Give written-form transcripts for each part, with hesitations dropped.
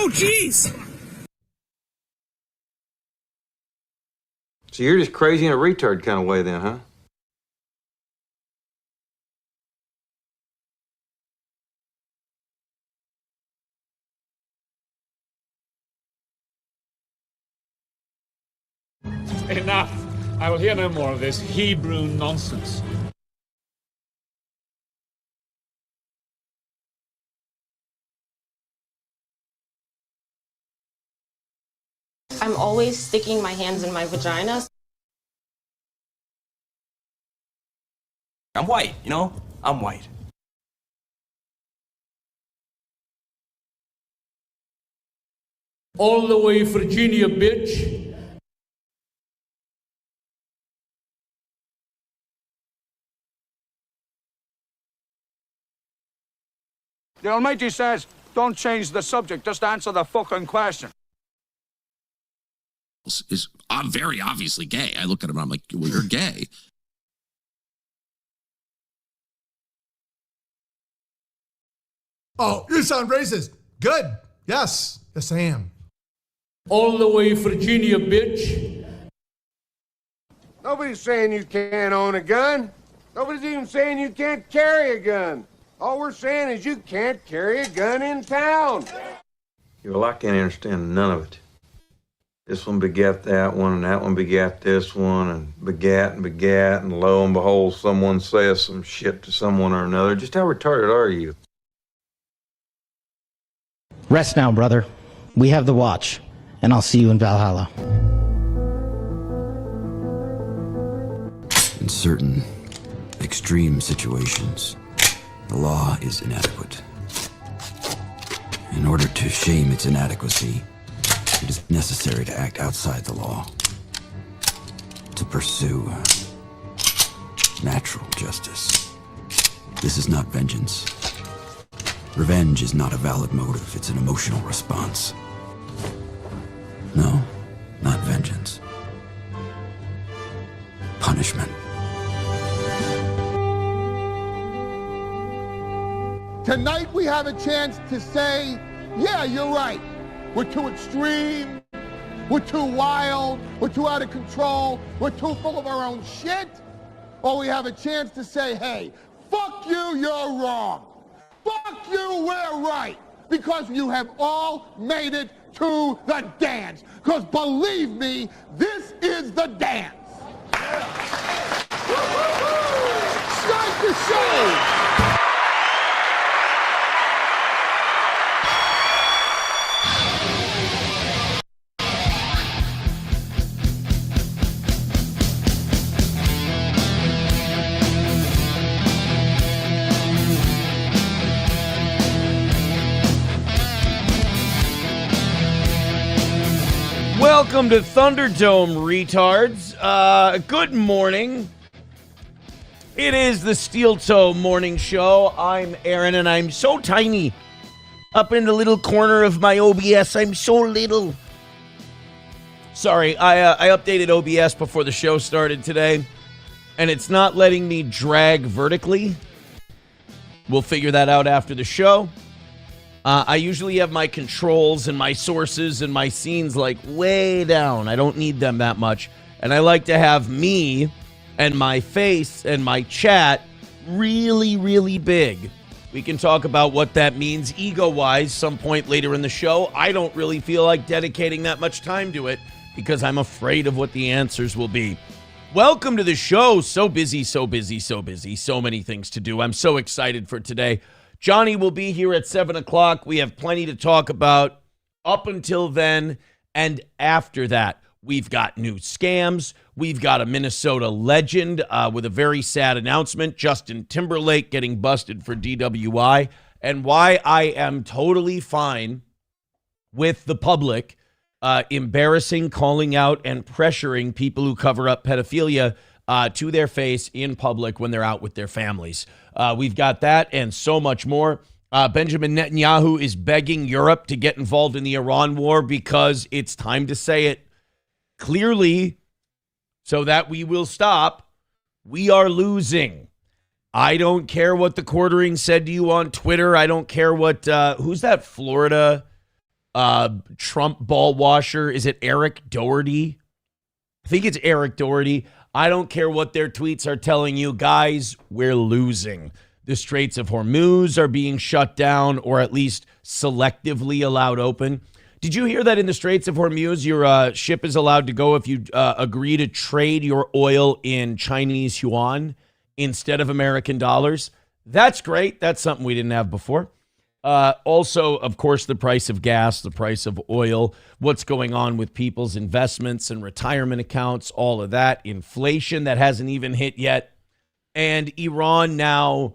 Oh, jeez. So you're just crazy in a retard kind of way then, huh? Enough. I will hear no more of this Hebrew nonsense. I'm always sticking my hands in my vagina. I'm white, you know? I'm white. All the way, Virginia, bitch. The Almighty says, don't change the subject, just answer the fucking question. Is very obviously gay. I look at him and I'm like, well, you're gay. Oh, you sound racist. Good. Yes. Yes, I am. All the way, Virginia, bitch. Nobody's saying you can't own a gun. Nobody's even saying you can't carry a gun. All we're saying is you can't carry a gun in town. Well, I can't understand none of it. This one begat that one, and that one begat this one, and begat, and lo and behold, someone says some shit to someone or another. Just how retarded are you? Rest now, brother. We have the watch, and I'll see you in Valhalla. In certain extreme situations, the law is inadequate. In order to shame its inadequacy, it is necessary to act outside the law, to pursue natural justice. This is not vengeance. Revenge is not a valid motive, it's an emotional response. No, not vengeance. Punishment. Tonight we have a chance to say, yeah, you're right. We're too extreme, we're too wild, we're too out of control, we're too full of our own shit. Or we have a chance to say, hey, fuck you, you're wrong. Fuck you, we're right. Because you have all made it to the dance. Because believe me, this is the dance. Start the show. Welcome to Thunderdome, retards. Good morning. It is the Steel Toe Morning Show. I'm Aaron, and I'm so tiny. Up in the little corner of my OBS, I'm so little. Sorry, I updated OBS before the show started today, and it's not letting me drag vertically. We'll figure that out after the show. I usually have my controls and my sources and my scenes like way down. I don't need them that much. And I like to have me and my face and my chat really, really big. We can talk about what that means ego-wise some point later in the show. I don't really feel like dedicating that much time to it because I'm afraid of what the answers will be. Welcome to the show. So busy, so busy, so busy. So many things to do. I'm so excited for today. Johnny will be here at 7 o'clock. We have plenty to talk about up until then and after that. We've got new scams. We've got a Minnesota legend with a very sad announcement. Justin Timberlake getting busted for DWI. And why I am totally fine with the public embarrassing, calling out, and pressuring people who cover up pedophilia to their face in public when they're out with their families. We've got that and so much more. Benjamin Netanyahu is begging Europe to get involved in the Iran war because it's time to say it clearly so that we will stop. We are losing. I don't care what the quartering said to you on Twitter. I don't care what, who's that Florida Trump ball washer. Is it Eric Doherty? I think it's Eric Doherty. I don't care what their tweets are telling you. Guys, we're losing. The Straits of Hormuz are being shut down or at least selectively allowed open. Did you hear that in the Straits of Hormuz, your ship is allowed to go if you agree to trade your oil in Chinese yuan instead of American dollars? That's great. That's something we didn't have before. Also, of course, the price of gas, the price of oil, what's going on with people's investments and retirement accounts, all of that, inflation that hasn't even hit yet, and Iran now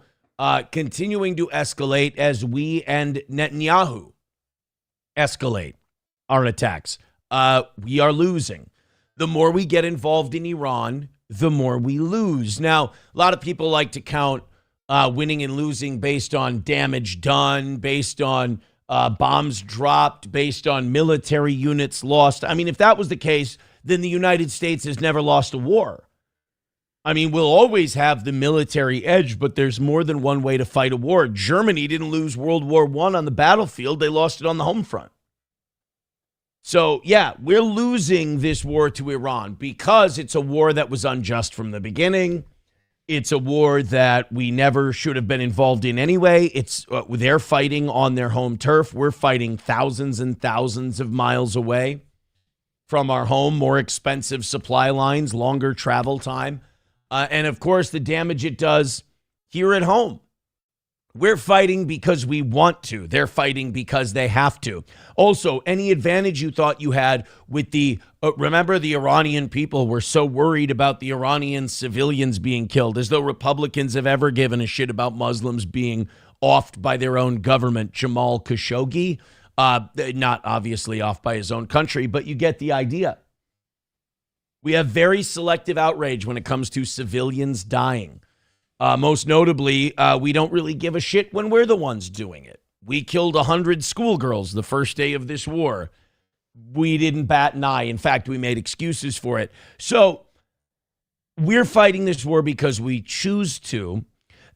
continuing to escalate as we and Netanyahu escalate our attacks. We are losing. The more we get involved in Iran, the more we lose. Now, a lot of people like to count winning and losing based on damage done, based on bombs dropped, based on military units lost. I mean, if that was the case, then the United States has never lost a war. I mean, we'll always have the military edge, but there's more than one way to fight a war. Germany didn't lose World War I on the battlefield. They lost it on the home front. So, yeah, we're losing this war to Iran because it's a war that was unjust from the beginning. It's a war that we never should have been involved in anyway. It's they're fighting on their home turf. We're fighting thousands and thousands of miles away from our home, more expensive supply lines, longer travel time. And, of course, the damage it does here at home. We're fighting because we want to. They're fighting because they have to. Also, any advantage you thought you had with the, remember the Iranian people were so worried about the Iranian civilians being killed, as though Republicans have ever given a shit about Muslims being offed by their own government. Jamal Khashoggi, not obviously off by his own country, but you get the idea. We have very selective outrage when it comes to civilians dying. Most notably, we don't really give a shit when we're the ones doing it. We killed 100 schoolgirls the first day of this war. We didn't bat an eye. In fact, we made excuses for it. So we're fighting this war because we choose to.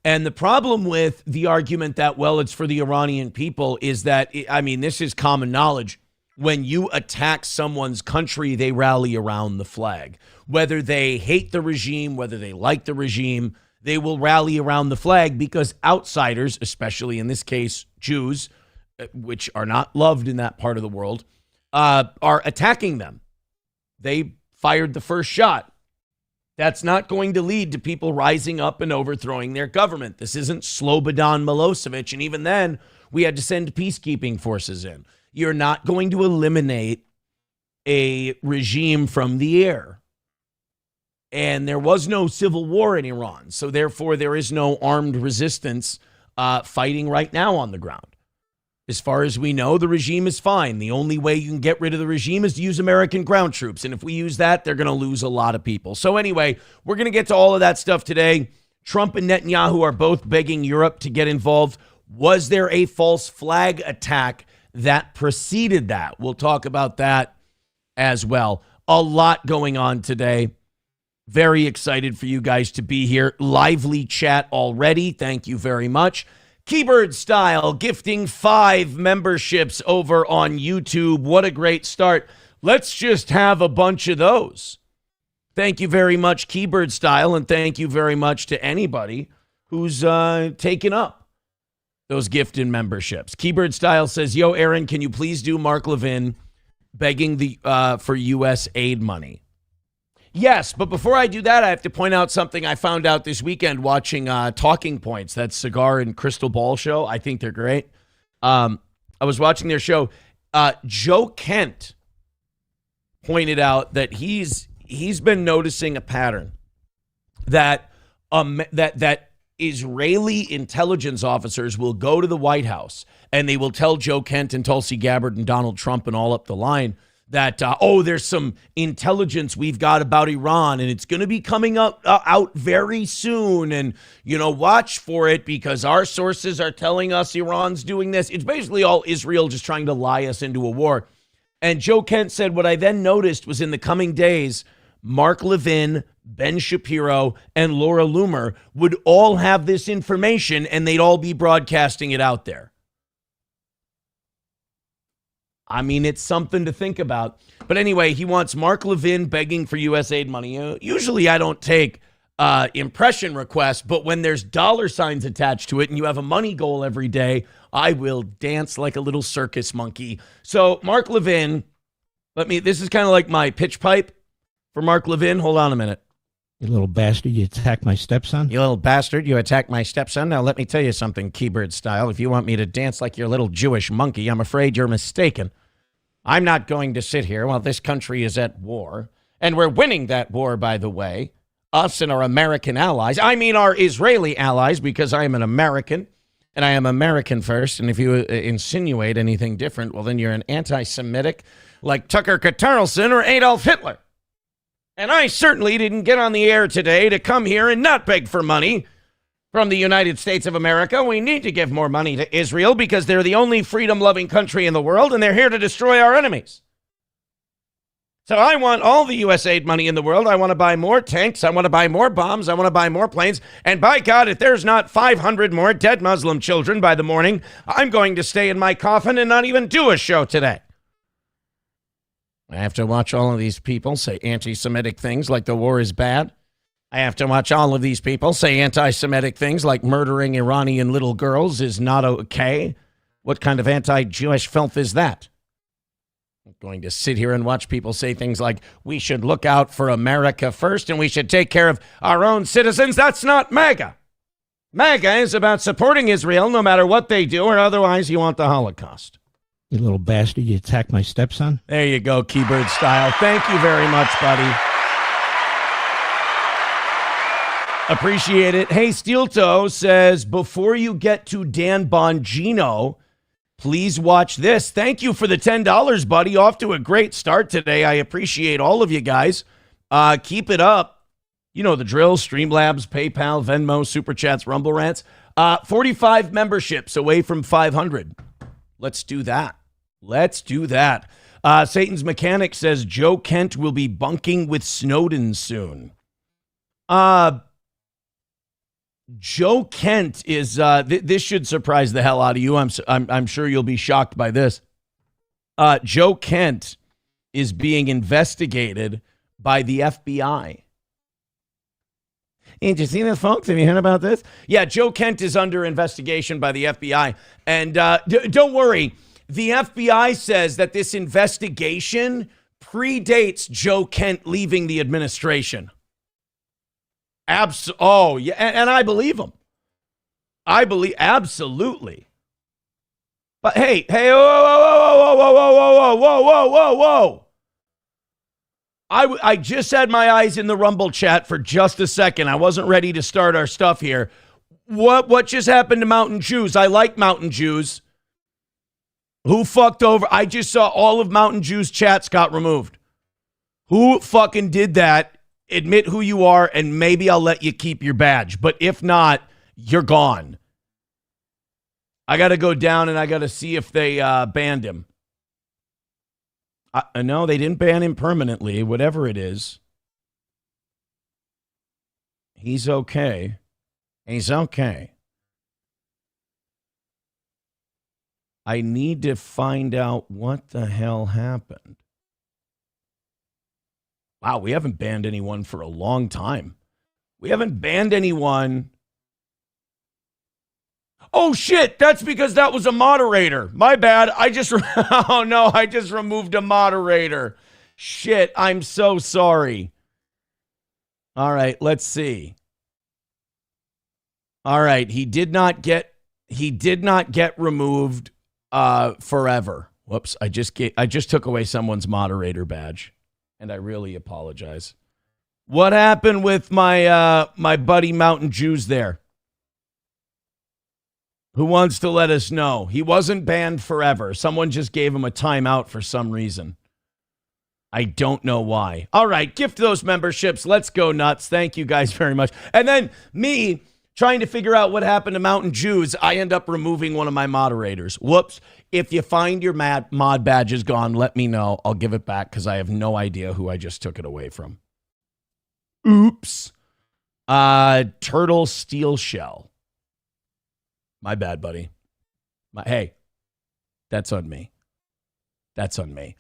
And the problem with the argument that, well, it's for the Iranian people is that, I mean, this is common knowledge. When you attack someone's country, they rally around the flag. Whether they hate the regime, whether they like the regime, they will rally around the flag because outsiders, especially in this case, Jews, which are not loved in that part of the world, are attacking them. They fired the first shot. That's not going to lead to people rising up and overthrowing their government. This isn't Slobodan Milosevic, and even then, we had to send peacekeeping forces in. You're not going to eliminate a regime from the air. And there was no civil war in Iran, so therefore there is no armed resistance fighting right now on the ground. As far as we know, the regime is fine. The only way you can get rid of the regime is to use American ground troops. And if we use that, they're going to lose a lot of people. So anyway, we're going to get to all of that stuff today. Trump and Netanyahu are both begging Europe to get involved. Was there a false flag attack that preceded that? We'll talk about that as well. A lot going on today. Very excited for you guys to be here. Lively chat already. Thank you very much. Keybird Style gifting 5 memberships over on YouTube. What a great start. Let's just have a bunch of those. Thank you very much, Keybird Style, and thank you very much to anybody who's taken up those gifted memberships. Keybird Style says, yo, Aaron, can you please do Mark Levin begging for U.S. aid money? Yes, but before I do that, I have to point out something I found out this weekend watching Talking Points, that cigar and crystal ball show. I think they're great. I was watching their show. Joe Kent pointed out that he's been noticing a pattern that that Israeli intelligence officers will go to the White House and they will tell Joe Kent and Tulsi Gabbard and Donald Trump and all up the line that, there's some intelligence we've got about Iran, and it's going to be coming out very soon, and, watch for it because our sources are telling us Iran's doing this. It's basically all Israel just trying to lie us into a war. And Joe Kent said, what I then noticed was in the coming days, Mark Levin, Ben Shapiro, and Laura Loomer would all have this information, and they'd all be broadcasting it out there. I mean, it's something to think about. But anyway, he wants Mark Levin begging for U.S. aid money. Usually I don't take impression requests, but when there's dollar signs attached to it and you have a money goal every day, I will dance like a little circus monkey. So Mark Levin, this is kind of like my pitch pipe for Mark Levin. Hold on a minute. You little bastard, you attacked my stepson? You little bastard, you attacked my stepson. Now let me tell you something, Keybird style. If you want me to dance like your little Jewish monkey, I'm afraid you're mistaken. I'm not going to sit here while this country is at war. And we're winning that war, by the way. Us and our American allies. I mean our Israeli allies, because I am an American. And I am American first. And if you insinuate anything different, well, then you're an anti-Semitic like Tucker Carlson or Adolf Hitler. And I certainly didn't get on the air today to come here and not beg for money from the United States of America. We need to give more money to Israel because they're the only freedom-loving country in the world, and they're here to destroy our enemies. So I want all the U.S. aid money in the world. I want to buy more tanks. I want to buy more bombs. I want to buy more planes. And by God, if there's not 500 more dead Muslim children by the morning, I'm going to stay in my coffin and not even do a show today. I have to watch all of these people say anti-Semitic things like the war is bad. I have to watch all of these people say anti-Semitic things like murdering Iranian little girls is not okay. What kind of anti-Jewish filth is that? I'm going to sit here and watch people say things like, we should look out for America first and we should take care of our own citizens. That's not MAGA. MAGA is about supporting Israel no matter what they do, or otherwise you want the Holocaust. You little bastard, you attacked my stepson? There you go, Keybird style. Thank you very much, buddy. Appreciate it. Hey, Steel Toe says, before you get to Dan Bongino, please watch this. Thank you for the $10, buddy. Off to a great start today. I appreciate all of you guys. Keep it up. You know the drill. Streamlabs, PayPal, Venmo, Super Chats, Rumble Rants. 45 memberships away from 500. Let's do that. Let's do that. Satan's Mechanic says Joe Kent will be bunking with Snowden soon. Joe Kent is, this should surprise the hell out of you. I'm sure you'll be shocked by this. Joe Kent is being investigated by the FBI. Did you see this, folks? Have you heard about this? Yeah, Joe Kent is under investigation by the FBI. And don't worry, the FBI says that this investigation predates Joe Kent leaving the administration. Oh, yeah, and I believe him. Absolutely. But hey, whoa. I just had my eyes in the Rumble chat for just a second. I wasn't ready to start our stuff here. What just happened to Mountain Jews? I like Mountain Jews. Who fucked over? I just saw all of Mountain Jews' chats got removed. Who fucking did that? Admit who you are, and maybe I'll let you keep your badge. But if not, you're gone. I got to go down and I got to see if they banned him. No, they didn't ban him permanently, whatever it is. He's okay. He's okay. I need to find out what the hell happened. Wow, we haven't banned anyone for a long time. We haven't banned anyone. Oh, shit, that's because that was a moderator. My bad. I just removed a moderator. Shit, I'm so sorry. All right, let's see. All right, he did not get removed forever. Whoops, I just took away someone's moderator badge, and I really apologize. What happened with my my buddy Mountain Jews there? Who wants to let us know? He wasn't banned forever. Someone just gave him a timeout for some reason. I don't know why. All right, gift those memberships. Let's go nuts. Thank you guys very much. And then me trying to figure out what happened to Mountain Jews, I end up removing one of my moderators. Whoops. If you find your mod badge is gone, let me know. I'll give it back because I have no idea who I just took it away from. Oops. Turtle Steel Shell. My bad, buddy. Hey, that's on me. That's on me.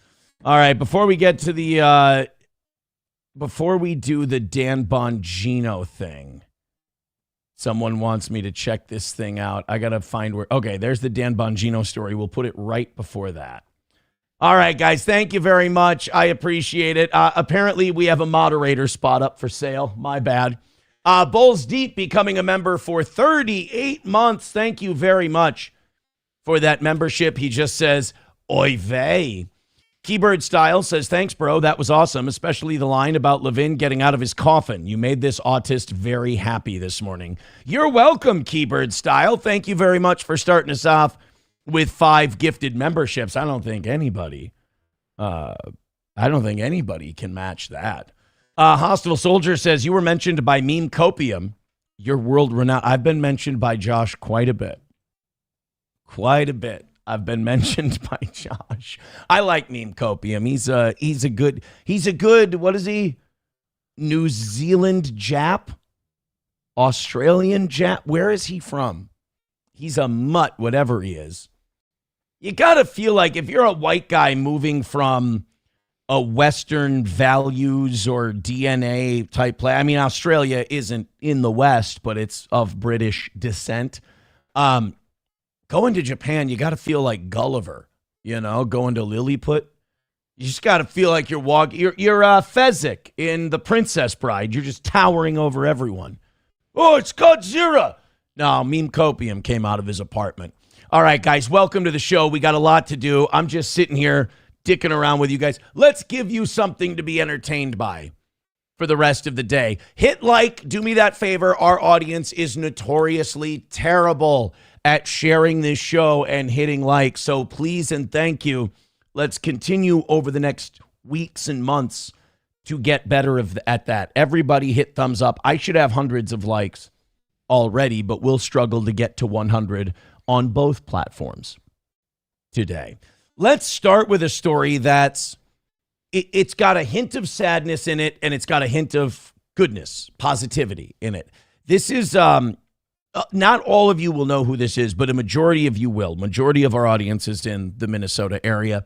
All right, before we get to the before we do the Dan Bongino thing, someone wants me to check this thing out. I got to find where. Okay, there's the Dan Bongino story. We'll put it right before that. All right, guys, thank you very much. I appreciate it. Apparently, we have a moderator spot up for sale. My bad. Bulls Deep becoming a member for 38 months. Thank you very much for that membership. He just says, oy vey. Keybird Style says, thanks, bro. That was awesome, especially the line about Levin getting out of his coffin. You made this autist very happy this morning. You're welcome, Keybird Style. Thank you very much for starting us off with 5 gifted memberships. I don't think anybody can match that. Hostile Soldier says, you were mentioned by Meme Copium. You're world renowned. I've been mentioned by Josh quite a bit. I've been mentioned by Josh. I like Meme Copium. He's a good, what is he? New Zealand Jap? Australian Jap? Where is he from? He's a mutt, whatever he is. You got to feel like if you're a white guy moving from a Western values or DNA type play, I mean, Australia isn't in the West, but it's of British descent. Going to Japan, you got to feel like Gulliver, going to Lilliput. You just got to feel like you're walking. You're Fezzik in The Princess Bride. You're just towering over everyone. Oh, it's Godzilla. No, Meme Copium came out of his apartment. All right, guys, welcome to the show. We got a lot to do. I'm just sitting here dicking around with you guys. Let's give you something to be entertained by for the rest of the day. Hit like. Do me that favor. Our audience is notoriously terrible at sharing this show and hitting like. So please and thank you. Let's continue over the next weeks and months to get better at that. Everybody hit thumbs up. I should have hundreds of likes already, but we'll struggle to get to 100 on both platforms today. Let's start with a story it's got a hint of sadness in it, and it's got a hint of goodness, positivity in it. This is, not all of you will know who this is, but a majority of you will. Majority of our audience is in the Minnesota area.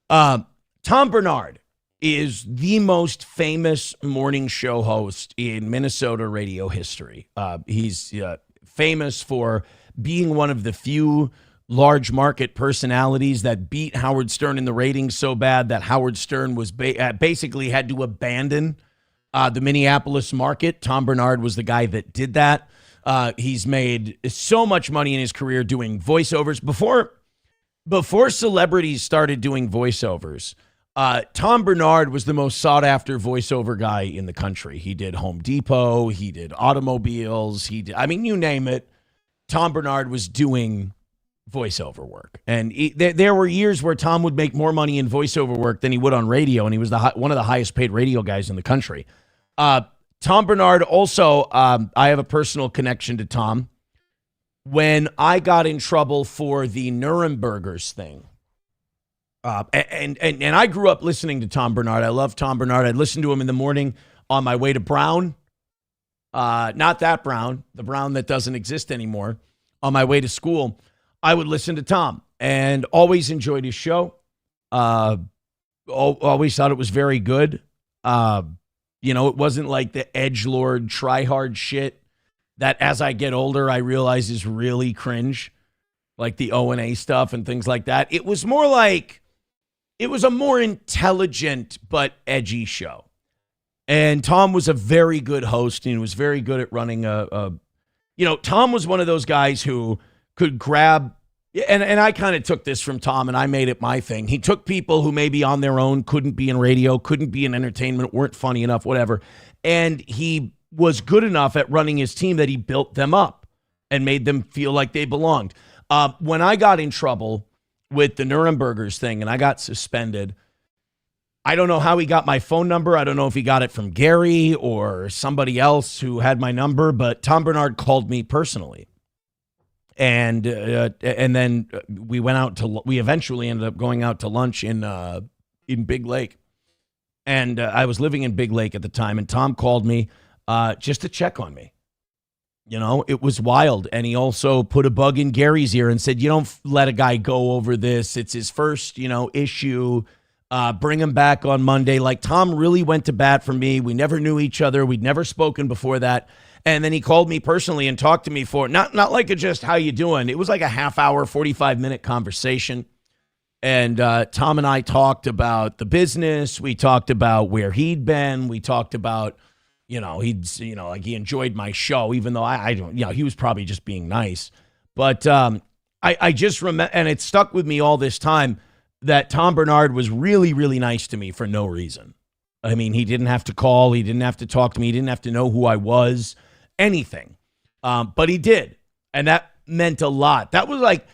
Tom Bernard is the most famous morning show host in Minnesota radio history. He's famous for being one of the few large market personalities that beat Howard Stern in the ratings so bad that Howard Stern was basically had to abandon the Minneapolis market. Tom Bernard was the guy that did that. He's made so much money in his career doing voiceovers. Before celebrities started doing voiceovers, Tom Bernard was the most sought-after voiceover guy in the country. He did Home Depot. He did automobiles. You name it. Tom Bernard was doing voiceover work. And there were years where Tom would make more money in voiceover work than he would on radio, and he was one of the highest-paid radio guys in the country. Tom Bernard also, I have a personal connection to Tom. When I got in trouble for the Nurembergers thing, and I grew up listening to Tom Bernard. I love Tom Bernard. I'd listen to him in the morning on my way to Brown. Not that Brown, the Brown that doesn't exist anymore. On my way to school, I would listen to Tom and always enjoyed his show. Always thought it was very good. It wasn't like the edgelord try-hard shit that as I get older, I realize is really cringe, like the O&A stuff and things like that. It was more like, it was a more intelligent but edgy show. And Tom was a very good host, and he was very good at running Tom was one of those guys who could grab, and I kind of took this from Tom, and I made it my thing. He took people who maybe on their own couldn't be in radio, couldn't be in entertainment, weren't funny enough, whatever, and he was good enough at running his team that he built them up and made them feel like they belonged. When I got in trouble with the Nurembergers thing and I got suspended, I don't know how he got my phone number. I don't know if he got it from Gary or somebody else who had my number, but Tom Bernard called me personally. And then we eventually ended up going out to lunch in Big Lake. And I was living in Big Lake at the time, and Tom called me just to check on me. It was wild. And he also put a bug in Gary's ear and said, you don't let a guy go over this. It's his first, issue. Bring him back on Monday. Like, Tom really went to bat for me. We never knew each other. We'd never spoken before that. And then he called me personally and talked to me for not like a just how you doing. It was like a half hour, 45-minute conversation. And Tom and I talked about the business. We talked about where he'd been. We talked about, he enjoyed my show, even though I don't, he was probably just being nice. But I just remember, and it stuck with me all this time, that Tom Bernard was really, really nice to me for no reason. I mean, he didn't have to call. He didn't have to talk to me. He didn't have to know who I was, anything. But he did. And that meant a lot. That was like,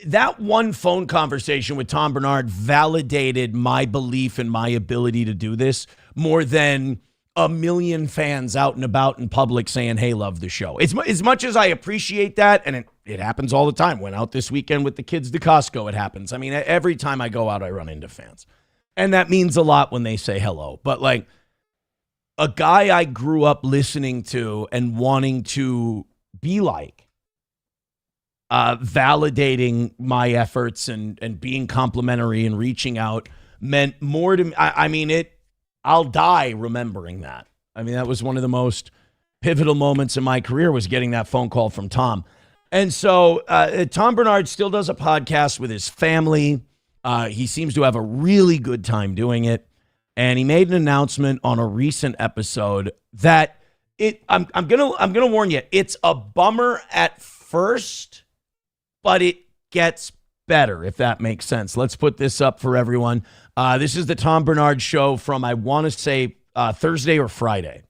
that one phone conversation with Tom Bernard validated my belief in my ability to do this more than a million fans out and about in public saying, hey, love the show. As much as I appreciate that, and it happens all the time. Went out this weekend with the kids to Costco, it happens. I mean, every time I go out, I run into fans. And that means a lot when they say hello. But like, a guy I grew up listening to and wanting to be like, validating my efforts and being complimentary and reaching out meant more to me. I'll die remembering that. I mean, that was one of the most pivotal moments in my career, was getting that phone call from Tom. And so Tom Bernard still does a podcast with his family. He seems to have a really good time doing it. And he made an announcement on a recent episode that I'm gonna warn you, it's a bummer at first, but it gets better, if that makes sense. Let's put this up for everyone. This is the Tom Bernard Show from, I want to say, Thursday or Friday.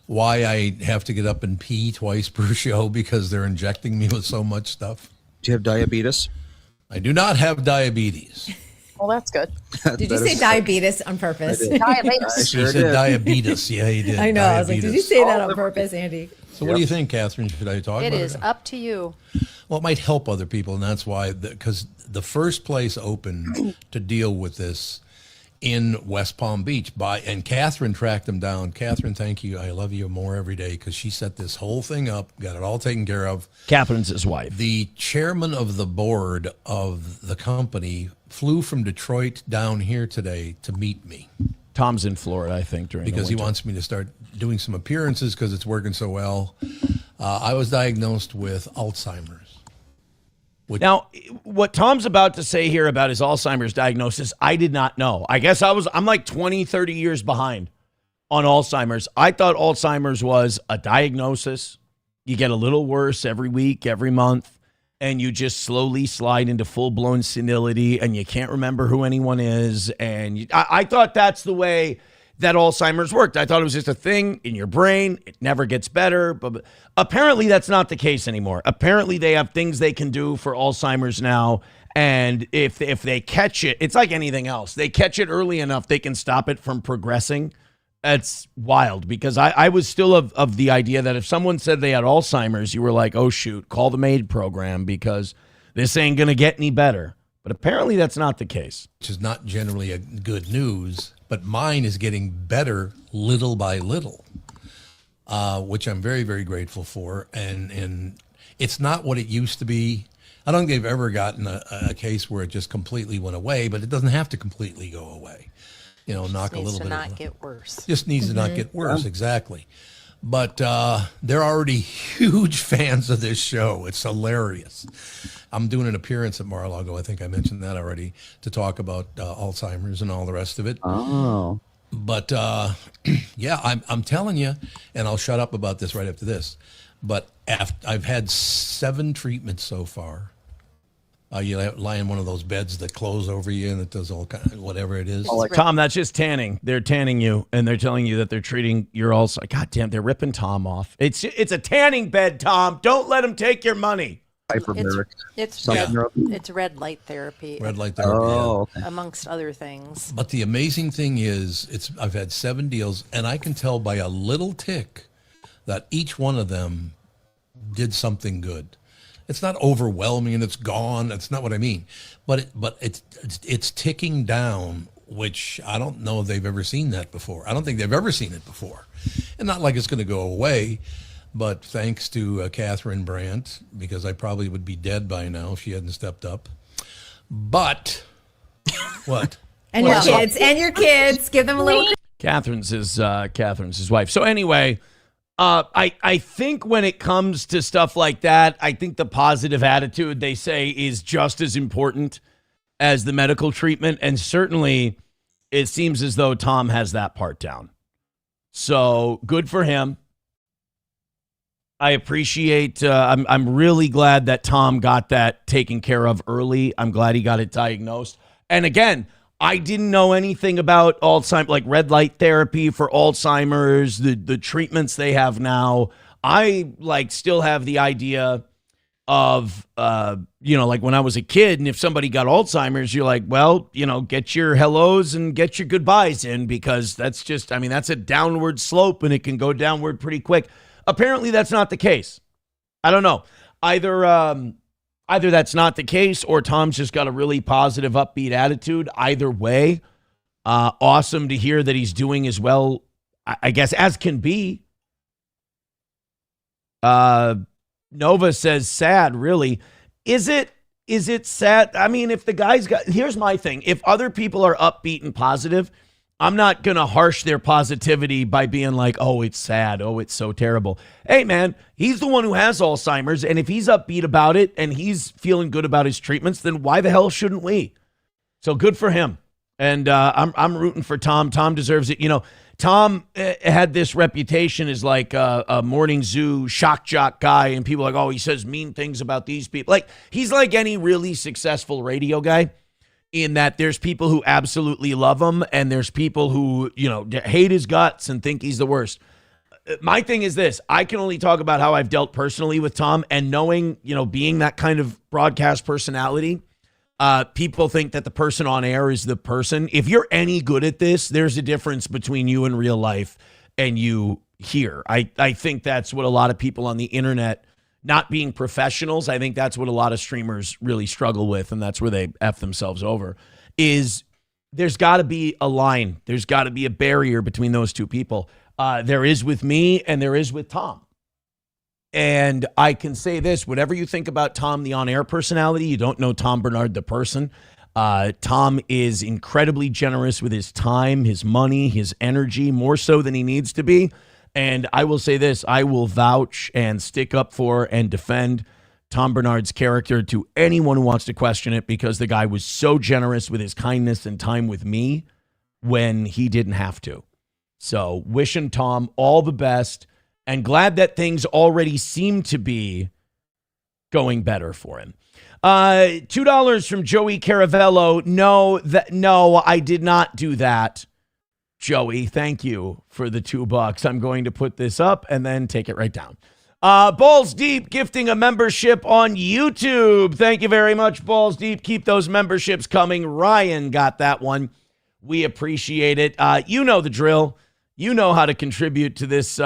Why I have to get up and pee twice per show, because they're injecting me with so much stuff. Do you have diabetes? I do not have diabetes. Well, that's good. Did you say diabetes on purpose? Diabetes. He said diabetes. Yeah, he did. I know. Diabetes. I was like, did you say that on purpose, Andy? So what do you think, Catherine? Should I talk about it? It is up to you. Well, it might help other people, and that's why, because the first place open to deal with this in West Palm Beach and Catherine tracked them down. Catherine, thank you. I love you more every day, because she set this whole thing up, got it all taken care of. Catherine's his wife. The chairman of the board of the company flew from Detroit down here today to meet me. Tom's in Florida, I think, because he wants me to start doing some appearances because it's working so well. I was diagnosed with Alzheimer's. Now, what Tom's about to say here about his Alzheimer's diagnosis, I did not know. I guess I'm like 20, 30 years behind on Alzheimer's. I thought Alzheimer's was a diagnosis. You get a little worse every week, every month, and you just slowly slide into full-blown senility, and you can't remember who anyone is. And I thought that's the way that Alzheimer's worked. I thought it was just a thing in your brain. It never gets better. But apparently that's not the case anymore. Apparently they have things they can do for Alzheimer's now. And if they catch it, it's like anything else. They catch it early enough, they can stop it from progressing. That's wild, because I was still of the idea that if someone said they had Alzheimer's, you were like, oh, shoot, call the MAID program, because this ain't going to get any better. But apparently that's not the case. Which is not generally a good news, but mine is getting better little by little, which I'm very, very grateful for. And it's not what it used to be. I don't think they've ever gotten a case where it just completely went away, but it doesn't have to completely go away. Knock a little bit. Just needs to not get worse. Just needs to not get worse, exactly. But they're already huge fans of this show. It's hilarious. I'm doing an appearance at Mar-a-Lago, I think I mentioned that already, to talk about Alzheimer's and all the rest of it. Oh. But, yeah, I'm telling you, and I'll shut up about this right after this, but I've had 7 treatments so far. You lie in one of those beds that close over you and it does all kind of whatever it is. Tom, that's just tanning. They're tanning you, and they're telling you that they're treating your Alzheimer's. God damn, they're ripping Tom off. It's a tanning bed, Tom. Don't let him take your money. Hyperbaric. It's red light therapy. Red light therapy. Oh, okay. Amongst other things. But the amazing thing is, I've had 7 deals, and I can tell by a little tick that each one of them did something good. It's not overwhelming and it's gone. That's not what I mean. But it's ticking down, which I don't know if they've ever seen that before. I don't think they've ever seen it before. And not like it's going to go away. But thanks to Catherine Brandt, because I probably would be dead by now if she hadn't stepped up. But what? And your kids. And your kids. Give them a little. Catherine's his wife. So anyway, I think when it comes to stuff like that, I think the positive attitude, they say, is just as important as the medical treatment. And certainly it seems as though Tom has that part down. So good for him. I appreciate, I'm really glad that Tom got that taken care of early. I'm glad he got it diagnosed. And again, I didn't know anything about Alzheimer's, like red light therapy for Alzheimer's, the treatments they have now. I still have the idea of, like when I was a kid, and if somebody got Alzheimer's, you're like, well, get your hellos and get your goodbyes in, because that's a downward slope and it can go downward pretty quick. Apparently that's not the case. I don't know. Either that's not the case, or Tom's just got a really positive, upbeat attitude. Either way, awesome to hear that he's doing as well, I guess, as can be. Nova says, sad, really. Is it sad? I mean, if the guy's got, here's my thing. If other people are upbeat and positive, I'm not going to harsh their positivity by being like, oh, it's sad. Oh, it's so terrible. Hey, man, he's the one who has Alzheimer's. And if he's upbeat about it and he's feeling good about his treatments, then why the hell shouldn't we? So good for him. And I'm rooting for Tom. Tom deserves it. Tom had this reputation as like a morning zoo shock jock guy. And people are like, oh, he says mean things about these people. Like, he's like any really successful radio guy, in that there's people who absolutely love him and there's people who, hate his guts and think he's the worst. My thing is this: I can only talk about how I've dealt personally with Tom, and knowing, being that kind of broadcast personality, people think that the person on air is the person. If you're any good at this, there's a difference between you in real life and you here. I think that's what a lot of people on the internet, not being professionals, I think that's what a lot of streamers really struggle with, and that's where they F themselves over, is there's got to be a line. There's got to be a barrier between those two people. There is with me and there is with Tom. And I can say this: whatever you think about Tom, the on-air personality, you don't know Tom Bernard, the person. Tom is incredibly generous with his time, his money, his energy, more so than he needs to be. And I will say this: I will vouch and stick up for and defend Tom Bernard's character to anyone who wants to question it, because the guy was so generous with his kindness and time with me when he didn't have to. So wishing Tom all the best, and glad that things already seem to be going better for him. $2 from Joey Caravello. No, I did not do that. Joey, thank you for the $2. I'm going to put this up and then take it right down. Balls Deep gifting a membership on YouTube. Thank you very much, Balls Deep. Keep those memberships coming. Ryan got that one. We appreciate it. You know the drill. You know how to contribute to this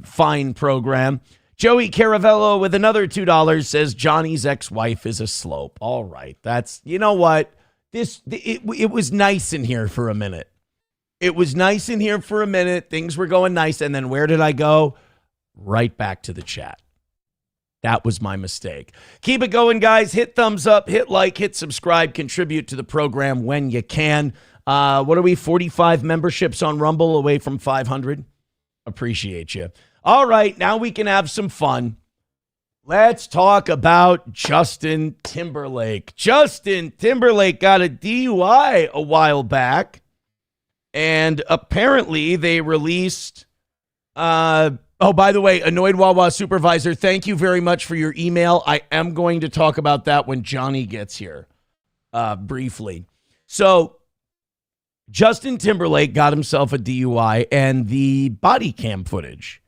fine program. Joey Caravello with another $2 says Johnny's ex-wife is a slope. All right. That's, you know what? It was nice in here for a minute. It was nice in here for a minute. Things were going nice. And then where did I go? Right back to the chat. That was my mistake. Keep it going, guys. Hit thumbs up, hit like, hit subscribe, contribute to the program when you can. What are we, 45 memberships on Rumble away from 500? Appreciate you. All right, now we can have some fun. Let's talk about Justin Timberlake. Justin Timberlake got a DUI a while back, and apparently they released... Oh, by the way, Annoyed Wawa Supervisor, thank you very much for your email. I am going to talk about that when Johnny gets here, briefly. So, Justin Timberlake got himself a DUI, and the body cam footage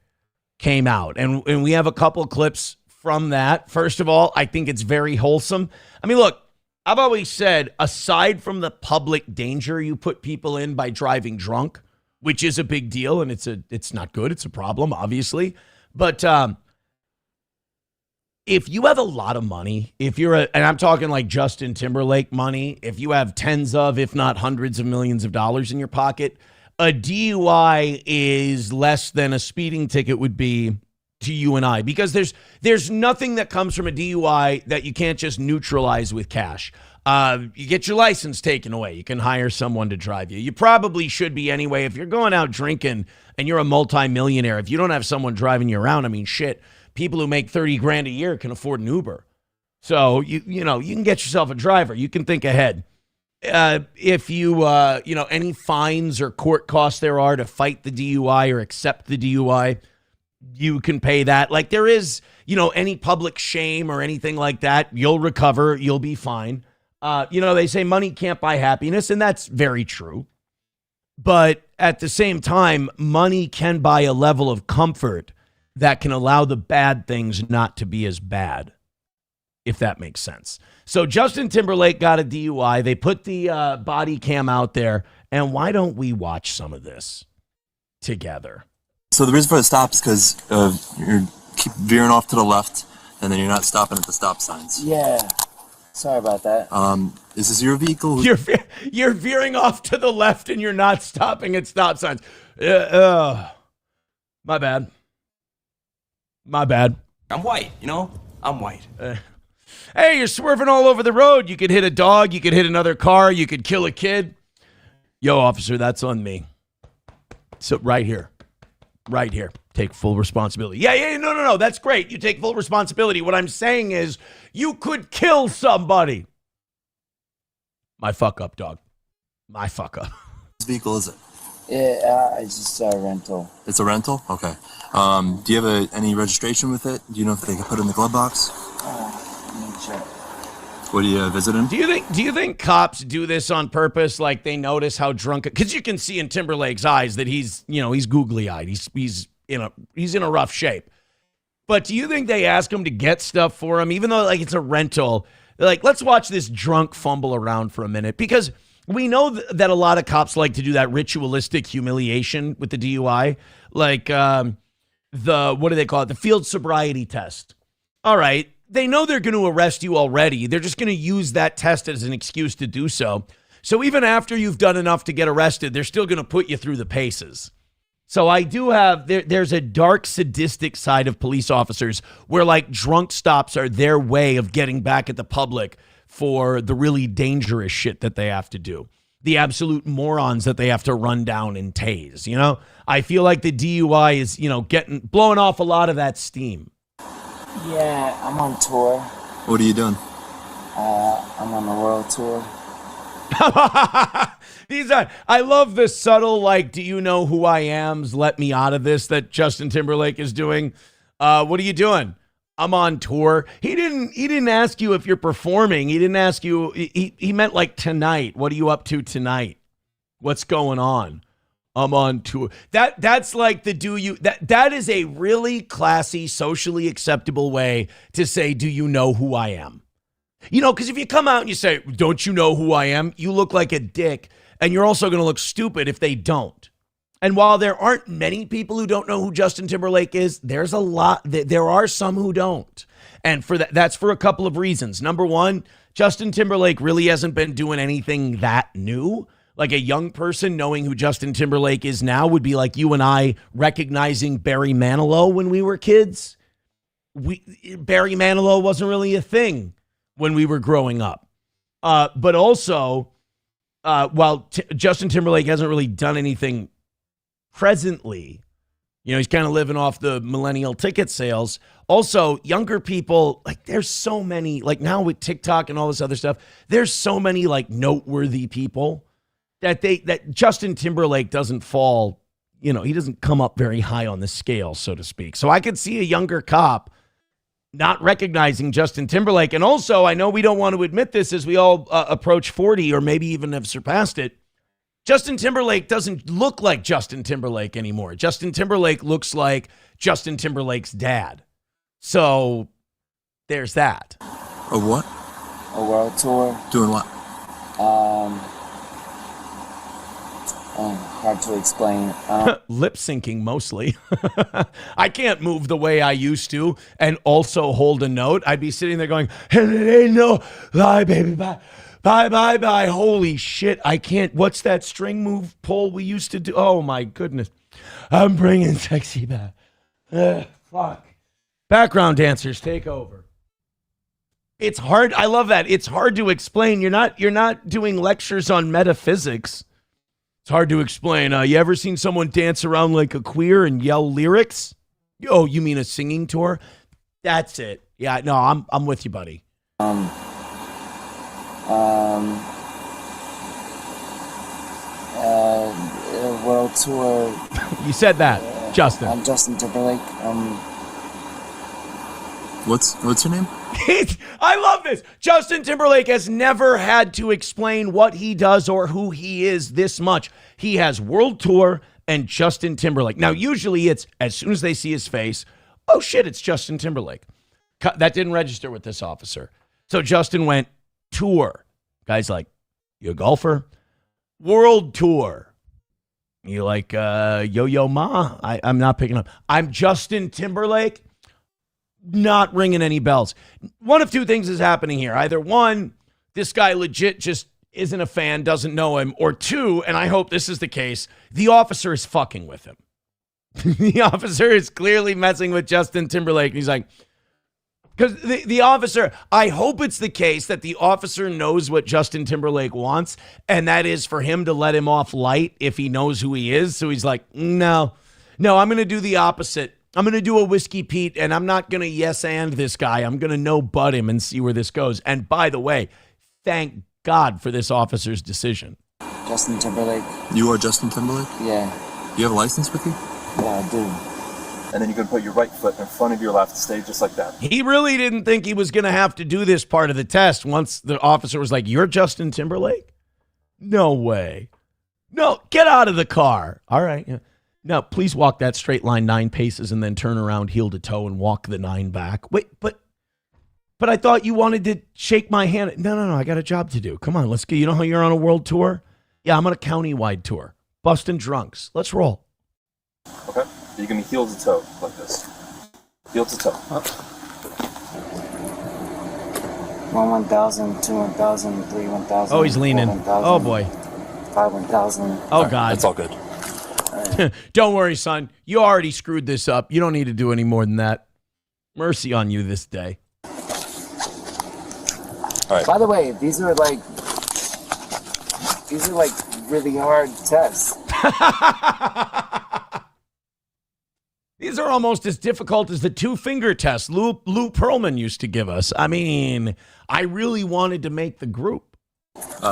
came out. And we have a couple clips from that. First of all, I think it's very wholesome. I mean, look, I've always said, aside from the public danger you put people in by driving drunk, which is a big deal, and it's not good. It's a problem, obviously. But if you have a lot of money, and I'm talking like Justin Timberlake money, if you have tens of, if not hundreds of millions of dollars in your pocket, a DUI is less than a speeding ticket would be to you and I, because there's nothing that comes from a DUI that you can't just neutralize with cash. You get your license taken away. You can hire someone to drive you. You probably should be anyway. If you're going out drinking and you're a multimillionaire, if you don't have someone driving you around, I mean, shit, people who make 30 grand a year can afford an Uber. So, you can get yourself a driver. You can think ahead. If any fines or court costs there are to fight the DUI or accept the DUI, you can pay that. Like there is, any public shame or anything like that, you'll recover, you'll be fine. They say money can't buy happiness, and that's very true. But at the same time, money can buy a level of comfort that can allow the bad things not to be as bad, if that makes sense. So Justin Timberlake got a DUI. They put the body cam out there. And why don't we watch some of this together? So the reason for the stop is because you keep veering off to the left, and then you're not stopping at the stop signs. Yeah. Sorry about that. Is this your vehicle? You're veering off to the left, and you're not stopping at stop signs. My bad. My bad. I'm white, I'm white. Hey, you're swerving all over the road. You could hit a dog. You could hit another car. You could kill a kid. Yo, officer, that's on me. So right here. Take full responsibility. Yeah, no. That's great. You take full responsibility. What I'm saying is you could kill somebody. My fuck up, dog. My fuck up. Whose vehicle is it? Yeah, it's just a rental. It's a rental? Okay. Do you have any registration with it? Do you know if they can put it in the glove box? Let me check. What are you visiting? Do you think cops do this on purpose? Like they notice how drunk? Because you can see in Timberlake's eyes that he's googly eyed. He's in a rough shape. But do you think they ask him to get stuff for him, even though like it's a rental? They're like, let's watch this drunk fumble around for a minute, because we know that a lot of cops like to do that ritualistic humiliation with the DUI, like what do they call it? The field sobriety test. All right. They know they're going to arrest you already. They're just going to use that test as an excuse to do so. So even after you've done enough to get arrested, they're still going to put you through the paces. So I do have, there's a dark sadistic side of police officers where like drunk stops are their way of getting back at the public for the really dangerous shit that they have to do. The absolute morons that they have to run down and tase, I feel like the DUI is, blowing off a lot of that steam. Yeah, I'm on tour. What are you doing? I'm on the world tour. I love the subtle, like, do you know who I am's let me out of this that Justin Timberlake is doing. What are you doing? I'm on tour. He didn't ask you if you're performing. He didn't ask you. He meant like tonight. What are you up to tonight? What's going on? I'm on tour. That's like that is a really classy, socially acceptable way to say, do you know who I am? Because if you come out and you say, don't you know who I am? You look like a dick, and you're also going to look stupid if they don't. And while there aren't many people who don't know who Justin Timberlake is, there's a lot. There are some who don't. And that's for a couple of reasons. Number one, Justin Timberlake really hasn't been doing anything that new. Like a young person knowing who Justin Timberlake is now would be like you and I recognizing Barry Manilow when we were kids. Barry Manilow wasn't really a thing when we were growing up. But also, while Justin Timberlake hasn't really done anything presently, he's kind of living off the millennial ticket sales. Also, younger people, like there's so many, like now with TikTok and all this other stuff, there's so many like noteworthy people that Justin Timberlake doesn't fall, he doesn't come up very high on the scale, so to speak. So I could see a younger cop not recognizing Justin Timberlake. And also, I know we don't want to admit this as we all approach 40 or maybe even have surpassed it. Justin Timberlake doesn't look like Justin Timberlake anymore. Justin Timberlake looks like Justin Timberlake's dad. So there's that. A what? A world tour. Doing what? Hard to explain. Lip syncing mostly. I can't move the way I used to and also hold a note. I'd be sitting there going, and it ain't no bye, baby, bye. Bye, bye, bye. Holy shit. I can't. What's that string move pull we used to do? Oh, my goodness. I'm bringing sexy back. Fuck. Background dancers take over. It's hard. I love that. It's hard to explain. You're not doing lectures on metaphysics. It's hard to explain. You ever seen someone dance around like a queer and yell lyrics? Oh, you mean a singing tour? That's it. Yeah, no, I'm with you, buddy. World tour. You said that, Justin. I'm Justin Timberlake. What's your name? I love this. Justin Timberlake has never had to explain what he does or who he is this much. He has world tour and Justin Timberlake. Now, usually it's as soon as they see his face, oh shit, it's Justin Timberlake. That didn't register with this officer. So Justin went tour. Guy's like, you a golfer? World tour. You like Yo-Yo Ma? I'm not picking up. I'm Justin Timberlake. Not ringing any bells. One of two things is happening here. Either one, this guy legit just isn't a fan, doesn't know him, or two, and I hope this is the case, the officer is fucking with him. The officer is clearly messing with Justin Timberlake. He's like, because the officer, I hope it's the case that the officer knows what Justin Timberlake wants, and that is for him to let him off light if he knows who he is. So he's like, no, I'm going to do the opposite. I'm going to do a Whiskey Pete, and I'm not going to yes and this guy. I'm going to no butt him and see where this goes. And by the way, thank God for this officer's decision. Justin Timberlake. You are Justin Timberlake? Yeah. You have a license with you? Yeah, I do. And then you're going to put your right foot in front of your left, stay just like that. He really didn't think he was going to have to do this part of the test once the officer was like, you're Justin Timberlake? No way. No, get out of the car. All right. Yeah. No, please walk that straight line 9 paces and then turn around heel to toe and walk the 9 back. Wait, but I thought you wanted to shake my hand. No, I got a job to do. Come on, let's get, you know how you're on a world tour? Yeah, I'm on a county-wide tour. Busting drunks. Let's roll. Okay. You're going to be heel to toe like this. Heel to toe. Up. 1,000, 2 1,000, 3 1,000. Oh, he's leaning. 4 Oh, boy. 5 1,000. Oh, God. That's all good. Don't worry, son. You already screwed this up. You don't need to do any more than that. Mercy on you this day. All right. By the way, these are like really hard tests. These are almost as difficult as the 2-finger test Lou Pearlman used to give us. I mean, I really wanted to make the group.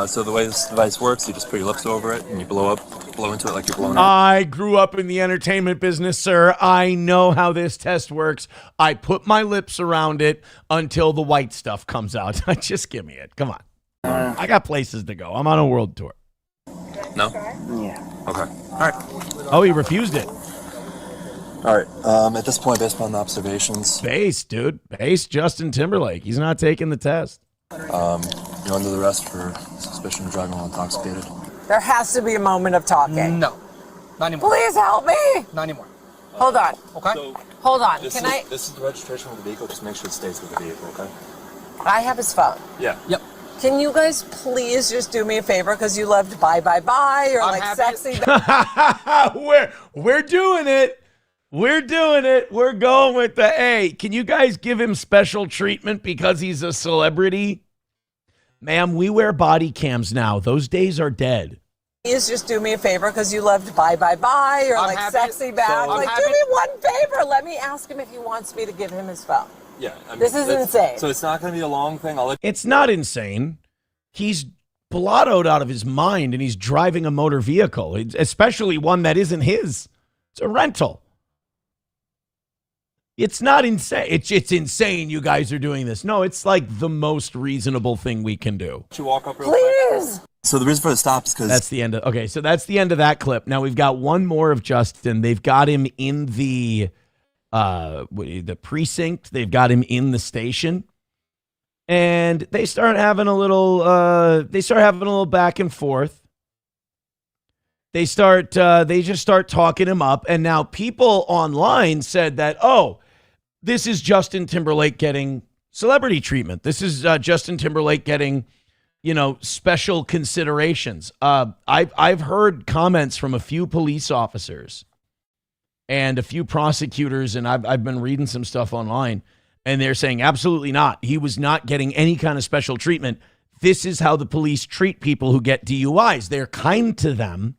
So the way this device works, you just put your lips over it and you blow into it like you're blowing up. I grew up in the entertainment business, sir. I know how this test works. I put my lips around it until the white stuff comes out. Just give me it. Come on. I got places to go. I'm on a world tour. No? Yeah. Okay. All right. Oh, he refused it. All right. At this point, based upon the observations... Base Justin Timberlake. He's not taking the test. You're under the arrest for suspicion of driving while intoxicated. There has to be a moment of talking. No. Not anymore. Please help me. Not anymore. Hold on. Okay. So Hold on. this is the registration of the vehicle. Just make sure it stays with the vehicle, okay? I have his phone. Yeah. Yep. Can you guys please just do me a favor because you loved Bye Bye Bye or like sexy? We're doing it. We're doing it. We're going with the A. Can you guys give him special treatment because he's a celebrity? Ma'am, we wear body cams now. Those days are dead. Please just do me a favor because you loved Bye Bye Bye or like sexy back. Like, do me one favor. Let me ask him if he wants me to give him his phone. Yeah. I mean, this is insane. So it's not going to be a long thing. It's not insane. He's blottoed out of his mind and he's driving a motor vehicle, especially one that isn't his. It's a rental. It's not insane. It's insane you guys are doing this. No, it's like the most reasonable thing we can do. You walk up real Please. quick. So the reason for the stop is because... That's the end of... Okay, so that's the end of that clip. Now we've got one more of Justin. They've got him in the precinct. They've got him in the station. And they start having a little back and forth. They just start talking him up. And now people online said that, oh, this is Justin Timberlake getting celebrity treatment. This is Justin Timberlake getting, special considerations. I've heard comments from a few police officers and a few prosecutors, and I've been reading some stuff online, and they're saying absolutely not. He was not getting any kind of special treatment. This is how the police treat people who get DUIs. They're kind to them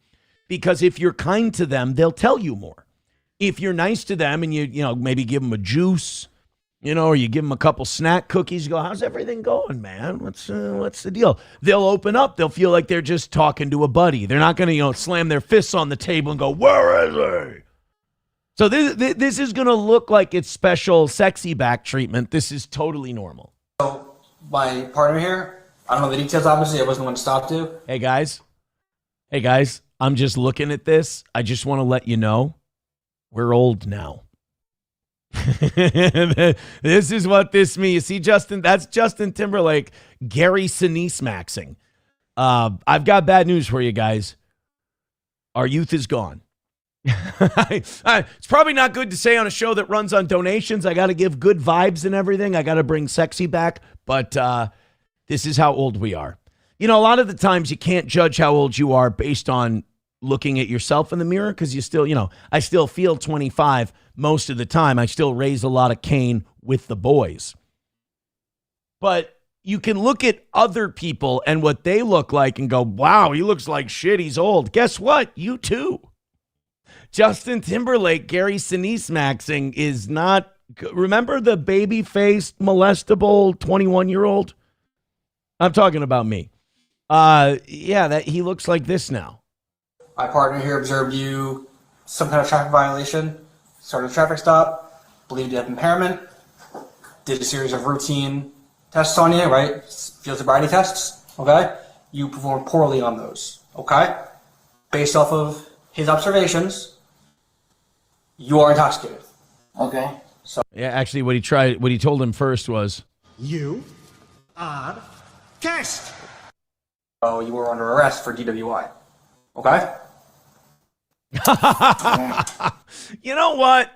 because if you're kind to them, they'll tell you more. If you're nice to them and you know, maybe give them a juice, you know, or you give them a couple snack cookies, you go, how's everything going, man? What's the deal? They'll open up. They'll feel like they're just talking to a buddy. They're not going to, you know, slam their fists on the table and go, where is he? So this is going to look like it's special sexy back treatment. This is totally normal. So my partner here, I don't know the details, obviously. I wasn't the one to stop to. Hey, guys, I'm just looking at this. I just want to let you know we're old now. This is what this means. See, Justin, that's Justin Timberlake, Gary Sinise maxing. I've got bad news for you guys. Our youth is gone. It's probably not good to say on a show that runs on donations. I got to give good vibes and everything. I got to bring sexy back. But this is how old we are. You know, a lot of the times you can't judge how old you are based on looking at yourself in the mirror because you still, you know, I still feel 25 most of the time. I still raise a lot of cane with the boys. But you can look at other people and what they look like and go, wow, he looks like shit. He's old. Guess what? You too. Justin Timberlake, Gary Sinise maxing is not. Remember the baby-faced, molestable 21-year-old? I'm talking about me. Yeah, that he looks like this now. My partner here observed you some kind of traffic violation, started a traffic stop, believed you have impairment, did a series of routine tests on you, right? Field sobriety tests, okay? You performed poorly on those, okay? Based off of his observations, you are intoxicated. Okay. So yeah, actually, what he told him first was, "You are test." Oh, you were under arrest for DWI. Okay. You know what?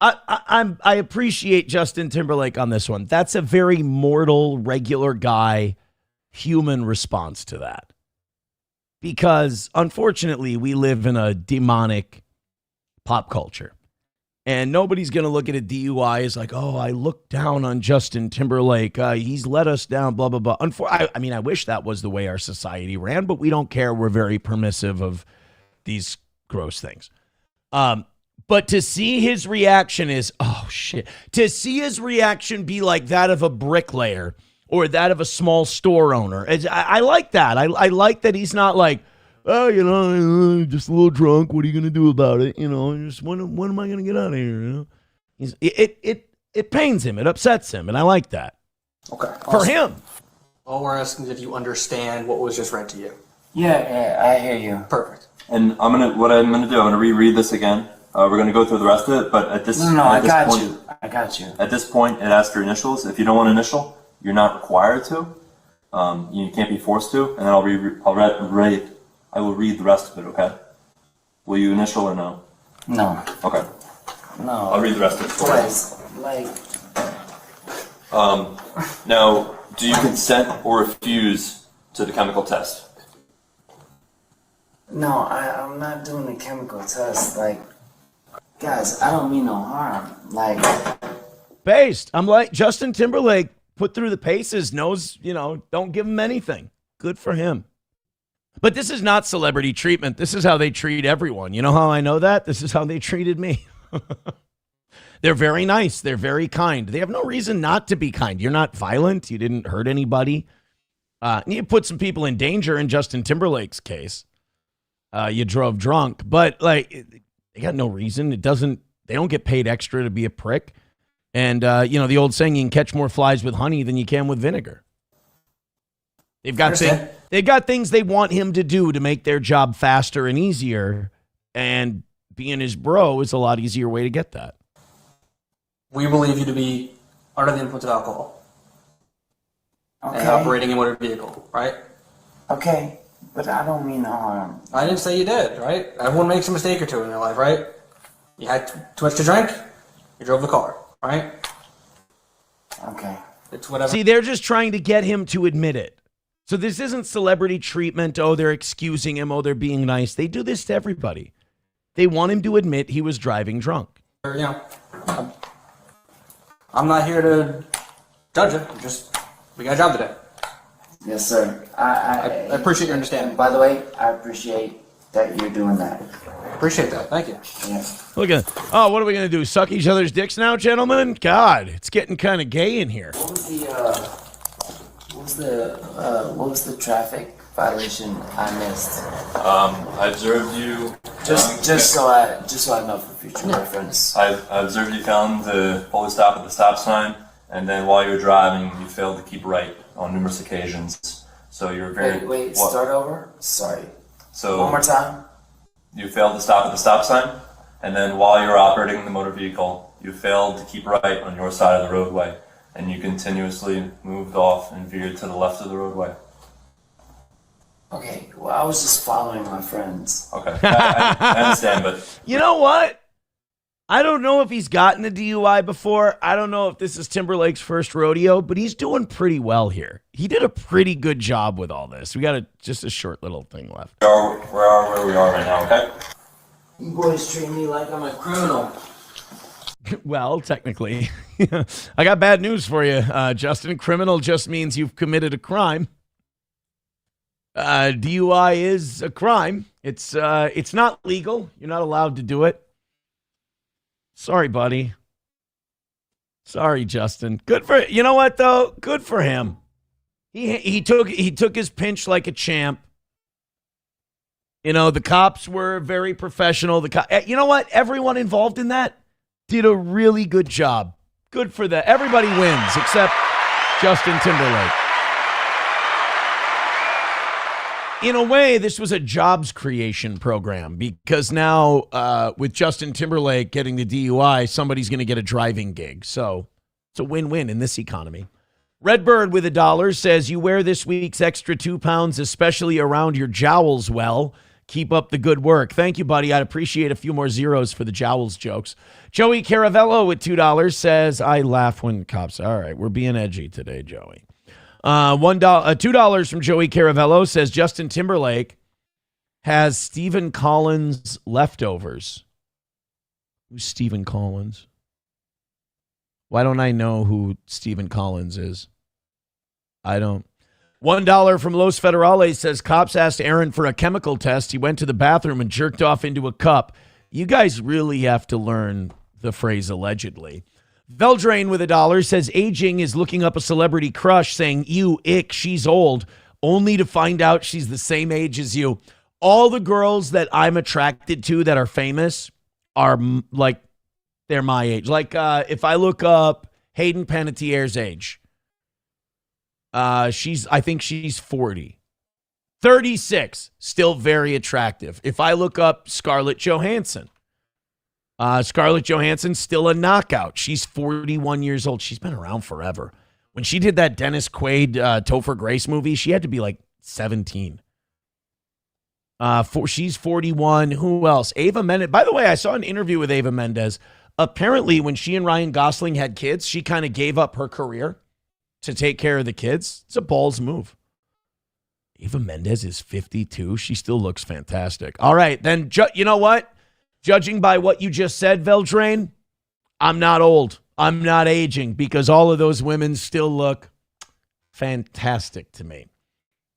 I appreciate Justin Timberlake on this one. That's a very mortal, regular guy, human response to that. Because unfortunately, we live in a demonic pop culture. And nobody's going to look at a DUI as like, oh, I look down on Justin Timberlake. He's let us down, blah, blah, blah. I mean, I wish that was the way our society ran, but we don't care. We're very permissive of these gross things. But to see his reaction is, oh, shit. To see his reaction be like that of a bricklayer or that of a small store owner. I like that. I like that he's not like, oh, you know, just a little drunk. What are you going to do about it? You know, just when am I going to get out of here? You know, it pains him. It upsets him. And I like that. Okay. For him. All we're asking is if you understand what was just read to you. Yeah, I hear you. Perfect. And I'm gonna reread this again. We're gonna go through the rest of it, but at this I got you. At this point, it asks for initials. If you don't want to initial, you're not required to. You can't be forced to. And then I will read the rest of it. Okay? Will you initial or no? No. Okay. No. I'll read the rest of it. Twice. Like. Now, do you consent or refuse to the chemical test? No, I'm not doing the chemical test. Like, guys, I don't mean no harm. Like, Based. I'm like, Justin Timberlake put through the paces, knows, you know, don't give him anything. Good for him. But this is not celebrity treatment. This is how they treat everyone. You know how I know that? This is how they treated me. They're very nice. They're very kind. They have no reason not to be kind. You're not violent. You didn't hurt anybody. You put some people in danger in Justin Timberlake's case. You drove drunk, but like they got no reason. They don't get paid extra to be a prick. And you know, the old saying, you can catch more flies with honey than you can with vinegar. They've got things they want him to do to make their job faster and easier. And being his bro is a lot easier way to get that. We believe you to be under the influence of alcohol. okay. And operating a motor vehicle, right? Okay, but I don't mean no harm. I didn't say you did, right? Everyone makes a mistake or two in their life, right? You had too much to drink, you drove the car, right? Okay. It's whatever. See, they're just trying to get him to admit it. So this isn't celebrity treatment. Oh, they're excusing him. Oh, they're being nice. They do this to everybody. They want him to admit he was driving drunk. You know, I'm not here to judge it. We got a job today. Yes, sir. I appreciate your understanding. By the way, I appreciate that you're doing that. Appreciate that. Thank you. Yeah. Look at, what are we going to do? Suck each other's dicks now, gentlemen? God, it's getting kind of gay in here. What was the traffic violation I missed? I observed you. Just so I know for future reference. I observed you failing to fully stop at the stop sign, and then while you were driving, you failed to keep right on numerous occasions. So you're very. Wait. Start over. Sorry. So one more time. You failed to stop at the stop sign, and then while you were operating the motor vehicle, you failed to keep right on your side of the roadway, and you continuously moved off and veered to the left of the roadway. Okay, well, I was just following my friends. Okay, I understand, but... You know what? I don't know if he's gotten a DUI before. I don't know if this is Timberlake's first rodeo, but he's doing pretty well here. He did a pretty good job with all this. We got just a short little thing left. Where we are right now, okay? You boys treat me like I'm a criminal. Well, technically. I got bad news for you, Justin. Criminal just means you've committed a crime. DUI is a crime. It's not legal. You're not allowed to do it. Sorry, buddy. Sorry, Justin. Good for you know what though? Good for him. He took his pinch like a champ. You know, the cops were very professional. You know what? Everyone involved in that did a really good job. Good for them. Everybody wins except Justin Timberlake. In a way, this was a jobs creation program because now with Justin Timberlake getting the DUI, somebody's going to get a driving gig. So it's a win-win in this economy. Redbird with $1 says, you wear this week's extra 2 pounds, especially around your jowls well. Keep up the good work. Thank you, buddy. I'd appreciate a few more zeros for the jowls jokes. Joey Caravello with $2 says, I laugh when cops. All right, we're being edgy today, Joey. $2 from Joey Caravello says Justin Timberlake has Stephen Collins leftovers. Who's Stephen Collins? Why don't I know who Stephen Collins is? I don't. $1 from Los Federales says cops asked Aaron for a chemical test. He went to the bathroom and jerked off into a cup. You guys really have to learn the phrase allegedly. Veldrain with $1 says aging is looking up a celebrity crush saying, ew, ick, she's old, only to find out she's the same age as you. All the girls that I'm attracted to that are famous are like, they're my age. Like if I look up Hayden Panettiere's age, I think she's 40. 36, still very attractive. If I look up Scarlett Johansson, still a knockout. She's 41 years old. She's been around forever. When she did that Dennis Quaid Topher Grace movie, she had to be like 17. She's 41. Who else? Ava Mendes. By the way, I saw an interview with Ava Mendes. Apparently, when she and Ryan Gosling had kids, she kind of gave up her career to take care of the kids. It's a balls move. Ava Mendes is 52. She still looks fantastic. All right, then, you know what? Judging by what you just said, Veldrain, I'm not old. I'm not aging because all of those women still look fantastic to me.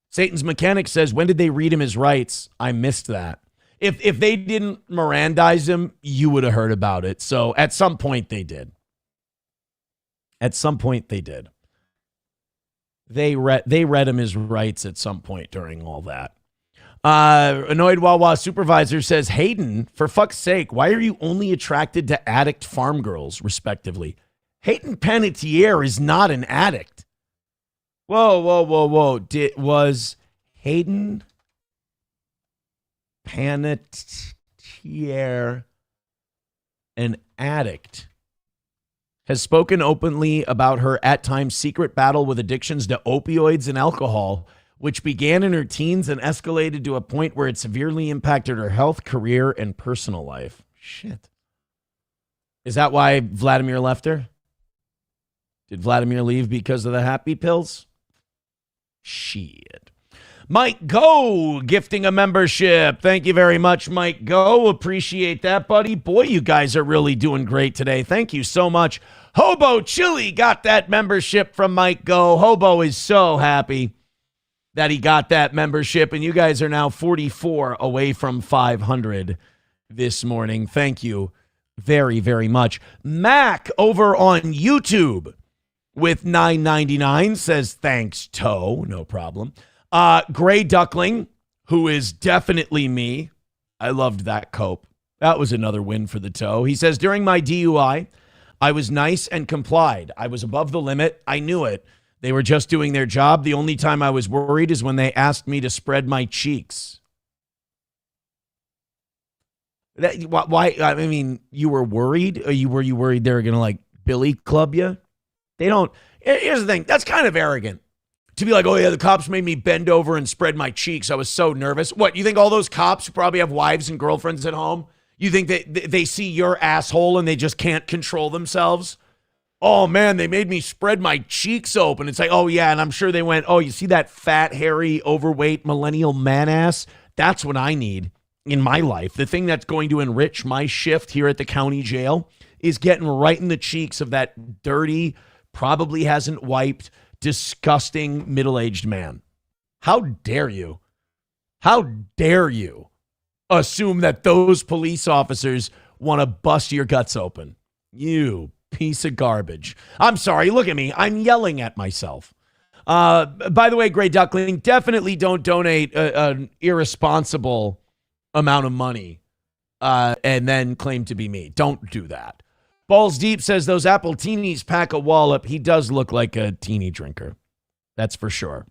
Satan's Mechanic says, when did they read him his rights? I missed that. If they didn't Mirandize him, you would have heard about it. So at some point they did. They read him his rights at some point during all that. Annoyed Wawa Supervisor says, Hayden, for fuck's sake, why are you only attracted to addict farm girls, respectively? Hayden Panettiere is not an addict. Whoa. Was Hayden Panettiere an addict? Has spoken openly about her at times secret battle with addictions to opioids and alcohol, which began in her teens and escalated to a point where it severely impacted her health, career, and personal life. Shit. Is that why Vladimir left her? Did Vladimir leave because of the happy pills? Shit. Mike Go gifting a membership. Thank you very much, Mike Go. Appreciate that, buddy. Boy, you guys are really doing great today. Thank you so much. Hobo Chili got that membership from Mike Go. Hobo is so happy that he got that membership, and you guys are now 44 away from 500 this morning. Thank you very, very much. Mac over on YouTube with $9.99 says, thanks, Toe. No problem. Gray Duckling, who is definitely me. I loved that cope. That was another win for the Toe. He says, during my DUI, I was nice and complied. I was above the limit. I knew it. They were just doing their job. The only time I was worried is when they asked me to spread my cheeks. Why? I mean, you were worried? Or were you worried they were going to, like, billy club you? They don't. Here's the thing. That's kind of arrogant. To be like, oh, yeah, the cops made me bend over and spread my cheeks. I was so nervous. What, you think all those cops who probably have wives and girlfriends at home, you think they see your asshole and they just can't control themselves? Oh, man, they made me spread my cheeks open. It's like, oh, yeah, and I'm sure they went, oh, you see that fat, hairy, overweight millennial man ass? That's what I need in my life. The thing that's going to enrich my shift here at the county jail is getting right in the cheeks of that dirty, probably hasn't wiped, disgusting middle-aged man. How dare you? How dare you assume that those police officers want to bust your guts open? You piece of garbage. I'm sorry. Look at me. I'm yelling at myself. By the way, Gray Duckling, definitely don't donate an irresponsible amount of money and then claim to be me. Don't do that. Balls Deep says those apple teenies pack a wallop. He does look like a teeny drinker. That's for sure.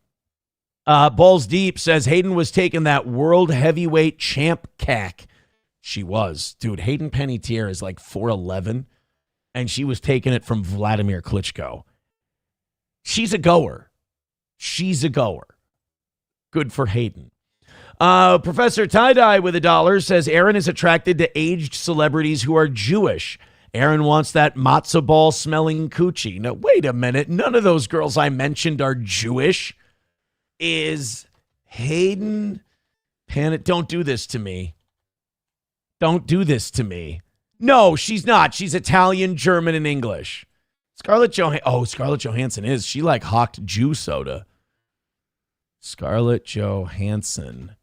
Balls Deep says Hayden was taking that world heavyweight champ cack. She was. Dude, Hayden Panettiere is like 4'11", and she was taking it from Vladimir Klitschko. She's a goer. She's a goer. Good for Hayden. Professor Tie-Dye with $1 says Aaron is attracted to aged celebrities who are Jewish. Aaron wants that matzo ball smelling coochie. Now, wait a minute. None of those girls I mentioned are Jewish. Is Hayden Panettiere? Don't do this to me. Don't do this to me. No, she's not. She's Italian, German, and English. Scarlett Johansson is. She like hawked Jew soda. Scarlett Johansson.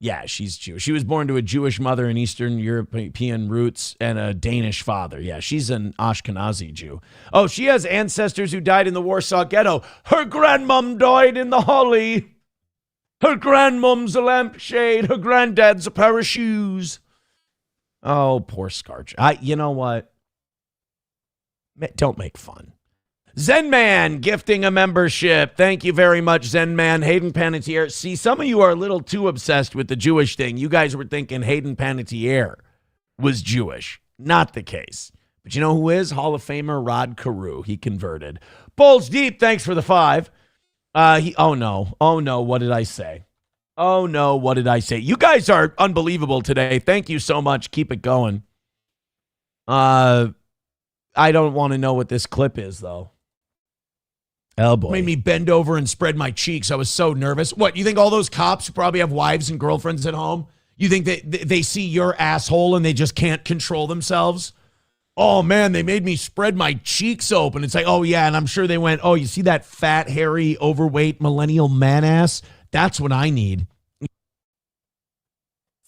Yeah, she's Jewish. She was born to a Jewish mother and Eastern European roots and a Danish father. Yeah, she's an Ashkenazi Jew. Oh, she has ancestors who died in the Warsaw Ghetto. Her grandmom died in the Holly. Her grandmom's a lampshade. Her granddad's a pair of shoes. Oh, poor Scarch. You know what? Don't make fun. Zen Man gifting a membership. Thank you very much, Zen Man. Hayden Panettiere. See, some of you are a little too obsessed with the Jewish thing. You guys were thinking Hayden Panettiere was Jewish. Not the case. But you know who is? Hall of Famer Rod Carew. He converted. Bulls Deep, thanks for the 5. Oh, no. Oh, no. What did I say? Oh, no. What did I say? You guys are unbelievable today. Thank you so much. Keep it going. I don't want to know what this clip is, though. Oh, boy. Made me bend over and spread my cheeks. I was so nervous. What, you think all those cops who probably have wives and girlfriends at home, you think they see your asshole and they just can't control themselves? Oh, man, they made me spread my cheeks open. It's like, oh, yeah, and I'm sure they went, oh, you see that fat, hairy, overweight millennial man ass? That's what I need.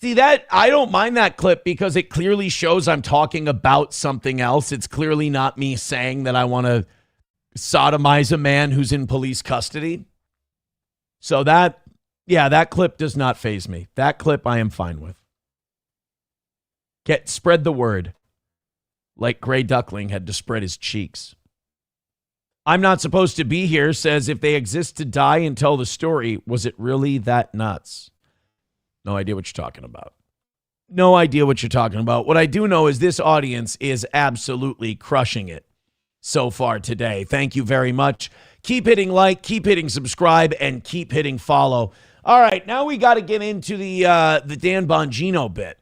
See, that I don't mind that clip because it clearly shows I'm talking about something else. It's clearly not me saying that I want to sodomize a man who's in police custody. So that clip does not faze me. That clip I am fine with. Spread the word. Like Gray Duckling had to spread his cheeks. I'm not supposed to be here says if they exist to die and tell the story, was it really that nuts? No idea what you're talking about. No idea what you're talking about. What I do know is this audience is absolutely crushing it so far today. Thank you very much. Keep hitting like, keep hitting subscribe, and keep hitting follow. All right, now we got to get into the Dan Bongino bit.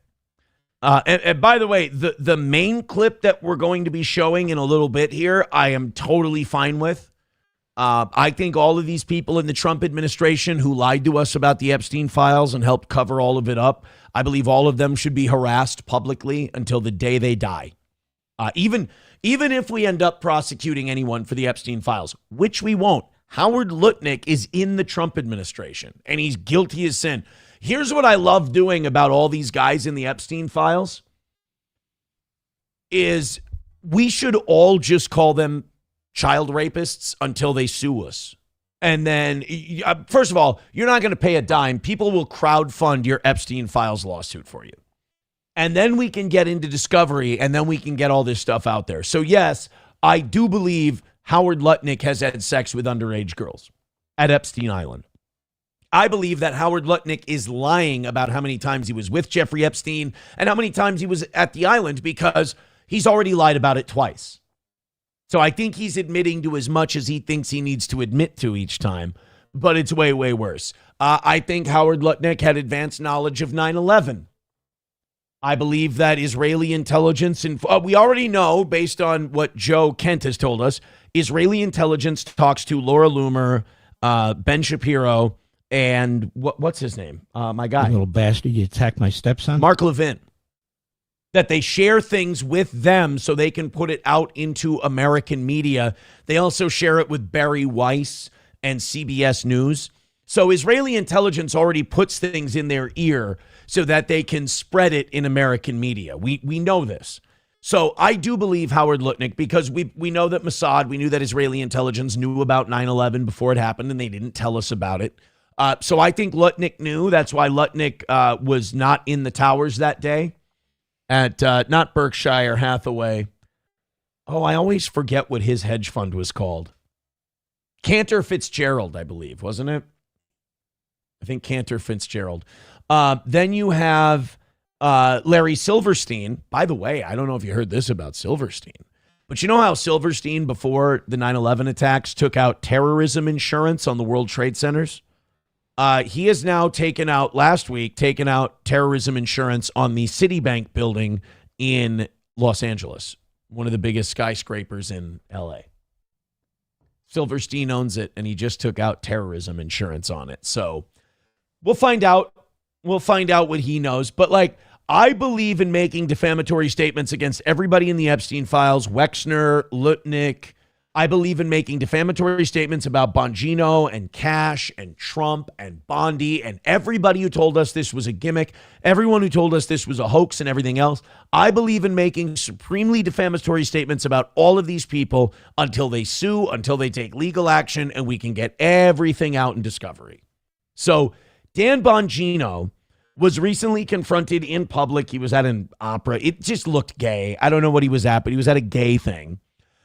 And by the way, the main clip that we're going to be showing in a little bit here, I am totally fine with. I think all of these people in the Trump administration who lied to us about the Epstein files and helped cover all of it up, I believe all of them should be harassed publicly until the day they die. Even if we end up prosecuting anyone for the Epstein files, which we won't, Howard Lutnick is in the Trump administration and he's guilty as sin. Here's what I love doing about all these guys in the Epstein files is we should all just call them child rapists until they sue us. And then, first of all, you're not going to pay a dime. People will crowdfund your Epstein files lawsuit for you. And then we can get into discovery and then we can get all this stuff out there. So yes, I do believe Howard Lutnick has had sex with underage girls at Epstein Island. I believe that Howard Lutnick is lying about how many times he was with Jeffrey Epstein and how many times he was at the island because he's already lied about it twice. So I think he's admitting to as much as he thinks he needs to admit to each time, but it's way, way worse. I think Howard Lutnick had advanced knowledge of 9/11. I believe that Israeli intelligence, and we already know based on what Joe Kent has told us, Israeli intelligence talks to Laura Loomer, Ben Shapiro, and what's his name? My guy. You little bastard, you attacked my stepson? Mark Levin. That they share things with them so they can put it out into American media. They also share it with Barry Weiss and CBS News. So Israeli intelligence already puts things in their ear so that they can spread it in American media. We know this. So I do believe Howard Lutnick because we know that Mossad, we knew that Israeli intelligence knew about 9/11 before it happened and they didn't tell us about it. So I think Lutnick knew. That's why Lutnick was not in the towers that day. At not Berkshire Hathaway. Oh, I always forget what his hedge fund was called. Cantor Fitzgerald, I believe, wasn't it? I think Cantor Fitzgerald. Then you have Larry Silverstein. By the way, I don't know if you heard this about Silverstein, but you know how Silverstein, before the 9/11 attacks, took out terrorism insurance on the World Trade Centers? He has now last week, taken out terrorism insurance on the Citibank building in Los Angeles, one of the biggest skyscrapers in LA. Silverstein owns it, and he just took out terrorism insurance on it. So we'll find out. We'll find out what he knows. But I believe in making defamatory statements against everybody in the Epstein files, Wexner, Lutnick. I believe in making defamatory statements about Bongino and Cash and Trump and Bondi and everybody who told us this was a gimmick, everyone who told us this was a hoax and everything else. I believe in making supremely defamatory statements about all of these people until they sue, until they take legal action, and we can get everything out in discovery. So Dan Bongino was recently confronted in public. He was at an opera. It just looked gay. I don't know what he was at, but he was at a gay thing.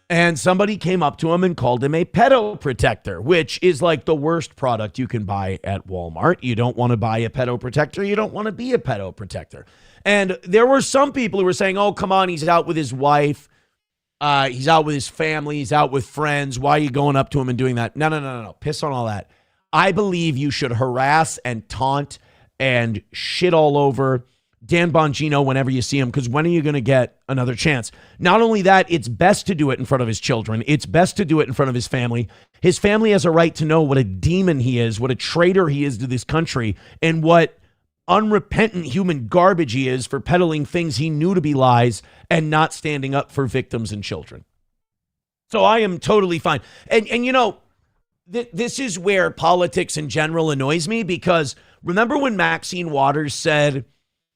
And somebody came up to him and called him a pedoprotector, which is like the worst product you can buy at Walmart. You don't want to buy a pedoprotector. You don't want to be a pedoprotector. And there were some people who were saying, oh, come on, he's out with his wife. He's out with his family. He's out with friends. Why are you going up to him and doing that? No. Piss on all that. I believe you should harass and taunt and shit all over Dan Bongino whenever you see him, because when are you going to get another chance? Not only that, it's best to do it in front of his children. It's best to do it in front of his family. His family has a right to know what a demon he is, what a traitor he is to this country, and what unrepentant human garbage he is for peddling things he knew to be lies and not standing up for victims and children. So I am totally fine. And you know, this is where politics in general annoys me, because remember when Maxine Waters said,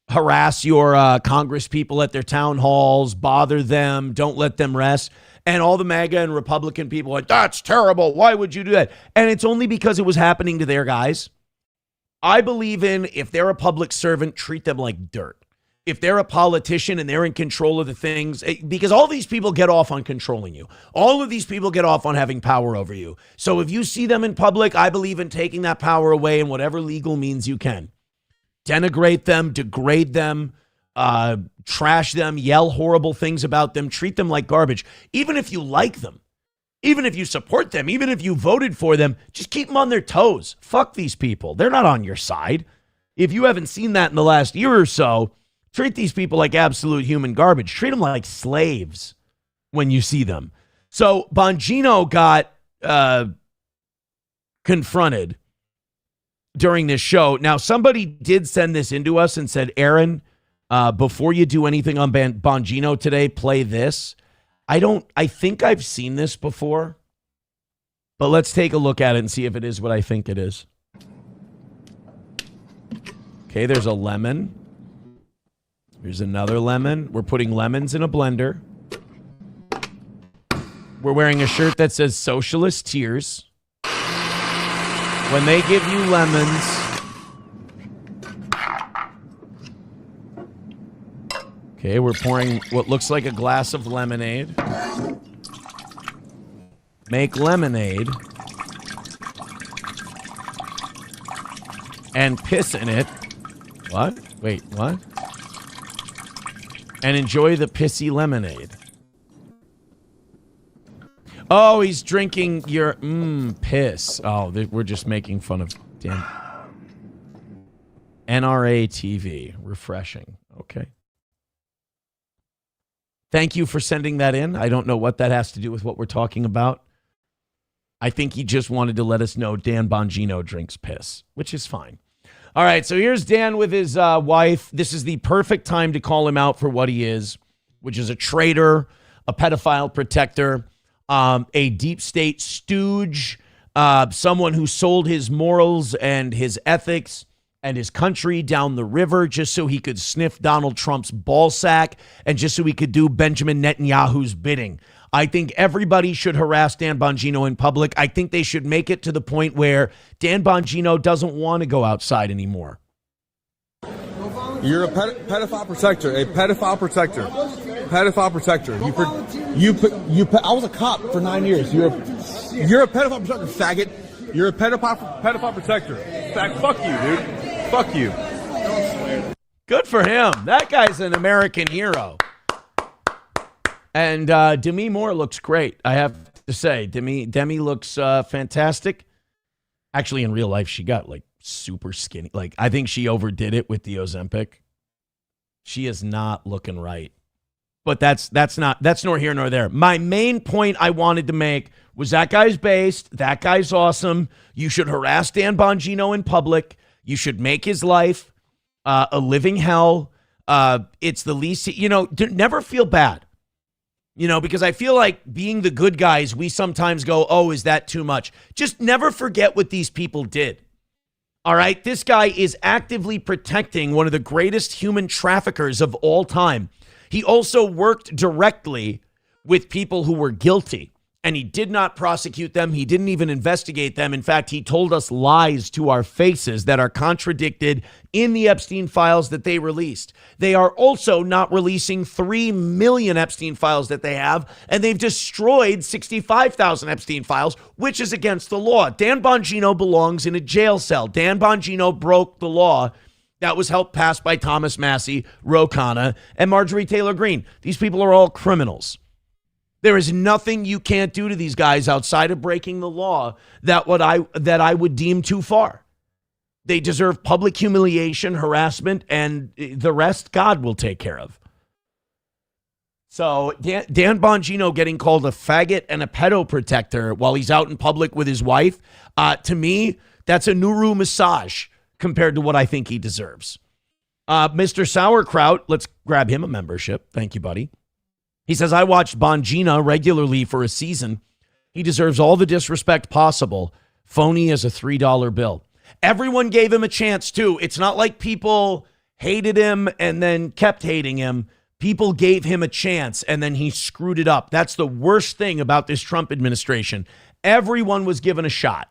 harass your Congress people at their town halls, bother them, don't let them rest. And all the MAGA and Republican people are like, that's terrible. Why would you do that? And it's only because it was happening to their guys. I believe in, if they're a public servant, treat them like dirt. If they're a politician and they're in control of the things, because all these people get off on controlling you. All of these people get off on having power over you. So if you see them in public, I believe in taking that power away in whatever legal means you can. Denigrate them, degrade them, trash them, yell horrible things about them, treat them like garbage. Even if you like them, even if you support them, even if you voted for them, just keep them on their toes. Fuck these people. They're not on your side. If you haven't seen that in the last year or so, treat these people like absolute human garbage. Treat them like slaves when you see them. So Bongino got confronted during this show. Now, somebody did send this into us and said, Aaron, before you do anything on Bongino today, play this. I think I've seen this before, but let's take a look at it and see if it is what I think it is. Okay, there's a lemon. Here's another lemon. We're putting lemons in a blender. We're wearing a shirt that says Socialist Tears. When they give you lemons, okay, we're pouring what looks like a glass of lemonade. Make lemonade and piss in it. What? Wait, what? And enjoy the pissy lemonade. Oh, he's drinking your piss. Oh, we're just making fun of damn NRA TV. Refreshing. Okay. Thank you for sending that in. I don't know what that has to do with what we're talking about. I think he just wanted to let us know Dan Bongino drinks piss, which is fine. All right, so here's Dan with his wife. This is the perfect time to call him out for what he is, which is a traitor, a pedophile protector, a deep state stooge, someone who sold his morals and his ethics and his country down the river just so he could sniff Donald Trump's ballsack and just so he could do Benjamin Netanyahu's bidding. I think everybody should harass Dan Bongino in public. I think they should make it to the point where Dan Bongino doesn't want to go outside anymore. You're a pedophile protector, a pedophile protector, pedophile protector. I was a cop for 9 years. You're a pedophile protector, faggot. You're a pedophile protector. Fuck you, dude. Fuck you. Good for him. That guy's an American hero. And Demi Moore looks great, I have to say. Demi looks fantastic. Actually, in real life, she got like super skinny. Like, I think she overdid it with the Ozempic. She is not looking right. But that's nor here nor there. My main point I wanted to make was that guy's based. That guy's awesome. You should harass Dan Bongino in public. You should make his life a living hell. It's the least, never feel bad. Because I feel like being the good guys, we sometimes go, oh, is that too much? Just never forget what these people did. All right? This guy is actively protecting one of the greatest human traffickers of all time. He also worked directly with people who were guilty, and he did not prosecute them. He didn't even investigate them. In fact, he told us lies to our faces that are contradicted in the Epstein files that they released. They are also not releasing 3 million Epstein files that they have, and they've destroyed 65,000 Epstein files, which is against the law. Dan Bongino belongs in a jail cell. Dan Bongino broke the law that was helped pass by Thomas Massie, Ro Khanna, and Marjorie Taylor Greene. These people are all criminals. There is nothing you can't do to these guys outside of breaking the law that I would deem too far. They deserve public humiliation, harassment, and the rest God will take care of. So Dan Bongino getting called a faggot and a pedo protector while he's out in public with his wife, to me, that's a Nuru massage compared to what I think he deserves. Mr. Sauerkraut, let's grab him a membership. Thank you, buddy. He says, I watched Bongino regularly for a season. He deserves all the disrespect possible. Phony as a $3 bill. Everyone gave him a chance, too. It's not like people hated him and then kept hating him. People gave him a chance, and then he screwed it up. That's the worst thing about this Trump administration. Everyone was given a shot.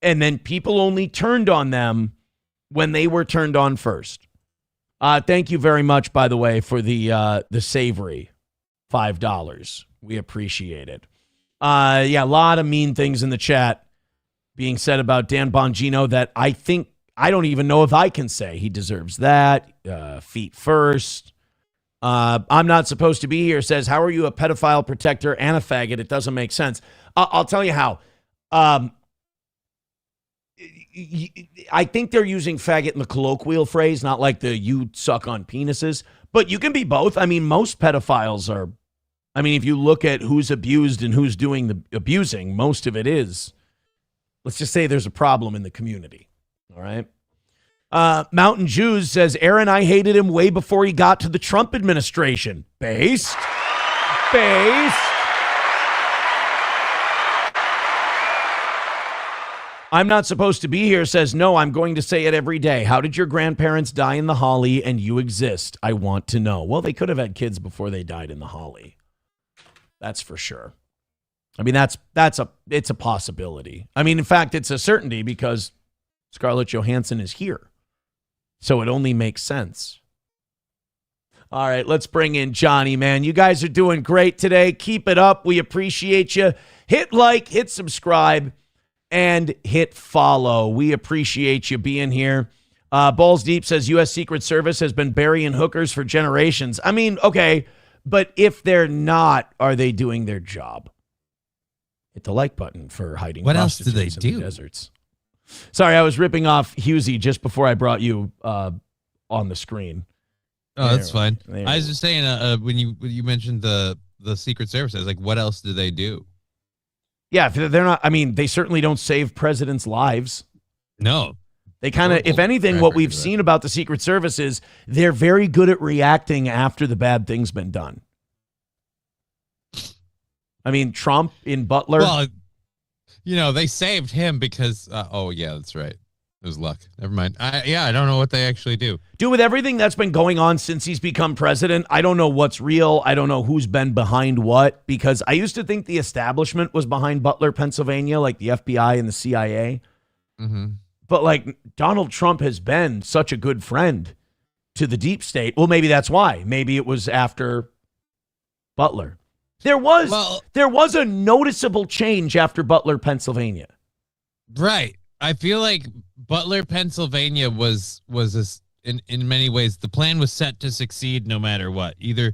And then people only turned on them when they were turned on first. Thank you very much, by the way, for the savory $5. We appreciate it. A lot of mean things in the chat being said about Dan Bongino that I don't even know if I can say he deserves that. Feet first. I'm not supposed to be here says, how are you a pedophile protector and a faggot? It doesn't make sense. I'll tell you how. I think they're using faggot in the colloquial phrase, not like the you suck on penises, but you can be both. I mean, most pedophiles are, if you look at who's abused and who's doing the abusing, most of it is Let's just say there's a problem in the community. All right. Mountain Jews says, Aaron, I hated him way before he got to the Trump administration. Based. I'm not supposed to be here says, no, I'm going to say it every day. How did your grandparents die in the Holly and you exist? I want to know. Well, they could have had kids before they died in the Holly. That's for sure. I mean, it's a possibility. I mean, in fact, it's a certainty because Scarlett Johansson is here. So it only makes sense. All right, let's bring in Johnny, man. You guys are doing great today. Keep it up. We appreciate you. Hit like, hit subscribe, and hit follow. We appreciate you being here. Balls Deep says U.S. Secret Service has been burying hookers for generations. I mean, okay, but if they're not, are they doing their job? Hit the like button for hiding what else do they in do? The deserts. Sorry, I was ripping off Husey just before I brought you on the screen. Oh, that's fine. There. I was just saying when you mentioned the Secret Service, I was like, what else do they do? Yeah, if they're not. I mean, they certainly don't save presidents' lives. No. They kind of, if anything, what we've seen about the Secret Service is they're very good at reacting after the bad thing's been done. I mean, Trump in Butler. Well, they saved him because, oh, yeah, that's right. It was luck. Never mind. I don't know what they actually do. Dude, with everything that's been going on since he's become president, I don't know what's real. I don't know who's been behind what, because I used to think the establishment was behind Butler, Pennsylvania, like the FBI and the CIA. Mm-hmm. But like Donald Trump has been such a good friend to the deep state. Well, maybe that's why. Maybe it was after Butler. There was a noticeable change after Butler, Pennsylvania. Right. I feel like Butler, Pennsylvania was in many ways the plan was set to succeed no matter what. Either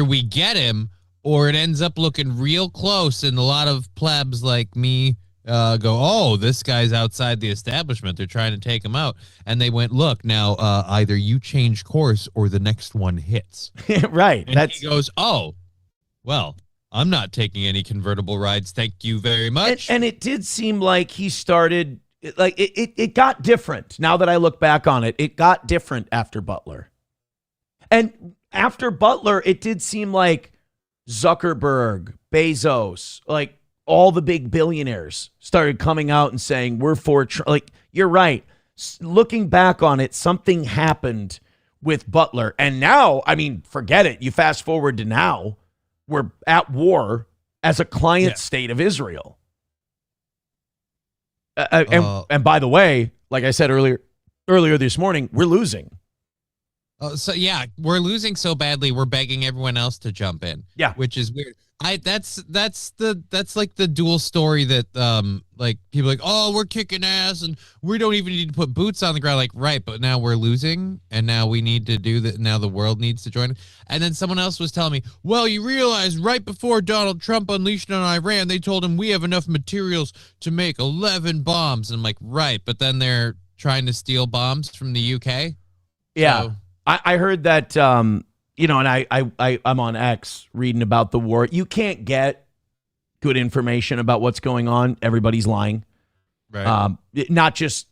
we get him or it ends up looking real close, and a lot of plebs like me go, oh, this guy's outside the establishment. They're trying to take him out. And they went, look, now either you change course or the next one hits. Right. And he goes, oh, well, I'm not taking any convertible rides. Thank you very much. And it did seem like he started, like it got different. Now that I look back on it, it got different after Butler. And after Butler, it did seem like Zuckerberg, Bezos, like all the big billionaires started coming out and saying, we're for, like, you're right. Looking back on it, something happened with Butler. And now, I mean, forget it. You fast forward to now, we're at war as a client state of Israel. And by the way, like I said earlier this morning, we're losing. So yeah, we're losing so badly. We're begging everyone else to jump in. Yeah, which is weird. That's like the dual story that like people are like, oh, we're kicking ass and we don't even need to put boots on the ground. Like, right, but now we're losing and now we need to do that. Now the world needs to join. And then someone else was telling me, well, you realize right before Donald Trump unleashed on Iran, they told him we have enough materials to make 11 bombs. And I'm like, right, but then they're trying to steal bombs from the UK. Yeah, so, I heard that. And I'm on X reading about the war. You can't get good information about what's going on. Everybody's lying. Right. Not just,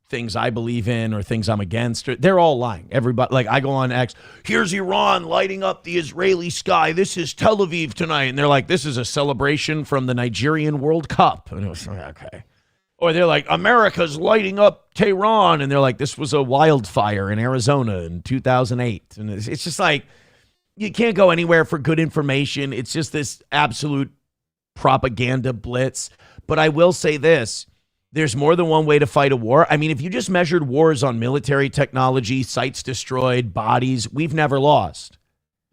things I believe in or things I'm against. They're all lying. Everybody, like I go on X, here's Iran lighting up the Israeli sky. This is Tel Aviv tonight. And they're like, this is a celebration from the Nigerian World Cup. And it was like, okay. Or they're like, America's lighting up Tehran. And they're like, this was a wildfire in Arizona in 2008. And it's just like, you can't go anywhere for good information. It's just this absolute propaganda blitz. But I will say this, there's more than one way to fight a war. I mean, if you just measured wars on military technology, sites destroyed, bodies, we've never lost.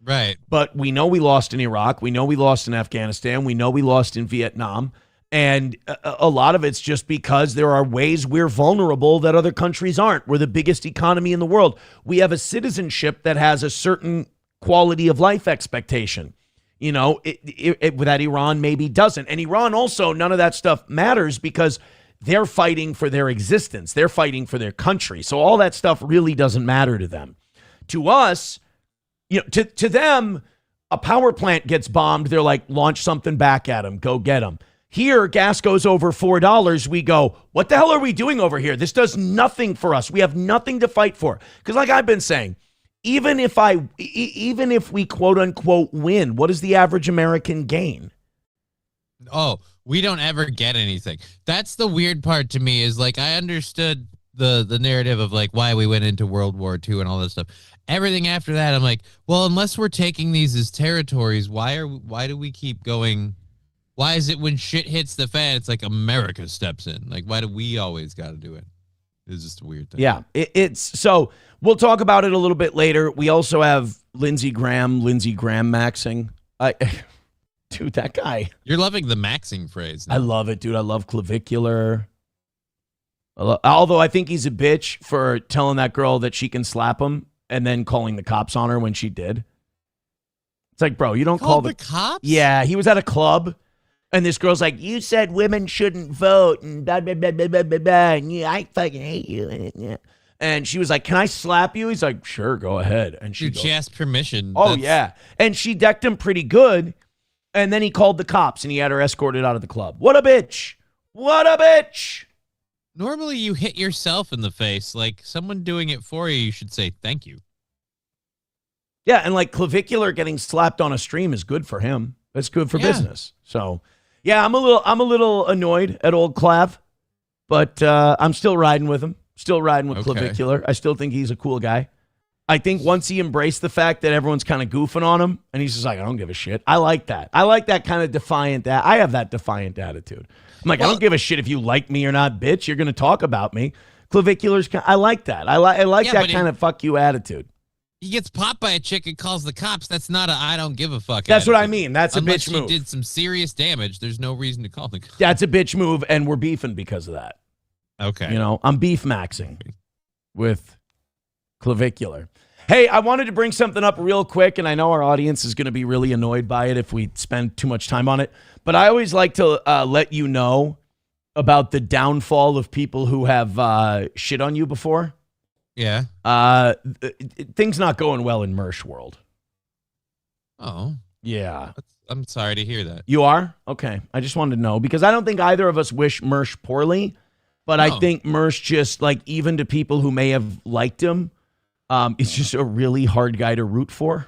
Right. But we know we lost in Iraq. We know we lost in Afghanistan. We know we lost in Vietnam. And a lot of it's just because there are ways we're vulnerable that other countries aren't. We're the biggest economy in the world. We have a citizenship that has a certain quality of life expectation. That Iran maybe doesn't. And Iran also, none of that stuff matters because they're fighting for their existence. They're fighting for their country. So all that stuff really doesn't matter to them. To us, to them, a power plant gets bombed. They're like, launch something back at them. Go get them. Here, gas goes over $4. We go, what the hell are we doing over here? This does nothing for us. We have nothing to fight for. Because like I've been saying, even if we quote unquote win, what does the average American gain? Oh, we don't ever get anything. That's the weird part to me is like, I understood the narrative of like why we went into World War II and all this stuff. Everything after that, I'm like, well, unless we're taking these as territories, why do we keep going? Why is it when shit hits the fan, it's like America steps in? Like, why do we always got to do it? It's just a weird thing. Yeah, it's so we'll talk about it a little bit later. We also have Lindsey Graham maxing. Dude, that guy. You're loving the maxing phrase. I love it, dude. I love clavicular. Although I think he's a bitch for telling that girl that she can slap him and then calling the cops on her when she did. It's like, bro, you don't call the cops? Yeah, he was at a club. And this girl's like, you said women shouldn't vote, and blah, blah, blah, blah, blah, blah, blah, and I fucking hate you. And she was like, can I slap you? He's like, sure, go ahead. And she asked permission. Oh, yeah. And she decked him pretty good. And then he called the cops, and he had her escorted out of the club. What a bitch. What a bitch. Normally you hit yourself in the face. Like someone doing it for you, you should say thank you. Yeah, and like clavicular getting slapped on a stream is good for him. That's good for business. So... yeah, I'm a little annoyed at old Clav, but I'm still riding with him. Still riding with Clavicular. I still think he's a cool guy. I think once he embraced the fact that everyone's kind of goofing on him, and he's just like, I don't give a shit. I like that. I like that kind of defiant. I have that defiant attitude. I'm like, I don't give a shit if you like me or not, bitch. You're going to talk about me. Clavicular's. I like that. I like that kind of fuck you attitude. He gets popped by a chick and calls the cops. That's not a I don't give a fuck. That's attitude. what I mean. That's Unless a bitch move. Unless you did some serious damage, there's no reason to call the cops. That's a bitch move, and we're beefing because of that. Okay. You know, I'm beef maxing with Clavicular. Hey, I wanted to bring something up real quick, and I know our audience is going to be really annoyed by it if we spend too much time on it, but I always like to let you know about the downfall of people who have shit on you before. Yeah. Things not going well in Mersh world. Oh. Yeah. I'm sorry to hear that. You are? Okay. I just wanted to know because I don't think either of us wish Mersh poorly, but I think Mersh just like even to people who may have liked him, is just a really hard guy to root for.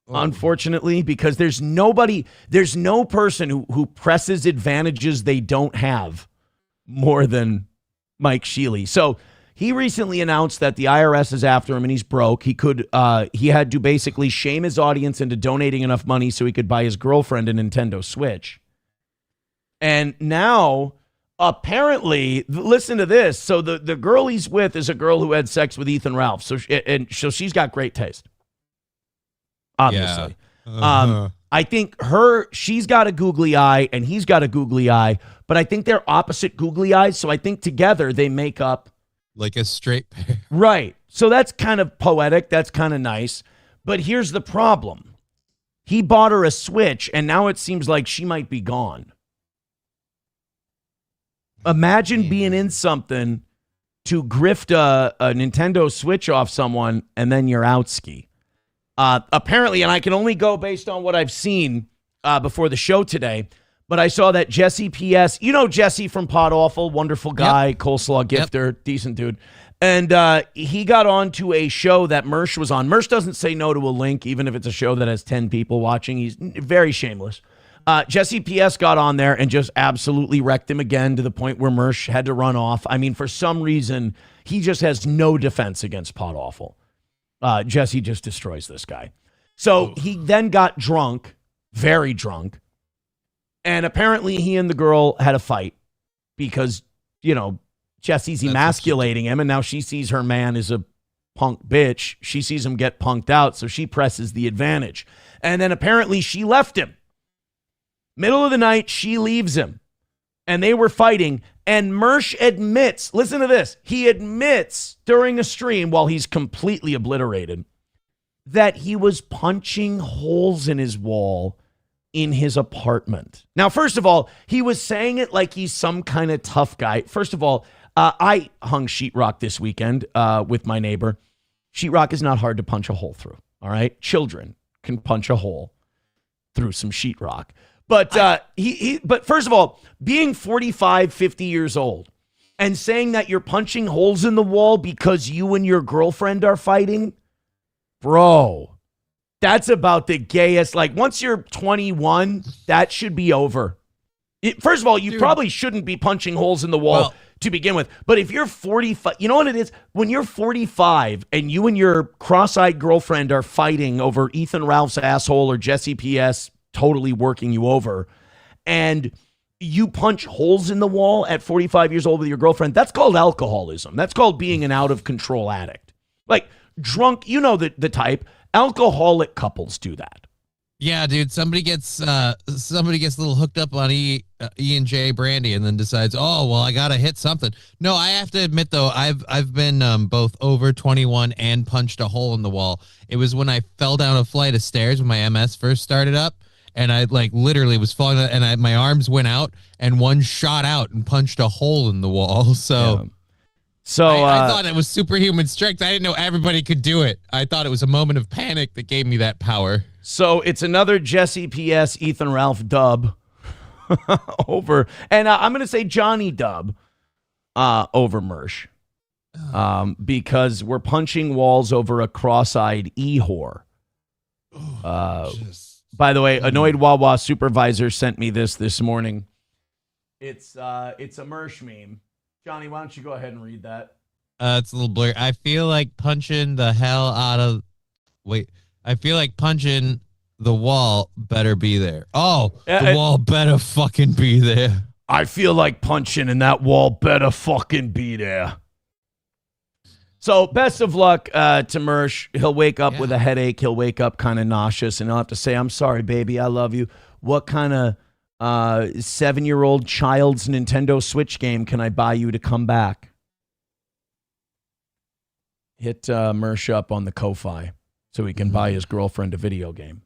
Oh. Unfortunately, because there's no person who presses advantages they don't have more than Mike Shealy. So he recently announced that the IRS is after him and he's broke. He had to basically shame his audience into donating enough money so he could buy his girlfriend a Nintendo Switch. And now, apparently, listen to this. So the girl he's with is a girl who had sex with Ethan Ralph. So she's got great taste. Obviously. Yeah. I think she's got a googly eye and he's got a googly eye, but I think they're opposite googly eyes. So I think together they make up like a straight pair. Right. So that's kind of poetic. That's kind of nice. But here's the problem. He bought her a Switch, and now it seems like she might be gone. Imagine being in something to grift a Nintendo Switch off someone, and then you're out ski. Apparently, and I can only go based on what I've seen before the show today, but I saw that Jesse P.S., you know Jesse from Pod Awful, wonderful guy, coleslaw gifter, decent dude. And he got on to a show that Mersh was on. Mersh doesn't say no to a link, even if it's a show that has 10 people watching. He's very shameless. Jesse P.S. got on there and just absolutely wrecked him again to the point where Mersh had to run off. I mean, for some reason, he just has no defense against Pod Awful. Jesse just destroys this guy. So he then got drunk, very drunk. And apparently he and the girl had a fight because, you know, Jesse's emasculating him. And now she sees her man is a punk bitch. She sees him get punked out. So she presses the advantage. And then apparently she left him. Middle of the night, she leaves him. And they were fighting. And Mersh admits, listen to this. He admits during a stream while he's completely obliterated that he was punching holes in his wall in his apartment. Now, first of all, he was saying it like he's some kind of tough guy. First of all, I hung sheetrock this weekend with my neighbor. Sheetrock is not hard to punch a hole through, all right? Children can punch a hole through some sheetrock. But but first of all, being 45, 50 years old and saying that you're punching holes in the wall because you and your girlfriend are fighting, bro, that's about the gayest. Like, once you're 21, that should be over. First of all, you probably shouldn't be punching holes in the wall to begin with. But if you're 45, you know what it is? When you're 45 and you and your cross-eyed girlfriend are fighting over Ethan Ralph's asshole or Jesse P.S. totally working you over, and you punch holes in the wall at 45 years old with your girlfriend, that's called alcoholism. That's called being an out-of-control addict. Like, drunk, you know the type. Alcoholic couples do that. Yeah, dude. Somebody gets a little hooked up on E and J brandy, and then decides, oh well, I gotta hit something. No, I have to admit though, I've been both over 21 and punched a hole in the wall. It was when I fell down a flight of stairs when my MS first started up, and I like literally was falling, and my arms went out, and one shot out and punched a hole in the wall. So. Yeah. So I thought it was superhuman strength. I didn't know everybody could do it. I thought it was a moment of panic that gave me that power. So it's another Jesse P.S. Ethan Ralph dub over, and I'm going to say Johnny dub over Mersh because we're punching walls over a cross-eyed e-whore. By the way, Annoyed Wawa supervisor sent me this morning. It's a Mersh meme. Johnny, why don't you go ahead and read that? It's a little blurry. I feel like punching the hell out of... Wait. I feel like punching the wall better be there. Oh, the wall better fucking be there. I feel like punching and that wall better fucking be there. So best of luck to Mersh. He'll wake up with a headache. He'll wake up kind of nauseous, and he'll have to say, I'm sorry, baby. I love you. What kind of 7-year-old child's Nintendo Switch game can I buy you to come back? Hit Mersh up on the Ko-Fi so he can buy his girlfriend a video game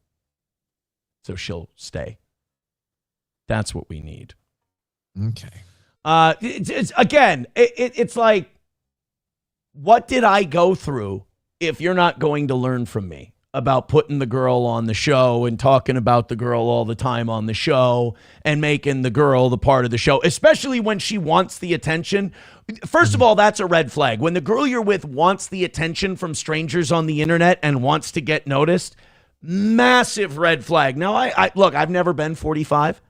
so she'll stay. That's what we need. Okay. It's like, what did I go through if you're not going to learn from me about putting the girl on the show and talking about the girl all the time on the show and making the girl the part of the show, especially when she wants the attention? First of all, that's a red flag. When the girl you're with wants the attention from strangers on the internet and wants to get noticed, massive red flag. Now, I look, I've never been 45,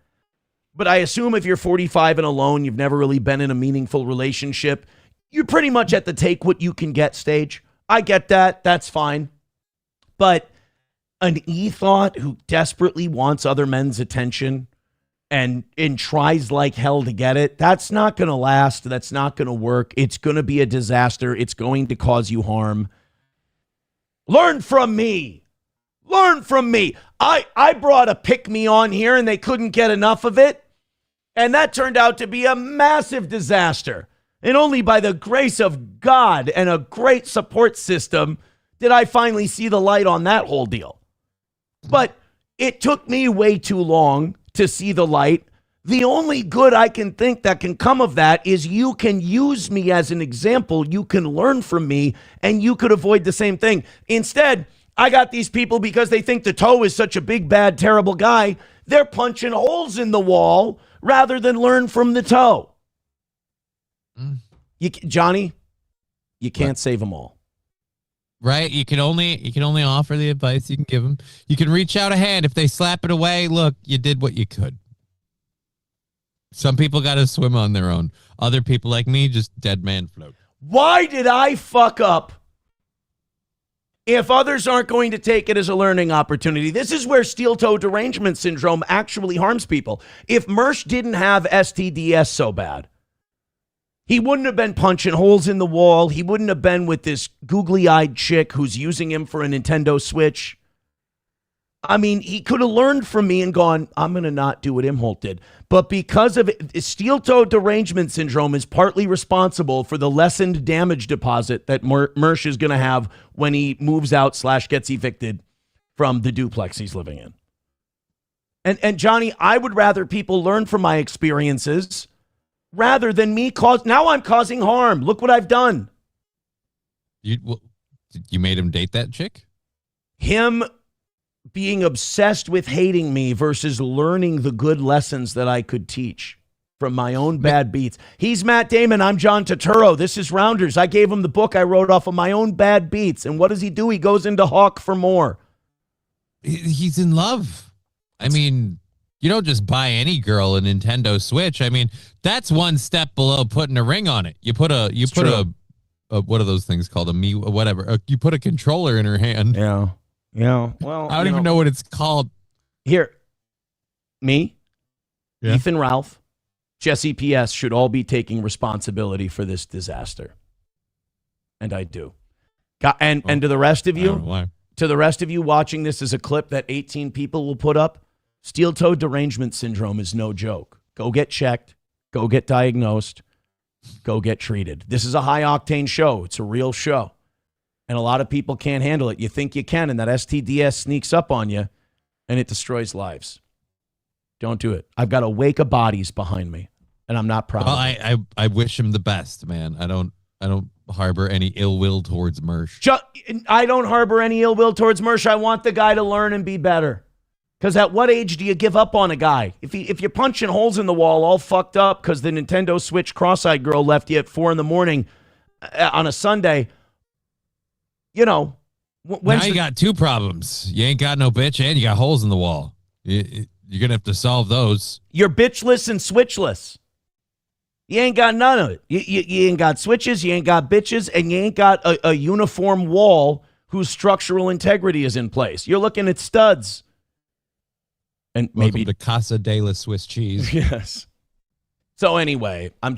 but I assume if you're 45 and alone, you've never really been in a meaningful relationship, you're pretty much at the take what you can get stage. I get that. That's fine. But an e-thought who desperately wants other men's attention and tries like hell to get it, that's not going to last. That's not going to work. It's going to be a disaster. It's going to cause you harm. Learn from me. Learn from me. I brought a pick-me on here and they couldn't get enough of it. And that turned out to be a massive disaster. And only by the grace of God and a great support system did I finally see the light on that whole deal. But it took me way too long to see the light. The only good I can think that can come of that is you can use me as an example. You can learn from me and you could avoid the same thing. Instead, I got these people because they think the toe is such a big, bad, terrible guy. They're punching holes in the wall rather than learn from the toe. Johnny, you can't save them all. Right? You can only offer the advice you can give them. You can reach out a hand. If they slap it away, look, you did what you could. Some people got to swim on their own. Other people like me, just dead man float. Why did I fuck up if others aren't going to take it as a learning opportunity? This is where steel-toe derangement syndrome actually harms people. If Mersh didn't have STDS so bad, he wouldn't have been punching holes in the wall. He wouldn't have been with this googly-eyed chick who's using him for a Nintendo Switch. I mean, he could have learned from me and gone, I'm going to not do what Imholt did. But because of it, steel-toe derangement syndrome is partly responsible for the lessened damage deposit that Mersh is going to have when he moves out / gets evicted from the duplex he's living in. And Johnny, I would rather people learn from my experiences rather than me now I'm causing harm. Look what I've done. You made him date that chick? Him being obsessed with hating me versus learning the good lessons that I could teach from my own bad beats. He's Matt Damon. I'm John Turturro. This is Rounders. I gave him the book I wrote off of my own bad beats. And what does he do? He goes into Hawk for more. He's in love. I mean, you don't just buy any girl a Nintendo Switch. I mean, that's one step below putting a ring on it. You put a what are those things called? Whatever. You put a controller in her hand. Yeah. Yeah. Well, I don't even know what it's called. Here, Ethan Ralph, Jesse P.S. should all be taking responsibility for this disaster. And I do. And to the rest of you, watching this as a clip that 18 people will put up, steel-toed derangement syndrome is no joke. Go get checked. Go get diagnosed. Go get treated. This is a high-octane show. It's a real show. And a lot of people can't handle it. You think you can, and that STDS sneaks up on you, and it destroys lives. Don't do it. I've got a wake of bodies behind me, and I'm not proud of it. I wish him the best, man. I don't harbor any ill will towards Mersh. I don't harbor any ill will towards Mersh. I want the guy to learn and be better. Because at what age do you give up on a guy? If you're punching holes in the wall all fucked up because the Nintendo Switch cross-eyed girl left you at 4 a.m. on a Sunday, you know. Now you got two problems. You ain't got no bitch and you got holes in the wall. You're going to have to solve those. You're bitchless and switchless. You ain't got none of it. You ain't got switches, you ain't got bitches, and you ain't got a uniform wall whose structural integrity is in place. You're looking at studs. And Welcome maybe to Casa de la Swiss cheese. Yes. So anyway, I'm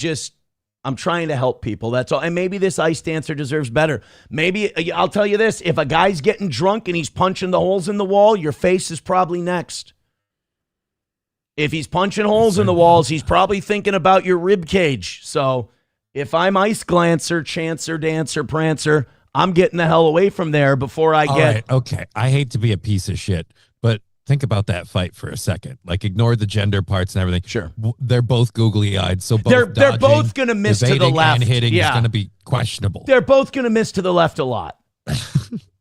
trying to help people. That's all. And maybe this ice dancer deserves better. Maybe I'll tell you this. If a guy's getting drunk and he's punching the holes in the wall, your face is probably next. If he's punching holes in the walls, he's probably thinking about your rib cage. So if I'm ice glancer, chancer, dancer, prancer, I'm getting the hell away from there before I All get. right, okay. I hate to be a piece of shit, but think about that fight for a second. Like, ignore the gender parts and everything. Sure. They're both googly eyed, so They're both going to miss to the left. And hitting is going to be questionable. They're both going to miss to the left a lot.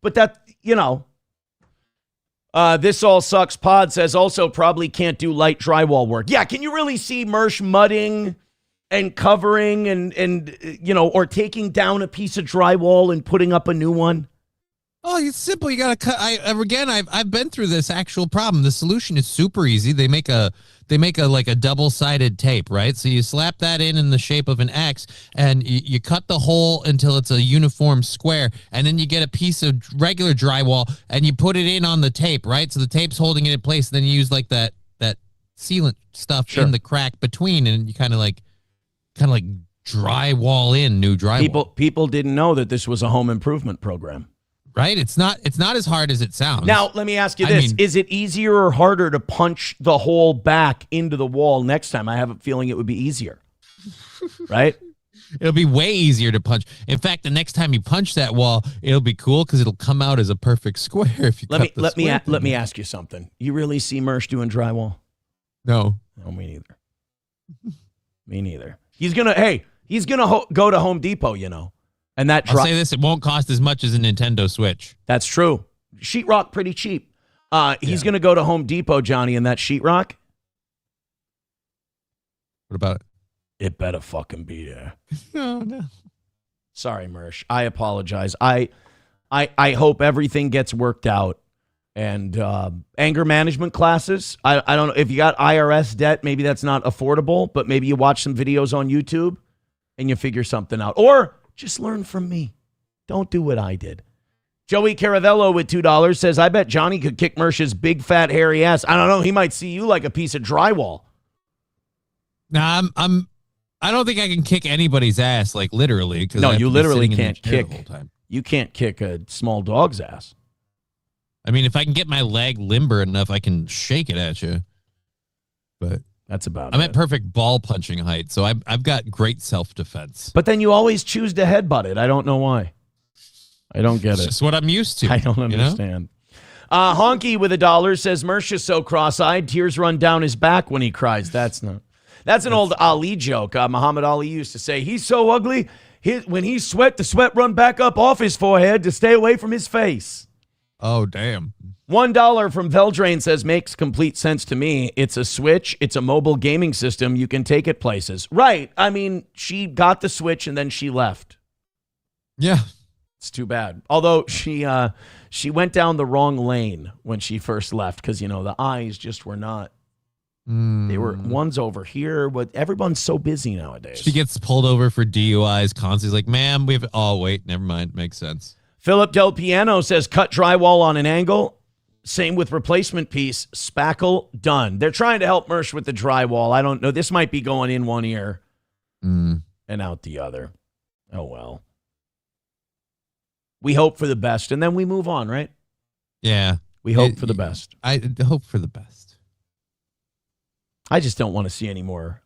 But that, this all sucks. Pod says also probably can't do light drywall work. Yeah, can you really see Mersh mudding and covering and or taking down a piece of drywall and putting up a new one? Oh, it's simple. You got to cut. I've been through this actual problem. The solution is super easy. They make a like a double-sided tape, right? So you slap that in the shape of an X, and you cut the hole until it's a uniform square, and then you get a piece of regular drywall and you put it in on the tape, right? So the tape's holding it in place. And then you use like that sealant stuff in the crack between, and you kind of like drywall in new drywall. People didn't know that this was a home improvement program. Right? It's not as hard as it sounds. Now, let me ask you this. Is it easier or harder to punch the hole back into the wall next time? I have a feeling it would be easier. Right? It'll be way easier to punch. In fact, the next time you punch that wall, it'll be cool because it'll come out as a perfect square if you let me ask you something. You really see Mersh doing drywall? No. No, me neither. Me neither. He's going to go to Home Depot, And that I'll say this, it won't cost as much as a Nintendo Switch. That's true. Sheetrock pretty cheap. He's going to go to Home Depot, Johnny, and that sheetrock. What about it? It better fucking be there. Oh, no. Sorry, Mersh. I apologize. I hope everything gets worked out. And anger management classes. I don't know if you got IRS debt, maybe that's not affordable, but maybe you watch some videos on YouTube and you figure something out. Or just learn from me. Don't do what I did. Joey Caravello with $2 says, I bet Johnny could kick Mersh's big, fat, hairy ass. I don't know. He might see you like a piece of drywall. Nah, I don't think I can kick anybody's ass, like literally. No, you literally can't kick. You can't kick a small dog's ass. I mean, if I can get my leg limber enough, I can shake it at you. But that's about I'm at perfect ball punching height, so I've got great self-defense. But then you always choose to headbutt it. I don't know why. I don't get it. It's just what I'm used to. I don't understand. Honky with $1 says Mersh is so cross-eyed, tears run down his back when he cries. That's an old Ali joke. Muhammad Ali used to say, he's so ugly, when he sweat, the sweat run back up off his forehead to stay away from his face. Oh, damn. $1 from Veldrain says, makes complete sense to me. It's a Switch. It's a mobile gaming system. You can take it places. Right. I mean, she got the Switch and then she left. Yeah. It's too bad. Although she went down the wrong lane when she first left because, the eyes just were not. They were one's over here, but everyone's so busy nowadays. She gets pulled over for DUIs constantly. Like, ma'am, wait, never mind. Makes sense. Philip Del Piano says, cut drywall on an angle. Same with replacement piece. Spackle, done. They're trying to help Mersh with the drywall. I don't know. This might be going in one ear and out the other. Oh, well. We hope for the best, and then we move on, right? Yeah. We hope for the best. I hope for the best. I just don't want to see any more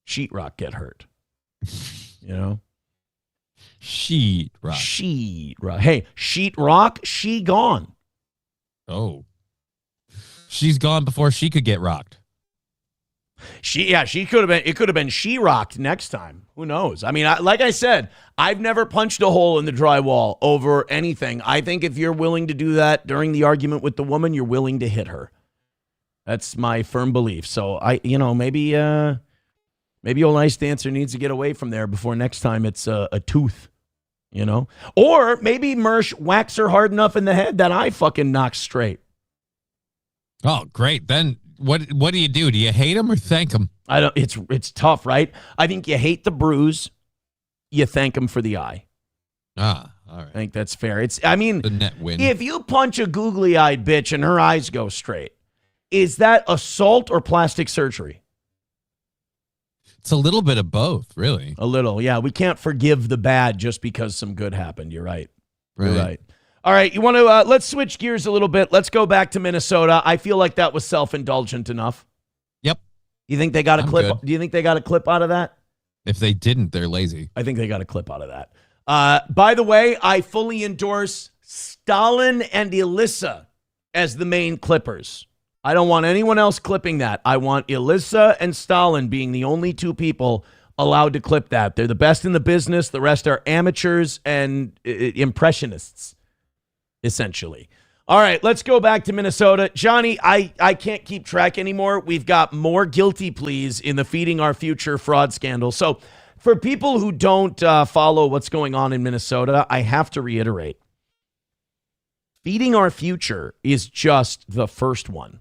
sheetrock get hurt. Sheetrock. Sheetrock. Hey, sheetrock, she gone. Oh. She's gone before she could get rocked. She could have been. It could have been she rocked next time. Who knows? I mean, like I said, I've never punched a hole in the drywall over anything. I think if you're willing to do that during the argument with the woman, you're willing to hit her. That's my firm belief. So maybe old Ice Dancer needs to get away from there before next time it's a tooth, or maybe Mersh whacks her hard enough in the head that eye fucking knocks straight. Oh, great. Then what do you do? Do you hate him or thank him? It's tough, right? I think you hate the bruise, you thank him for the eye. Ah, all right. I think that's fair. The net win. If you punch a googly-eyed bitch and her eyes go straight, is that assault or plastic surgery? It's a little bit of both, really. A little, yeah. We can't forgive the bad just because some good happened. You're right. You're right. All right, you want to let's switch gears a little bit. Let's go back to Minnesota. I feel like that was self-indulgent enough. Yep. You think they got a clip? Good. Do you think they got a clip out of that? If they didn't, they're lazy. I think they got a clip out of that. By the way, I fully endorse Stalin and Elissa as the main clippers. I don't want anyone else clipping that. I want Elissa and Stalin being the only two people allowed to clip that. They're the best in the business. The rest are amateurs and impressionists, essentially. All right, let's go back to Minnesota. Johnny, I can't keep track anymore. We've got more guilty pleas in the Feeding Our Future fraud scandal. So for people who don't follow what's going on in Minnesota, I have to reiterate. Feeding Our Future is just the first one.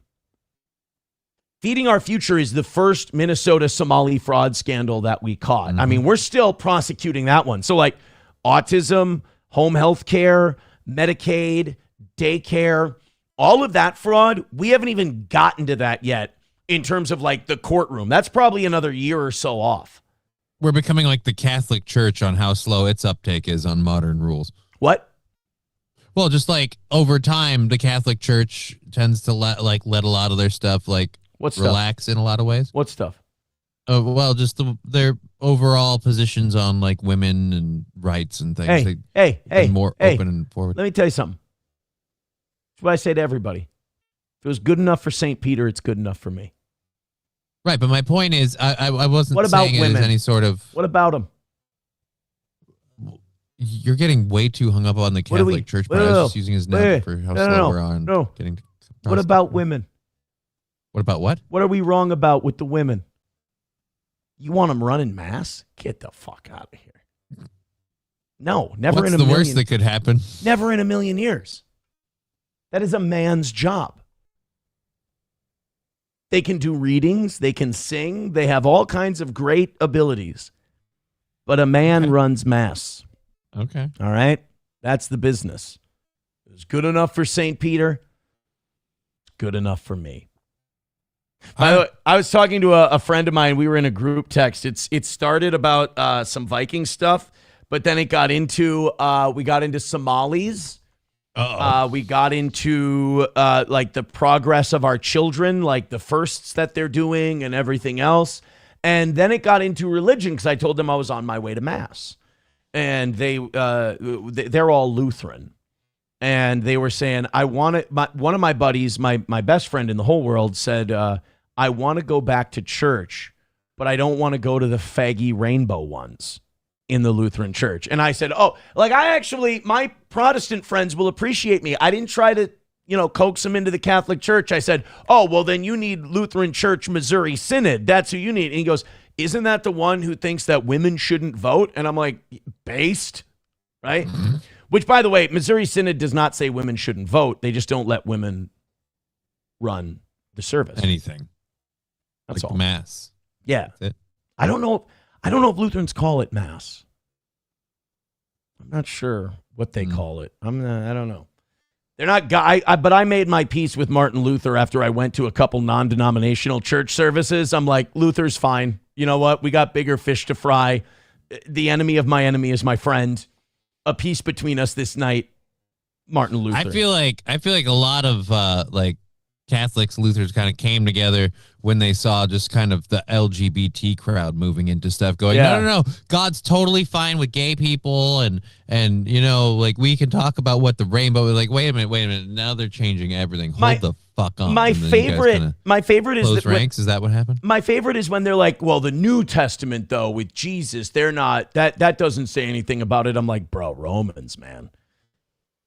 Feeding Our Future is the first Minnesota Somali fraud scandal that we caught. I mean, we're still prosecuting that one. So like autism, home health care, Medicaid, daycare, all of that fraud, we haven't even gotten to that yet in terms of like the courtroom. That's probably another year or so off. We're becoming like the Catholic Church on how slow its uptake is on modern rules. What? Well, just like over time, the Catholic Church tends to let a lot of their stuff relax in a lot of ways. What stuff? Well, just their overall positions on like women and rights and things. Hey, more open and forward. Let me tell you something. That's what I say to everybody. If it was good enough for St. Peter, it's good enough for me. Right, but my point is, I wasn't what about saying women? it as any sort of... What about them? You're getting way too hung up on the Catholic Church, but I was just using his name for how slow we're on getting to... What about women? What about what? What are we wrong about with the women? You want them running mass? Get the fuck out of here. No, never in a million. What's the worst that could happen? Never in a million years. That is a man's job. They can do readings. They can sing. They have all kinds of great abilities. But a man runs mass. Okay. All right? That's the business. It was good enough for St. Peter. It's good enough for me. By the way, I was talking to a friend of mine. We were in a group text. It started about some Viking stuff, but then it got into we got into Somalis. We got into like the progress of our children, like the firsts that they're doing and everything else. And then it got into religion because I told them I was on my way to mass, and they're all Lutheran. And they were saying, one of my buddies, my best friend in the whole world, said, I want to go back to church, but I don't want to go to the faggy rainbow ones in the Lutheran church. And I said, my Protestant friends will appreciate me. I didn't try to, coax them into the Catholic Church. I said, oh, well, then you need Lutheran Church Missouri Synod. That's who you need. And he goes, isn't that the one who thinks that women shouldn't vote? And I'm like, based, right? Mm-hmm. Which, by the way, Missouri Synod does not say women shouldn't vote. They just don't let women run the service. Anything. That's like all. Mass. Yeah. That's it. I don't know if Lutherans call it Mass. I'm not sure what they call it. I don't know. They're not but I made my peace with Martin Luther after I went to a couple non-denominational church services. I'm like, Luther's fine. You know what? We got bigger fish to fry. The enemy of my enemy is my friend. A peace between us this night. Martin Luther. I feel like a lot of Catholics, Lutherans kind of came together when they saw just kind of the LGBT crowd moving into stuff going, no, God's totally fine with gay people. And like we can talk about what the rainbow is like. Wait a minute. Now they're changing everything. Hold the fuck on. My favorite is ranks. Is that what happened? My favorite is when they're like, well, the New Testament though with Jesus, they're not, that doesn't say anything about it. I'm like, bro, Romans, man.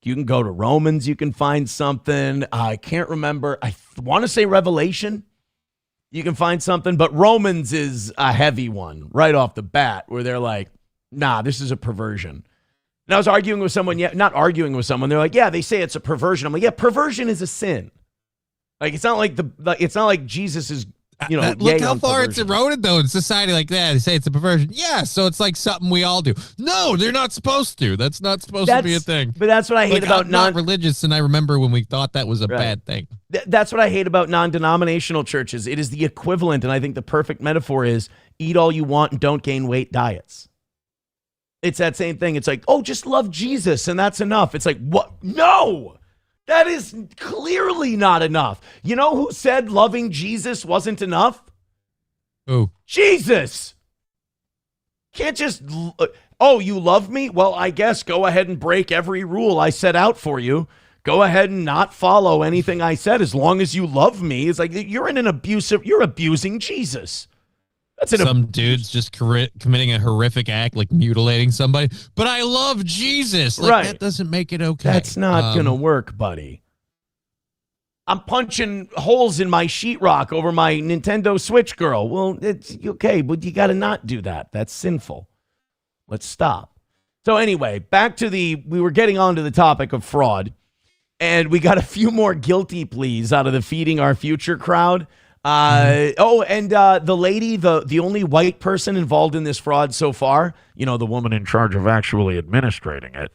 You can go to Romans. You can find something. I can't remember. I want to say Revelation. You can find something, but Romans is a heavy one right off the bat where they're like, nah, this is a perversion. And I was arguing with someone, not arguing with someone. They're like, yeah, they say it's a perversion. I'm like, yeah, perversion is a sin. Like, it's not like Jesus is, look how far it's eroded though in society like that. They say it's a perversion. Yeah, so it's like something we all do. No, they're not supposed to. That's not supposed to be a thing. But that's what I hate about I'm not religious, and I remember when we thought that was a bad thing. That's what I hate about non-denominational churches. It is the equivalent, and I think the perfect metaphor is eat all you want and don't gain weight diets. It's that same thing. It's like, oh, just love Jesus and that's enough. It's like, what? No! That is clearly not enough. You know who said loving Jesus wasn't enough? Who? Jesus. Can't just, oh, you love me? Well, I guess go ahead and break every rule I set out for you. Go ahead and not follow anything I said as long as you love me. It's like you're abusing Jesus. Some dude's just committing a horrific act like mutilating somebody, but I love Jesus. Like, that doesn't make it okay. That's not going to work, buddy. I'm punching holes in my sheetrock over my Nintendo Switch girl. Well, it's okay, but you got to not do that. That's sinful. Let's stop. So anyway, back to we were getting on to the topic of fraud, and we got a few more guilty pleas out of the Feeding Our Future crowd. The lady, the only white person involved in this fraud so far, the woman in charge of actually administrating it,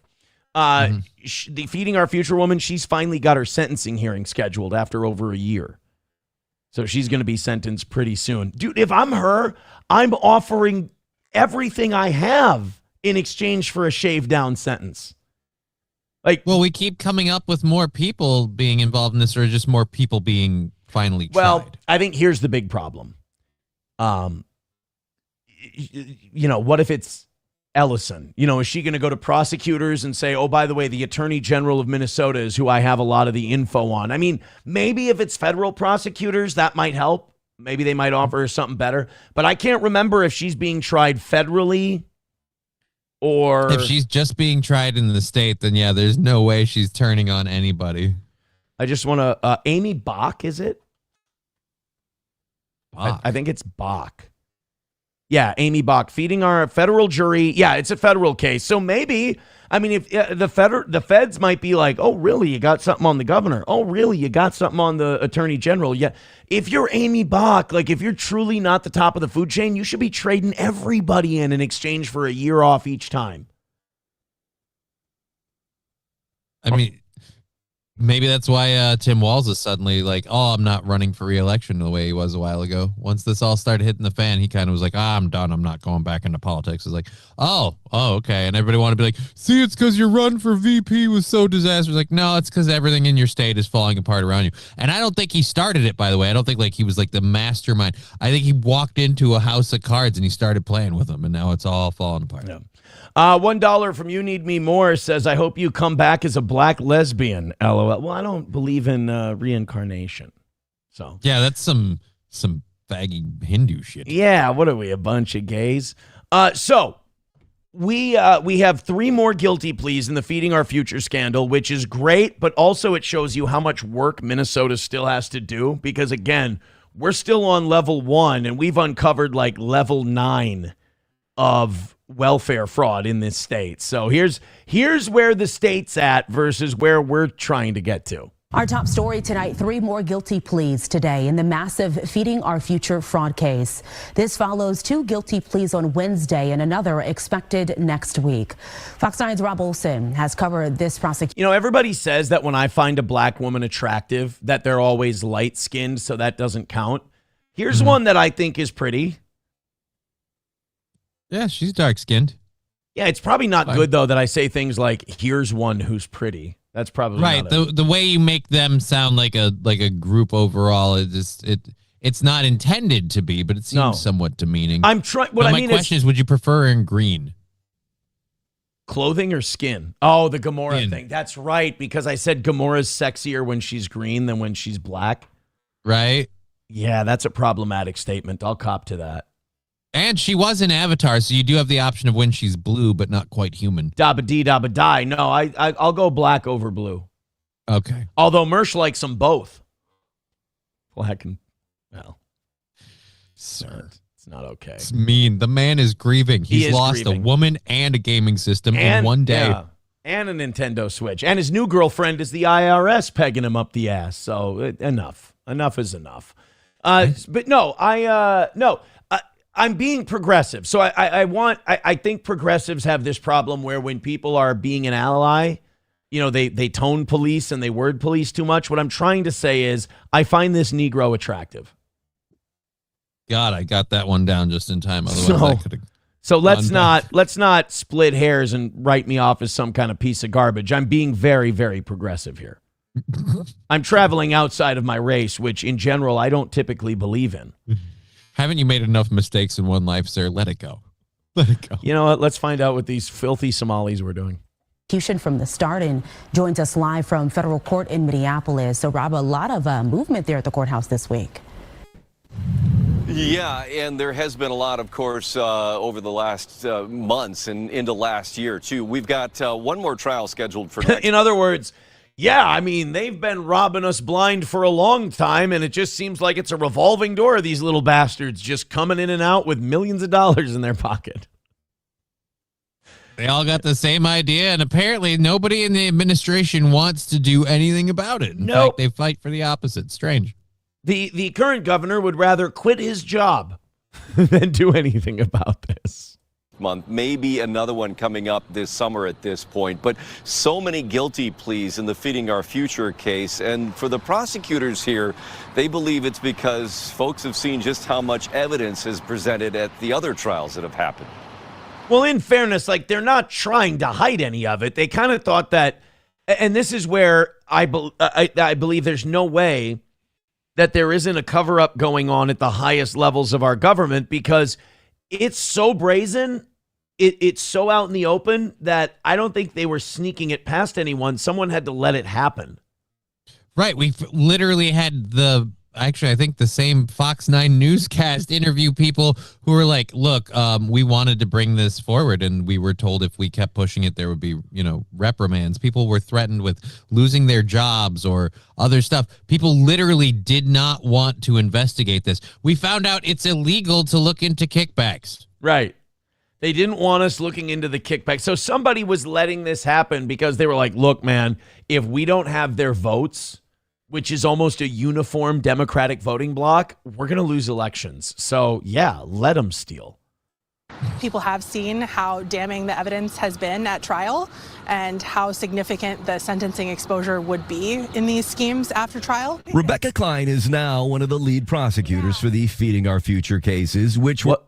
the Feeding Our Future woman, she's finally got her sentencing hearing scheduled after over a year. So she's going to be sentenced pretty soon. Dude, if I'm her, I'm offering everything I have in exchange for a shaved down sentence. Well, we keep coming up with more people being involved in this, or just more people being finally tried. Well, I think here's the big problem. What if it's Ellison? Is she going to go to prosecutors and say, oh, by the way, the Attorney General of Minnesota is who I have a lot of the info on? I mean, maybe if it's federal prosecutors, that might help. Maybe they might offer her something better. But I can't remember if she's being tried federally or... If she's just being tried in the state, then yeah, there's no way she's turning on anybody. I just want to, Amy Bach, is it? Bach. I think it's Bach. Yeah, Amy Bach, Feeding Our federal jury. Yeah, it's a federal case. So maybe, I mean, if the feds might be like, oh, really? You got something on the governor? Oh, really? You got something on the attorney general? Yeah. If you're Amy Bach, like if you're truly not the top of the food chain, you should be trading everybody in exchange for a year off each time. I mean, maybe that's why Tim Walz is suddenly like, oh, I'm not running for re-election the way he was a while ago. Once this all started hitting the fan, he kind of was like, I'm done. I'm not going back into politics. It's like, oh, okay. And everybody want to be like, see, it's because your run for VP was so disastrous. Like, no, it's because everything in your state is falling apart around you. And I don't think he started it, by the way. I don't think like he was like the mastermind. I think he walked into a house of cards and he started playing with them, and now it's all falling apart. Yeah. $1 from You Need Me More says, I hope you come back as a black lesbian. LOL. Well, I don't believe in reincarnation. So yeah, that's some faggy Hindu shit. Yeah, what are we, a bunch of gays? So we have 3 more guilty pleas in the Feeding Our Future scandal, which is great, but also it shows you how much work Minnesota still has to do because, again, we're still on level 1, and we've uncovered like level 9 of welfare fraud in this state. So here's where the state's at versus where we're trying to get to. Our top story tonight, 3 more guilty pleas today in the massive Feeding Our Future fraud case. This follows 2 guilty pleas on Wednesday and another expected next week. Fox 9's Rob Olson has covered this prosecution. You know, everybody says that when I find a black woman attractive, that they're always light-skinned, so that doesn't count. Here's one that I think is pretty. Yeah, she's dark-skinned. Yeah, it's probably not good, though, that I say things like, here's one who's pretty. That's probably right. Not the way you make them sound like a group overall, it's not intended to be, but it seems somewhat demeaning. I'm trying. What I my mean question is, would you prefer her in green? Clothing or skin? Oh, the Gamora thing. That's right, because I said Gamora's sexier when she's green than when she's black. Right. Yeah, that's a problematic statement. I'll cop to that. And she was in Avatar, so you do have the option of when she's blue, but not quite human. Dabba dee, dabba die. No, I'll go black over blue. Okay. Although Mersh likes them both. Black and, well. Sir. It's not okay. It's mean. The man is grieving. He's lost a woman and a gaming system in one day. Yeah, and a Nintendo Switch. And his new girlfriend is the IRS pegging him up the ass. So enough. Enough is enough. But no, I'm being progressive. So I think progressives have this problem where when people are being an ally, you know, they tone police and they word police too much. What I'm trying to say is I find this Negro attractive. God, I got that one down just in time. Otherwise, I could have. So let's not split hairs and write me off as some kind of piece of garbage. I'm being very, very progressive here. I'm traveling outside of my race, which in general I don't typically believe in. Haven't you made enough mistakes in one life, sir? Let it go. Let it go. You know what? Let's find out what these filthy Somalis were doing. From the start and joins us live from federal court in Minneapolis. So, Rob, a lot of movement there at the courthouse this week. Yeah, and there has been a lot, of course, over the last months and into last year, too. We've got one more trial scheduled for next. In other words, yeah, I mean, they've been robbing us blind for a long time, and it just seems like it's a revolving door of these little bastards just coming in and out with millions of dollars in their pocket. They all got the same idea, and apparently nobody in the administration wants to do anything about it. In fact, they fight for the opposite. Strange. The current governor would rather quit his job than do anything about this. Month, maybe another one coming up this summer at this point, but so many guilty pleas in the Feeding Our Future case, and for the prosecutors here, they believe it's because folks have seen just how much evidence is presented at the other trials that have happened. Well, in fairness, like, they're not trying to hide any of it. They kind of thought that, and this is where I believe there's no way that there isn't a cover-up going on at the highest levels of our government, because it's so brazen, it's so out in the open that I don't think they were sneaking it past anyone. Someone had to let it happen. Right. We've literally had I think the same Fox 9 newscast interview people who were like, look, we wanted to bring this forward, and we were told if we kept pushing it, there would be, reprimands. People were threatened with losing their jobs or other stuff. People literally did not want to investigate this. We found out it's illegal to look into kickbacks. Right. They didn't want us looking into the kickback. So somebody was letting this happen because they were like, look, man, if we don't have their votes, which is almost a uniform Democratic voting bloc, we're going to lose elections. So, yeah, let them steal. People have seen how damning the evidence has been at trial and how significant the sentencing exposure would be in these schemes after trial. Rebecca Klein is now one of the lead prosecutors for the Feeding Our Future cases, which What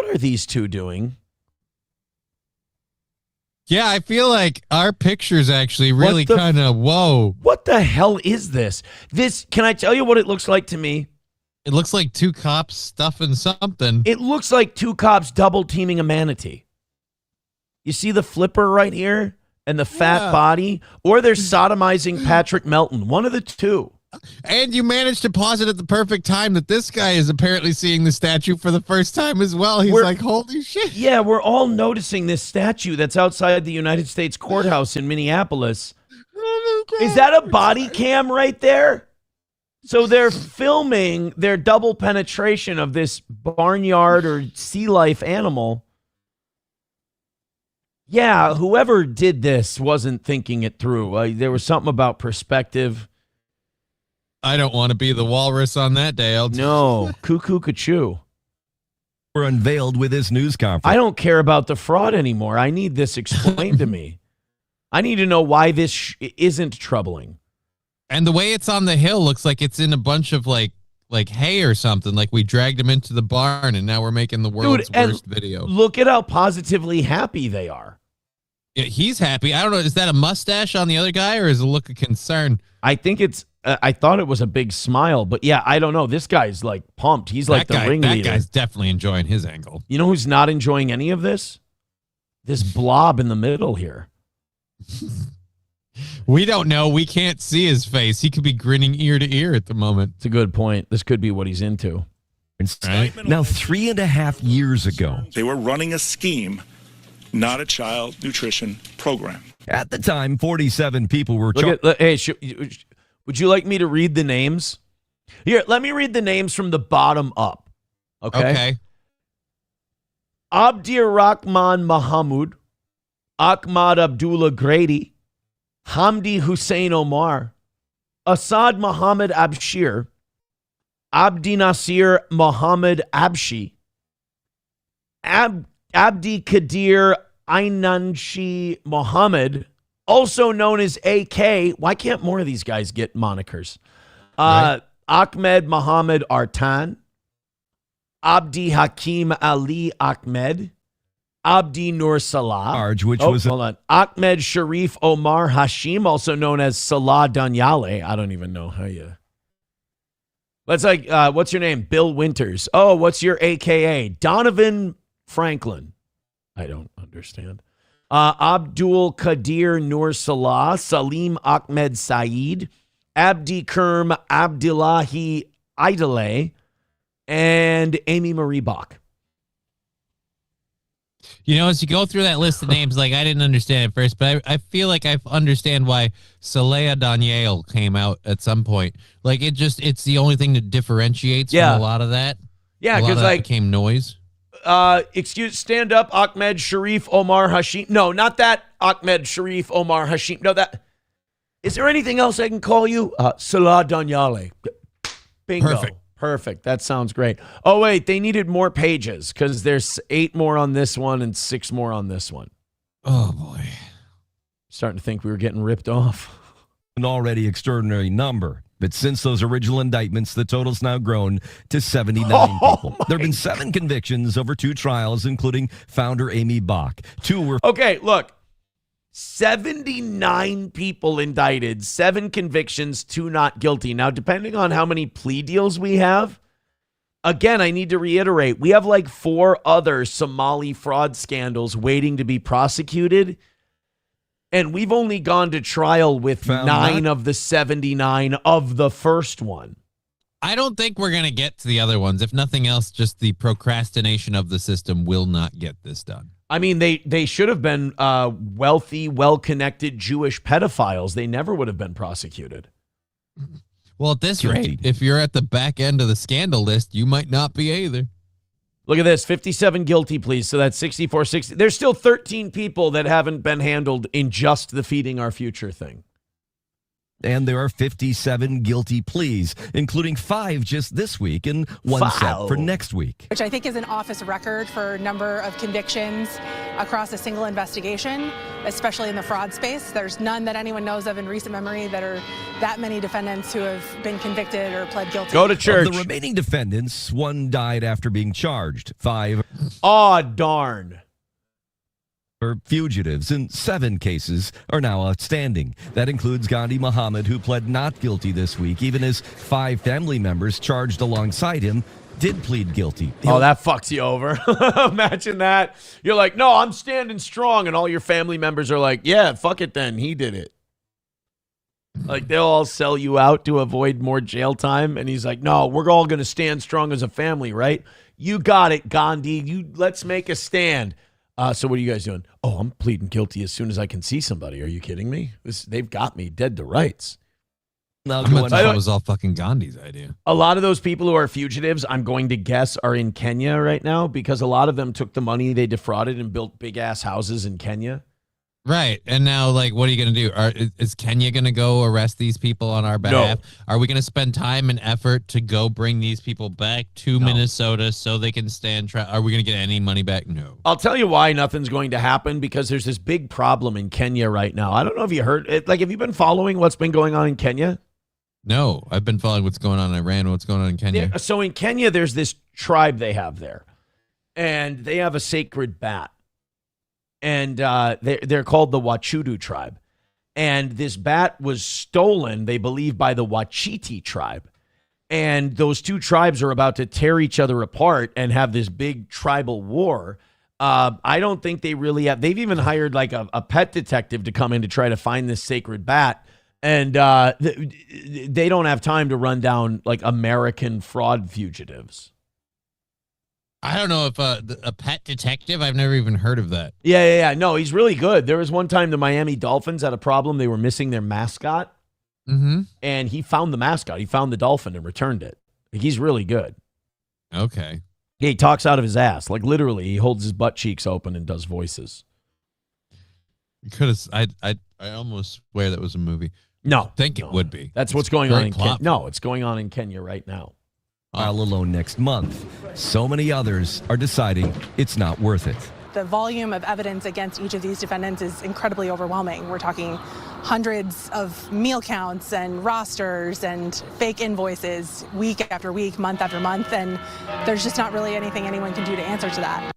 are these two doing? Yeah, I feel like our picture's actually really kind of, whoa. What the hell is this? Can I tell you what it looks like to me? It looks like two cops stuffing something. It looks like two cops double teaming a manatee. You see the flipper right here and the fat body? Or they're sodomizing Patrick Melton. One of the two. And you managed to pause it at the perfect time that this guy is apparently seeing the statue for the first time as well. He's like, holy shit. Yeah, we're all noticing this statue that's outside the United States courthouse in Minneapolis. Is that a body cam right there? So they're filming their double penetration of this barnyard or sea life animal. Yeah, whoever did this wasn't thinking it through. There was something about perspective. I don't want to be the walrus on that day. No, cuckoo ka-choo. Were unveiled with this news conference. I don't care about the fraud anymore. I need this explained to me. I need to know why this isn't troubling. And the way it's on the hill looks like it's in a bunch of like hay or something. Like we dragged him into the barn and now we're making the world's worst video. Look at how positively happy they are. Yeah, he's happy. I don't know. Is that a mustache on the other guy or is it a look of concern? I think it's, I thought it was a big smile, but yeah, I don't know. This guy's like pumped. He's like the ringleader. That guy's definitely enjoying his angle. You know who's not enjoying any of this? This blob in the middle here. We don't know. We can't see his face. He could be grinning ear to ear at the moment. It's a good point. This could be what he's into. Right? Now, 3.5 years ago, they were running a scheme, not a child nutrition program. At the time, 47 people were hey, would you like me to read the names? Here, let me read the names from the bottom up. Okay. Abdir Rahman Mahamud, Ahmad Abdullah Grady, Hamdi Hussein Omar, Asad Mohammed Abshir, Abdi Nasir Mohammed Abshi, Abdi Kadir Ainanshi Mohammed, also known as AK. Why can't more of these guys get monikers? Ahmed Mohammed Artan, Abdi Hakim Ali Ahmed, Abdi Nur Salah, hold on. Ahmed Sharif Omar Hashim, also known as Salah Danyale. I don't even know how you. That's like, what's your name? Bill Winters. Oh, what's your AKA? Donovan Franklin. I don't understand. Abdul Qadir Nur Salah, Salim Ahmed Saeed, Abdi Kerm Abdullahi Idale, and Amy Marie Bach. You know, as you go through that list of names, like I didn't understand at first, but I feel like I understand why Saleh Daniel came out at some point. Like it's the only thing that differentiates from a lot of that. Yeah, because like became noise. Stand up, Ahmed Sharif Omar Hashim. No, not that Ahmed Sharif Omar Hashim. No, that. Is there anything else I can call you? Salah Danyale. Bingo. Perfect. That sounds great. Oh, wait, they needed more pages because there's 8 more on this one and 6 more on this one. Oh, boy. Starting to think we were getting ripped off. An already extraordinary number. But since those original indictments, the total's now grown to 79 people. There have been 7 convictions over 2 trials, including founder Amy Bach. 2 were... Okay, look. 79 people indicted, 7 convictions, 2 not guilty. Now, depending on how many plea deals we have, again, I need to reiterate, we have like 4 other Somali fraud scandals waiting to be prosecuted. And we've only gone to trial with 9 of the 79 of the first one. I don't think we're going to get to the other ones. If nothing else, just the procrastination of the system will not get this done. I mean, they should have been wealthy, well-connected Jewish pedophiles. They never would have been prosecuted. Well, at this rate, if you're at the back end of the scandal list, you might not be either. Look at this, 57 guilty pleas, so that's 64-60. There's still 13 people that haven't been handled in just the Feeding Our Future thing. And there are 57 guilty pleas, including 5 just this week and 1 set for next week. Which I think is an office record for number of convictions across a single investigation, especially in the fraud space. There's none that anyone knows of in recent memory that are that many defendants who have been convicted or pled guilty. Go to church. Of the remaining defendants, 1 died after being charged. 5 Aw, darn. are fugitives, and 7 cases are now outstanding. That includes Gandhi Muhammad, who pled not guilty this week, even as 5 family members charged alongside him did plead guilty. Oh, that fucks you over. Imagine that. You're like, no, I'm standing strong, and all your family members are like, yeah, fuck it then. He did it. Like, they'll all sell you out to avoid more jail time. And he's like, no, we're all going to stand strong as a family, right? You got it, Gandhi. Let's make a stand. So what are you guys doing? Oh, I'm pleading guilty as soon as I can see somebody. Are you kidding me? They've got me dead to rights. I thought it was all fucking Gandhi's idea. A lot of those people who are fugitives, I'm going to guess, are in Kenya right now because a lot of them took the money they defrauded and built big-ass houses in Kenya. Right. And now, like, what are you going to do? Is Kenya going to go arrest these people on our behalf? No. Are we going to spend time and effort to go bring these people back to Minnesota so they can stand trial? Are we going to get any money back? No. I'll tell you why nothing's going to happen, because there's this big problem in Kenya right now. I don't know if you heard it. Like, have you been following what's been going on in Kenya? No, I've been following what's going on in Iran, what's going on in Kenya. So in Kenya, there's this tribe they have there, and they have a sacred bat. And they're called the Wachudu tribe. And this bat was stolen, they believe, by the Wachiti tribe. And those two tribes are about to tear each other apart and have this big tribal war. I don't think they really have. They've even hired like a pet detective to come in to try to find this sacred bat. And they don't have time to run down like American fraud fugitives. I don't know if a pet detective, I've never even heard of that. Yeah. No, he's really good. There was one time the Miami Dolphins had a problem. They were missing their mascot. Mm-hmm. And he found the mascot. He found the dolphin and returned it. He's really good. Okay. He talks out of his ass. Like, literally, he holds his butt cheeks open and does voices. I almost swear that was a movie. No. I think it would be. That's what's going on in Kenya. No, it's going on in Kenya right now. File a loan next month. So many others are deciding it's not worth it. The volume of evidence against each of these defendants is incredibly overwhelming. We're talking hundreds of meal counts and rosters and fake invoices week after week, month after month, and there's just not really anything anyone can do to answer to that.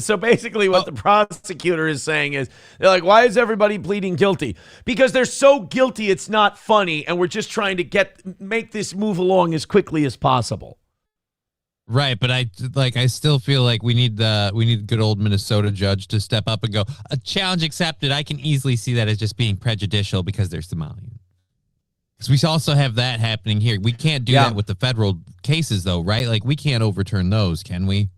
So basically what the prosecutor is saying is, they're like, why is everybody pleading guilty? Because they're so guilty it's not funny, and we're just trying to make this move along as quickly as possible. Right, but I still feel like we need a good old Minnesota judge to step up and go, a challenge accepted. I can easily see that as just being prejudicial because they're Somalian. Because we also have that happening here. We can't do that with the federal cases, though, right? Like, we can't overturn those, can we?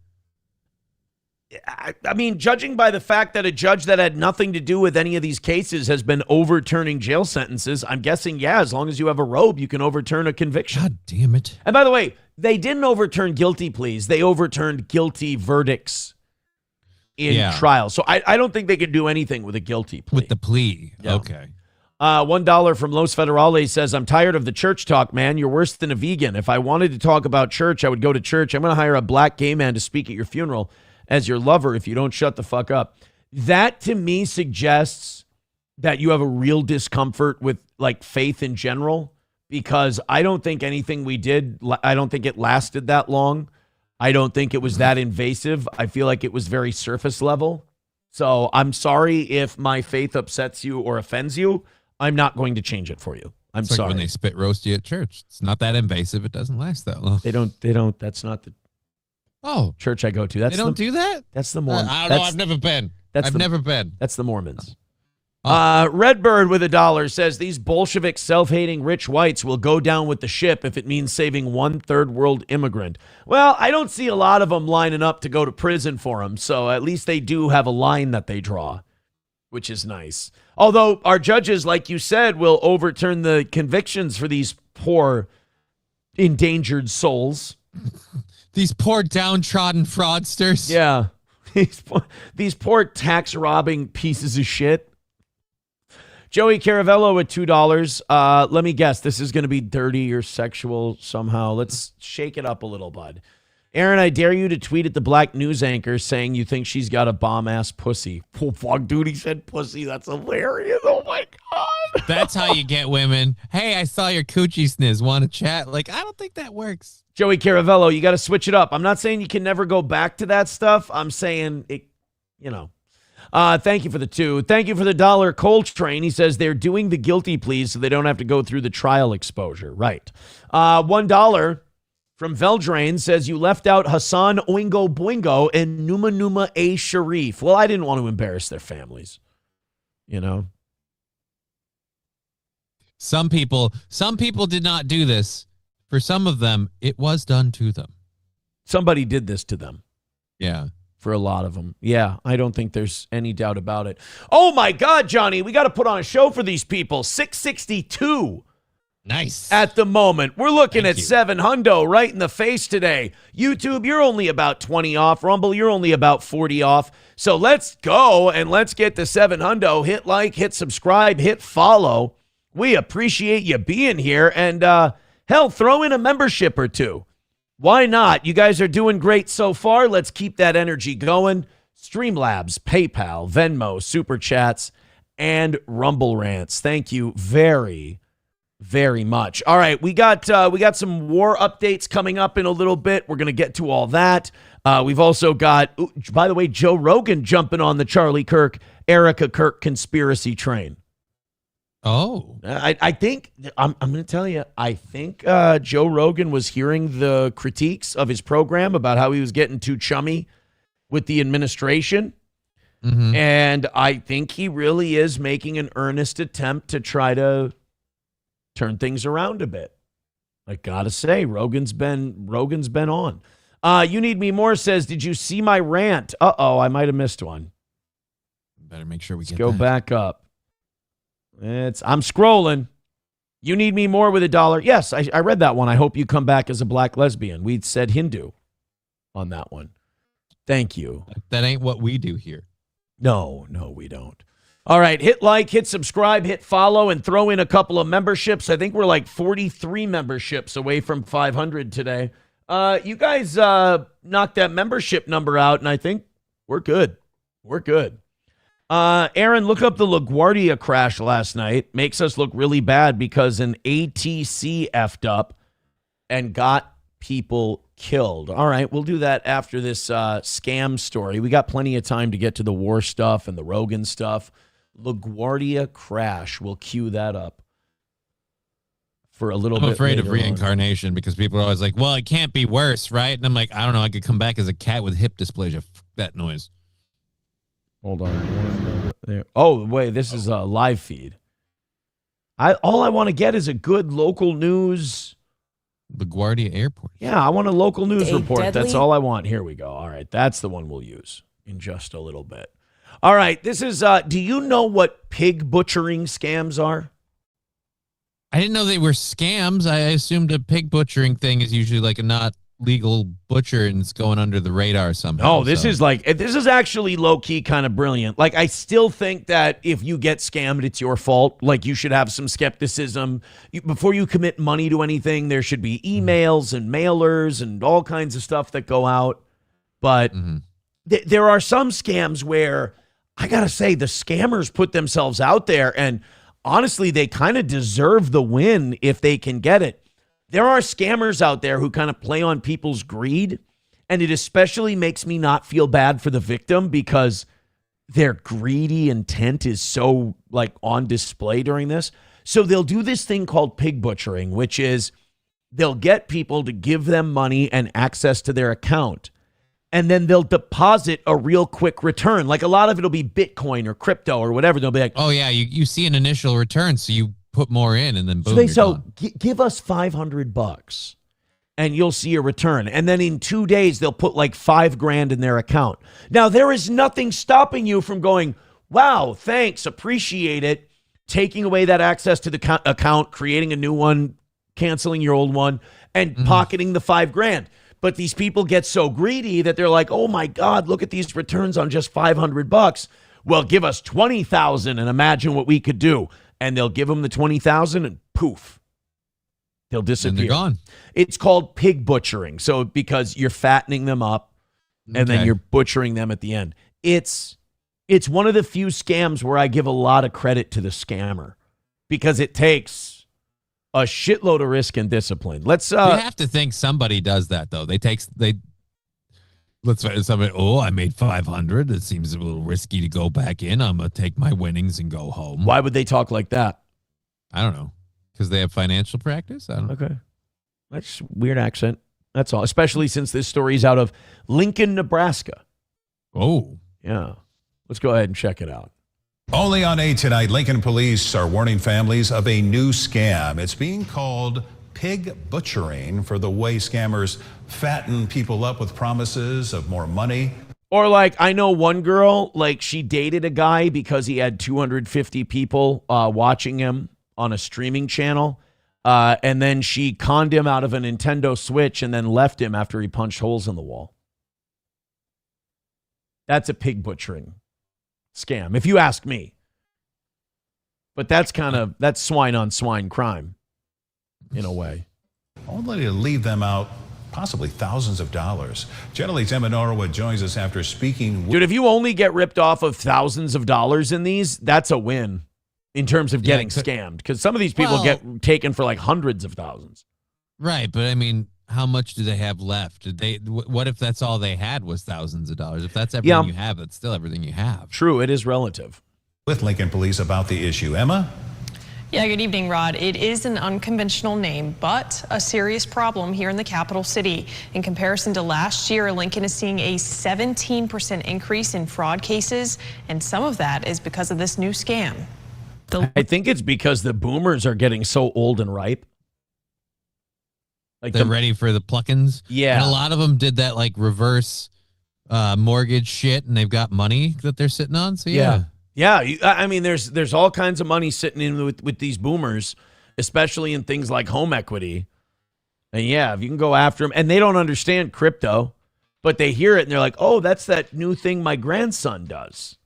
I mean, judging by the fact that a judge that had nothing to do with any of these cases has been overturning jail sentences, I'm guessing, as long as you have a robe, you can overturn a conviction. God damn it. And by the way, they didn't overturn guilty pleas. They overturned guilty verdicts in trial. So I don't think they could do anything with a guilty plea. With the plea. Yeah. Okay. $1 from Los Federales says, I'm tired of the church talk, man. You're worse than a vegan. If I wanted to talk about church, I would go to church. I'm going to hire a black gay man to speak at your funeral as your lover if you don't shut the fuck up. That to me suggests that you have a real discomfort with like faith in general, because I don't think anything we did, I don't think it lasted that long. I don't think it was that invasive. I feel like it was very surface level. So I'm sorry if my faith upsets you or offends you. I'm not going to change it for you. I'm sorry. Like when they spit roast you at church. It's not that invasive. It doesn't last that long. They don't. That's not the church I go to. That's they don't do that? That's the Mormons. I don't know. I've never been. I've never been. That's the Mormons. Redbird with $1 says, these Bolshevik self-hating rich whites will go down with the ship if it means saving one third world immigrant. Well, I don't see a lot of them lining up to go to prison for them, so at least they do have a line that they draw, which is nice. Although our judges, like you said, will overturn the convictions for these poor endangered souls. These poor downtrodden fraudsters. Yeah. These poor tax-robbing pieces of shit. Joey Caravello with $2. Let me guess. This is going to be dirty or sexual somehow. Let's shake it up a little, bud. Aaron, I dare you to tweet at the black news anchor saying you think she's got a bomb-ass pussy. Oh, fuck, dude, he said pussy. That's hilarious. Oh, my God. That's how you get women. Hey, I saw your coochie sniz. Want to chat? Like, I don't think that works. Joey Caravello, you got to switch it up. I'm not saying you can never go back to that stuff. I'm saying, it, you know. Thank you for the $2. Thank you for the $1. Coltrane, he says they're doing the guilty pleas so they don't have to go through the trial exposure. Right. $1 from Veldrain says you left out Hassan Oingo Boingo and Numa Numa A. Sharif. Well, I didn't want to embarrass their families. You know? Some people did not do this. For some of them, it was done to them. Somebody did this to them. Yeah. For a lot of them. Yeah, I don't think there's any doubt about it. Oh, my God, Johnny, we got to put on a show for these people. 662. Nice. At the moment. We're looking at 700 right in the face today. YouTube, you're only about 20 off. Rumble, you're only about 40 off. So let's go and let's get to 700. Hit like, hit subscribe, hit follow. We appreciate you being here. And hell, throw in a membership or two. Why not? You guys are doing great so far. Let's keep that energy going. Streamlabs, PayPal, Venmo, Super Chats, and Rumble Rants. Thank you very much. All right, we got some war updates coming up in a little bit. We're going to get to all that. We've also got, by the way, Joe Rogan jumping on the Charlie Kirk, Erika Kirk conspiracy train. Oh, I think I'm going to tell you. I think Joe Rogan was hearing the critiques of his program about how he was getting too chummy with the administration, and I think he really is making an earnest attempt to try to turn things around a bit. I gotta say, Rogan's been on. You Need Me More says, did you see my rant? I might have missed one. Better make sure we Let's go back up. I'm scrolling. You Need Me More with $1. Yes, I read that one. I hope you come back as a black lesbian. We said Hindu on that one. Thank you. That ain't what we do here. No, we don't. All right, hit like, hit subscribe, hit follow, and throw in a couple of memberships. I think we're like 43 memberships away from 500 today. You guys knocked that membership number out, and I think we're good. We're good. Aaron, look up the LaGuardia crash last night. Makes us look really bad because an ATC effed up and got people killed. All right, we'll do that after this scam story. We got plenty of time to get to the war stuff and the Rogan stuff. LaGuardia crash. We'll cue that up for a little bit. I'm afraid of later reincarnation because people are always like, well, it can't be worse, right? And I'm like, I don't know. I could come back as a cat with hip dysplasia. F that noise. Hold on. There. Oh, wait, this is a live feed. All I want to get is a good local news. LaGuardia Airport. Yeah, I want a local news report. deadly? That's all I want. Here we go. All right, that's the one we'll use in just a little bit. All right, this is, do you know what pig butchering scams are? I didn't know they were scams. I assumed a pig butchering thing is usually like a not legal butcher and it's going under the radar somehow. Oh, this is actually low-key kind of brilliant. Like, I still think that if you get scammed, it's your fault. Like, you should have some skepticism. Before you commit money to anything, there should be emails and mailers and all kinds of stuff that go out. But there are some scams where, I got to say, the scammers put themselves out there, and honestly, they kind of deserve the win if they can get it. There are scammers out there who kind of play on people's greed, and it especially makes me not feel bad for the victim because their greedy intent is so like on display during this. So they'll do this thing called pig butchering, which is they'll get people to give them money and access to their account, and then they'll deposit a real quick return. Like a lot of it'll be Bitcoin or crypto or whatever. They'll be like, oh yeah, you see an initial return, so you put more in, and then boom. Give us $500 and you'll see a return. And then in 2 days, they'll put like $5,000 in their account. Now, there is nothing stopping you from going, wow, thanks, appreciate it, taking away that access to the account, creating a new one, canceling your old one, and pocketing the $5,000. But these people get so greedy that they're like, oh my God, look at these returns on just $500. Well, give us $20,000 and imagine what we could do. And they'll give them the $20,000 and poof, they'll disappear. And they're gone. It's called pig butchering. So because you're fattening them up and then you're butchering them at the end. It's one of the few scams where I give a lot of credit to the scammer because it takes a shitload of risk and discipline. Let's you have to think somebody does that though. Let's say somebody, I made 500. It seems a little risky to go back in. I'm going to take my winnings and go home. Why would they talk like that? I don't know. Because they have financial practice? I don't know. Okay. That's a weird accent. That's all. Especially since this story's out of Lincoln, Nebraska. Oh. Yeah. Let's go ahead and check it out. Only on 8 tonight, Lincoln police are warning families of a new scam. It's being called pig butchering for the way scammers fatten people up with promises of more money. Or like, I know one girl, like she dated a guy because he had 250 people watching him on a streaming channel. And then she conned him out of a Nintendo Switch and then left him after he punched holes in the wall. That's a pig butchering scam, if you ask me. But that's swine on swine crime in a way. Only to leave them out possibly thousands of dollars. Generally, Tim Norwood joins us after speaking. Dude, if you only get ripped off of thousands of dollars in these, that's a win in terms of getting scammed. Because some of these people get taken for like hundreds of thousands. Right, but I mean, how much do they have left? What if that's all they had was thousands of dollars? If that's everything you have, that's still everything you have. True, it is relative. With Lincoln Police about the issue. Emma? Yeah, good evening, Rod. It is an unconventional name, but a serious problem here in the capital city. In comparison to last year, Lincoln is seeing a 17% increase in fraud cases, and some of that is because of this new scam. I think it's because the boomers are getting so old and ripe. Like they're ready for the pluckins. Yeah. And a lot of them did that like reverse mortgage shit, and they've got money that they're sitting on. So yeah. Yeah, I mean, there's all kinds of money sitting in with these boomers, especially in things like home equity. And yeah, if you can go after them, and they don't understand crypto, but they hear it and they're like, "Oh, that's that new thing my grandson does."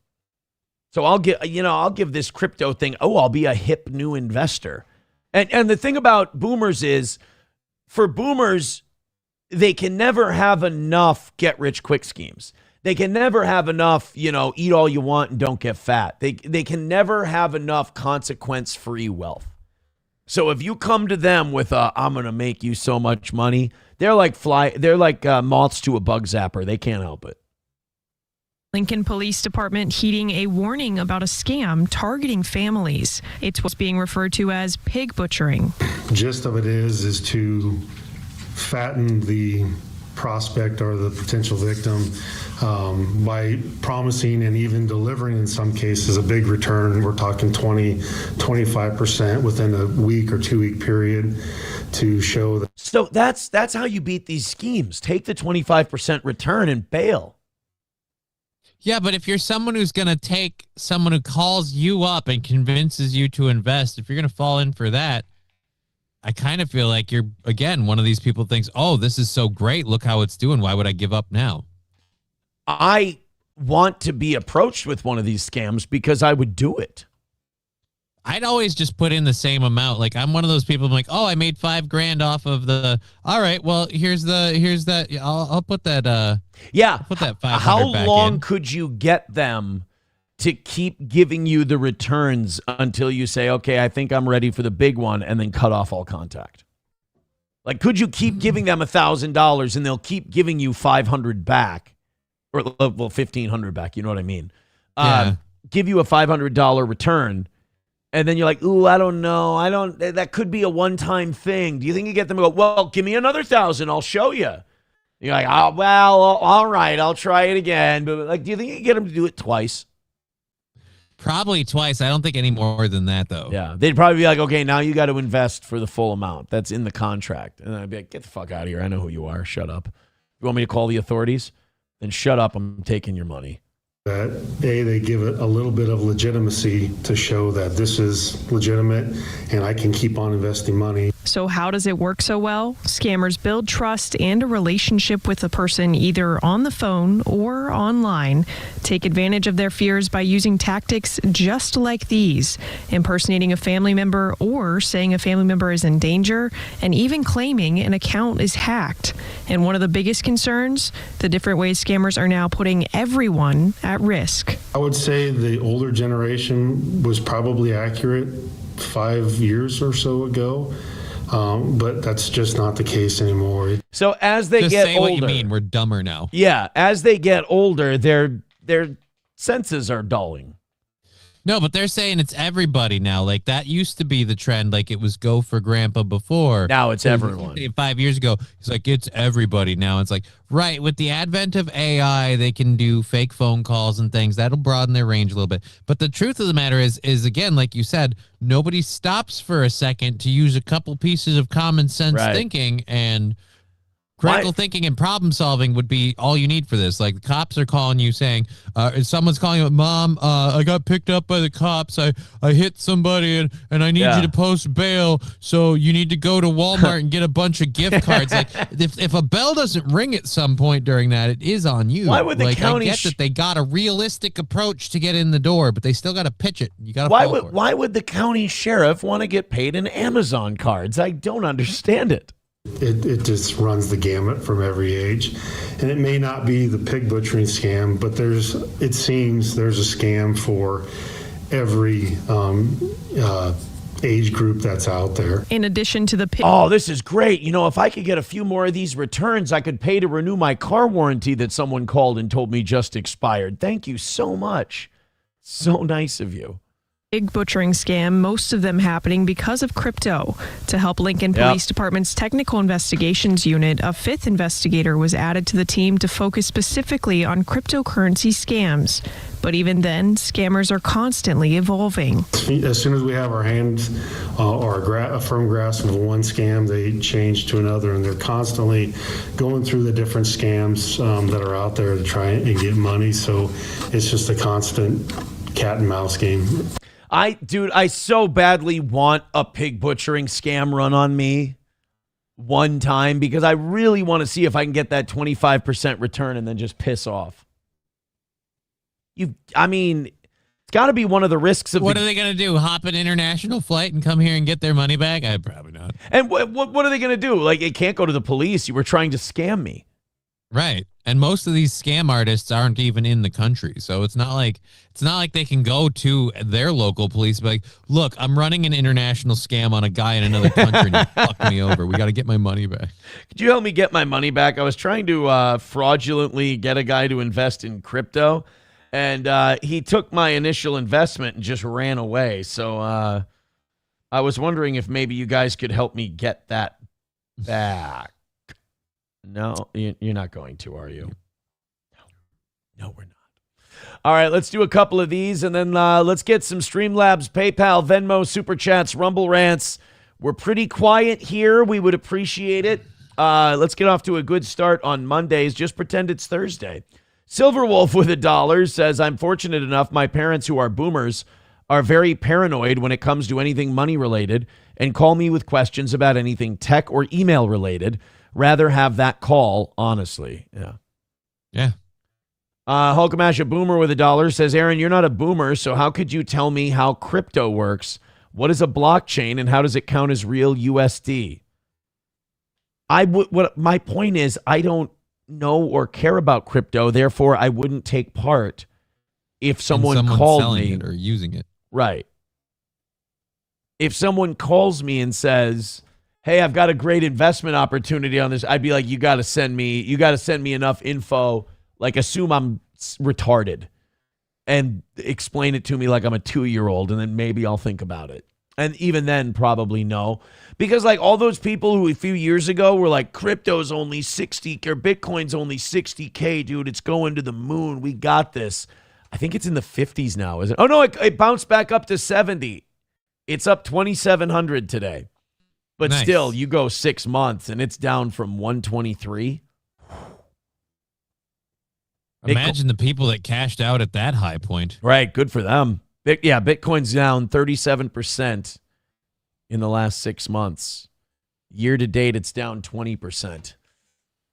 So I'll give this crypto thing. Oh, I'll be a hip new investor. And the thing about boomers is, for boomers, they can never have enough get rich quick schemes. They can never have enough, eat all you want and don't get fat. They can never have enough consequence-free wealth. So if you come to them with I'm going to make you so much money, they're like moths to a bug zapper. They can't help it. Lincoln Police Department heeding a warning about a scam targeting families. It's what's being referred to as pig butchering. Gist of it is to fatten the prospect or the potential victim by promising and even delivering in some cases a big return. We're talking 25% within a week or 2 week period to show that. So that's how you beat these schemes. Take the 25% return and bail. Yeah, but if you're someone who's going to take someone who calls you up and convinces you to invest, if you're going to fall in for that, I kind of feel like you're, again, one of these people thinks, oh, this is so great. Look how it's doing. Why would I give up now? I want to be approached with one of these scams because I would do it. I'd always just put in the same amount. Like, I'm one of those people. I'm like, oh, I made $5,000 off of the. All right, well, here's that. I'll put that. Yeah, I'll put that 500 How back long in. could you get them to keep giving you the returns until you say, okay, I think I'm ready for the big one, and then cut off all contact? Like, could you keep giving them $1,000 and they'll keep giving you $500 back, or well, $1,500 back? You know what I mean? Yeah. Give you a $500 return. And then you're like, ooh, I don't know. That could be a one-time thing. Do you think you get them to go, well, give me another 1,000. I'll show you. You're like, oh, well, all right. I'll try it again. But like, do you think you get them to do it twice? Probably twice. I don't think any more than that, though. Yeah. They'd probably be like, okay, now you got to invest for the full amount. That's in the contract. And I'd be like, get the fuck out of here. I know who you are. Shut up. You want me to call the authorities? Then shut up. I'm taking your money. That they give it a little bit of legitimacy to show that this is legitimate and I can keep on investing money. So how does it work so well? Scammers build trust and a relationship with the person either on the phone or online, take advantage of their fears by using tactics just like these, impersonating a family member or saying a family member is in danger, and even claiming an account is hacked. And one of the biggest concerns, the different ways scammers are now putting everyone at risk. I would say the older generation was probably accurate 5 years or so ago. But that's just not the case anymore. So as they Just get say older, what you mean. We're dumber now. Yeah, as they get older, their senses are dulling. No, but they're saying it's everybody now. Like, that used to be the trend. Like, it was go for grandpa before. Now it's everyone. 5 years ago, it's like, it's everybody now. It's like, right, with the advent of AI, they can do fake phone calls and things. That'll broaden their range a little bit. But the truth of the matter is again, like you said, nobody stops for a second to use a couple pieces of common sense thinking, and critical thinking and problem solving would be all you need for this. Like, the cops are calling you saying, someone's calling you, Mom, I got picked up by the cops. I hit somebody and I need you to post bail. So you need to go to Walmart and get a bunch of gift cards. Like, if a bell doesn't ring at some point during that, it is on you. Why would the county I get that they got a realistic approach to get in the door, but they still got to pitch it. You got to Why would the county sheriff want to get paid in Amazon cards? I don't understand it. It just runs the gamut from every age, and it may not be the pig butchering scam, but it seems there's a scam for every age group that's out there. In addition to the pig. Oh, this is great. You know, if I could get a few more of these returns, I could pay to renew my car warranty that someone called and told me just expired. Thank you so much. So nice of you. Pig butchering scam, most of them happening because of crypto. To help Lincoln Police Department's Technical Investigations Unit, a fifth investigator was added to the team to focus specifically on cryptocurrency scams. But even then, scammers are constantly evolving. As soon as we have our hands or a firm grasp of one scam, they change to another, and they're constantly going through the different scams that are out there to try and get money. So it's just a constant cat and mouse game. I so badly want a pig butchering scam run on me one time, because I really want to see if I can get that 25% return and then just piss off. It's got to be one of the risks of. What are they going to do? Hop an international flight and come here and get their money back? Probably not. And what are they going to do? Like, it can't go to the police. You were trying to scam me. Right. And most of these scam artists aren't even in the country. So it's not like they can go to their local police and be like, look, I'm running an international scam on a guy in another country and he fucked me over. We got to get my money back. Could you help me get my money back? I was trying to fraudulently get a guy to invest in crypto, and he took my initial investment and just ran away. So I was wondering if maybe you guys could help me get that back. No, you're not going to, are you? No, we're not. All right, let's do a couple of these, and then let's get some Streamlabs, PayPal, Venmo, Super Chats, Rumble Rants. We're pretty quiet here. We would appreciate it. Let's get off to a good start on Mondays. Just pretend it's Thursday. Silverwolf with $1 says, I'm fortunate enough my parents, who are boomers, are very paranoid when it comes to anything money-related and call me with questions about anything tech or email-related. Rather have that call, honestly. Yeah. Hulkamash, a boomer with $1, says, Aaron, you're not a boomer, so how could you tell me how crypto works? What is a blockchain, and how does it count as real USD? My point is, I don't know or care about crypto, therefore I wouldn't take part if someone called me it or using it. Right. If someone calls me and says, hey, I've got a great investment opportunity on this, I'd be like, you got to send me enough info, like assume I'm retarded, and explain it to me like I'm a 2-year-old, and then maybe I'll think about it. And even then, probably no. Because like all those people who a few years ago were like, crypto's only 60, or Bitcoin's only 60K, dude, it's going to the moon, we got this. I think it's in the 50s now, is it? Oh no, it bounced back up to 70. It's up 2,700 today. But nice. Still, you go 6 months and it's down from 123. Imagine the people that cashed out at that high point. Right, good for them. Bitcoin's down 37% in the last 6 months. Year to date, it's down 20%.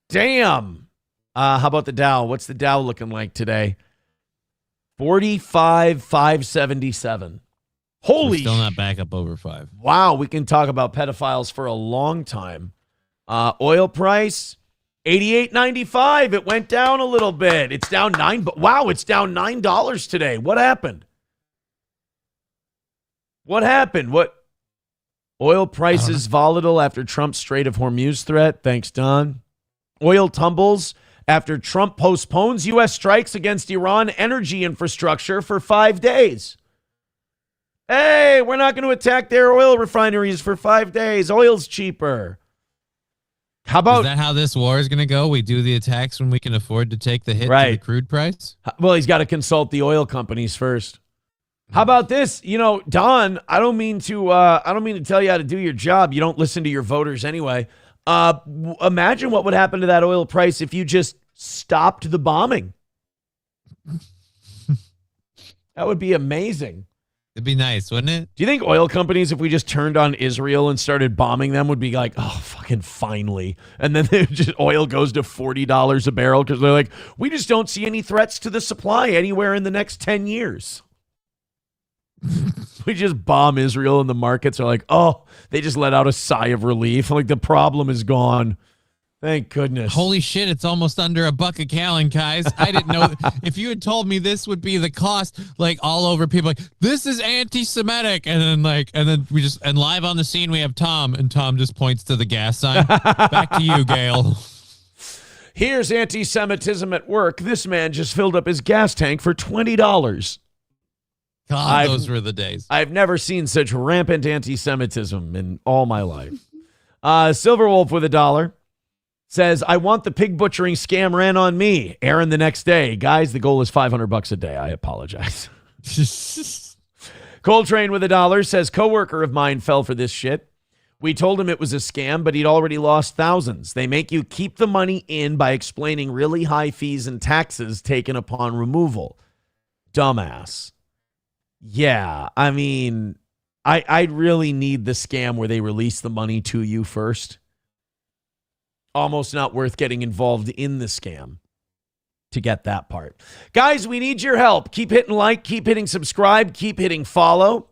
Damn. How about the Dow? What's the Dow looking like today? 45,577. Holy! We're still not back up over 5. Wow, we can talk about pedophiles for a long time. Oil price, $88.95. It went down a little bit. It's down Wow, it's down $9 today. What happened? What? Oil prices volatile after Trump's Strait of Hormuz threat. Thanks, Don. Oil tumbles after Trump postpones U.S. strikes against Iran energy infrastructure for 5 days. Hey, we're not going to attack their oil refineries for 5 days. Oil's cheaper. How about... Is that how this war is going to go? We do the attacks when we can afford to take the hit to the crude price? Well, he's got to consult the oil companies first. How about this? You know, Don, I don't mean to tell you how to do your job. You don't listen to your voters anyway. Imagine what would happen to that oil price if you just stopped the bombing. That would be amazing. It'd be nice, wouldn't it? Do you think oil companies, if we just turned on Israel and started bombing them, would be like, oh, fucking finally. And then oil goes to $40 a barrel because they're like, we just don't see any threats to the supply anywhere in the next 10 years. We just bomb Israel and the markets are like, oh, they just let out a sigh of relief. Like the problem is gone. Thank goodness. Holy shit, it's almost under $1 a gallon, guys. I didn't know. If you had told me this would be the cost, like all over people like, this is anti-Semitic. And then live on the scene, we have Tom, and Tom just points to the gas sign. Back to you, Gail. Here's anti-Semitism at work. This man just filled up his gas tank for $20. God, those were the days. I've never seen such rampant anti-Semitism in all my life. Silverwolf with $1 says, I want the pig butchering scam ran on me. Aaron the next day. Guys, the goal is $500 a day. I apologize. Coltrane with $1 says, coworker of mine fell for this shit. We told him it was a scam, but he'd already lost thousands. They make you keep the money in by explaining really high fees and taxes taken upon removal. Dumbass. Yeah, I mean, I'd really need the scam where they release the money to you first. Almost not worth getting involved in the scam to get that part. Guys, we need your help. Keep hitting like, keep hitting subscribe, keep hitting follow,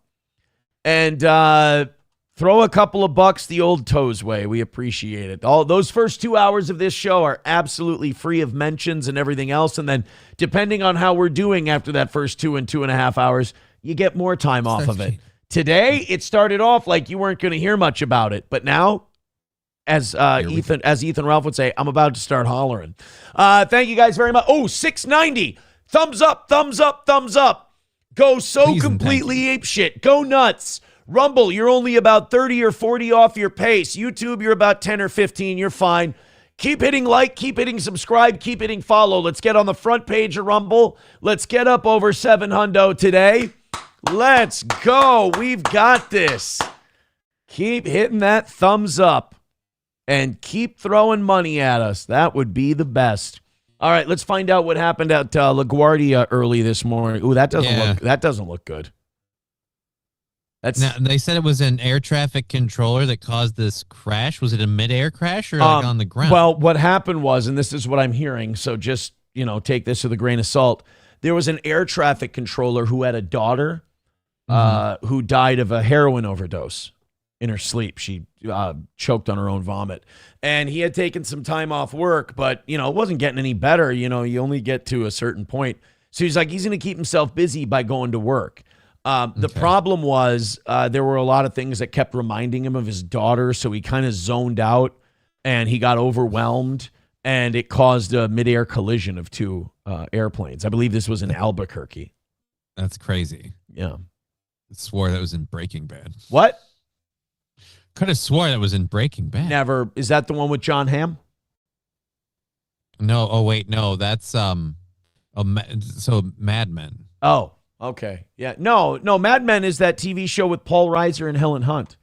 and throw a couple of bucks the old Toes way. We appreciate it. All those first 2 hours of this show are absolutely free of mentions and everything else. And then depending on how we're doing after that first 2 and 2.5 hours, you get more time off of it. Today, it started off like you weren't going to hear much about it. But now, as Ethan Ralph would say, I'm about to start hollering. Thank you guys very much. Oh, 690. Thumbs up, thumbs up, thumbs up. Go so completely apeshit. Go nuts. Rumble, you're only about 30 or 40 off your pace. YouTube, you're about 10 or 15. You're fine. Keep hitting like, keep hitting subscribe, keep hitting follow. Let's get on the front page of Rumble. Let's get up over 700 today. Let's go. We've got this. Keep hitting that thumbs up and keep throwing money at us. That would be the best. All right, let's find out what happened at LaGuardia early this morning. Ooh, that doesn't look good. Now, they said it was an air traffic controller that caused this crash. Was it a mid-air crash or like on the ground? Well, what happened was, and this is what I'm hearing, so just, take this with a grain of salt. There was an air traffic controller who had a daughter who died of a heroin overdose in her sleep. She choked on her own vomit. And he had taken some time off work, but, it wasn't getting any better. You only get to a certain point. So he's going to keep himself busy by going to work. The problem was there were a lot of things that kept reminding him of his daughter, so he kind of zoned out and he got overwhelmed, and it caused a midair collision of two airplanes. I believe this was in Albuquerque. That's crazy. Yeah. I swore that was in Breaking Bad. What? Could have swore that was in Breaking Bad. Never. Is that the one with John Hamm? No. Oh, wait. No, that's Mad Men. Oh. Okay. Yeah. No, Mad Men is that TV show with Paul Reiser and Helen Hunt.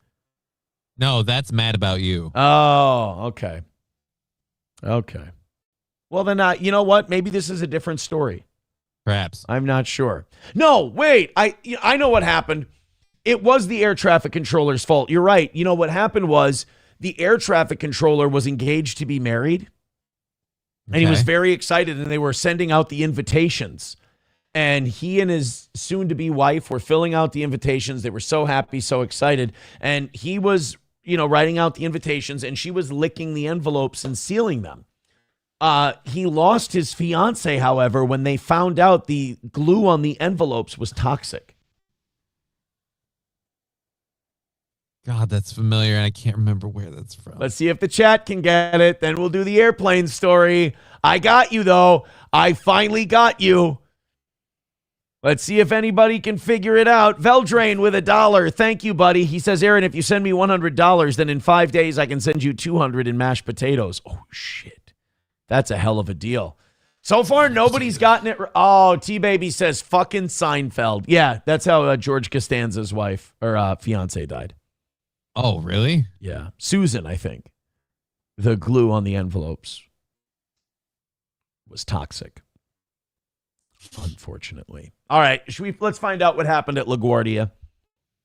No, that's Mad About You. Oh, okay. Okay. Well, then, you know what? Maybe this is a different story. Perhaps. I'm not sure. No, wait. I know what happened. It was the air traffic controller's fault. You're right. What happened was the air traffic controller was engaged to be married. And he was very excited, and they were sending out the invitations. And he and his soon-to-be wife were filling out the invitations. They were so happy, so excited. And he was, writing out the invitations, and she was licking the envelopes and sealing them. He lost his fiance, however, when they found out the glue on the envelopes was toxic. God, that's familiar, and I can't remember where that's from. Let's see if the chat can get it. Then we'll do the airplane story. I got you, though. I finally got you. Let's see if anybody can figure it out. Veldrain with $1. Thank you, buddy. He says, Aaron, if you send me $100, then in 5 days I can send you 200 in mashed potatoes. Oh, shit. That's a hell of a deal. So far, nobody's gotten it. Oh, T-Baby says fucking Seinfeld. Yeah, that's how George Costanza's wife or fiance died. Oh, really? Yeah. Susan, I think. The glue on the envelopes was toxic. Unfortunately. All right, let's find out what happened at LaGuardia.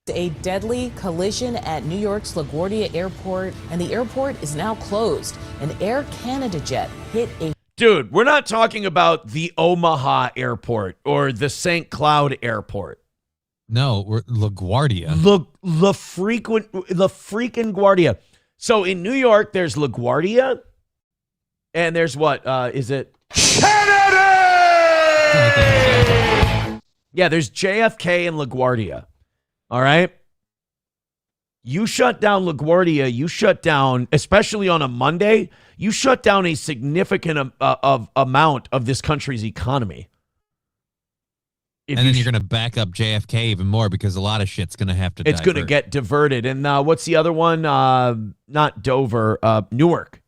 A deadly collision at New York's LaGuardia Airport, and the airport is now closed. An Air Canada jet hit a... Dude, we're not talking about the Omaha Airport or the St. Cloud Airport. No, we're LaGuardia. The freaking Guardia. So in New York, there's LaGuardia, and there's what? Is it Kennedy? Yeah, there's JFK and LaGuardia. All right. You shut down LaGuardia, you shut down, especially on a Monday, you shut down a significant amount of this country's economy. And then you're going to back up JFK even more because a lot of shit's going to have to It's going to get diverted. And what's the other one? Not Dover, Newark.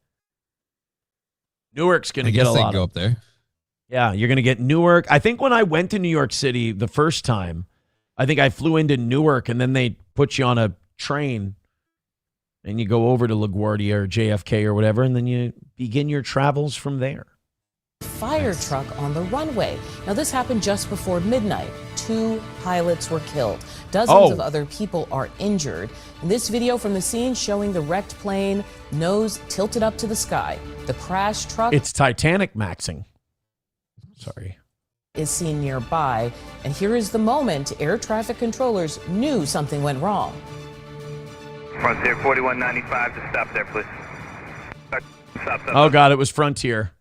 Newark's going to get a lot. Go up there. Yeah, you're going to get Newark. I think when I went to New York City the first time, I think I flew into Newark and then they put you on a train and you go over to LaGuardia or JFK or whatever, and then you begin your travels from there. Fire truck on the runway. Now, this happened just before midnight. 2 pilots were killed. Dozens of other people are injured. In this video from the scene showing the wrecked plane, nose tilted up to the sky. The crash truck... It's Titanic maxing. Sorry. ...is seen nearby. And here is the moment air traffic controllers knew something went wrong. Frontier 4195 to stop there, please. Stop. Oh, God, it was Frontier.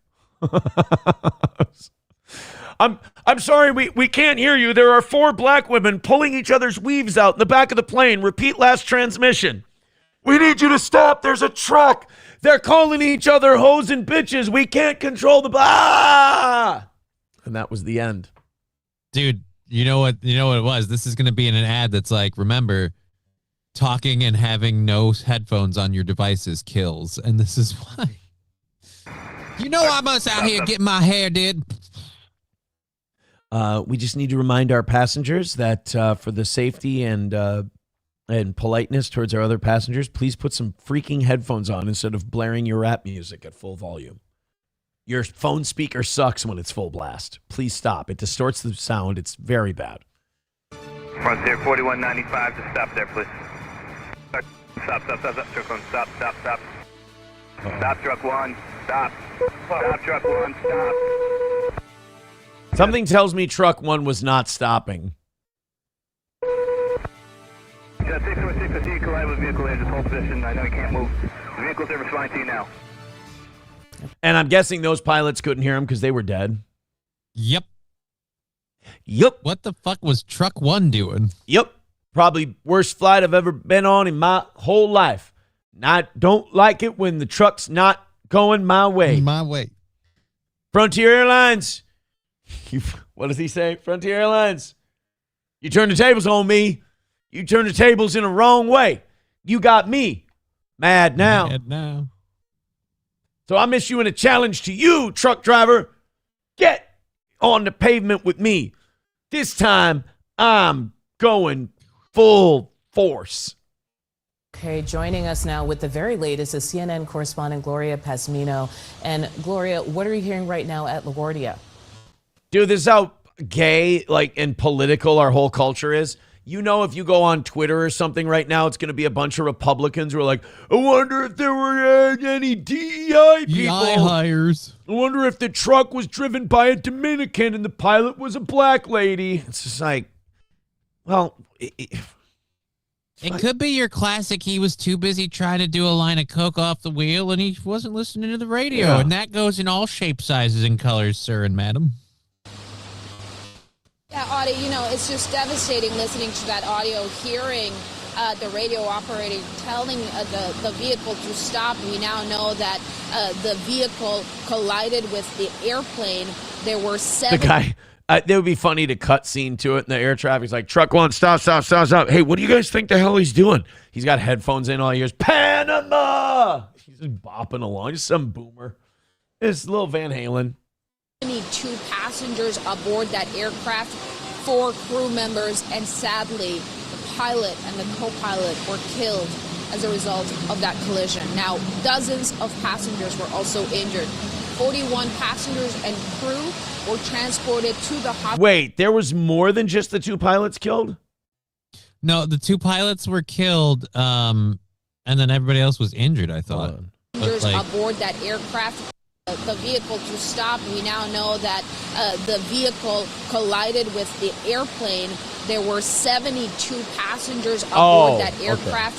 I'm sorry, we can't hear you. There are 4 black women pulling each other's weaves out in the back of the plane. Repeat last transmission. We need you to stop. There's a truck. They're calling each other hoes and bitches. We can't control the blah. And that was the end. Dude, you know what it was? This is going to be in an ad that's like, remember, talking and having no headphones on your devices kills. And this is why. You know I'm out here getting my hair did. We just need to remind our passengers that for the safety and politeness towards our other passengers, please put some freaking headphones on instead of blaring your rap music at full volume. Your phone speaker sucks when it's full blast. Please stop. It distorts the sound. It's very bad. Frontier 4195 to stop there, please. Stop. Truck 1, stop. Stop, truck 1, stop. Stop, truck 1, stop. Something tells me truck 1 was not stopping. Yeah, 646, I see you collide with vehicle there. Just hold position. I know you can't move. The vehicle's there responding to you now. And I'm guessing those pilots couldn't hear him because they were dead. Yep. What the fuck was truck 1 doing? Yep. Probably worst flight I've ever been on in my whole life. I don't like it when the truck's not going my way. Frontier Airlines. What does he say? Frontier Airlines. You turn the tables on me. You turn the tables in the wrong way. You got me mad now. So I'm issuing a challenge to you, truck driver. Get on the pavement with me. This time, I'm going full force. Okay, joining us now with the very latest is CNN correspondent Gloria Pasmino. And Gloria, what are you hearing right now at LaGuardia? Dude, this is how gay, and political our whole culture is. You know, if you go on Twitter or something right now, it's going to be a bunch of Republicans who are like, I wonder if there were any DEI people. hires. I wonder if the truck was driven by a Dominican and the pilot was a black lady. It's just like, well... It could be your classic, he was too busy trying to do a line of coke off the wheel and he wasn't listening to the radio. Yeah. And that goes in all shapes, sizes, and colors, sir and madam. Yeah, Audie, it's just devastating listening to that audio, hearing the radio operator telling the vehicle to stop. We now know that the vehicle collided with the airplane. There were 7... It would be funny to cut scene to it, and the air traffic's like, truck one, stop. Hey, what do you guys think the hell he's doing? He's got headphones in all ears. Panama! He's just bopping along. Just some boomer. It's a little Van Halen. 72 passengers aboard that aircraft, 4 crew members, and sadly, the pilot and the co-pilot were killed as a result of that collision. Now, dozens of passengers were also injured. 41 passengers and crew were transported to the hospital. Wait, there was more than just the 2 pilots killed? No, the 2 pilots were killed, and then everybody else was injured, I thought. Passengers aboard that aircraft. The vehicle to stop. We now know that the vehicle collided with the airplane. There were 72 passengers aboard that aircraft,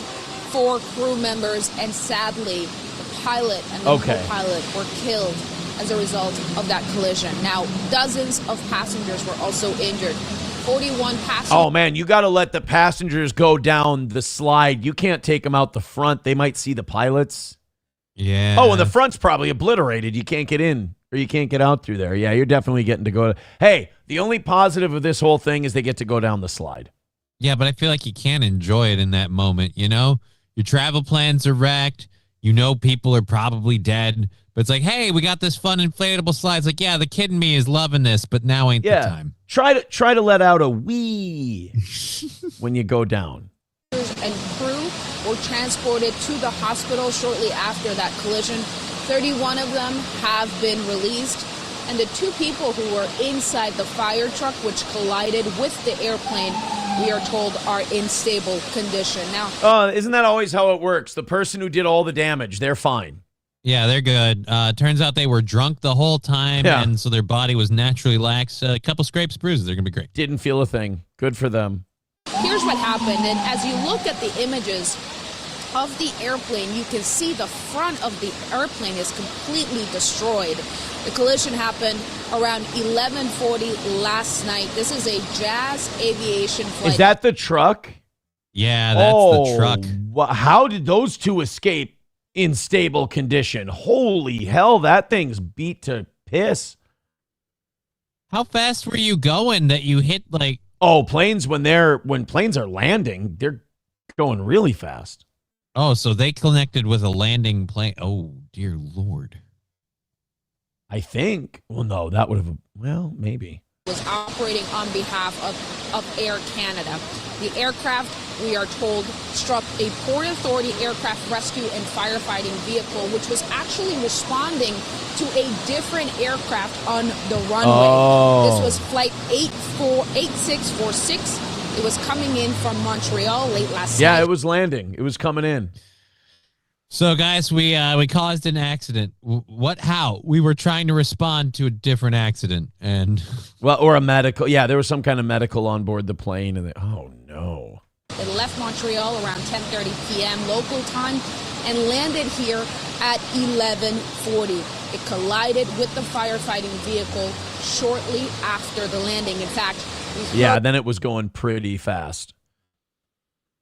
4 crew members, and sadly, the pilot and the co-pilot were killed as a result of that collision. Now, dozens of passengers were also injured. 41 passengers. Oh, man, you got to let the passengers go down the slide. You can't take them out the front. They might see the pilots. Yeah. Oh, and the front's probably obliterated. You can't get in or you can't get out through there. Yeah, you're definitely getting to go. Hey, the only positive of this whole thing is they get to go down the slide. Yeah, but I feel like you can't enjoy it in that moment, you know? Your travel plans are wrecked. You know people are probably dead. But it's like, hey, we got this fun inflatable slide. It's like, yeah, the kid in me is loving this, but now ain't the time. Try to let out a wee when you go down. And crew were transported to the hospital shortly after that collision. 31 of them have been released, and the 2 people who were inside the fire truck, which collided with the airplane, we are told are in stable condition. Now, isn't that always how it works? The person who did all the damage, they're fine. Yeah, they're good. Turns out they were drunk the whole time, and so their body was naturally lax. A couple scrapes, bruises, they're going to be great. Didn't feel a thing. Good for them. Here's what happened, and as you look at the images of the airplane, you can see the front of the airplane is completely destroyed. The collision happened around 11:40 last night. This is a Jazz Aviation flight. Is that the truck? Yeah, that's the truck. How did those 2 escape in stable condition? Holy hell, that thing's beat to piss. How fast were you going that you hit like... Oh, planes, when planes are landing, they're going really fast. Oh, so they connected with a landing plane. Oh, dear Lord. I think. Well, no, that would have, well, maybe. Was operating on behalf of Air Canada. The aircraft, we are told, struck a Port Authority aircraft rescue and firefighting vehicle, which was actually responding to a different aircraft on the runway. This was flight 8646. It was coming in from Montreal late last night. Yeah, it was landing. It was coming in. So, guys, we caused an accident. What? How? We were trying to respond to a different accident, and or a medical. Yeah, there was some kind of medical on board the plane, and oh no! It left Montreal around 10:30 p.m. local time and landed here at 11:40. It collided with the firefighting vehicle shortly after the landing. In fact, then it was going pretty fast.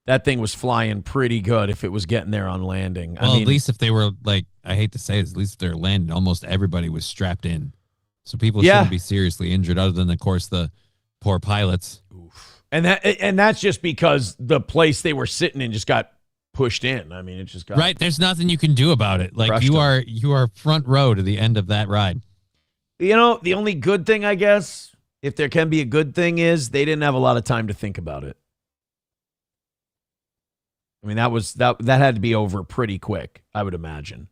That thing was flying pretty good if it was getting there on landing. Well, at least if they were, like, I hate to say it, at least if they're landing, almost everybody was strapped in. So people shouldn't be seriously injured other than, of course, the poor pilots. Oof. And that's just because the place they were sitting in just got pushed in. I mean, it just got... Right, there's nothing you can do about it. Like, you are front row to the end of that ride. You know, the only good thing, I guess, if there can be a good thing, is they didn't have a lot of time to think about it. I mean, that had to be over pretty quick, I would imagine.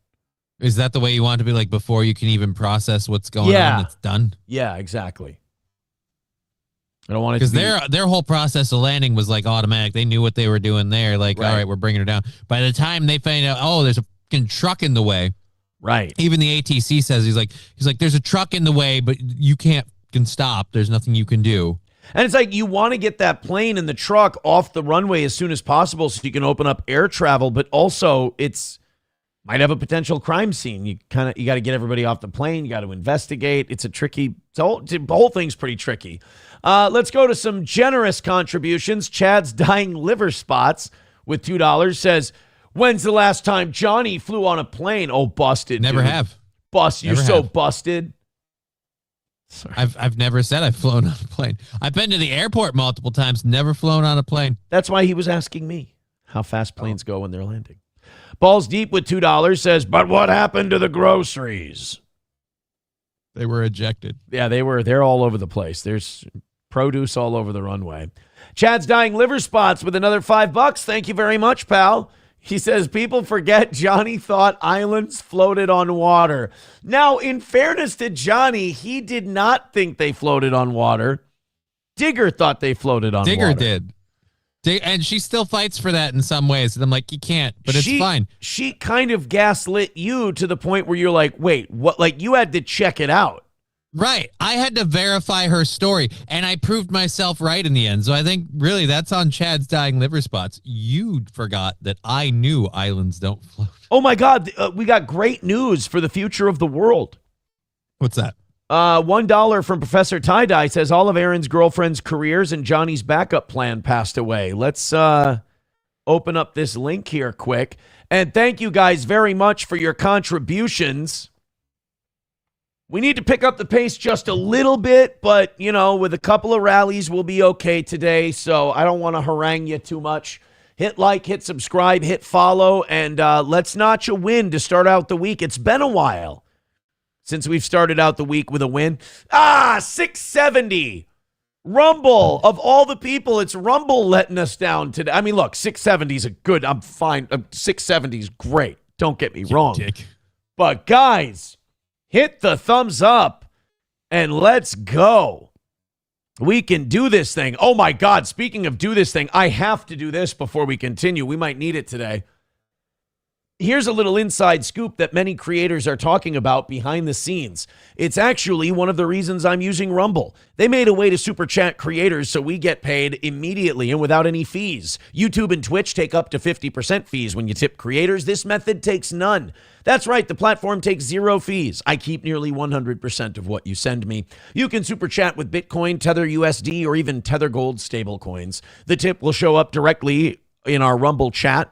Is that the way you want it to be, like, before you can even process what's going on, it's done? Yeah, exactly. I don't want it because to their whole process of landing was like automatic. They knew what they were doing there. Like, all right, we're bringing her down. By the time they find out, oh, there's a fucking truck in the way. Right. Even the ATC says he's like, there's a truck in the way, but you can stop. There's nothing you can do. And it's like you want to get that plane and the truck off the runway as soon as possible so you can open up air travel, but also might have a potential crime scene. You got to get everybody off the plane. You got to investigate. It's a tricky. The whole thing's pretty tricky. Let's go to some generous contributions. Chad's dying liver spots with $2 says, "When's the last time Johnny flew on a plane?" Oh, busted. Never dude. have. You're so busted. Sorry. I've never said I've flown on a plane. I've been to the airport multiple times, never flown on a plane. That's why he was asking me how fast planes go when they're landing. Balls Deep with $2 says, but what happened to the groceries? They were ejected. Yeah, they're all over the place. There's produce all over the runway. Chad's Dying Liver Spots with another $5. Thank you very much, pal. He says, people forget Johnny thought islands floated on water. Now, in fairness to Johnny, he did not think they floated on water. Digger thought they floated on water. Digger did. And she still fights for that in some ways. And I'm like, you can't, but it's fine. She kind of gaslit you to the point where you're like, wait, what? Like, you had to check it out. Right. I had to verify her story, and I proved myself right in the end. So I think, really, that's on Chad's Dying Liver Spots. You forgot that I knew islands don't float. Oh, my God. We got great news for the future of the world. What's that? $1 from Professor Tie-Dye says all of Aaron's girlfriend's careers and Johnny's backup plan passed away. Let's open up this link here quick. And thank you guys very much for your contributions. We need to pick up the pace just a little bit, but, you know, with a couple of rallies, we'll be okay today. So I don't want to harangue you too much. Hit like, hit subscribe, hit follow, and let's notch a win to start out the week. It's been a while since we've started out the week with a win. 670. Rumble, of all the people, it's Rumble letting us down today. I mean, look, 670 is a good, I'm fine. 670 is great. Don't get me wrong. Dick. But guys, hit the thumbs up and let's go. We can do this thing. Oh my God, speaking of do this thing, I have to do this before we continue. We might need it today. Here's a little inside scoop that many creators are talking about behind the scenes. It's actually one of the reasons I'm using Rumble. They made a way to super chat creators so we get paid immediately and without any fees. YouTube and Twitch take up to 50% fees when you tip creators. This method takes none. That's right, the platform takes 0 fees. I keep nearly 100% of what you send me. You can super chat with Bitcoin, Tether USD, or even Tether Gold stablecoins. The tip will show up directly in our Rumble chat,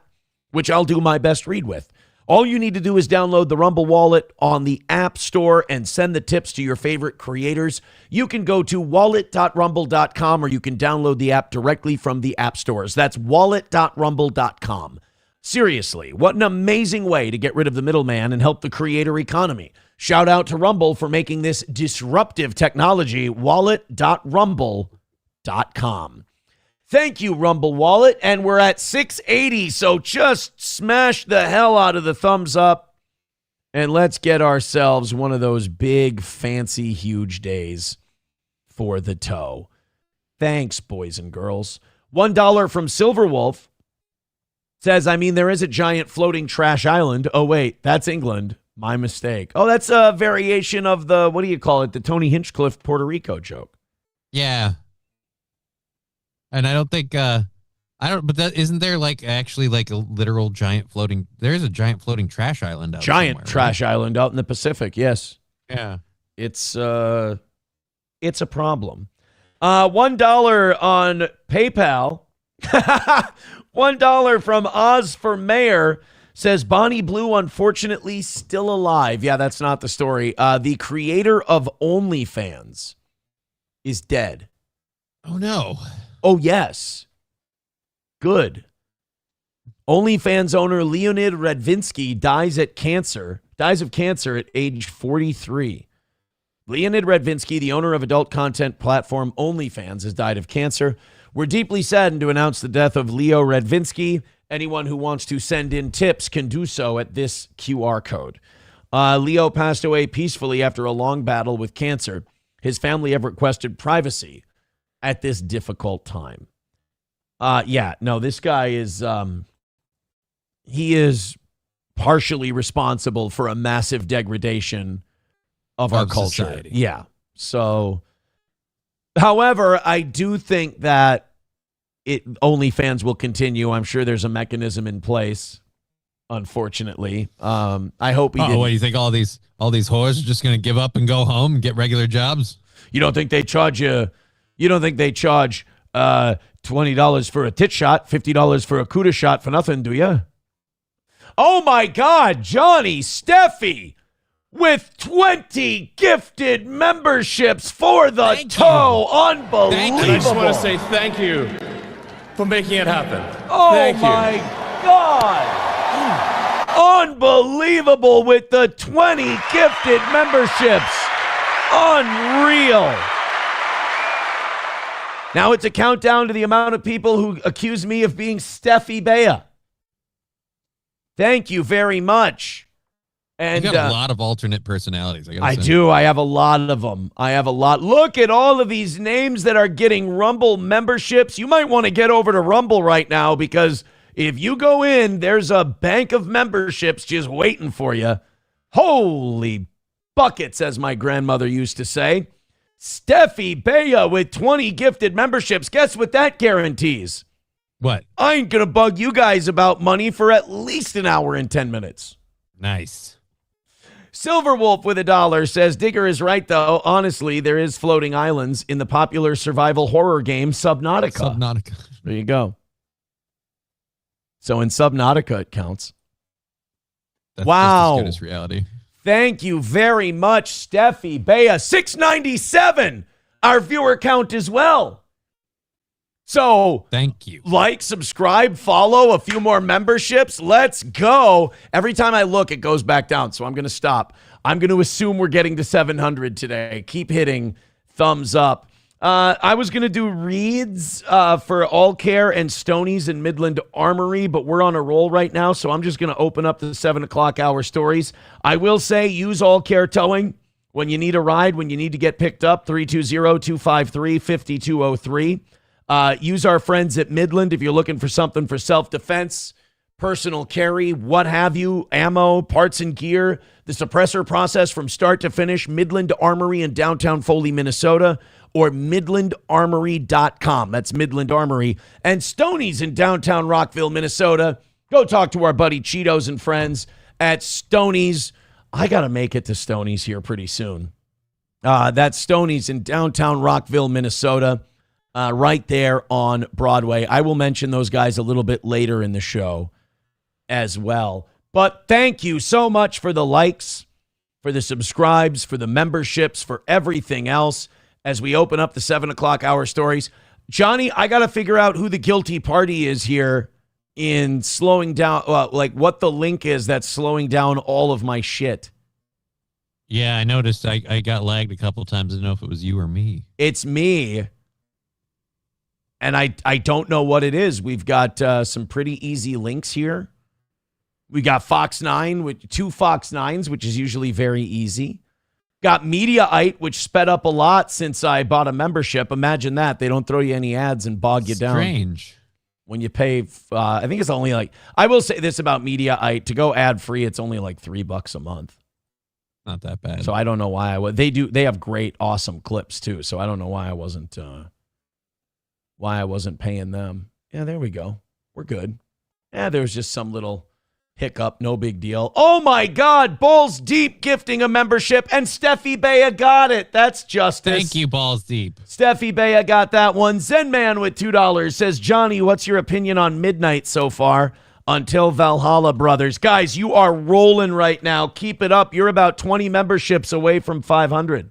which I'll do my best read with. All you need to do is download the Rumble wallet on the App Store and send the tips to your favorite creators. You can go to wallet.rumble.com or you can download the app directly from the app stores. That's wallet.rumble.com. Seriously, what an amazing way to get rid of the middleman and help the creator economy. Shout out to Rumble for making this disruptive technology. Wallet.rumble.com. Thank you, Rumble Wallet. And we're at 680, so just smash the hell out of the thumbs up. And let's get ourselves one of those big, fancy, huge days for the toe. Thanks, boys and girls. $1 from Silverwolf says, I mean, there is a giant floating trash island. Oh, wait, that's England. My mistake. Oh, that's a variation of the, what do you call it? The Tony Hinchcliffe Puerto Rico joke. Yeah. And I don't think, but that isn't there like actually like a literal giant floating, there's a giant floating trash island out Giant trash island out in the Pacific, yes. Yeah. It's a problem. $1 on PayPal. $1 from Oz for Mayor says Bonnie Blue unfortunately still alive. Yeah, that's not the story. The creator of OnlyFans is dead. Oh, no. Oh, yes. Good. OnlyFans owner Leonid Radvinsky dies of cancer at age 43. Leonid Radvinsky, the owner of adult content platform OnlyFans, has died of cancer. We're deeply saddened to announce the death of Leo Radvinsky. Anyone who wants to send in tips can do so at this QR code. Leo passed away peacefully after a long battle with cancer. His family have requested privacy at this difficult time. This guy is, he is partially responsible for a massive degradation of our culture. Society. Yeah. So, however, I do think that OnlyFans will continue. I'm sure there's a mechanism in place, unfortunately. I hope he didn't. What, you think all these whores are just going to give up and go home and get regular jobs? You don't think they charge $20 for a tit shot, $50 for a cuda shot for nothing, do you? Oh, my God, Johnny, Steffi, with 20 gifted memberships for the toe. Unbelievable. And I just want to say thank you for making it happen. Oh, thank you. my God. Unbelievable with the 20 gifted memberships. Unreal. Now it's a countdown to the amount of people who accuse me of being Steffi Bea. Thank you very much. And you got a lot of alternate personalities. I do. I have a lot of them. I have a lot. Look at all of these names that are getting Rumble memberships. You might want to get over to Rumble right now, because if you go in, there's a bank of memberships just waiting for you. Holy buckets, as my grandmother used to say. Steffi Bea with 20 gifted memberships. Guess what that guarantees? What? I ain't going to bug you guys about money for at least an hour and 10 minutes. Nice. Silverwolf with $1 says, Digger is right, though. Honestly, there is floating islands in the popular survival horror game Subnautica. Subnautica. There you go. So in Subnautica, it counts. That's wow. just as good as reality. Thank you very much, Steffi Bea. 697, our viewer count as well. So thank you. Like, subscribe, follow, a few more memberships. Let's go. Every time I look, it goes back down. So I'm going to stop. I'm going to assume we're getting to 700 today. Keep hitting thumbs up. I was going to do reads for All Care and Stoney's and Midland Armory, but we're on a roll right now, so I'm just going to open up the 7 o'clock hour stories. I will say use All Care Towing when you need a ride, when you need to get picked up, 320-253-5203. Use our friends at Midland if you're looking for something for self-defense, personal carry, what have you, ammo, parts and gear, the suppressor process from start to finish, Midland Armory in downtown Foley, Minnesota, or midlandarmory.com. That's Midland Armory. And Stoney's in downtown Rockville, Minnesota. Go talk to our buddy Cheetos and friends at Stoney's. I got to make it to Stoney's here pretty soon. That's Stoney's in downtown Rockville, Minnesota, right there on Broadway. I will mention those guys a little bit later in the show as well. But thank you so much for the likes, for the subscribes, for the memberships, for everything else. As we open up the 7 o'clock hour stories, Johnny, I got to figure out who the guilty party is here in slowing down, like what the link is that's slowing down all of my shit. Yeah, I noticed I got lagged a couple times. I didn't know if it was you or me. It's me. And I don't know what it is. We've got some pretty easy links here. We got Fox 9 with 2 Fox 9s, which is usually very easy. Got Mediaite, which sped up a lot since I bought a membership. Imagine that. They don't throw you any ads and bog you down. Strange. When you pay, I think it's only like, I will say this about Mediaite. To go ad-free, it's only like $3 a month. Not that bad. So I don't know why they have great, awesome clips too. So I don't know why I wasn't paying them. Yeah, there we go. We're good. Yeah, there was just some little hiccup, no big deal. Oh my God, Balls Deep gifting a membership, and Steffi Bea got it. That's justice. Thank you, Balls Deep. Steffi Bea got that one. Zen Man with $2 says, Johnny, what's your opinion on Midnight so far? Until Valhalla, brothers. Guys, you are rolling right now. Keep it up. You're about 20 memberships away from 500.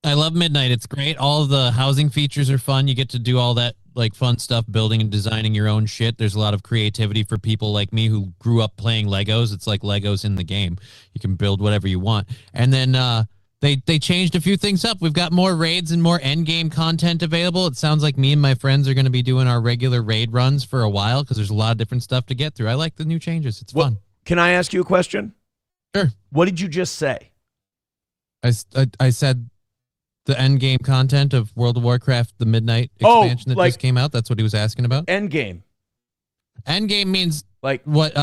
I love Midnight. It's great. All of the housing features are fun. You get to do all that like fun stuff, building and designing your own shit. There's a lot of creativity for people like me who grew up playing Legos. It's like Legos in the game. You can build whatever you want. And then they changed a few things up. We've got more raids and more end game content available. It sounds like me and my friends are going to be doing our regular raid runs for a while because there's a lot of different stuff to get through. I like the new changes. It's fun. Can I ask you a question? Sure. What did you just say? I said the end game content of World of Warcraft, the Midnight expansion that just came out. That's what he was asking about. End game. End game means like what?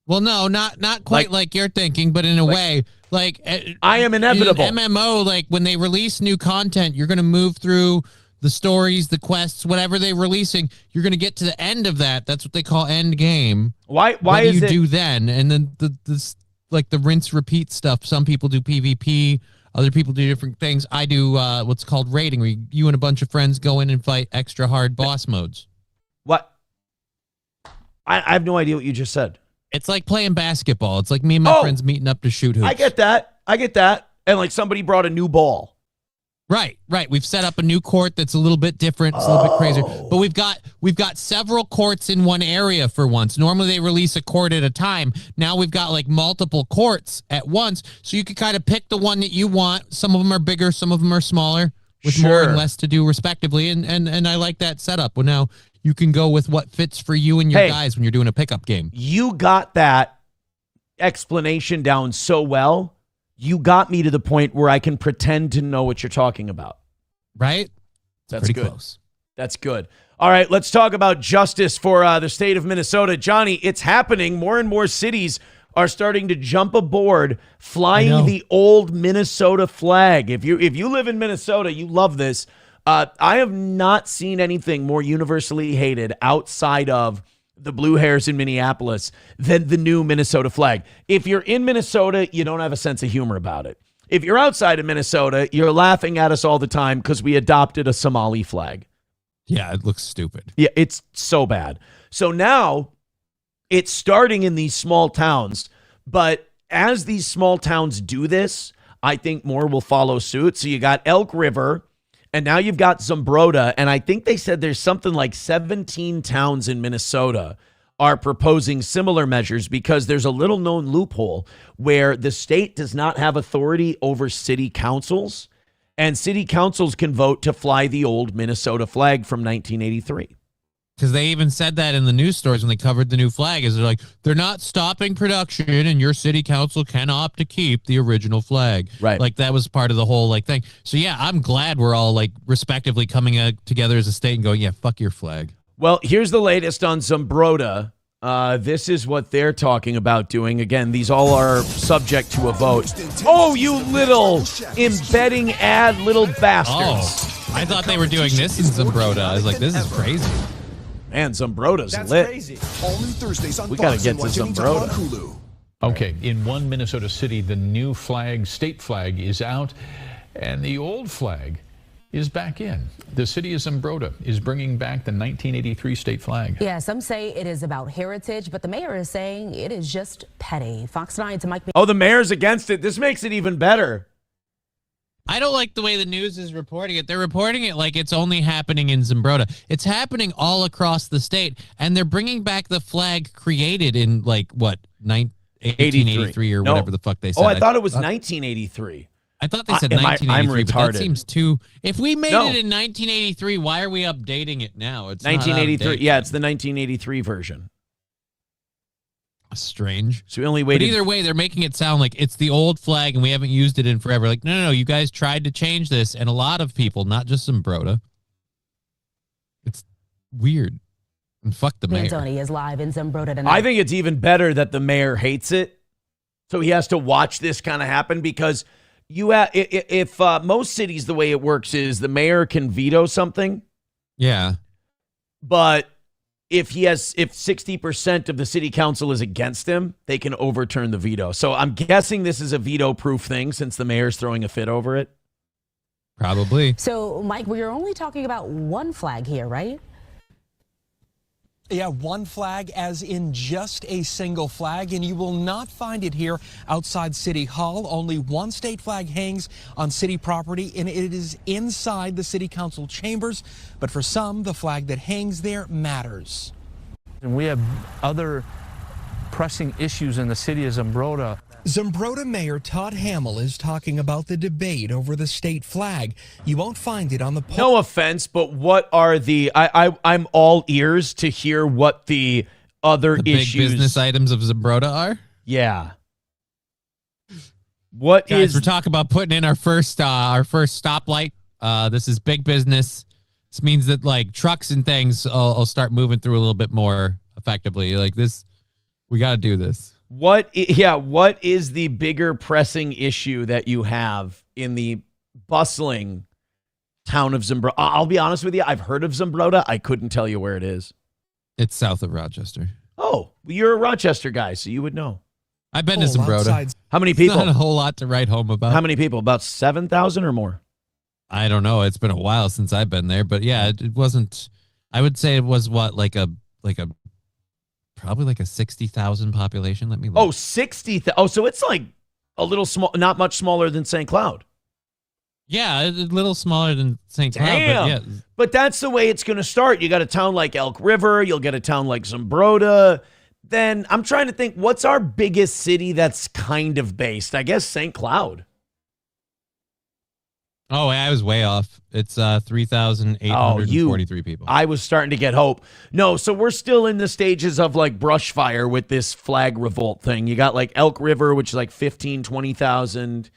Well, no, not quite like you're thinking, but in a way, like I am inevitable. In MMO, like when they release new content, you're going to move through the stories, the quests, whatever they're releasing. You're going to get to the end of that. That's what they call end game. Why what do is you it do then? And then this like the rinse repeat stuff. Some people do PvP. Other people do different things. I do what's called raiding, where you and a bunch of friends go in and fight extra hard boss modes. What? I have no idea what you just said. It's like playing basketball. It's like me and my friends meeting up to shoot hoops. I get that. I get that. And like somebody brought a new ball. Right. We've set up a new court that's a little bit different. It's a little bit crazier. But we've got several courts in one area for once. Normally they release a court at a time. Now we've got like multiple courts at once. So you can kind of pick the one that you want. Some of them are bigger, some of them are smaller, with more and less to do respectively. And I like that setup. Well, now you can go with what fits for you and your guys when you're doing a pickup game. You got that explanation down so well. You got me to the point where I can pretend to know what you're talking about. Right? That's pretty good. Close. That's good. All right, let's talk about justice for the state of Minnesota. Johnny, it's happening. More and more cities are starting to jump aboard flying the old Minnesota flag. If you live in Minnesota, you love this. I have not seen anything more universally hated outside of the blue hairs in Minneapolis than the new Minnesota flag. If you're in Minnesota, you don't have a sense of humor about it. If you're outside of Minnesota, you're laughing at us all the time because we adopted a Somali flag. Yeah, it looks stupid. Yeah, it's so bad. So now it's starting in these small towns, but as these small towns do this, I think more will follow suit. So you got Elk River, and now you've got Zumbrota, and I think they said there's something like 17 towns in Minnesota are proposing similar measures because there's a little known loophole where the state does not have authority over city councils, and city councils can vote to fly the old Minnesota flag from 1983. Because they even said that in the news stories when they covered the new flag, is they're like, they're not stopping production and your city council can opt to keep the original flag. Right. Like that was part of the whole like thing. So yeah, I'm glad we're all like respectively coming together as a state and going, yeah, fuck your flag. Well, here's the latest on Zumbrota. This is what they're talking about doing. Again, these all are subject to a vote. Oh, you little embedding ad little bastards. Oh, I thought they were doing this in Zumbrota. I was like, this is crazy. Man, Zumbrota's lit. Crazy. All new Thursdays on We got to Fox get and to watch anytime on Zumbrota. Hulu. Okay, in one Minnesota city, the new flag, state flag, is out, and the old flag is back in. The city of Zumbrota is bringing back the 1983 state flag. Yeah, some say it is about heritage, but the mayor is saying it is just petty. Fox 9's Mike. Oh, the mayor's against it. This makes it even better. I don't like the way the news is reporting it. They're reporting it like it's only happening in Zumbrota. It's happening all across the state, and they're bringing back the flag created in, like, what, 1883 or whatever the fuck they said. Oh, I thought it was 1983. I thought they said 1983, I'm but retarded. that seems too... If we made it in 1983, why are we updating it now? It's 1983. Yeah, it's the 1983 version. Strange. So we only waited. But either way, they're making it sound like it's the old flag and we haven't used it in forever. Like, no, you guys tried to change this, and a lot of people, not just Zumbrota. It's weird. And fuck the mayor. Anthony is live in Zumbrota tonight. I think it's even better that the mayor hates it, so he has to watch this kind of happen because if most cities, the way it works is the mayor can veto something. Yeah. But if 60% of the city council is against him, they can overturn the veto. So I'm guessing this is a veto-proof thing since the mayor's throwing a fit over it. Probably. So, Mike, we're only talking about one flag here, right? Yeah, one flag as in just a single flag, and you will not find it here outside City Hall. Only one state flag hangs on city property, and it is inside the city council chambers. But for some, the flag that hangs there matters. And we have other pressing issues in the city of Zumbrota. Zumbrota Mayor Todd Hamill is talking about the debate over the state flag. You won't find it on the poll. No offense, but what are the... I'm all ears to hear what the other issues... big business items of Zumbrota are? Yeah. Guys, we're talking about putting in our first stoplight. This is big business. This means that like trucks and things will start moving through a little bit more effectively. Like this, we got to do this. What is the bigger pressing issue that you have in the bustling town of Zumbrota? I'll be honest with you. I've heard of Zumbrota. I couldn't tell you where it is. It's south of Rochester. Oh, you're a Rochester guy, so you would know. I've been to Zumbrota. How many people? Not a whole lot to write home about. How many people? About 7,000 or more? I don't know. It's been a while since I've been there, but yeah, it wasn't. I would say it was probably like a 60,000 population. Let me look. Oh, 60,000. Oh, so it's like A little small, not much smaller than St. Cloud. Yeah, a little smaller than St. Cloud. Damn. But yeah. But that's the way it's going to start. You got a town like Elk River. You'll get a town like Zumbrota. Then I'm trying to think, what's our biggest city that's kind of based? I guess St. Cloud. Oh, I was way off. It's 3,843 people. I was starting to get hope. No, so we're still in the stages of like brush fire with this flag revolt thing. You got like Elk River, which is like 15, 20,000.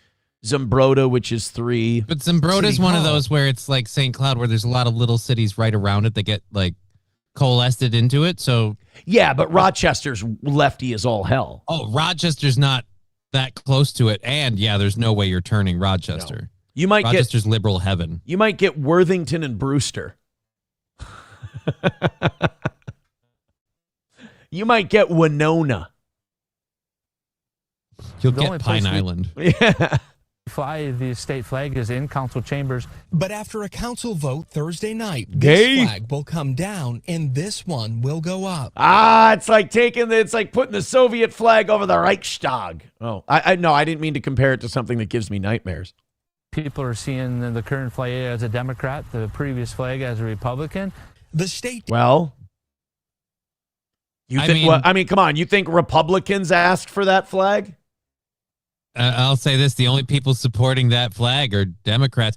Zumbrota, which is 3. But Zumbrota is one of those where it's like St. Cloud, where there's a lot of little cities right around it that get like coalesced into it. So yeah, but Rochester's lefty as all hell. Oh, Rochester's not that close to it. And yeah, there's no way you're turning Rochester. No. You might Rochester's liberal heaven. You might get Worthington and Brewster. You might get Winona. You'll get Pine Island. Yeah. Fly the state flag is in council chambers. But after a council vote Thursday night, Gay. this flag will come down and this one will go up. It's like putting the Soviet flag over the Reichstag. Oh, I didn't mean to compare it to something that gives me nightmares. People are seeing the current flag as a Democrat, the previous flag as a Republican. The state. Well, come on. You think Republicans asked for that flag? I'll say this: the only people supporting that flag are Democrats.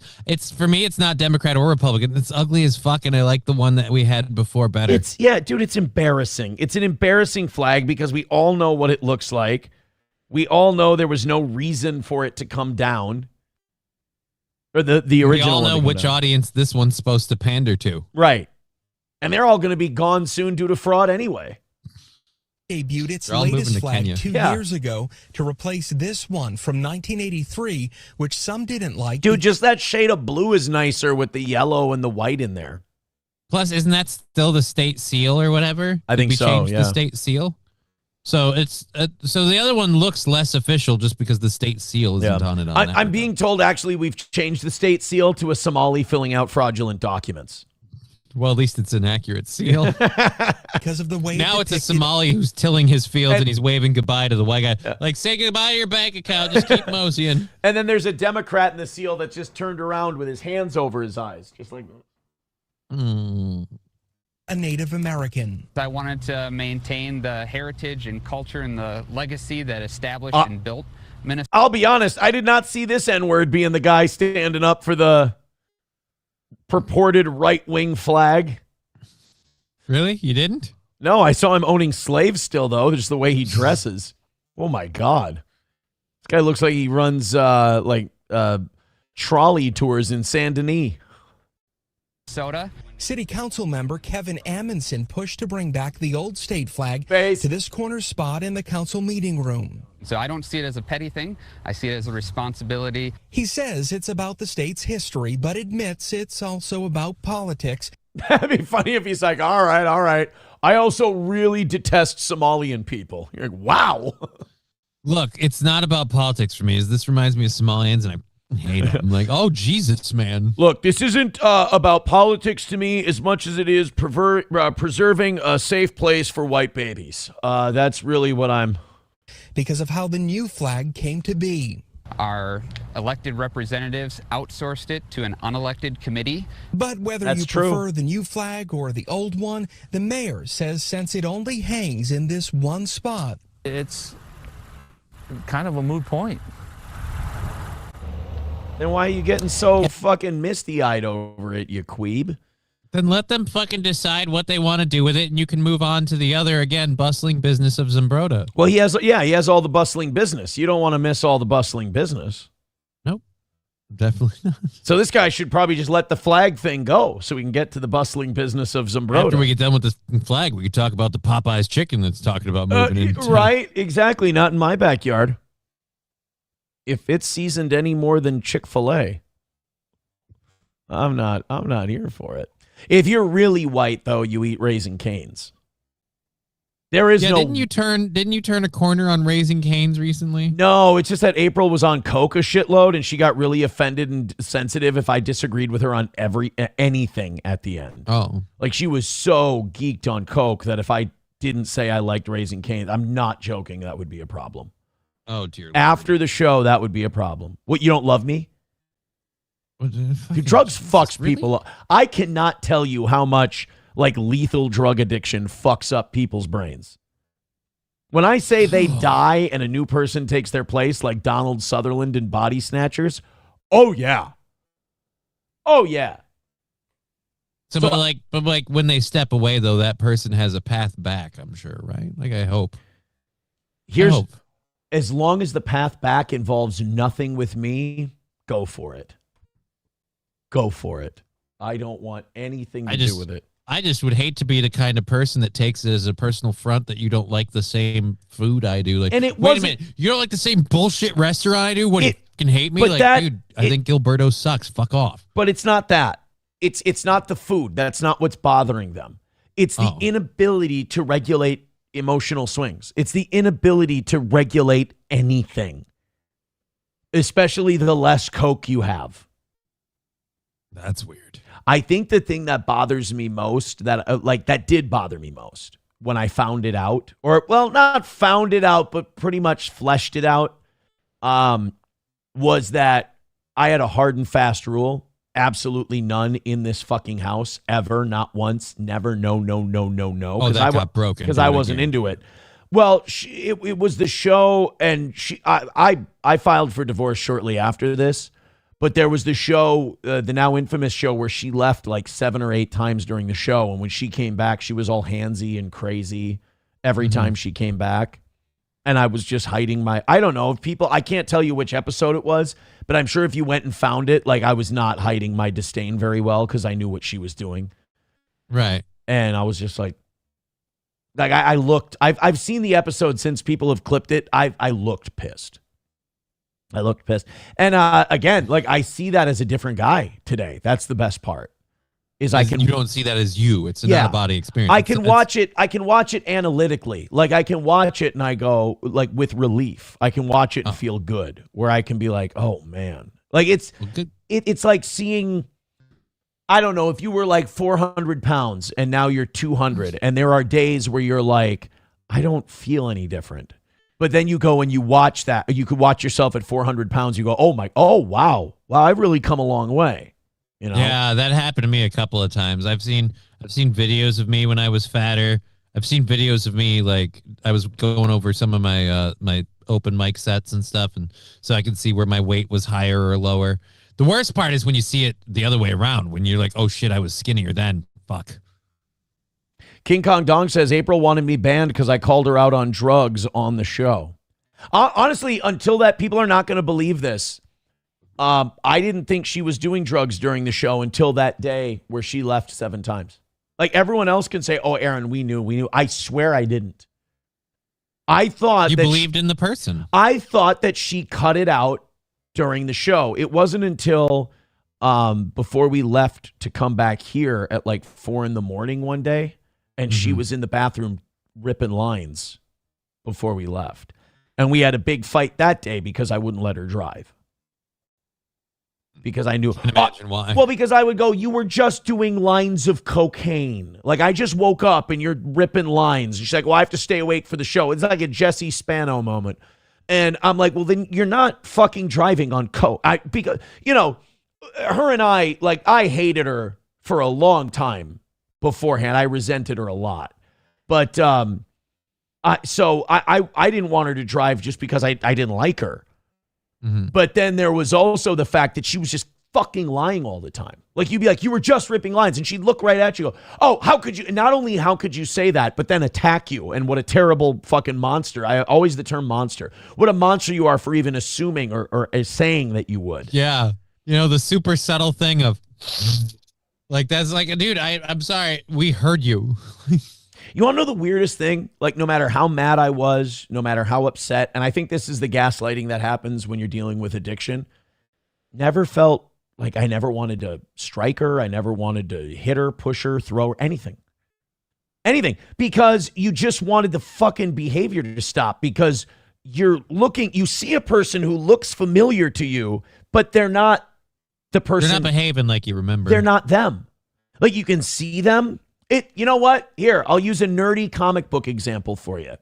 For me, it's not Democrat or Republican. It's ugly as fuck, and I like the one that we had before better. It's embarrassing. It's an embarrassing flag because we all know what it looks like. We all know there was no reason for it to come down. Or the original. We all know which audience this one's supposed to pander to. Right. And they're all going to be gone soon due to fraud anyway. Debuted its latest flag 2 years ago to replace this one from 1983, which some didn't like. Dude, just that shade of blue is nicer with the yellow and the white in there. Plus, isn't that still the state seal or whatever? I think so, changed the state seal? So it's so the other one looks less official just because the state seal isn't on it. I'm being told actually we've changed the state seal to a Somali filling out fraudulent documents. Well, at least it's an accurate seal. Because of the way now it's a Somali who's tilling his fields and he's waving goodbye to the white guy. Like, say goodbye to your bank account. Just keep moseying. And then there's a Democrat in the seal that just turned around with his hands over his eyes, just like that. A Native American. I wanted to maintain the heritage and culture and the legacy that established and built Minnesota. I'll be honest, I did not see this N-word being the guy standing up for the purported right-wing flag. Really? You didn't? No, I saw him owning slaves still, though. Just the way he dresses. Oh, my God. This guy looks like he runs trolley tours in Saint Denis. Minnesota. City Council member Kevin Amundson pushed to bring back the old state flag to this corner spot in the council meeting room. So I don't see it as a petty thing. I see it as a responsibility. He says it's about the state's history, but admits it's also about politics. That'd be funny if he's like, all right. I also really detest Somalian people. You're like, wow. Look, it's not about politics for me. This reminds me of Somalians, and I hate them. I'm like, oh, Jesus, man. Look, this isn't about politics to me as much as it is preserving a safe place for white babies. That's really what I'm... Because of how the new flag came to be. Our elected representatives outsourced it to an unelected committee. But whether you prefer the new flag or the old one, the mayor says since it only hangs in this one spot, it's kind of a moot point. Then why are you getting so fucking misty-eyed over it, you queeb? Then let them fucking decide what they want to do with it, and you can move on to the other, again, bustling business of Zumbrota. Well, he has all the bustling business. You don't want to miss all the bustling business. Nope. Definitely not. So this guy should probably just let the flag thing go so we can get to the bustling business of Zumbrota. After we get done with the flag, we could talk about the Popeye's chicken that's talking about moving into. Right, exactly. Not in my backyard. If it's seasoned any more than Chick-fil-A, I'm not here for it. If you're really white, though, you eat Raising Cane's. There is no... Didn't you turn a corner on Raising Cane's recently? No, it's just that April was on Coke a shitload, and she got really offended and sensitive if I disagreed with her on anything at the end. Oh. Like, she was so geeked on Coke that if I didn't say I liked Raising Cane's, I'm not joking, that would be a problem. Oh, dear Lord. After the show, that would be a problem. What, you don't love me? Dude, drugs fucks people up. I cannot tell you how much like lethal drug addiction fucks up people's brains. When I say they die and a new person takes their place, like Donald Sutherland in Body Snatchers, oh yeah. Oh yeah. So, but like when they step away, though, that person has a path back, I'm sure, right? Like, I hope. As long as the path back involves nothing with me, go for it. Go for it. I don't want anything to do with it. I just would hate to be the kind of person that takes it as a personal front that you don't like the same food I do. Like, and it wait a minute, you don't like the same bullshit restaurant I do? What, you fucking hate me? Like, dude, I think Gilberto sucks. Fuck off. But it's not that. It's not the food. That's not what's bothering them. It's the inability to regulate emotional swings. It's the inability to regulate anything, especially the less Coke you have. That's weird. I think the thing that bothers me most, that did bother me most when I found it out, or, well, not found it out, but pretty much fleshed it out, was that I had a hard and fast rule. Absolutely none in this fucking house ever, not once, never, no. Oh, that got broken. Because I wasn't into it. Well, it was the show, and I filed for divorce shortly after this. But there was the show, the now infamous show, where she left like 7 or 8 times during the show. And when she came back, she was all handsy and crazy every time she came back. And I was just hiding I don't know if people, I can't tell you which episode it was, but I'm sure if you went and found it, like, I was not hiding my disdain very well because I knew what she was doing. Right. And I was just like I looked, I've seen the episode since people have clipped it. I looked pissed. And again, like, I see that as a different guy today. That's the best part. You don't see that as you. It's an out-of-body experience. I can watch it analytically. Like, I can watch it and I go, like, with relief. I can watch it and feel good, where I can be like, oh man. Like, it's like seeing, I don't know, if you were like 400 pounds and now you're 200, and there are days where you're like, I don't feel any different. But then you go and you watch that. You could watch yourself at 400 pounds. You go, wow, I've really come a long way. You know? Yeah, that happened to me a couple of times. I've seen videos of me when I was fatter. I've seen videos of me, like, I was going over some of my my open mic sets and stuff, and so I could see where my weight was higher or lower. The worst part is when you see it the other way around, when you're like, oh shit, I was skinnier then. Fuck. King Kong Dong says April wanted me banned because I called her out on drugs on the show. Honestly, until that, people are not going to believe this. I didn't think she was doing drugs during the show until that day where she left 7 times. Like, everyone else can say, oh, Aaron, we knew. I swear I didn't. I thought you believed in the person. I thought that she cut it out during the show. It wasn't until before we left to come back here at like 4 a.m. one day. And she was in the bathroom ripping lines before we left. And we had a big fight that day because I wouldn't let her drive. Because I knew. I can imagine why. Well, because I would go, you were just doing lines of cocaine. Like, I just woke up and you're ripping lines. She's like, well, I have to stay awake for the show. It's like a Jesse Spano moment. And I'm like, well, then you're not fucking driving on coke. Because, you know, her and I, like, I hated her for a long time. Beforehand, I resented her a lot, but so I didn't want her to drive just because I didn't like her. But then there was also the fact that she was just fucking lying all the time. Like, you'd be like, you were just ripping lines, and she'd look right at you, go, oh, how could you? Not only how could you say that, but then attack you? And what a terrible fucking monster! I always the term monster. What a monster you are for even assuming or saying that you would. Yeah, you know, the super subtle thing of. Like, that's like, dude, I'm sorry. We heard you. You want to know the weirdest thing? Like, no matter how mad I was, no matter how upset, and I think this is the gaslighting that happens when you're dealing with addiction, never felt like I never wanted to strike her. I never wanted to hit her, push her, throw her, anything. Anything. Because you just wanted the fucking behavior to stop, because you see a person who looks familiar to you, but they're not the person. They're not behaving like you remember. They're not them. Like, you can see them. You know what? Here, I'll use a nerdy comic book example for you.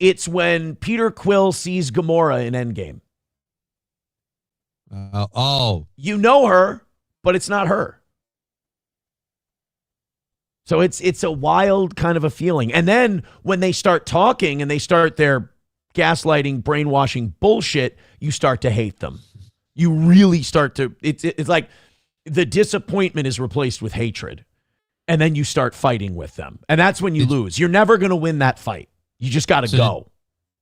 It's when Peter Quill sees Gamora in Endgame. You know her, but it's not her. So it's a wild kind of a feeling. And then when they start talking and they start their gaslighting, brainwashing bullshit, you start to hate them. You really start to, it's like the disappointment is replaced with hatred. And then you start fighting with them. And that's when you lose. You're never going to win that fight. You just got to go.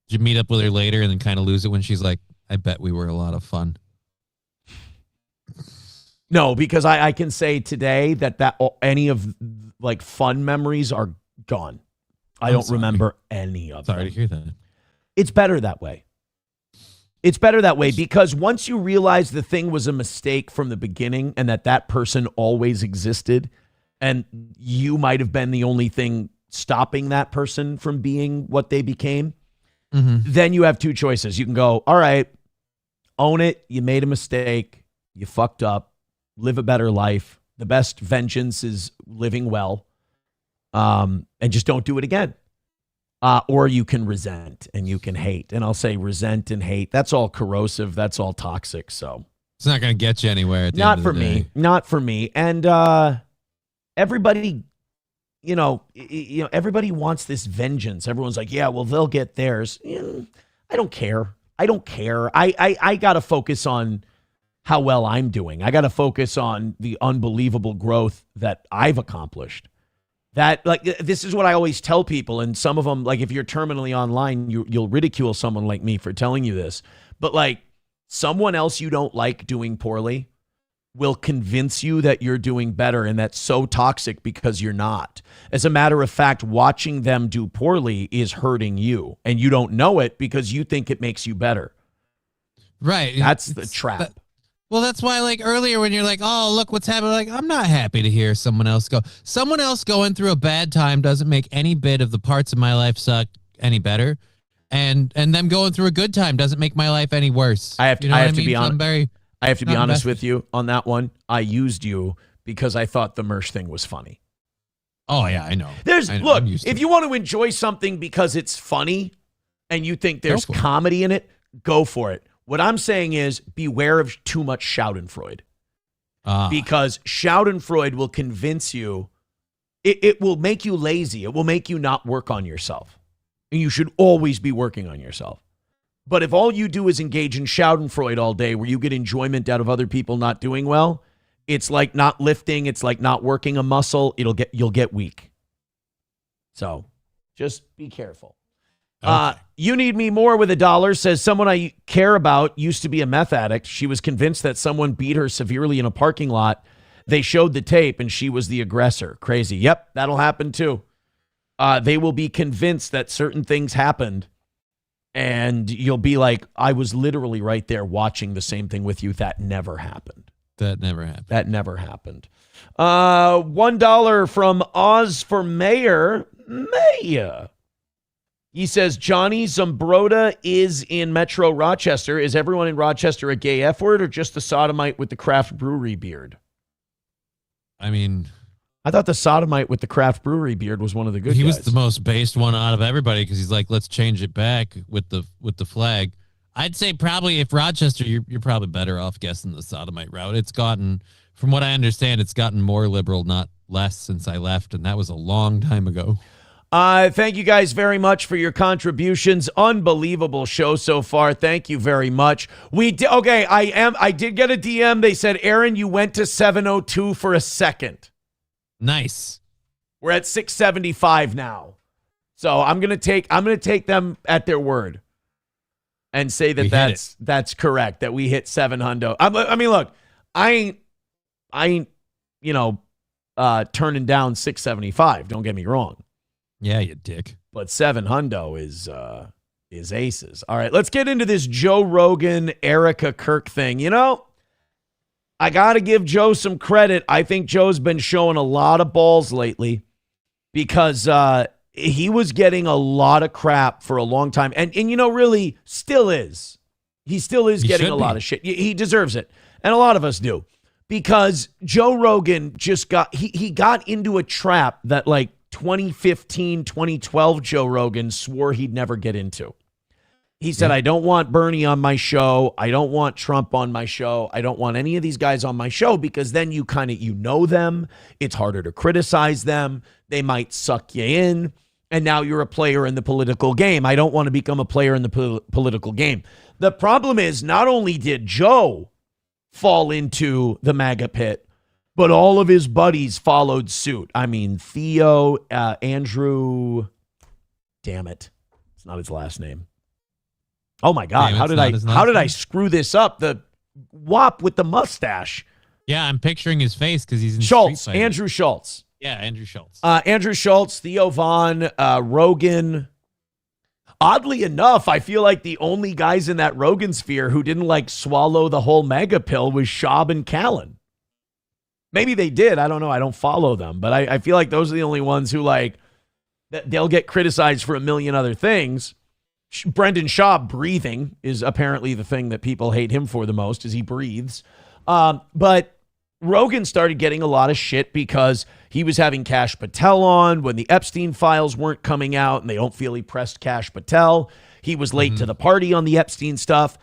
Did you meet up with her later and then kind of lose it when she's like, I bet we were a lot of fun? No, because I can say today that any of like fun memories are gone. I don't remember any of them. Sorry to hear that. It's better that way. It's better that way because once you realize the thing was a mistake from the beginning and that person always existed and you might have been the only thing stopping that person from being what they became, then you have two choices. You can go, all right, own it. You made a mistake. You fucked up. Live a better life. The best vengeance is living well. And just don't do it again. Or you can resent and you can hate. And I'll say resent and hate. That's all corrosive. That's all toxic. So it's not going to get you anywhere. At the not end for of the me. day. Not for me. And everybody, everybody wants this vengeance. Everyone's like, yeah, well, they'll get theirs. I don't care. I don't care. I got to focus on how well I'm doing. I got to focus on the unbelievable growth that I've accomplished. That, like, this is what I always tell people, and some of them, like, if you're terminally online, you'll ridicule someone like me for telling you this, but, like, someone else you don't like doing poorly will convince you that you're doing better, and that's so toxic because you're not. As a matter of fact, watching them do poorly is hurting you, and you don't know it because you think it makes you better. Right. That's the trap. Well, that's why, like, earlier when you're like, oh, look what's happening. Like, I'm not happy to hear someone else go. Someone else going through a bad time doesn't make any bit of the parts of my life suck any better. And them going through a good time doesn't make my life any worse. I have to be honest. I have to be honest invested. with you on that one. I used you because I thought the Mersh thing was funny. Oh, yeah, I know. Look, if you want to enjoy something because it's funny and you think there's comedy in it, go for it. What I'm saying is beware of too much Schadenfreude. Because Schadenfreude will convince you, it will make you lazy. It will make you not work on yourself. And you should always be working on yourself. But if all you do is engage in Schadenfreude all day where you get enjoyment out of other people not doing well, it's like not lifting. It's like not working a muscle. You'll get weak. So just be careful. Okay. You need me more with $1 says someone I care about used to be a meth addict. She was convinced that someone beat her severely in a parking lot. They showed the tape and she was the aggressor. Crazy. Yep, that'll happen too. They will be convinced that certain things happened and you'll be like, I was literally right there watching the same thing with you. That never happened. That never happened. That never happened. $1 from Oz for Mayor. He says, Johnny Zambroda is in Metro Rochester. Is everyone in Rochester a gay F-word or just the sodomite with the craft brewery beard? I mean, I thought the sodomite with the craft brewery beard was one of the good guys. He was the most based one out of everybody because he's like, let's change it back with the flag. I'd say probably if Rochester, you're probably better off guessing the sodomite route. It's gotten, from what I understand, it's gotten more liberal, not less since I left, and that was a long time ago. Thank you guys very much for your contributions. Unbelievable show so far. Thank you very much. I did get a DM. They said, Aaron, you went to 702 for a second. Nice. We're at 675 now. So I'm gonna take them at their word and say that that's correct, that we hit 700. I mean, look, I ain't turning down 675. Don't get me wrong. Yeah, you dick. But 700 is aces. All right, let's get into this Joe Rogan, Erika Kirk thing. I got to give Joe some credit. I think Joe's been showing a lot of balls lately because he was getting a lot of crap for a long time. And really still is. He still is getting a lot of shit. He deserves it. And a lot of us do. Because Joe Rogan just he got into a trap that, like, 2015, 2012 Joe Rogan swore he'd never get into. He said, I don't want Bernie on my show. I don't want Trump on my show. I don't want any of these guys on my show because then you know them. It's harder to criticize them. They might suck you in. And now you're a player in the political game. I don't want to become a player in the political game. The problem is not only did Joe fall into the MAGA pit, but all of his buddies followed suit. I mean, Theo, Andrew, damn it. It's not his last name. Oh my God! How did I screw this up? The wop with the mustache. Yeah, I'm picturing his face because he's in Schultz, Street Fighter. Andrew Schultz. Yeah, Andrew Schultz. Andrew Schultz, Theo Vaughn, Rogan. Oddly enough, I feel like the only guys in that Rogan sphere who didn't swallow the whole mega pill was Schaub and Callen. Maybe they did. I don't know. I don't follow them, but I feel like those are the only ones who they'll get criticized for a million other things. Brendan Schaub breathing is apparently the thing that people hate him for the most, is he breathes. But Rogan started getting a lot of shit because he was having Kash Patel on when the Epstein files weren't coming out, and they don't feel he pressed Kash Patel. He was late to the party on the Epstein stuff.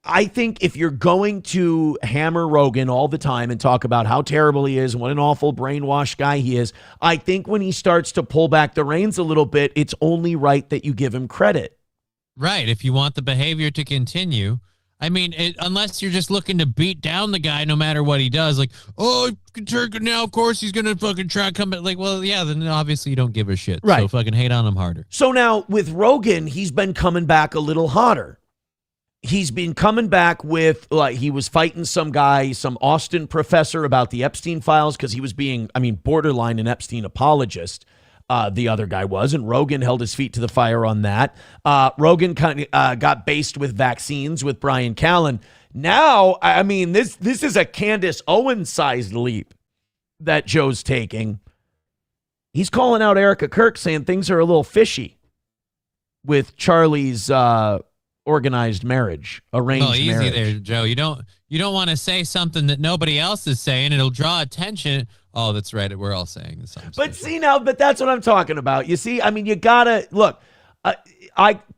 I think if you're going to hammer Rogan all the time and talk about how terrible he is and what an awful brainwashed guy he is, I think when he starts to pull back the reins a little bit, it's only right that you give him credit. Right. If you want the behavior to continue, I mean, unless you're just looking to beat down the guy no matter what he does, now, of course, he's going to fucking try to come back. Then obviously you don't give a shit. Right. So fucking hate on him harder. So now with Rogan, he's been coming back a little hotter. He's been coming back with, he was fighting some guy, some Austin professor about the Epstein files because he was being, borderline an Epstein apologist. The other guy was, and Rogan held his feet to the fire on that. Rogan kind of got based with vaccines with Brian Callen. Now, this is a Candace Owens-sized leap that Joe's taking. He's calling out Erika Kirk, saying things are a little fishy with Charlie's organized marriage, arranged marriage. Easy there, Joe. You don't want to say something that nobody else is saying. It'll draw attention. Oh, that's right. We're all saying this. But that's what I'm talking about. You see, you gotta look.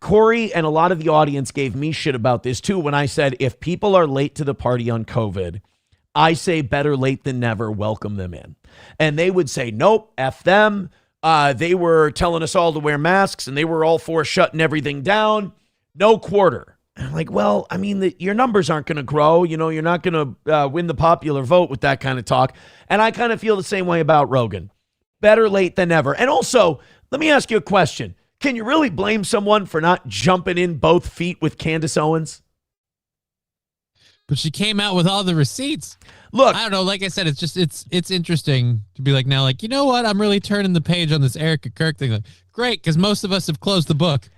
Corey and a lot of the audience gave me shit about this too when I said if people are late to the party on COVID, I say better late than never. Welcome them in, and they would say nope, f them. They were telling us all to wear masks, and they were all for shutting everything down. No quarter. I'm like, well, your numbers aren't going to grow. You're not going to win the popular vote with that kind of talk. And I kind of feel the same way about Rogan. Better late than never. And also, let me ask you a question. Can you really blame someone for not jumping in both feet with Candace Owens? But she came out with all the receipts. Look, I don't know. Like I said, it's interesting to be now, you know what? I'm really turning the page on this Erika Kirk thing. Great, because most of us have closed the book.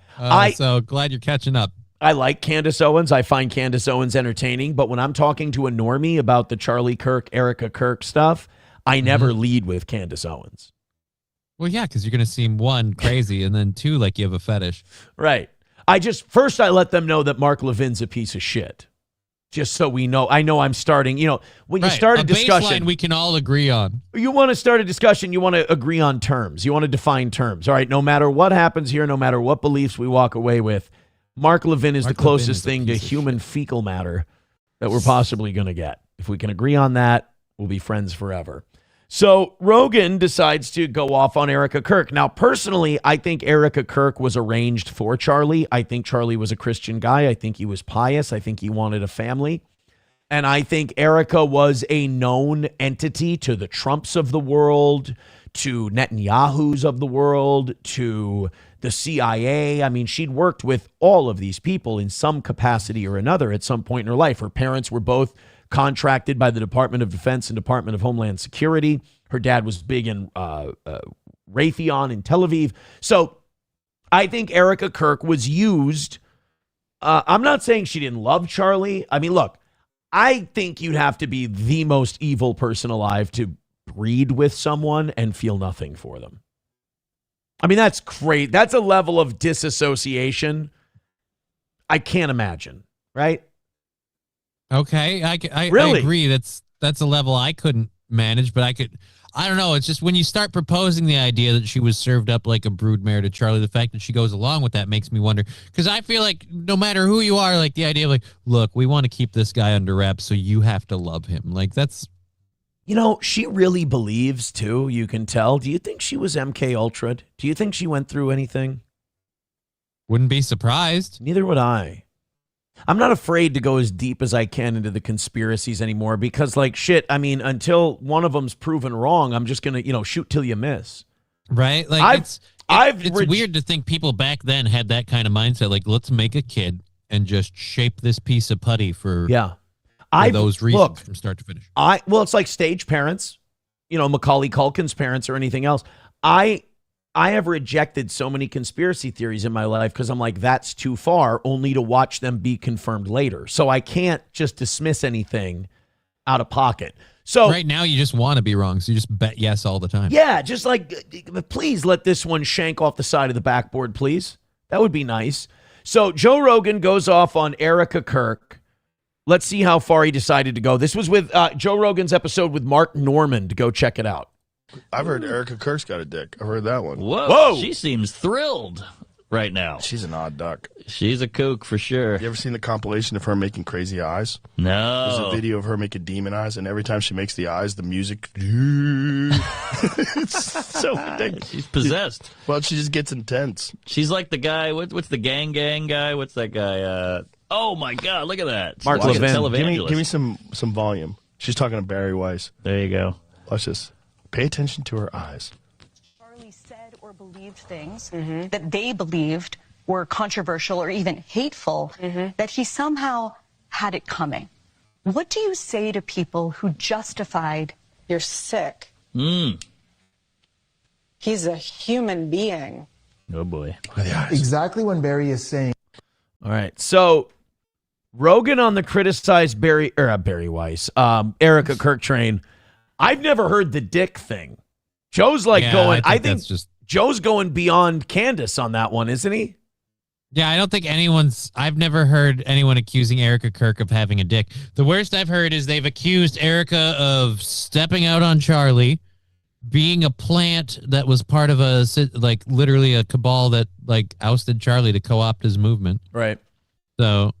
So glad you're catching up. I like Candace Owens. I find Candace Owens entertaining. But when I'm talking to a normie about the Charlie Kirk, Erika Kirk stuff, I never lead with Candace Owens. Well, yeah, because you're going to seem one, crazy, and then two, like you have a fetish. Right. I let them know that Mark Levin's a piece of shit. Just so we know. I know I'm starting, when you start a discussion. Baseline we can all agree on. You want to start a discussion, you want to agree on terms. You want to define terms. All right, no matter what happens here, no matter what beliefs we walk away with, Mark Levin is the closest thing to human fecal matter that we're possibly going to get. If we can agree on that, we'll be friends forever. So Rogan decides to go off on Erika Kirk. Now, personally, I think Erika Kirk was arranged for Charlie. I think Charlie was a Christian guy. I think he was pious. I think he wanted a family. And I think Erika was a known entity to the Trumps of the world, to Netanyahu's of the world, to the CIA. She'd worked with all of these people in some capacity or another at some point in her life. Her parents were both contracted by the Department of Defense and Department of Homeland Security. Her dad was big in Raytheon in Tel Aviv. So I think Erika Kirk was used. I'm not saying she didn't love Charlie. Look, I think you'd have to be the most evil person alive to breed with someone and feel nothing for them. That's great. That's a level of disassociation I can't imagine, right? Okay, I Really? agree. That's a level I couldn't manage, but I don't know. It's just when you start proposing the idea that she was served up like a broodmare to Charlie, the fact that she goes along with that makes me wonder. Because I feel like no matter who you are, like the idea of like, look, we want to keep this guy under wraps, so you have to love him. Like that's, she really believes too. You can tell. Do you think she was MK Ultra'd? Do you think she went through anything? Wouldn't be surprised. Neither would I. I'm not afraid to go as deep as I can into the conspiracies anymore because, like, shit, I mean, until one of them's proven wrong, I'm just going to, shoot till you miss. Right? Like, it's weird to think people back then had that kind of mindset. Like, let's make a kid and just shape this piece of putty for, those reasons from start to finish. It's like stage parents, Macaulay Culkin's parents or anything else. I have rejected so many conspiracy theories in my life because I'm like, that's too far, only to watch them be confirmed later. So I can't just dismiss anything out of pocket. So right now you just want to be wrong, so you just bet yes all the time. Yeah, just like, please let this one shank off the side of the backboard, please. That would be nice. So Joe Rogan goes off on Erika Kirk. Let's see how far he decided to go. This was with Joe Rogan's episode with Mark Normand. Go check it out. I've heard Erika Kirk's got a dick. I've heard that one. Whoa. She seems thrilled right now. She's an odd duck. She's a kook for sure. You ever seen the compilation of her making crazy eyes? No. There's a video of her making demon eyes, and every time she makes the eyes, the music... it's so ridiculous. She's possessed. Well, she just gets intense. She's like the guy... What's the gang guy? What's that guy? Oh, my God. Look at that. Mark Levin. Give me some volume. She's talking to Barry Weiss. There you go. Watch this. Pay attention to her eyes. Charlie said or believed things that they believed were controversial or even hateful, that she somehow had it coming. What do you say to people who justified, you're sick? He's a human being. Oh, boy. Exactly when Barry is saying. All right. So Rogan on the criticized Barry Weiss, Erika Kirk train. I've never heard the dick thing. Joe's like going, I think Joe's going beyond Candace on that one, isn't he? Yeah, I don't think I've never heard anyone accusing Erika Kirk of having a dick. The worst I've heard is they've accused Erika of stepping out on Charlie, being a plant that was part of literally a cabal that ousted Charlie to co-opt his movement. Right. So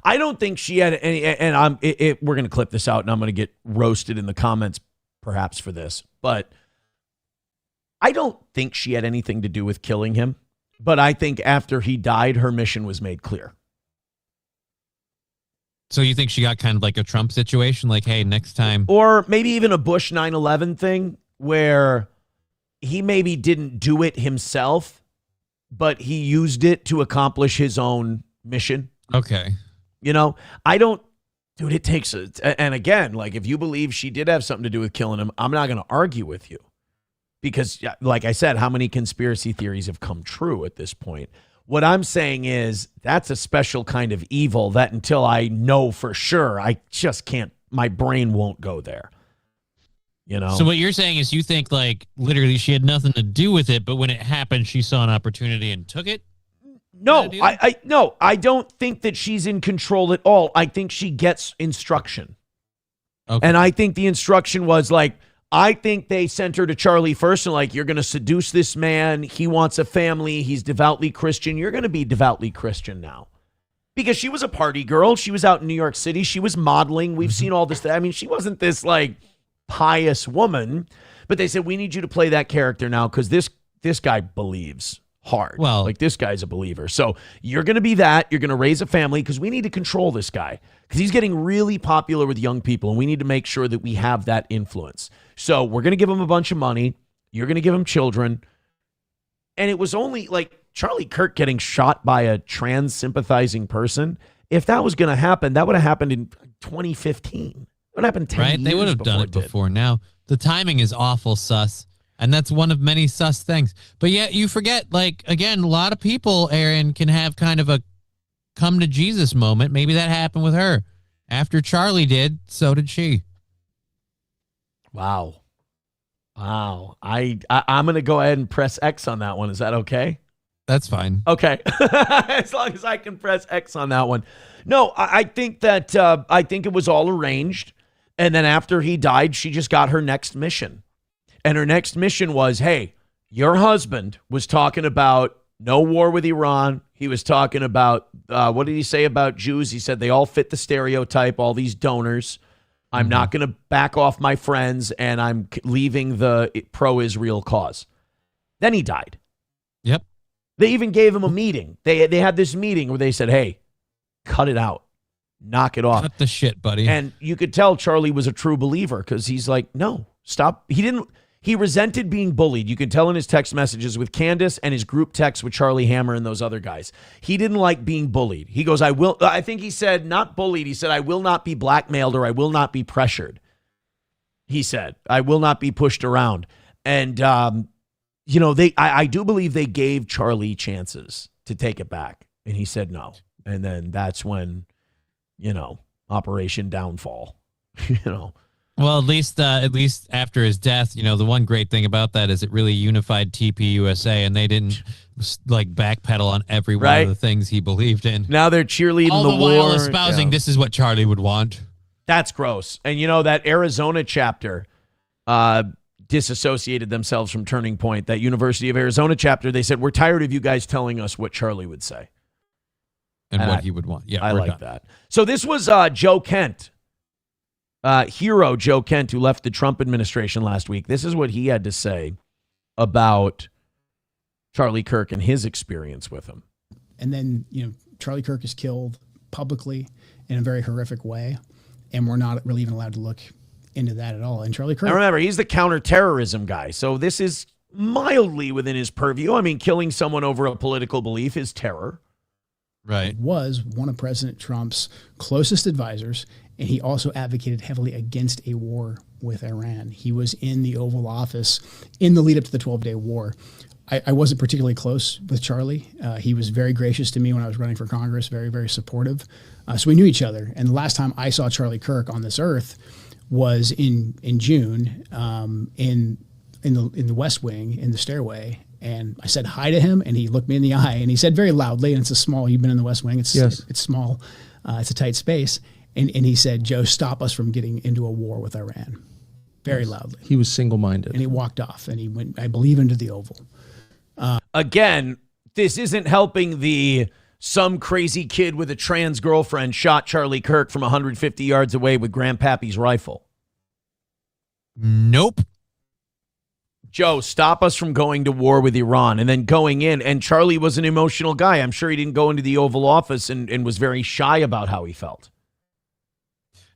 I don't think she had any, and we're going to clip this out and I'm going to get roasted in the comments perhaps for this, but I don't think she had anything to do with killing him. But I think after he died, her mission was made clear. So you think she got kind of like a Trump situation? Like, hey, next time. Or maybe even a Bush 9/11 thing where he maybe didn't do it himself, but he used it to accomplish his own mission. Okay. Dude, it takes and again, like if you believe she did have something to do with killing him, I'm not going to argue with you. Because, like I said, how many conspiracy theories have come true at this point? What I'm saying is that's a special kind of evil that until I know for sure, I just can't, my brain won't go there. So what you're saying is you think like literally she had nothing to do with it, but when it happened, she saw an opportunity and took it? No, I don't think that she's in control at all. I think she gets instruction. Okay. And I think the instruction was like, I think they sent her to Charlie first and like, you're going to seduce this man. He wants a family. He's devoutly Christian. You're going to be devoutly Christian now. Because she was a party girl. She was out in New York City. She was modeling. We've seen all this. I mean, she wasn't this like pious woman, but they said, we need you to play that character now because this guy believes hard. Well, like this guy's a believer. So you're going to be that. You're going to raise a family because we need to control this guy because he's getting really popular with young people and we need to make sure that we have that influence. So we're going to give him a bunch of money. You're going to give him children. And it was only like Charlie Kirk getting shot by a trans sympathizing person. If that was going to happen, that would have happened in 2015. It would have happened 10 years. Right? They would have done it before now. The timing is awful sus. And that's one of many sus things. But yet you forget, like, again, a lot of people, Aaron, can have kind of a come to Jesus moment. Maybe that happened with her. After Charlie did, so did she. Wow. I'm going to go ahead and press X on that one. Is that okay? That's fine. Okay. As long as I can press X on that one. No, I think that I think it was all arranged. And then after he died, she just got her next mission. And her next mission was, hey, your husband was talking about no war with Iran. He was talking about, what did he say about Jews? He said they all fit the stereotype, all these donors. I'm not going to back off my friends, and I'm leaving the pro-Israel cause. Then he died. Yep. They even gave him a meeting. They had this meeting where they said, hey, cut it out. Knock it off. Cut the shit, buddy. And you could tell Charlie was a true believer because he's like, no, stop. He resented being bullied. You can tell in his text messages with Candace and his group text with Charlie Hammer and those other guys. He didn't like being bullied. He goes, I think he said, not bullied. He said, I will not be blackmailed or I will not be pressured. He said, I will not be pushed around. And, I do believe they gave Charlie chances to take it back. And he said no. And then that's when, Operation Downfall, Well, at least after his death, the one great thing about that is it really unified TPUSA, and they didn't backpedal on every one of the things he believed in. Now they're cheerleading all the war. while espousing this is what Charlie would want. That's gross. And that Arizona chapter disassociated themselves from Turning Point. That University of Arizona chapter, they said, we're tired of you guys telling us what Charlie would say. And what he would want. Yeah, I like that. So this was Joe Kent. Hero Joe Kent, who left the Trump administration last week. This is what he had to say about Charlie Kirk and his experience with him. And then, Charlie Kirk is killed publicly in a very horrific way, and we're not really even allowed to look into that at all. And Charlie Kirk... Now remember, he's the counterterrorism guy, so this is mildly within his purview. I mean, killing someone over a political belief is terror. Right. Was one of President Trump's closest advisors, and he also advocated heavily against a war with Iran. He was in the Oval Office in the lead up to the 12-day war. I wasn't particularly close with Charlie. He was very gracious to me when I was running for Congress, very, very supportive. So we knew each other. And the last time I saw Charlie Kirk on this earth was in June in the West Wing, in the stairway. And I said hi to him, and he looked me in the eye, and he said very loudly, and it's a small, you've been in the West Wing, it's small, it's a tight space. And he said, Joe, stop us from getting into a war with Iran. Very loudly. He was single-minded. And he walked off, and he went, I believe, into the Oval. Again, this isn't helping some crazy kid with a trans girlfriend shot Charlie Kirk from 150 yards away with Grandpappy's rifle. Nope. Joe, stop us from going to war with Iran and then going in. And Charlie was an emotional guy. I'm sure he didn't go into the Oval Office and was very shy about how he felt.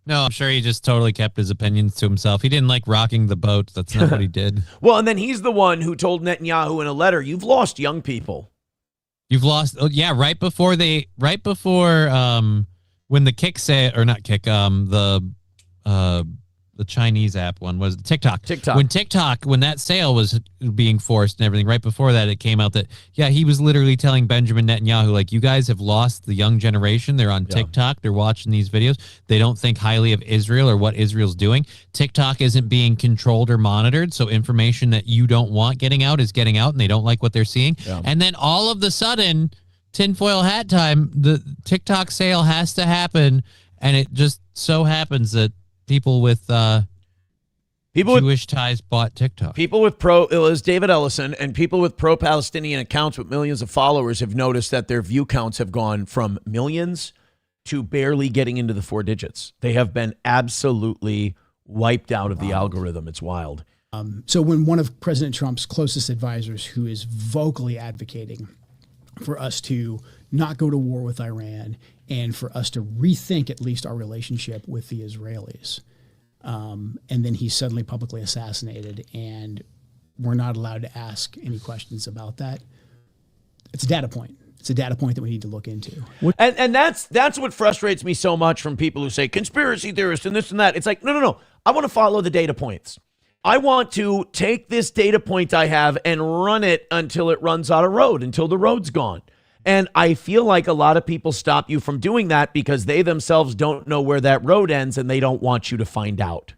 No, I'm sure he just totally kept his opinions to himself. He didn't like rocking the boat. That's not what he did. Well, and then he's the one who told Netanyahu in a letter, you've lost young people. You've lost, right before when the kick say, or not kick, the Chinese app one was TikTok. When that sale was being forced and everything, right before that, it came out that, he was literally telling Benjamin Netanyahu, like, you guys have lost the young generation. They're on TikTok. They're watching these videos. They don't think highly of Israel or what Israel's doing. TikTok isn't being controlled or monitored. So information that you don't want getting out is getting out, and they don't like what they're seeing. Yeah. And then all of the sudden, tinfoil hat time, the TikTok sale has to happen. And it just so happens that people with Jewish ties bought TikTok. People with it was David Ellison, and people with pro-Palestinian accounts with millions of followers have noticed that their view counts have gone from millions to barely getting into the 4 digits. They have been absolutely wiped out of the algorithm. It's wild. So when one of President Trump's closest advisors, who is vocally advocating for us to not go to war with Iran and for us to rethink at least our relationship with the Israelis. And then he's suddenly publicly assassinated, and we're not allowed to ask any questions about that. It's a data point. It's a data point that we need to look into. And that's what frustrates me so much from people who say conspiracy theorists and this and that. It's like, no. I want to follow the data points. I want to take this data point I have and run it until it runs out of road, until the road's gone. And I feel like a lot of people stop you from doing that because they themselves don't know where that road ends, and they don't want you to find out.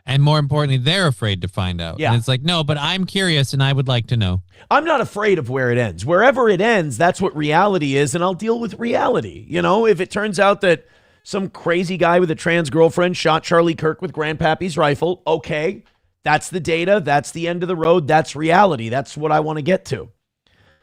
And more importantly, they're afraid to find out. Yeah. And it's like, no, but I'm curious and I would like to know. I'm not afraid of where it ends. Wherever it ends, that's what reality is, and I'll deal with reality. If it turns out that some crazy guy with a trans girlfriend shot Charlie Kirk with Grandpappy's rifle. Okay, that's the data. That's the end of the road. That's reality. That's what I want to get to.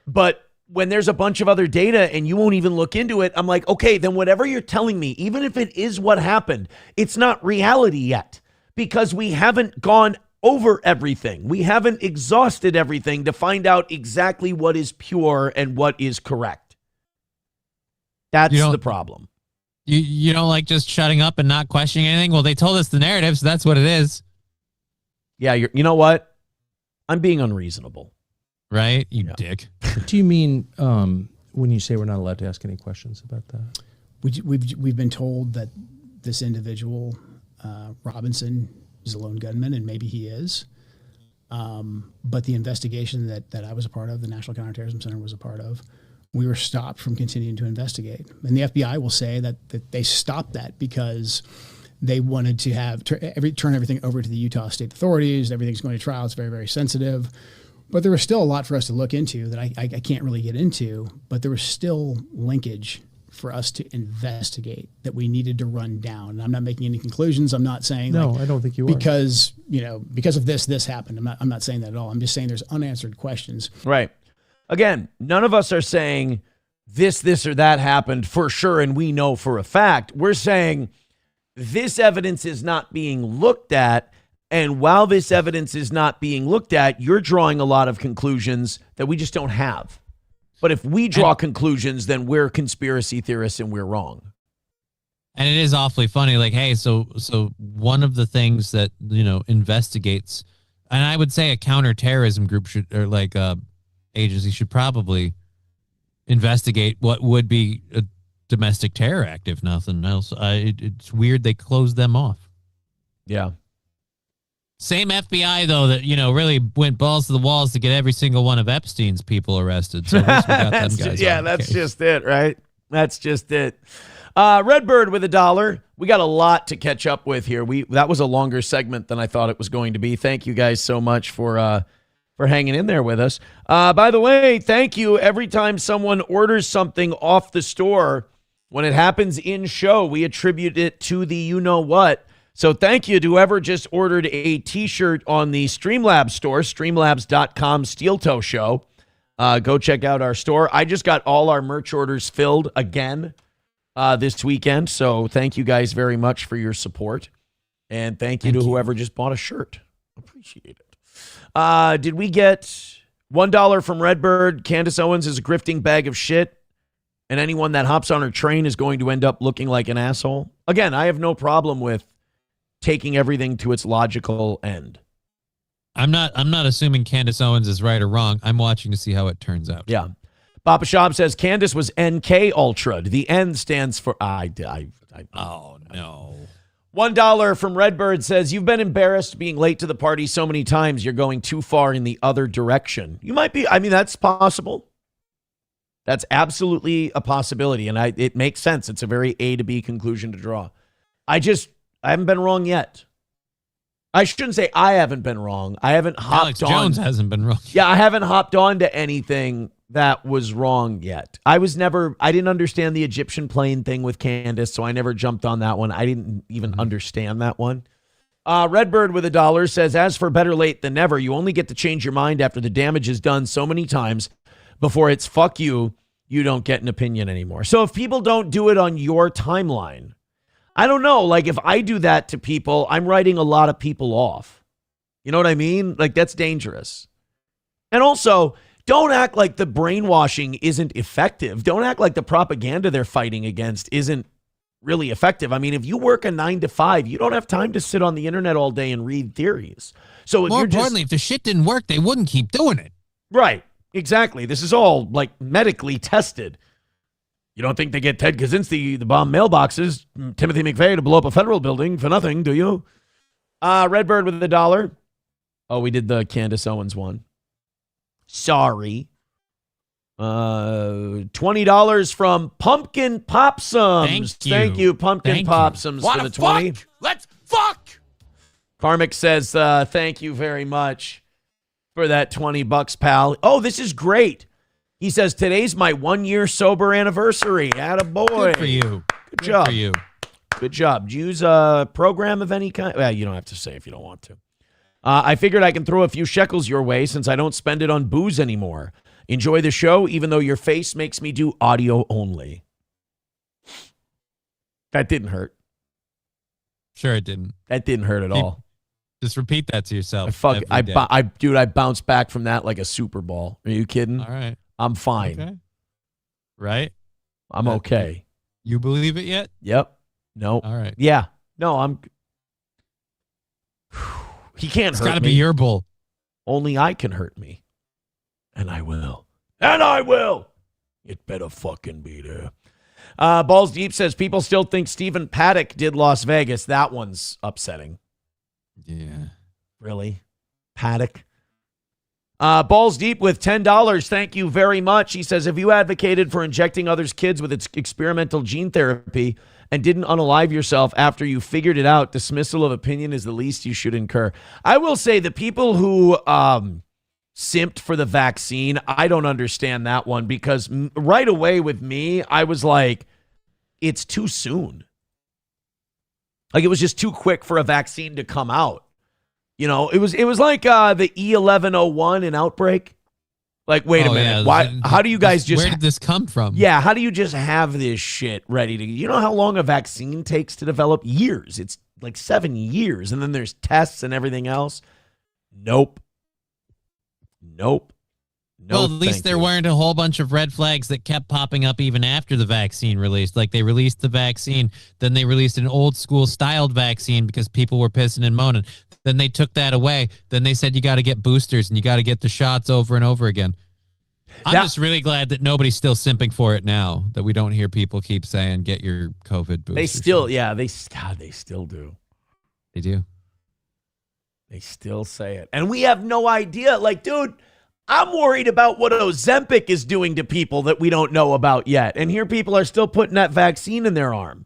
But when there's a bunch of other data and you won't even look into it, I'm like, okay, then whatever you're telling me, even if it is what happened, it's not reality yet because we haven't gone over everything. We haven't exhausted everything to find out exactly what is pure and what is correct. That's the problem. You don't like just shutting up and not questioning anything? Well, they told us the narrative, so that's what it is. Yeah, you know what? I'm being unreasonable. Right? You dick. What do you mean when you say we're not allowed to ask any questions about that? We've been told that this individual, Robinson, is a lone gunman, and maybe he is. But the investigation that I was a part of, the National Counterterrorism Center was a part of, we were stopped from continuing to investigate. And the FBI will say that they stopped that because they wanted to have turn everything over to the Utah state authorities. Everything's going to trial. It's very, very sensitive. But there was still a lot for us to look into that I can't really get into. But there was still linkage for us to investigate that we needed to run down. And I'm not making any conclusions. I'm not saying I don't think you are. Because of this happened. I'm not saying that at all. I'm just saying there's unanswered questions. Right. Again, none of us are saying this or that happened for sure and we know for a fact. We're saying this evidence is not being looked at, and while this evidence is not being looked at, you're drawing a lot of conclusions that we just don't have. But if we draw conclusions, then we're conspiracy theorists and we're wrong. And it is awfully funny. Like, hey, so one of the things that, investigates, and I would say a counterterrorism group should, or like agency should probably investigate what would be a domestic terror act, if nothing else. It's weird they closed them off. Yeah. Same FBI, though, that, really went balls to the walls to get every single one of Epstein's people arrested. So at least we got them guys. That's just it, right? That's just it. Redbird with $1. We got a lot to catch up with here. That was a longer segment than I thought it was going to be. Thank you guys so much for hanging in there with us. By the way, thank you. Every time someone orders something off the store, when it happens in show, we attribute it to the you-know-what. So thank you to whoever just ordered a T-shirt on the Streamlabs store, streamlabs.com Steel Toe Show. Go check out our store. I just got all our merch orders filled again this weekend. So thank you guys very much for your support. And thank you to whoever just bought a shirt. Appreciate it. Did we get $1 from Redbird? Candace Owens is a grifting bag of shit, and anyone that hops on her train is going to end up looking like an asshole. Again, I have no problem with taking everything to its logical end. I'm not assuming Candace Owens is right or wrong. I'm watching to see how it turns out. Yeah. Papa Shop says Candace was NK Ultra. The N stands for oh no. $1 from Redbird says, you've been embarrassed being late to the party so many times you're going too far in the other direction. You might be. I mean, that's possible. That's absolutely a possibility. And it makes sense. It's a very A to B conclusion to draw. I haven't been wrong yet. I shouldn't say I haven't been wrong. I haven't hopped on. Alex Jones hasn't been wrong. Yeah, I haven't hopped on to anything that was wrong yet. I didn't understand the Egyptian plane thing with Candace, so I never jumped on that one. I didn't even understand that one. Redbird with $1 says, as for better late than never, you only get to change your mind after the damage is done so many times before it's fuck you, you don't get an opinion anymore. So if people don't do it on your timeline, I don't know. Like if I do that to people, I'm writing a lot of people off. You know what I mean? Like that's dangerous. And also, don't act like the brainwashing isn't effective. Don't act like the propaganda they're fighting against isn't really effective. I mean, if you work a 9 to 5, you don't have time to sit on the internet all day and read theories. So more importantly, if the shit didn't work, they wouldn't keep doing it. Right. Exactly. This is all like medically tested. You don't think they get Ted Kaczynski, the bomb mailboxes, Timothy McVeigh to blow up a federal building for nothing, do you? Redbird with $1. Oh, we did the Candace Owens one. Sorry. $20 from Pumpkin Popsums. Thank you, Pumpkin Popsums, for the 20. Let's fuck! Karmic says, thank you very much for that $20, pal. Oh, this is great. He says, today's my 1-year sober anniversary. Attaboy. Good for you. Good job. For you. Good job. Do you use a program of any kind? Well, you don't have to say if you don't want to. I figured I can throw a few shekels your way since I don't spend it on booze anymore. Enjoy the show, even though your face makes me do audio only. That didn't hurt. Sure, it didn't. That didn't hurt at all. Just repeat that to yourself. Dude, I bounced back from that like a Super Bowl. Are you kidding? All right. I'm fine. Okay. Right? I'm okay. You believe it yet? Yep. No. All right. Yeah. No, I'm. He can't hurt me. It's got to be your bull. Only I can hurt me. And I will. And I will. It better fucking be there. Balls Deep says people still think Stephen Paddock did Las Vegas. That one's upsetting. Yeah. Really? Paddock? Balls Deep with $10. Thank you very much. He says, have you advocated for injecting others' kids with its experimental gene therapy and didn't unalive yourself after you figured it out? Dismissal of opinion is the least you should incur. I will say the people who simped for the vaccine, I don't understand that one because right away with me, I was like, it's too soon. Like it was just too quick for a vaccine to come out. You know, it was like the E1101 in Outbreak. Like, wait a minute. Yeah. Why? How do you guys just? Where did this come from? Yeah, how do you just have this shit ready to? You know how long a vaccine takes to develop? Years. It's like 7 years, and then there's tests and everything else. Nope. Well, at least there weren't a whole bunch of red flags that kept popping up even after the vaccine released. Like they released the vaccine, then they released an old school styled vaccine because people were pissing and moaning. Then they took that away. Then they said you got to get boosters and you got to get the shots over and over again. I'm just really glad that nobody's still simping for it now, that we don't hear people keep saying get your COVID booster. They still, yeah, they still do. They do. They still say it. And we have no idea. Like, dude, I'm worried about what Ozempic is doing to people that we don't know about yet. And here people are still putting that vaccine in their arm.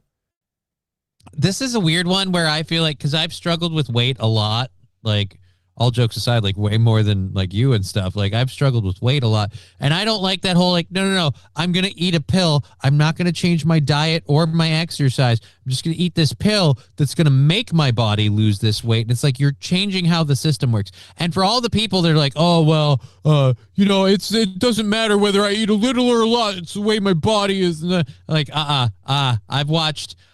This is a weird one where I feel like, because I've struggled with weight a lot, like all jokes aside, like way more than like you and stuff. Like I've struggled with weight a lot. And I don't like that whole like, no, I'm going to eat a pill. I'm not going to change my diet or my exercise. I'm just going to eat this pill that's going to make my body lose this weight. And it's like you're changing how the system works. And for all the people that are like, oh, well, it doesn't matter whether I eat a little or a lot. It's the way my body is. Like,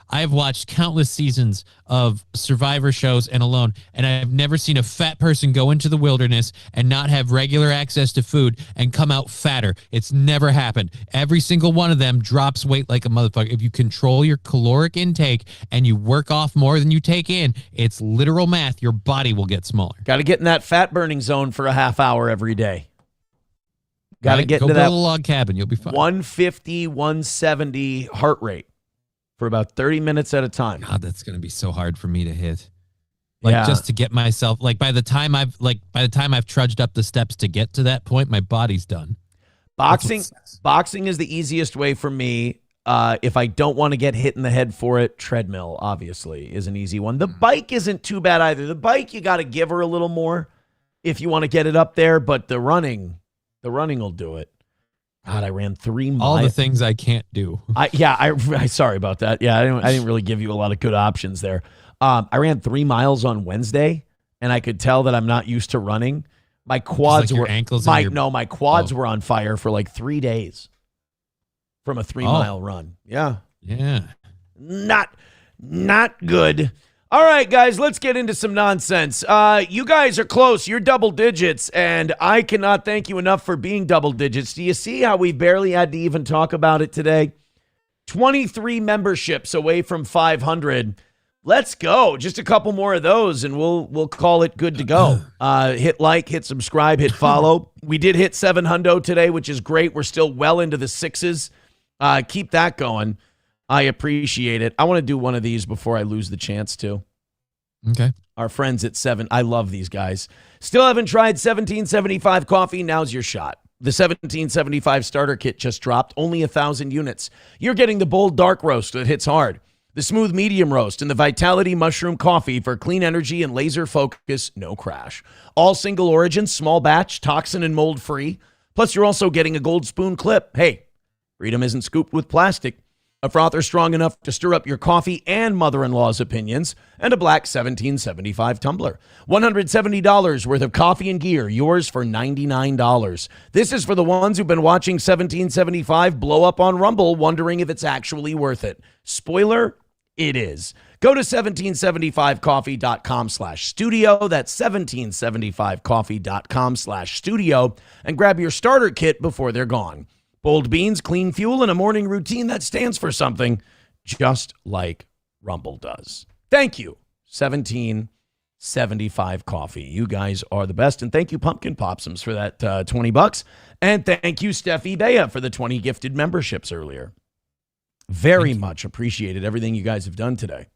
I've watched countless seasons of Survivor shows and Alone, and I've never seen a fat person go into the wilderness and not have regular access to food and come out fatter. It's never happened. Every single one of them drops weight like a motherfucker. If you control your caloric intake and you work off more than you take in, it's literal math. Your body will get smaller. Got to get in that fat burning zone for a half hour every day. Got to get Go into build that a log cabin. You'll be fine. 150, 170 heart rate. For about 30 minutes at a time. God, that's going to be so hard for me to hit. Just to get myself, by the time I've trudged up the steps to get to that point, my body's done. Boxing is the easiest way for me. If I don't want to get hit in the head for it, treadmill obviously is an easy one. The bike isn't too bad either. The bike, you got to give her a little more if you want to get it up there, but the running will do it. God, I ran 3 miles. All the things I can't do. I sorry about that. Yeah, I didn't really give you a lot of good options there. I ran 3 miles on Wednesday, and I could tell that I'm not used to running. My quads were ankles. My quads were on fire for like 3 days from a 3 mile run. Yeah, not good. All right, guys, let's get into some nonsense. You guys are close. You're double digits, and I cannot thank you enough for being double digits. Do you see how we barely had to even talk about it today? 23 memberships away from 500. Let's go. Just a couple more of those, and we'll call it good to go. Hit like, hit subscribe, hit follow. We did hit 700 today, which is great. We're still well into the sixes. Keep that going. I appreciate it. I want to do one of these before I lose the chance to. Okay. Our friends at 7. I love these guys. Still haven't tried 1775 coffee? Now's your shot. The 1775 starter kit just dropped. Only 1,000 units. You're getting the bold dark roast that hits hard, the smooth medium roast, and the Vitality mushroom coffee for clean energy and laser focus, no crash. All single origin, small batch, toxin and mold free. Plus, you're also getting a gold spoon clip. Hey, freedom isn't scooped with plastic. a frother strong enough to stir up your coffee and mother-in-law's opinions, and a black 1775 tumbler. $170 worth of coffee and gear, yours for $99. This is for the ones who've been watching 1775 blow up on Rumble, wondering if it's actually worth it. Spoiler, it is. Go to 1775coffee.com/studio. That's 1775coffee.com/studio and grab your starter kit before they're gone. Bold beans, clean fuel, and a morning routine that stands for something, just like Rumble does. Thank you, 1775 Coffee. You guys are the best. And thank you, Pumpkin Popsums, for that $20. And thank you, Steffi Bea, for the 20 gifted memberships earlier. Very much appreciated everything you guys have done today.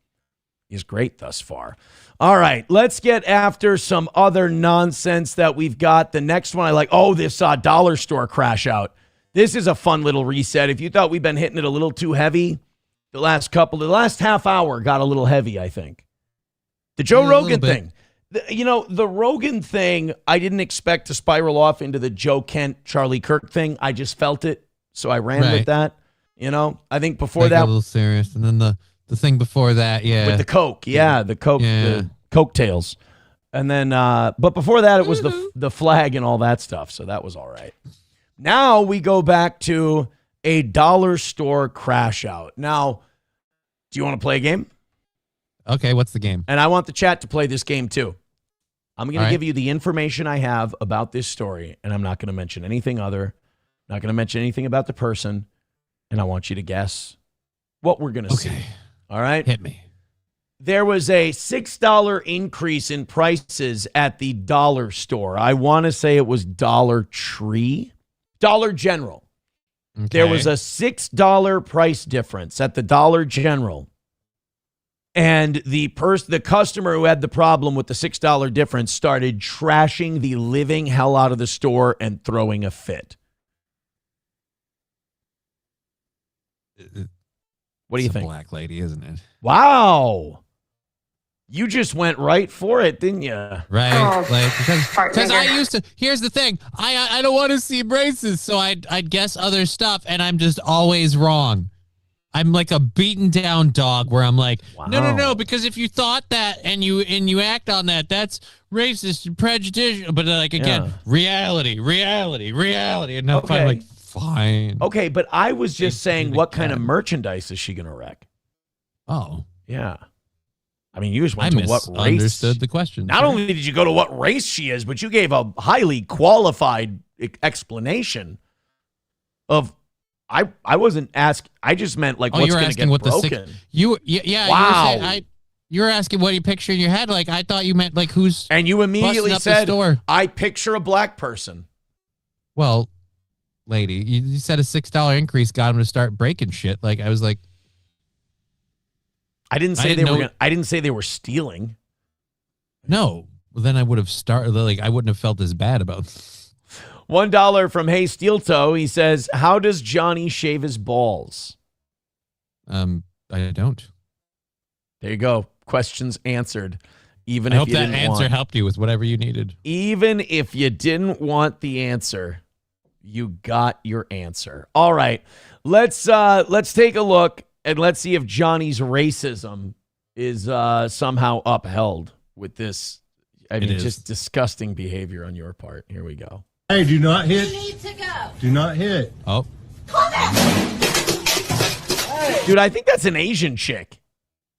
Is great thus far. All right, let's get after some other nonsense that we've got. The next one I like, this dollar store crash out. This is a fun little reset. If you thought we've been hitting it a little too heavy, the last half hour got a little heavy, I think. The Joe Rogan thing. The Rogan thing, I didn't expect to spiral off into the Joe Kent, Charlie Kirk thing. I just felt it, so I ran with that. I think before that, a little serious, and then the thing before that, with the Coke, the Coke, the Coke tails, and then but before that, it was the flag and all that stuff. So that was all right. Now we go back to a dollar store crash out. Now, do you want to play a game? Okay, what's the game? And I want the chat to play this game too. I'm going to give you the information I have about this story, and I'm not going to mention anything other. Not going to mention anything about the person. And I want you to guess what we're going to see. All right? Hit me. There was a $6 increase in prices at the dollar store. I want to say it was Dollar Tree. Dollar General. Okay. There was a $6 price difference at the Dollar General. And the customer who had the problem with the $6 difference started trashing the living hell out of the store and throwing a fit. What do you think? It's a black lady, isn't it? Wow. You just went right for it, didn't you? Right. Because I used to, here's the thing. I don't want to see braces, so I'd guess other stuff, and I'm just always wrong. I'm like a beaten down dog where I'm like, no, because if you thought that and you act on that, that's racist and prejudicial. But like, again, reality. And now I'm like, fine. Okay, but I was just saying, what kind of merchandise is she going to wreck? Oh. Yeah. I mean, you just went to what race. Understood the question. Not only did you go to what race she is, but you gave a highly qualified explanation of, I wasn't asking, I just meant like what's going to get broken. Wow. You were asking what you picture in your head. Like, I thought you meant like who's and you immediately said, store. I picture a black person. Well, lady, you said a $6 increase got him to start breaking shit. Like, I was like, I didn't say they were stealing. No. Well, then I would have started. Like, I wouldn't have felt as bad about. $1 from Hey Steel Toe. He says, "How does Johnny shave his balls?" I don't. There you go. Questions answered. I hope that answer helped you with whatever you needed. Even if you didn't want the answer, you got your answer. All right, let's take a look. And let's see if Johnny's racism is somehow upheld with this. I mean, just disgusting behavior on your part. Here we go. Hey, do not hit. You need to go. Do not hit. Oh. Dude, I think that's an Asian chick.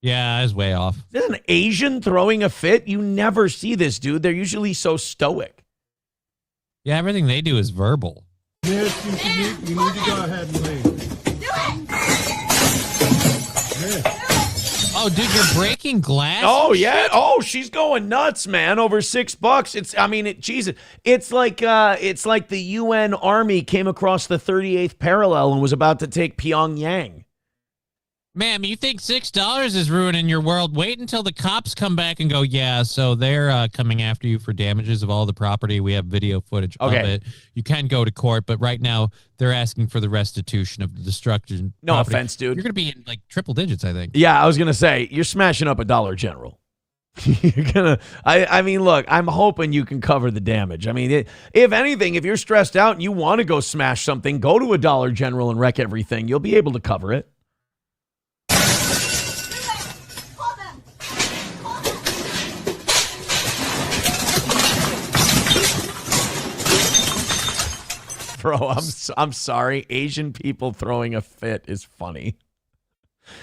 Yeah, I was way off. Is an Asian throwing a fit? You never see this, dude. They're usually so stoic. Yeah, everything they do is verbal. Miss, you need to go ahead and leave. Do it. Oh, dude, you're breaking glass? Oh, yeah. Oh, she's going nuts, man. Over $6. Jesus. It's like the UN Army came across the 38th parallel and was about to take Pyongyang. Ma'am, you think $6 is ruining your world? Wait until the cops come back and go, yeah, so they're coming after you for damages of all the property. We have video footage of it. You can go to court, but right now they're asking for the restitution of the destruction. No property. offense, dude. You're going to be in like triple digits, I think. Yeah, I was going to say, you're smashing up a Dollar General. You're gonna. I mean, look, I'm hoping you can cover the damage. I mean, if anything, if you're stressed out and you want to go smash something, go to a Dollar General and wreck everything. You'll be able to cover it. Bro, I'm sorry. Asian people throwing a fit is funny.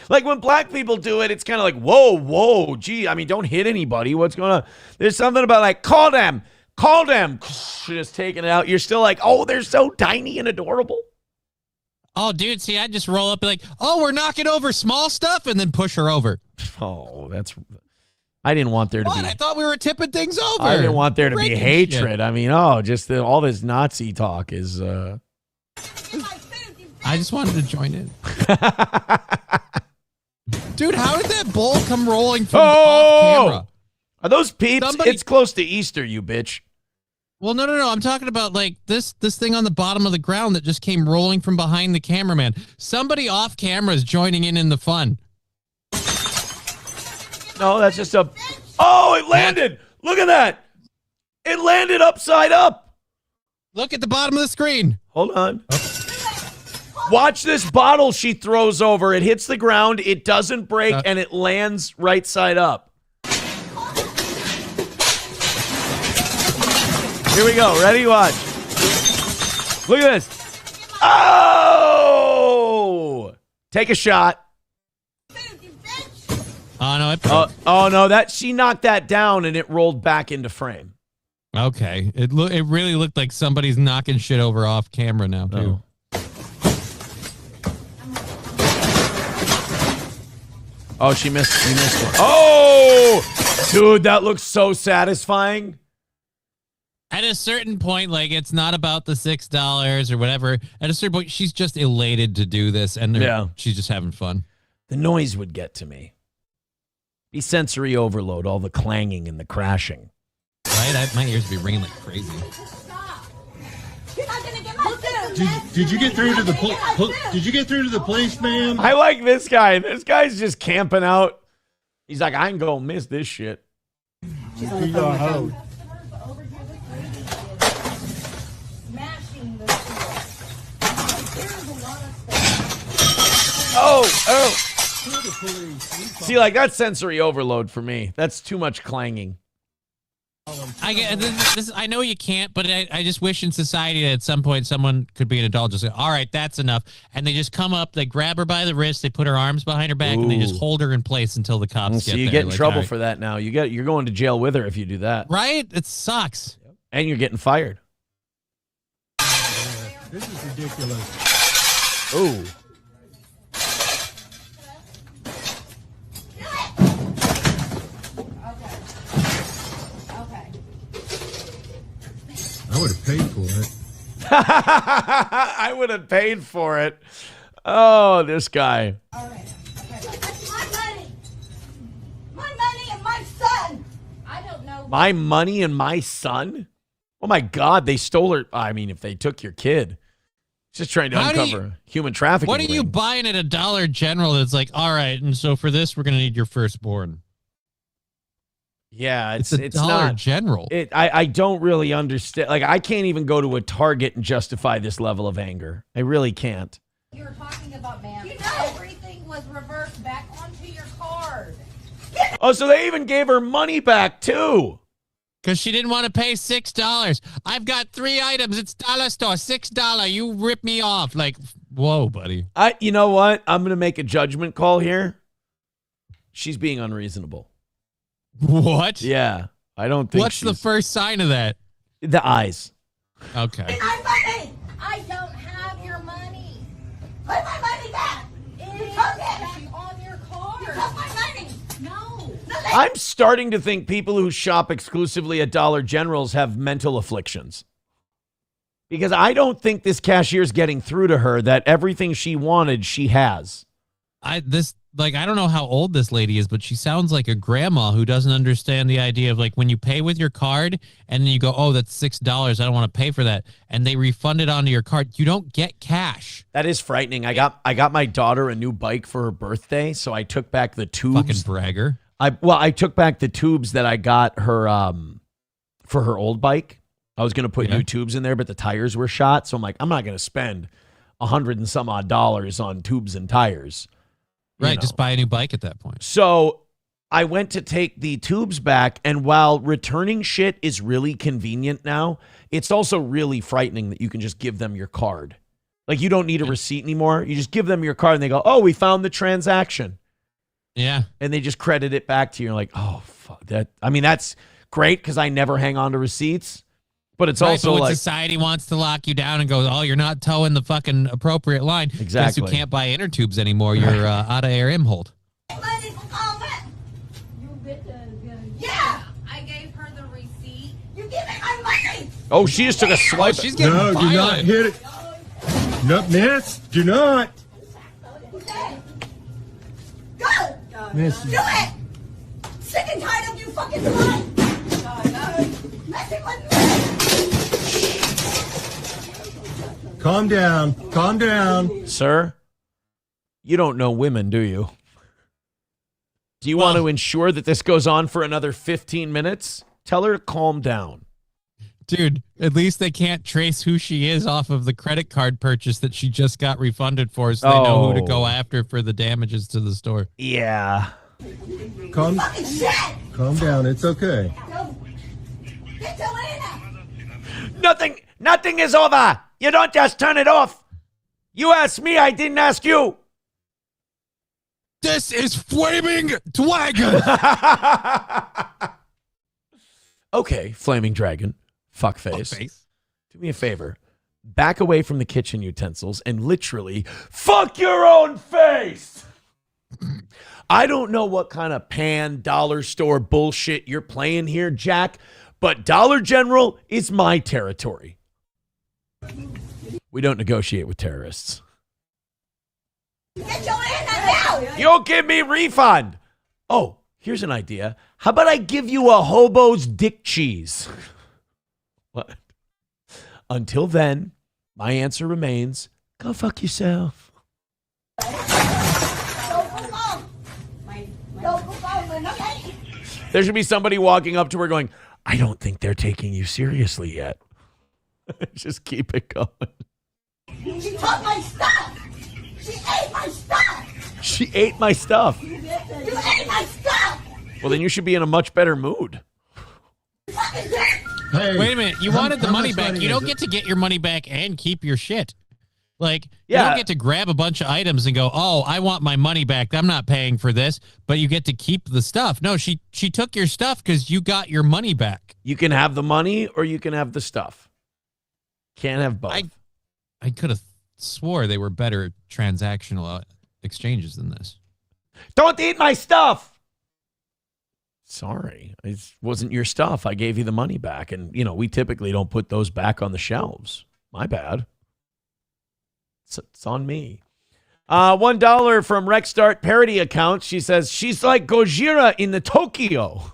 Like when black people do it, it's kind of like, whoa, gee, I mean, don't hit anybody. What's going on? There's something about like, call them. Just taking it out. You're still like, oh, they're so tiny and adorable. Oh, dude, see, I just roll up and like, oh, we're knocking over small stuff and then push her over. Oh, I didn't want there to be. I thought we were tipping things over. I didn't want there to be hatred. Shit. I mean, just all this Nazi talk is. I just wanted to join in. Dude, how did that bowl come rolling from off camera? Are those peeps? It's close to Easter, you bitch. Well, no. I'm talking about like this thing on the bottom of the ground that just came rolling from behind the cameraman. Somebody off camera is joining in the fun. No, that's just a... Oh, it landed! Look at that! It landed upside up! Look at the bottom of the screen. Hold on. Watch this bottle she throws over. It hits the ground, it doesn't break, and it lands right side up. Here we go. Ready? Watch. Look at this. Oh! Take a shot. Oh, no. She knocked that down and it rolled back into frame. Okay. It really looked like somebody's knocking shit over off camera now, too. Oh, she missed it. Oh! Dude, that looks so satisfying. At a certain point, like, it's not about the $6 or whatever. At a certain point, she's just elated to do this, and she's just having fun. The noise would get to me. Be sensory overload, all the clanging and the crashing. Right? My ears would be ringing like crazy. Did you get through to the Did you get through to the police, man? I like this guy. This guy's just camping out. He's like, I ain't gonna miss this shit. She's on the phone. Oh. See, like, that's sensory overload for me. That's too much clanging. I get this. I know you can't, but I just wish in society that at some point someone could be an adult, just say, all right, that's enough. And they just come up, they grab her by the wrist, they put her arms behind her back, and they just hold her in place until the cops get there. So you get in trouble for that now. You're going to jail with her if you do that. Right? It sucks. And you're getting fired. This is ridiculous. Ooh. I would have paid for it. I would have paid for it. Oh, this guy. All right. Okay. That's my money. My money and my son. I don't know. My money and my son? Oh, my God. They stole her. I mean, if they took your kid. Just trying to uncover human trafficking. What are you buying at a Dollar General that's like, all right, and so for this, we're going to need your firstborn? Yeah, it's Dollar not General. I don't really understand. Like, I can't even go to a Target and justify this level of anger. I really can't. You were talking about, ma'am. You know, everything was reversed back onto your card. Oh, so they even gave her money back too. Because she didn't want to pay $6. I've got 3 items. It's dollar store, $6. You rip me off. Like, whoa, buddy. You know what? I'm going to make a judgment call here. She's being unreasonable. What? Yeah. I don't think What's the first sign of that? The eyes. Okay. My money! I don't have your money. Put my money back. You took it on your card. You took my money. No. I'm starting to think people who shop exclusively at Dollar Generals have mental afflictions. Because I don't think this cashier's getting through to her that everything she wanted, she has. I don't know how old this lady is, but she sounds like a grandma who doesn't understand the idea of, like, when you pay with your card and then you go, oh, that's $6. I don't want to pay for that. And they refund it onto your card. You don't get cash. That is frightening. I got my daughter a new bike for her birthday, so I took back the tubes. Fucking bragger. I took back the tubes that I got her for her old bike. I was going to put new tubes in there, but the tires were shot. So I'm like, I'm not going to spend $100 and some odd on tubes and tires. Right, just buy a new bike at that point. So I went to take the tubes back, and while returning shit is really convenient now, it's also really frightening that you can just give them your card. Like, you don't need a receipt anymore. You just give them your card, and they go, oh, we found the transaction. Yeah. And they just credit it back to you. You're like, oh, fuck that. I mean, that's great because I never hang on to receipts. But it's also but when like society wants to lock you down and goes, oh, you're not towing the fucking appropriate line. Exactly. Guess who can't buy inner tubes anymore? You're out of air imhold. Yeah, I gave her the receipt. You give me my money. Oh, she just took a swipe. She's getting No, do not violent. hit it. No, miss. Do not. Go. Miss. Do it. Sick and tired of you fucking slut. Messing with me. Calm down. Calm down. Sir, you don't know women, do you? Do you want to ensure that this goes on for another 15 minutes? Tell her to calm down. Dude, at least they can't trace who she is off of the credit card purchase that she just got refunded for, so they know who to go after for the damages to the store. Yeah. Calm down. It's okay. Nothing is over. You don't just turn it off. You asked me, I didn't ask you. This is Flaming Dragon. Okay, Flaming Dragon. Fuckface. Do me a favor. Back away from the kitchen utensils and literally fuck your own face. I don't know what kind of pan dollar store bullshit you're playing here, Jack, but Dollar General is my territory. We don't negotiate with terrorists. Get your hand out. You'll give me refund. Oh, here's an idea. How about I give you a hobo's dick cheese? What? Until then, my answer remains, go fuck yourself. There should be somebody walking up to her going, I don't think they're taking you seriously yet. Just keep it going. She took my stuff. She ate my stuff. She ate my stuff. You ate my stuff. Well, then you should be in a much better mood. Hey, wait a minute. You wanted the money back. You don't get to get your money back and keep your shit. Like, you don't get to grab a bunch of items and go, oh, I want my money back. I'm not paying for this, but you get to keep the stuff. No, she took your stuff because you got your money back. You can have the money or you can have the stuff. Can't have both. I could have swore they were better transactional exchanges than this. Don't eat my stuff. Sorry, it wasn't your stuff. I gave you the money back. And, we typically don't put those back on the shelves. My bad. It's on me. $1 from Rexstart parody account. She says, she's like Gojira in the Tokyo.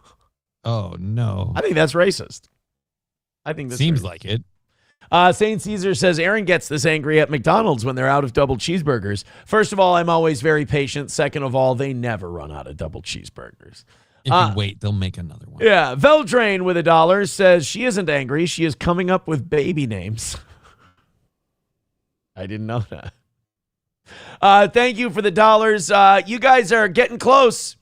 Oh, no. I think that's racist. I think that seems like it. St. Caesar says, Aaron gets this angry at McDonald's when they're out of double cheeseburgers. First of all, I'm always very patient. Second of all, they never run out of double cheeseburgers. If you wait, they'll make another one. Yeah. Veldrain with $1 says she isn't angry. She is coming up with baby names. I didn't know that. Thank you for the dollars. You guys are getting close.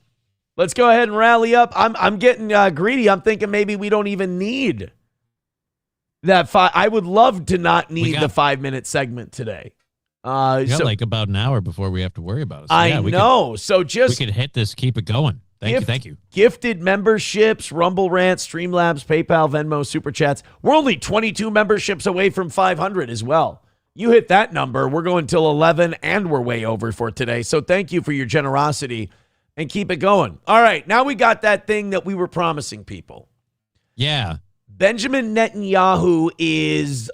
Let's go ahead and rally up. I'm getting greedy. I'm thinking maybe we don't even need that I would love to not need the 5-minute segment today. We got like about an hour before we have to worry about it. So I know. So we could hit this, keep it going. Thank you. Gifted memberships, Rumble Rant, Streamlabs, PayPal, Venmo, Super Chats. We're only 22 memberships away from 500 as well. You hit that number, we're going till 11, and we're way over for today. So thank you for your generosity, and keep it going. All right, now we got that thing that we were promising people. Yeah. Benjamin Netanyahu is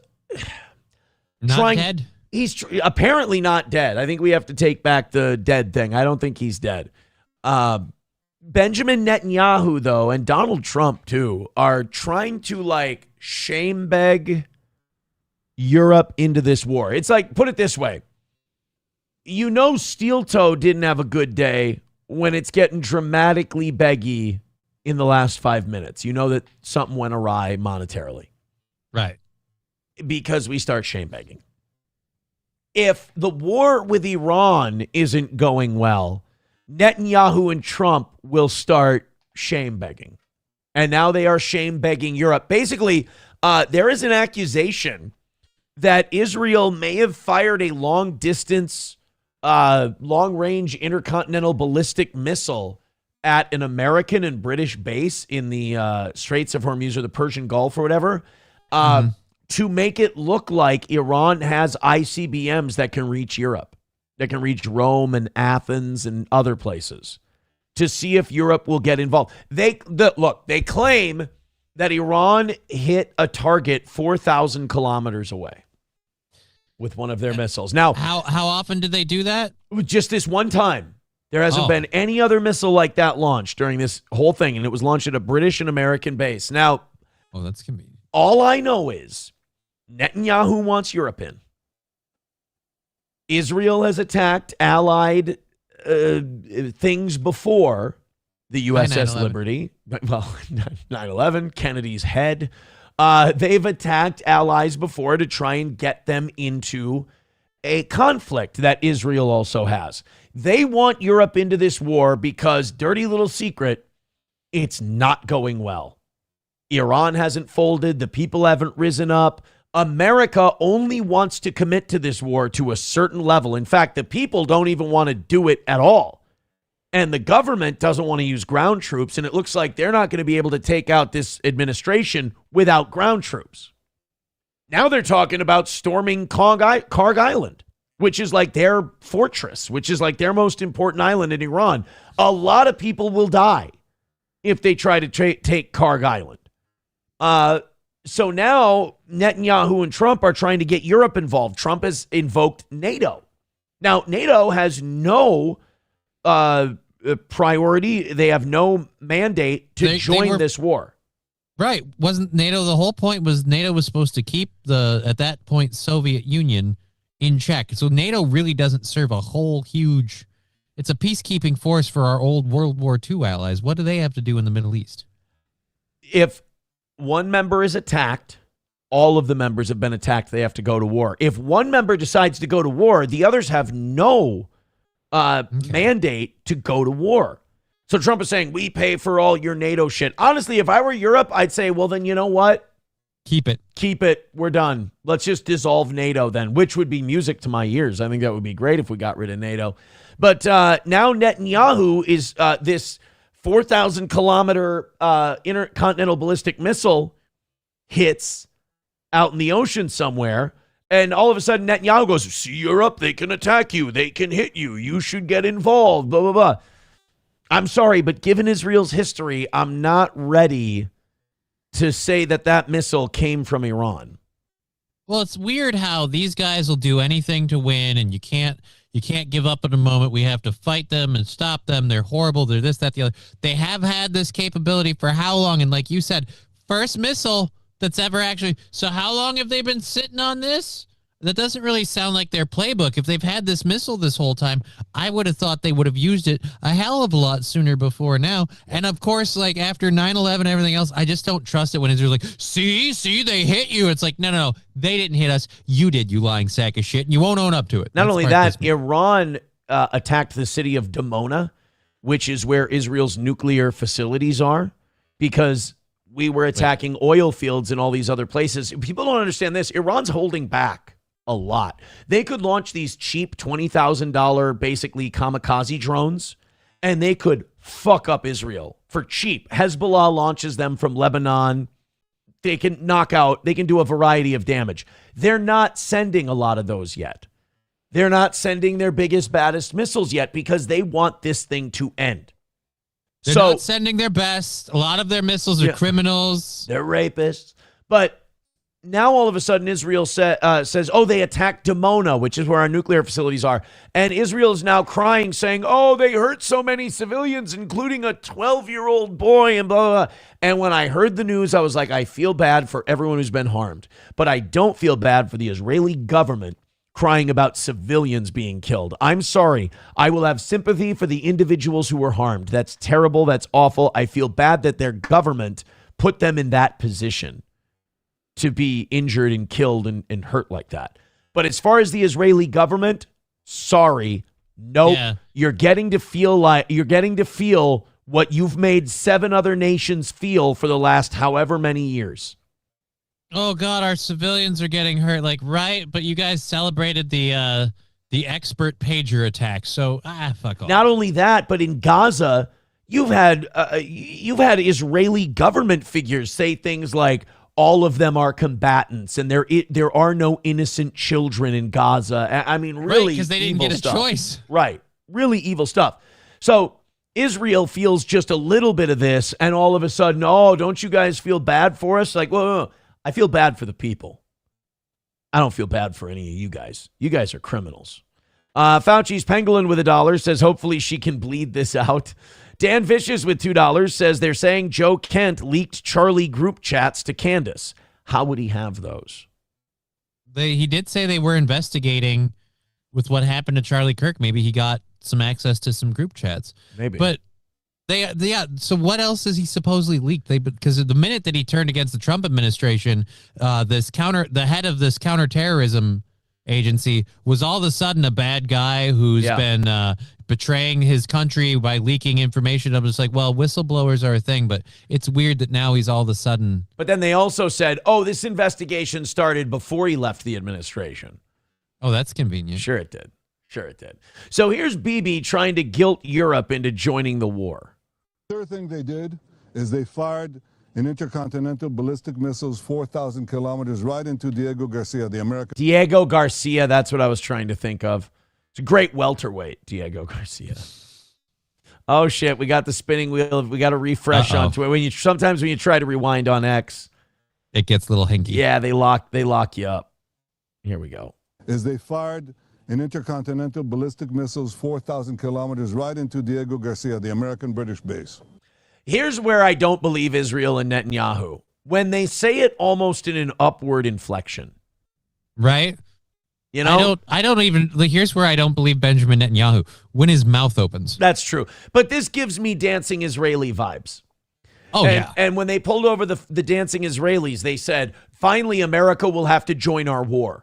not dead? He's apparently not dead. I think we have to take back the dead thing. I don't think he's dead. Benjamin Netanyahu, though, and Donald Trump, too, are trying to, shame beg Europe into this war. It's like, put it this way. Steel Toe didn't have a good day when it's getting dramatically beggy in the last 5 minutes. You know that something went awry monetarily. Right. Because we start shame begging. If the war with Iran isn't going well, Netanyahu and Trump will start shame begging. And now they are shame begging Europe. Basically, there is an accusation that Israel may have fired a long-distance, long-range intercontinental ballistic missile at an American and British base in the Straits of Hormuz or the Persian Gulf or whatever, to make it look like Iran has ICBMs that can reach Europe, that can reach Rome and Athens and other places, to see if Europe will get involved. They claim that Iran hit a target 4,000 kilometers away with one of their missiles. Now, how often did they do that? Just this one time. There hasn't been any other missile like that launched during this whole thing, and it was launched at a British and American base. Now, that's convenient. All I know is Netanyahu wants Europe in. Israel has attacked allied things before the USS 9/11. Liberty. Well, 9/11, Kennedy's head. They've attacked allies before to try and get them into a conflict that Israel also has. They want Europe into this war because, dirty little secret, it's not going well. Iran hasn't folded. The people haven't risen up. America only wants to commit to this war to a certain level. In fact, the people don't even want to do it at all. And the government doesn't want to use ground troops. And it looks like they're not going to be able to take out this administration without ground troops. Now they're talking about storming Karg Island, which is like their fortress, which is like their most important island in Iran. A lot of people will die if they try to take Karg Island. So now Netanyahu and Trump are trying to get Europe involved. Trump has invoked NATO. Now, NATO has no priority. They have no mandate to join this war. Right. Wasn't NATO, the whole point was NATO was supposed to keep the, at that point, Soviet Union in check. So NATO really doesn't serve a whole huge, it's a peacekeeping force for our old World War II allies. What do they have to do in the Middle East? If one member is attacked, all of the members have been attacked. They have to go to war. If one member decides to go to war, the others have no mandate to go to war. So Trump is saying, we pay for all your NATO shit. Honestly, if I were Europe, I'd say, well, then you know what? Keep it. Keep it. We're done. Let's just dissolve NATO then, which would be music to my ears. I think that would be great if we got rid of NATO. But now Netanyahu is this 4,000 kilometer intercontinental ballistic missile hits out in the ocean somewhere. And all of a sudden Netanyahu goes, see Europe, they can attack you. They can hit you. You should get involved, blah, blah, blah. I'm sorry, but given Israel's history, I'm not ready to say that that missile came from Iran. Well, it's weird how these guys will do anything to win, and you can't give up at a moment. We have to fight them and stop them. They're horrible. They're this, that, the other. They have had this capability for how long? And like you said, first missile that's ever actually. So how long have they been sitting on this? That doesn't really sound like their playbook. If they've had this missile this whole time, I would have thought they would have used it a hell of a lot sooner before now. And of course, like after 9/11 and everything else, I just don't trust it when Israel's like, see, they hit you. It's like, no, they didn't hit us. You did, you lying sack of shit, and you won't own up to it. Not only that, Iran attacked the city of Dimona, which is where Israel's nuclear facilities are, because we were attacking oil fields and all these other places. People don't understand this. Iran's holding back a lot. They could launch these cheap $20,000 basically kamikaze drones, and they could fuck up Israel for cheap. Hezbollah launches them from Lebanon. They can do a variety of damage. They're not sending a lot of those yet. They're not sending their biggest, baddest missiles yet because they want this thing to end. They're not sending their best. A lot of their missiles are criminals. They're rapists. But now all of a sudden Israel says, oh, they attacked Dimona, which is where our nuclear facilities are. And Israel is now crying, saying, oh, they hurt so many civilians, including a 12-year-old boy and blah, blah, blah. And when I heard the news, I was like, I feel bad for everyone who's been harmed. But I don't feel bad for the Israeli government crying about civilians being killed. I'm sorry. I will have sympathy for the individuals who were harmed. That's terrible. That's awful. I feel bad that their government put them in that position to be injured and killed and hurt like that. But as far as the Israeli government, sorry, Nope. Yeah. You're getting to feel what you've made 7 other nations feel for the last however many years. Oh God, our civilians are getting hurt. Like, right? But you guys celebrated the expert pager attack. So fuck off. Not only that, but in Gaza, you've had Israeli government figures say things like all of them are combatants and there are no innocent children in Gaza. I mean, really, because they didn't evil get a stuff. choice. Right. Really evil stuff. So Israel feels just a little bit of this, and all of a sudden, oh, don't you guys feel bad for us? Like, whoa. I feel bad for the people. I don't feel bad for any of you guys. You guys are criminals. Fauci's Pangolin with $1 says, hopefully she can bleed this out. Dan Vicious with $2 says they're saying Joe Kent leaked Charlie group chats to Candace. How would he have those? He did say they were investigating with what happened to Charlie Kirk. Maybe he got some access to some group chats. Maybe. But so what else is he supposedly leaked? Because the minute that he turned against the Trump administration, the head of this counterterrorism agency was all of a sudden a bad guy who's been betraying his country by leaking information. I'm just like, well, whistleblowers are a thing, but it's weird that now he's all of a sudden. But then they also said, oh, this investigation started before he left the administration. Oh, that's convenient. Sure it did. So here's Bibi trying to guilt Europe into joining the war. Third thing they did is they fired an intercontinental ballistic missiles 4,000 kilometers right into Diego Garcia, the American. Diego Garcia, that's what I was trying to think of. It's a great welterweight, Diego Garcia. Oh, shit, we got the spinning wheel. We got to refresh on Twitter. Sometimes when you try to rewind on X, it gets a little hinky. Yeah, they lock you up. Here we go. Is they fired an intercontinental ballistic missiles 4,000 kilometers right into Diego Garcia, the American-British base. Here's where I don't believe Israel and Netanyahu. When they say it almost in an upward inflection. Right? You know? I don't even, here's where I don't believe Benjamin Netanyahu. When his mouth opens. That's true. But this gives me dancing Israeli vibes. Oh, yeah. And when they pulled over the dancing Israelis, they said, finally, America will have to join our war.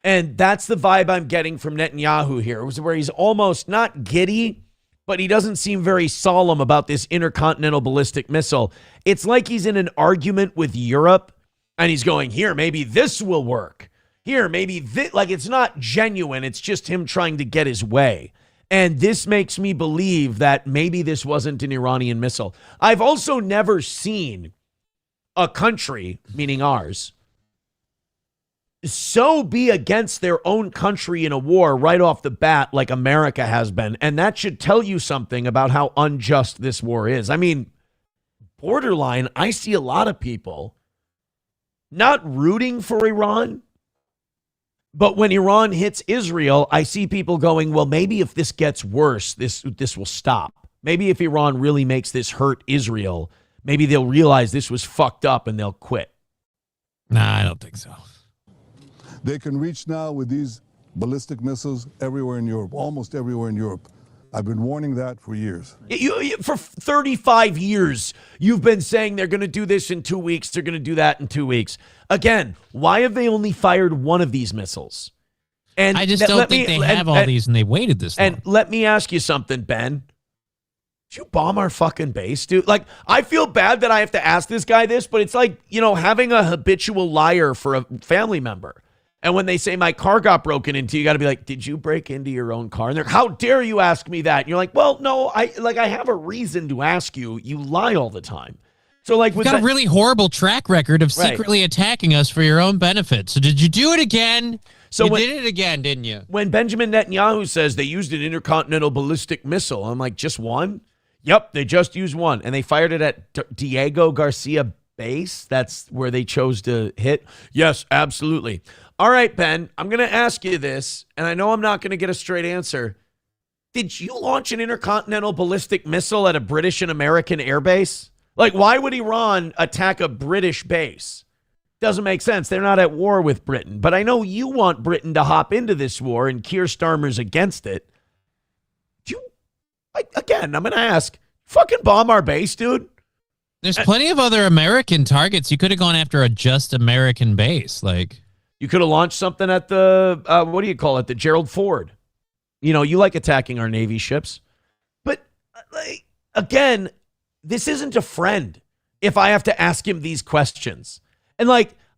And that's the vibe I'm getting from Netanyahu here. It was where he's almost not giddy, but he doesn't seem very solemn about this intercontinental ballistic missile. It's like he's in an argument with Europe, and he's going, here, maybe this will work. Here, maybe this. Like, it's not genuine. It's just him trying to get his way. And this makes me believe that maybe this wasn't an Iranian missile. I've also never seen a country, meaning ours, so be against their own country in a war right off the bat like America has been. And that should tell you something about how unjust this war is. I mean, borderline, I see a lot of people not rooting for Iran, but when Iran hits Israel, I see people going, well, maybe if this gets worse, this will stop. Maybe if Iran really makes this hurt Israel, maybe they'll realize this was fucked up and they'll quit. Nah, I don't think so. They can reach now with these ballistic missiles everywhere in Europe, almost everywhere in Europe. I've been warning that for years. For 35 years, you've been saying they're going to do this in 2 weeks. They're going to do that in 2 weeks. Again, why have they only fired one of these missiles? And I just don't think they have all these and they waited this long. And let me ask you something, Ben. Did you bomb our fucking base, dude? Like, I feel bad that I have to ask this guy this, but it's like, having a habitual liar for a family member. And when they say my car got broken into, you got to be like, did you break into your own car? And they're, how dare you ask me that? And you're like, well, no, I have a reason to ask you. You lie all the time. So like, you've got a really horrible track record of secretly attacking us for your own benefit. So did you do it again? So you did it again, didn't you? When Benjamin Netanyahu says they used an intercontinental ballistic missile, I'm like, just one? Yep, they just used one. And they fired it at Diego Garcia base. That's where they chose to hit. Yes, absolutely. All right, Ben, I'm going to ask you this, and I know I'm not going to get a straight answer. Did you launch an intercontinental ballistic missile at a British and American airbase? Like, why would Iran attack a British base? Doesn't make sense. They're not at war with Britain. But I know you want Britain to hop into this war, and Keir Starmer's against it. Again, I'm going to ask, fucking bomb our base, dude? There's plenty of other American targets. You could have gone after a just American base, like... You could have launched something at the, what do you call it, the Gerald Ford. You know, you like attacking our Navy ships. But, again, this isn't a friend if I have to ask him these questions. And,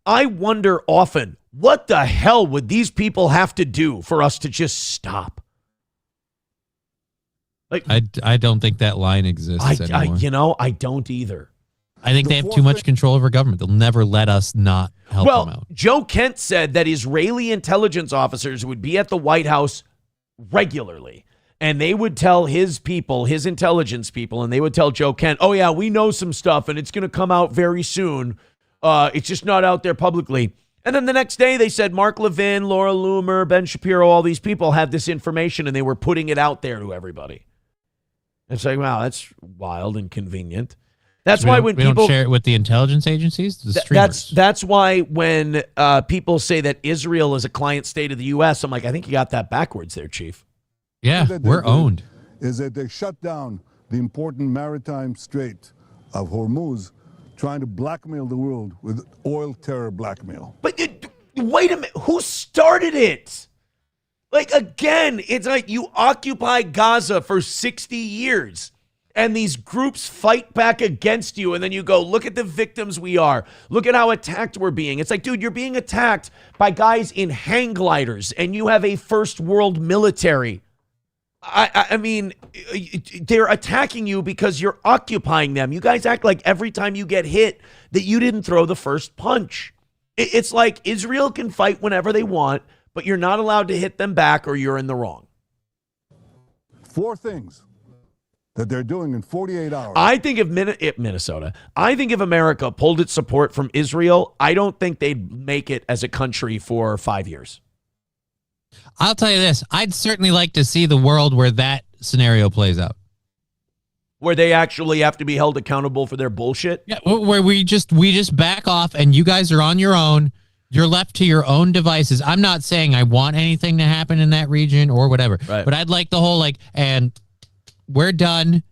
I wonder often, what the hell would these people have to do for us to just stop? I don't think that line exists anymore. I don't either. I think they have too much control over government. They'll never let us not help them out. Joe Kent said that Israeli intelligence officers would be at the White House regularly, and they would tell his people, his intelligence people, and they would tell Joe Kent, oh, yeah, we know some stuff, and it's going to come out very soon. It's just not out there publicly. And then the next day they said Mark Levin, Laura Loomer, Ben Shapiro, all these people had this information, and they were putting it out there to everybody. It's like, wow, that's wild and convenient. That's why when people don't share it with the intelligence agencies, the streamers. That's why when people say that Israel is a client state of the U.S., I'm like, I think you got that backwards there, Chief. Yeah, we're owned. Is that they shut down the important maritime strait of Hormuz, trying to blackmail the world with oil terror blackmail. But wait a minute, who started it? Again, it's like you occupy Gaza for 60 years. And these groups fight back against you, and then you go, look at the victims we are. Look at how attacked we're being. It's like, dude, you're being attacked by guys in hang gliders, and you have a first world military. I mean, they're attacking you because you're occupying them. You guys act like every time you get hit that you didn't throw the first punch. It's like Israel can fight whenever they want, but you're not allowed to hit them back or you're in the wrong. 4 things that they're doing in 48 hours. I think if Minnesota, I think if America pulled its support from Israel, I don't think they'd make it as a country for 5 years. I'll tell you this. I'd certainly like to see the world where that scenario plays out. Where they actually have to be held accountable for their bullshit? Yeah, where we just back off and you guys are on your own. You're left to your own devices. I'm not saying I want anything to happen in that region or whatever, right. But I'd like the whole and we're done.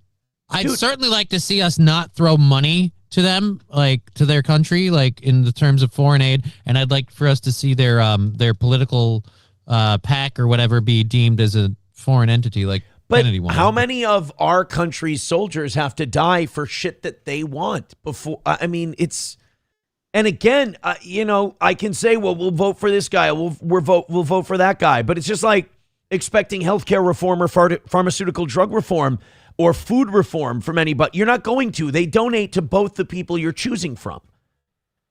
I'd certainly like to see us not throw money to them, to their country, in the terms of foreign aid. And I'd like for us to see their political PAC or whatever be deemed as a foreign entity, Kennedy wanted. How many of our country's soldiers have to die for shit that they want before? I mean, it's, and again, I can say, well, we'll vote for this guy. We'll vote for that guy. But it's just like expecting healthcare reform or pharmaceutical drug reform or food reform from anybody. You're not going to. They donate to both the people you're choosing from.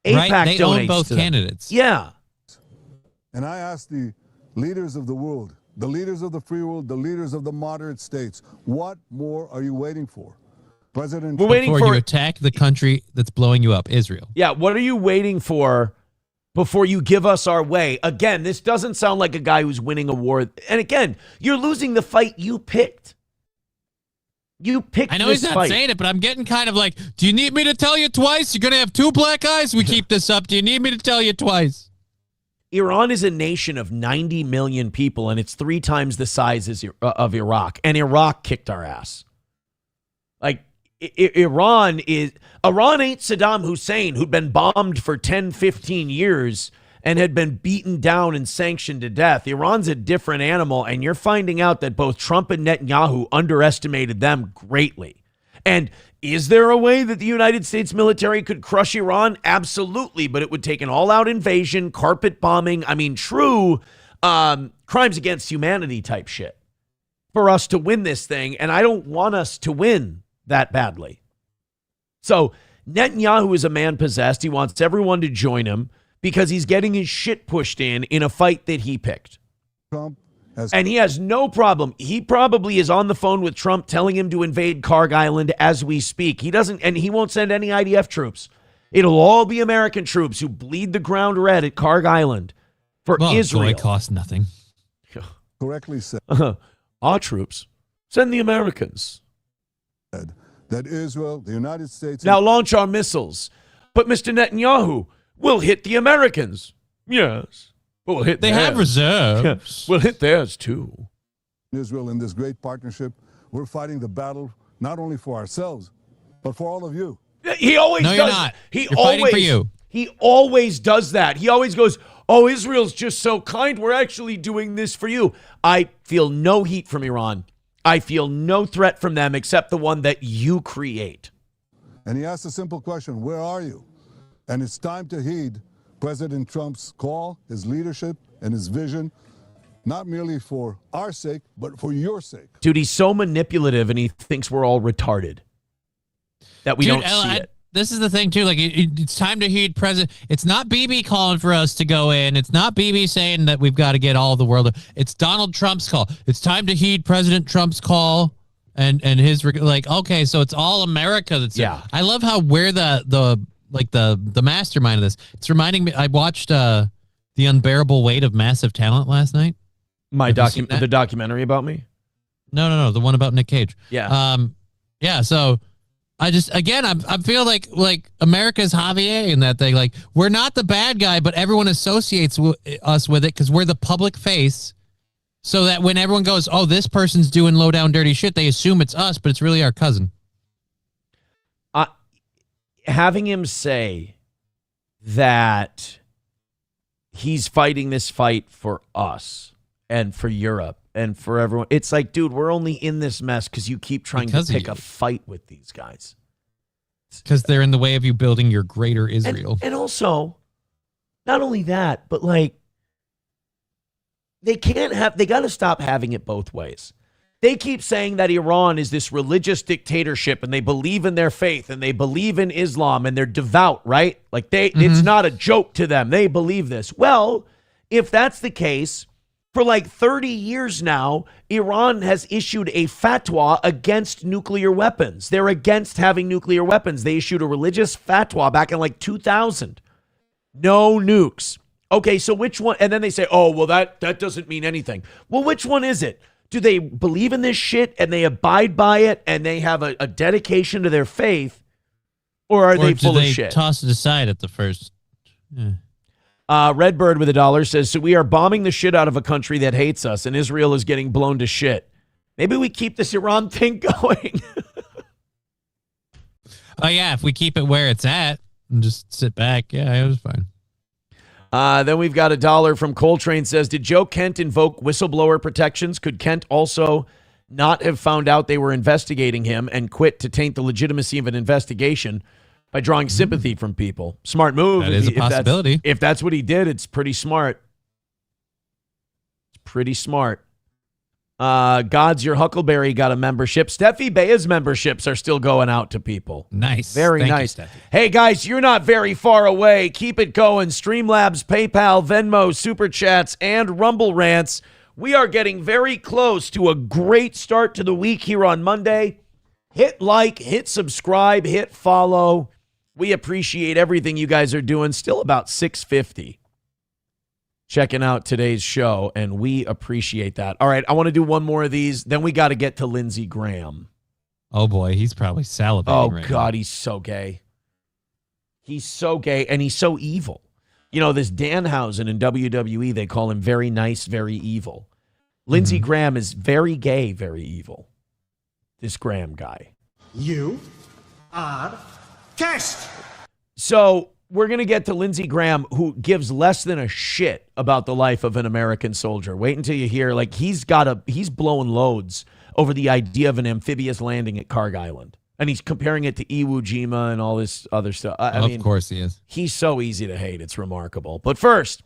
AIPAC right? They donates own both to them. candidates. Yeah. And I ask the leaders of the world, the leaders of the free world, the leaders of the moderate states, what more are you waiting for? President, we're waiting before you attack the country that's blowing you up, Israel. Yeah, what are you waiting for before you give us our way? Again, this doesn't sound like a guy who's winning a war. And again, you're losing the fight you picked. You picked. I know this he's not fight. saying it, but I'm getting kind of like, do you need me to tell you twice? You're going to have 2 black guys? We keep this up. Do you need me to tell you twice? Iran is a nation of 90 million people, and it's 3 times the size of Iraq. And Iraq kicked our ass. Iran ain't Saddam Hussein, who'd been bombed for 10, 15 years and had been beaten down and sanctioned to death. Iran's a different animal, and you're finding out that both Trump and Netanyahu underestimated them greatly. And is there a way that the United States military could crush Iran? Absolutely, but it would take an all-out invasion, carpet bombing. I mean, true crimes against humanity type shit for us to win this thing, and I don't want us to win that badly. So Netanyahu is a man possessed. He wants everyone to join him because he's getting his shit pushed in a fight that he picked. And he has no problem. He probably is on the phone with Trump telling him to invade Karg Island as we speak. He doesn't, and he won't send any IDF troops. It'll all be American troops who bleed the ground red at Karg Island for Israel. It costs nothing. Correctly said. Our troops. Send the Americans. That Israel, the United States... Now launch our missiles. But Mr. Netanyahu, we'll hit the Americans. Yes. We'll hit They theirs. have reserves. Yeah, we'll hit theirs too. Israel, in this great partnership, we're fighting the battle not only for ourselves, but for all of you. He always No, does. you're not. He You're always, fighting for you. He always does that. He always goes, oh, Israel's just so kind. We're actually doing this for you. I feel no heat from Iran. I feel no threat from them except the one that you create. And he asked a simple question, where are you? And it's time to heed President Trump's call, his leadership, and his vision, not merely for our sake, but for your sake. Dude, he's so manipulative, and he thinks we're all retarded, that we don't see it. This is the thing, too. Like, it's time to heed President. It's not Bibi calling for us to go in. It's not Bibi saying that we've got to get all of the world. It's Donald Trump's call. It's time to heed President Trump's call and his, like, okay, so it's all America. That's I love how we're the mastermind of this. It's reminding me, I watched The Unbearable Weight of Massive Talent last night. The documentary about me? No, the one about Nick Cage. Yeah. So I feel like America's Javier in that thing. Like, we're not the bad guy, but everyone associates us with it because we're the public face. So that when everyone goes, oh, this person's doing low down dirty shit, they assume it's us, but it's really our cousin. Having him say that he's fighting this fight for us and for Europe and for everyone. It's like, dude, we're only in this mess because you keep trying to pick a fight with these guys. Because they're in the way of you building your greater Israel. And also, not only that, but like, they got to stop having it both ways. They keep saying that Iran is this religious dictatorship and they believe in their faith and they believe in Islam and they're devout, right? Like it's not a joke to them. They believe this. Well, if that's the case, for like 30 years now, Iran has issued a fatwa against nuclear weapons. They're against having nuclear weapons. They issued a religious fatwa back in like 2000. No nukes. Okay, so which one? And then they say, oh, well, that doesn't mean anything. Well, which one is it? Do they believe in this shit and they abide by it and they have a dedication to their faith? Or are they full of shit? Toss it aside at the first. Redbird with $1 says, so we are bombing the shit out of a country that hates us and Israel is getting blown to shit. Maybe we keep this Iran thing going. Oh, yeah, if we keep it where it's at and just sit back, yeah, it was fine. Then we've got $1 from Coltrane says, did Joe Kent invoke whistleblower protections? Could Kent also not have found out they were investigating him and quit to taint the legitimacy of an investigation by drawing sympathy from people? Smart move. That is a possibility. If that's what he did, it's pretty smart. It's pretty smart. God's Your Huckleberry got a membership. Steffi Bea's memberships are still going out to people. Nice. Very Thank nice. you, Steffi. Hey, guys, you're not very far away. Keep it going. Streamlabs, PayPal, Venmo, Super Chats, and Rumble Rants. We are getting very close to a great start to the week here on Monday. Hit like, hit subscribe, hit follow. We appreciate everything you guys are doing. Still about 650. Checking out today's show, and we appreciate that. All right, I want to do one more of these. Then we got to get to Lindsey Graham. Oh, boy, he's probably salivating right now. Oh, God, he's so gay. He's so gay, and he's so evil. You know, this Danhausen in WWE, they call him very nice, very evil. Lindsey Graham is very gay, very evil. This Graham guy. You are cursed. So we're going to get to Lindsey Graham, who gives less than a shit about the life of an American soldier. Wait until you hear, like, he's blowing loads over the idea of an amphibious landing at Karg Island. And he's comparing it to Iwo Jima and all this other stuff. I mean, of course he is. He's so easy to hate. It's remarkable. But first,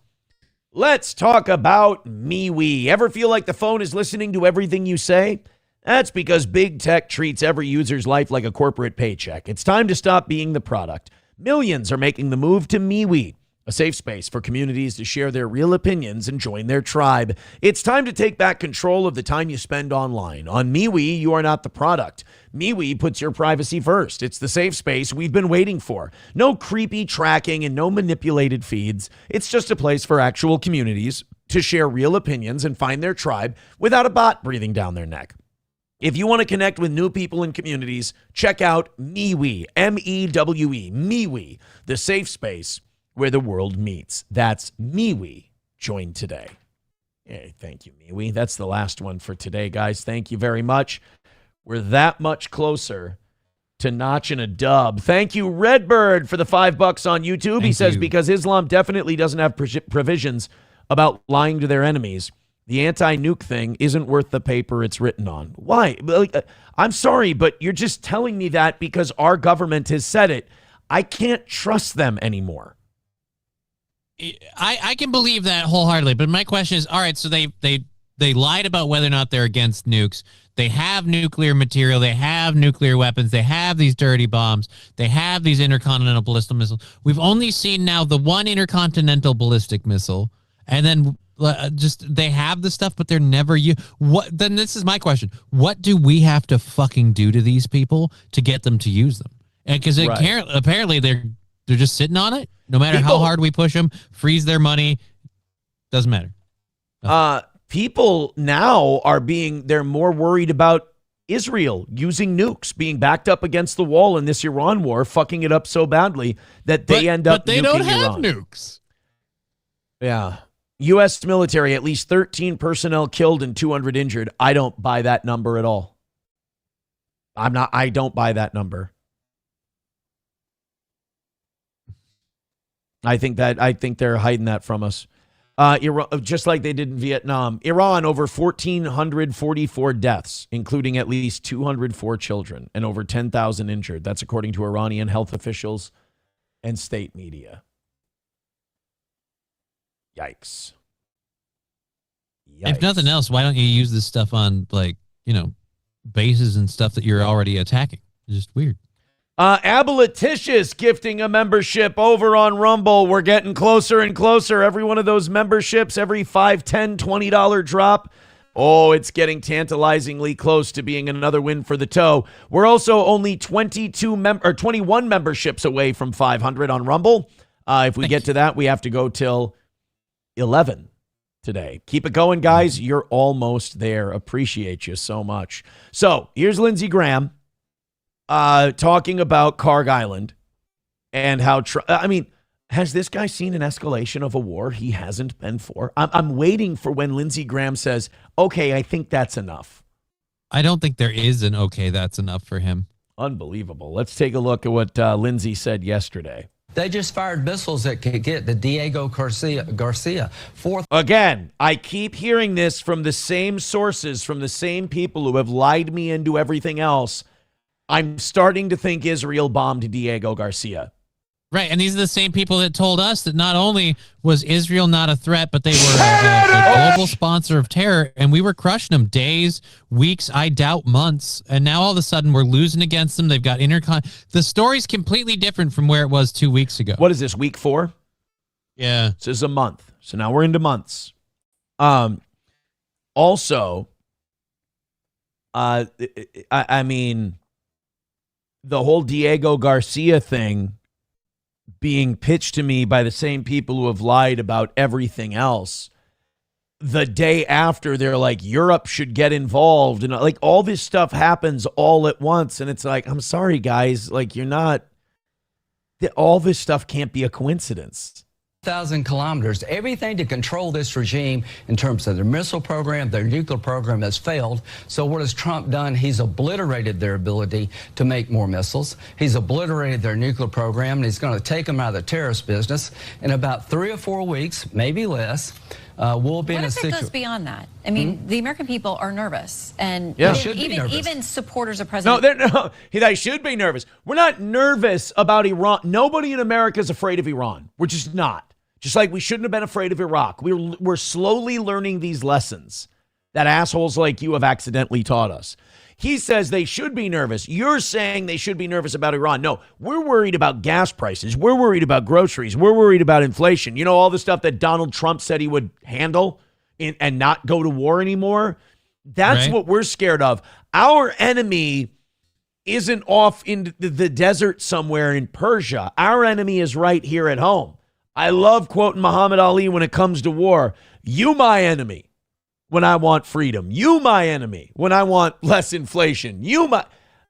let's talk about MeWe. Ever feel like the phone is listening to everything you say? That's because big tech treats every user's life like a corporate paycheck. It's time to stop being the product. Millions are making the move to MeWe, a safe space for communities to share their real opinions and join their tribe. It's time to take back control of the time you spend online. On MeWe, you are not the product. MeWe puts your privacy first. It's the safe space we've been waiting for. No creepy tracking and no manipulated feeds. It's just a place for actual communities to share real opinions and find their tribe without a bot breathing down their neck. If you want to connect with new people and communities, check out MeWe, M-E-W-E, MeWe, the safe space where the world meets. That's MeWe. Join today. Hey, thank you, MeWe. That's the last one for today, guys. Thank you very much. We're that much closer to notch in a dub. Thank you, Redbird, for the $5 on YouTube. He says, because Islam definitely doesn't have provisions about lying to their enemies, the anti-nuke thing isn't worth the paper it's written on. Why? I'm sorry, but you're just telling me that because our government has said it. I can't trust them anymore. I can believe that wholeheartedly, but my question is, all right, so they lied about whether or not they're against nukes. They have nuclear material. They have nuclear weapons. They have these dirty bombs. They have these intercontinental ballistic missiles. We've only seen now the one intercontinental ballistic missile, and then they have the stuff, but they're never what? Then this is my question: what do we have to fucking do to these people to get them to use them? And because apparently they're just sitting on it. No matter how hard we push them, freeze their money, doesn't matter. People now they're more worried about Israel using nukes, being backed up against the wall in this Iran war, fucking it up so badly that they end up nuking Iran. But they don't have nukes. Yeah. U.S. military, at least 13 personnel killed and 200 injured. I don't buy that number at all. I don't buy that number. I think they're hiding that from us. Iran, just like they did in Vietnam. Iran, over 1,444 deaths, including at least 204 children and over 10,000 injured. That's according to Iranian health officials and state media. Yikes. If nothing else, why don't you use this stuff on, bases and stuff that you're already attacking? It's just weird. Aboliticious gifting a membership over on Rumble. We're getting closer and closer. Every one of those memberships, every $5, $10, $20 drop. Oh, it's getting tantalizingly close to being another win for the toe. We're also only 21 memberships away from 500 on Rumble. If we get to that, we have to go till 11 today. Keep it going, guys. You're almost there. Appreciate you so much. So here's Lindsey Graham. Talking about Karg Island and how, has this guy seen an escalation of a war he hasn't been for? I'm waiting for when Lindsey Graham says, okay, I think that's enough. I don't think there is an okay, that's enough for him. Unbelievable. Let's take a look at what Lindsey said yesterday. They just fired missiles that could get the Diego Garcia. Again, I keep hearing this from the same sources, from the same people who have lied me into everything else. I'm starting to think Israel bombed Diego Garcia. Right, and these are the same people that told us that not only was Israel not a threat, but they were a global sponsor of terror, and we were crushing them days, weeks, I doubt months, and now all of a sudden we're losing against them. They've got The story's completely different from where it was 2 weeks ago. What is this, week 4? Yeah. This is a month, so now we're into months. Also, the whole Diego Garcia thing being pitched to me by the same people who have lied about everything else. The day after, they're like, Europe should get involved. And all this stuff happens all at once. And it's like, I'm sorry, guys. You're not, all this stuff can't be a coincidence. 1,000 kilometers, everything to control this regime in terms of their missile program, their nuclear program has failed. So what has Trump done? He's obliterated their ability to make more missiles. He's obliterated their nuclear program, and he's going to take them out of the terrorist business. In about 3 or 4 weeks, maybe less, we'll be in a situation. What if it goes beyond that? I mean, the American people are nervous, and even supporters of President. No, they should be nervous. We're not nervous about Iran. Nobody in America is afraid of Iran. We're just not. Just like we shouldn't have been afraid of Iraq. We're slowly learning these lessons that assholes like you have accidentally taught us. He says they should be nervous. You're saying they should be nervous about Iran. No, we're worried about gas prices. We're worried about groceries. We're worried about inflation. You know, all the stuff that Donald Trump said he would handle and not go to war anymore. That's what we're scared of. Our enemy isn't off in the desert somewhere in Persia. Our enemy is right here at home. I love quoting Muhammad Ali when it comes to war. You my enemy when I want freedom. You my enemy when I want less inflation. You my,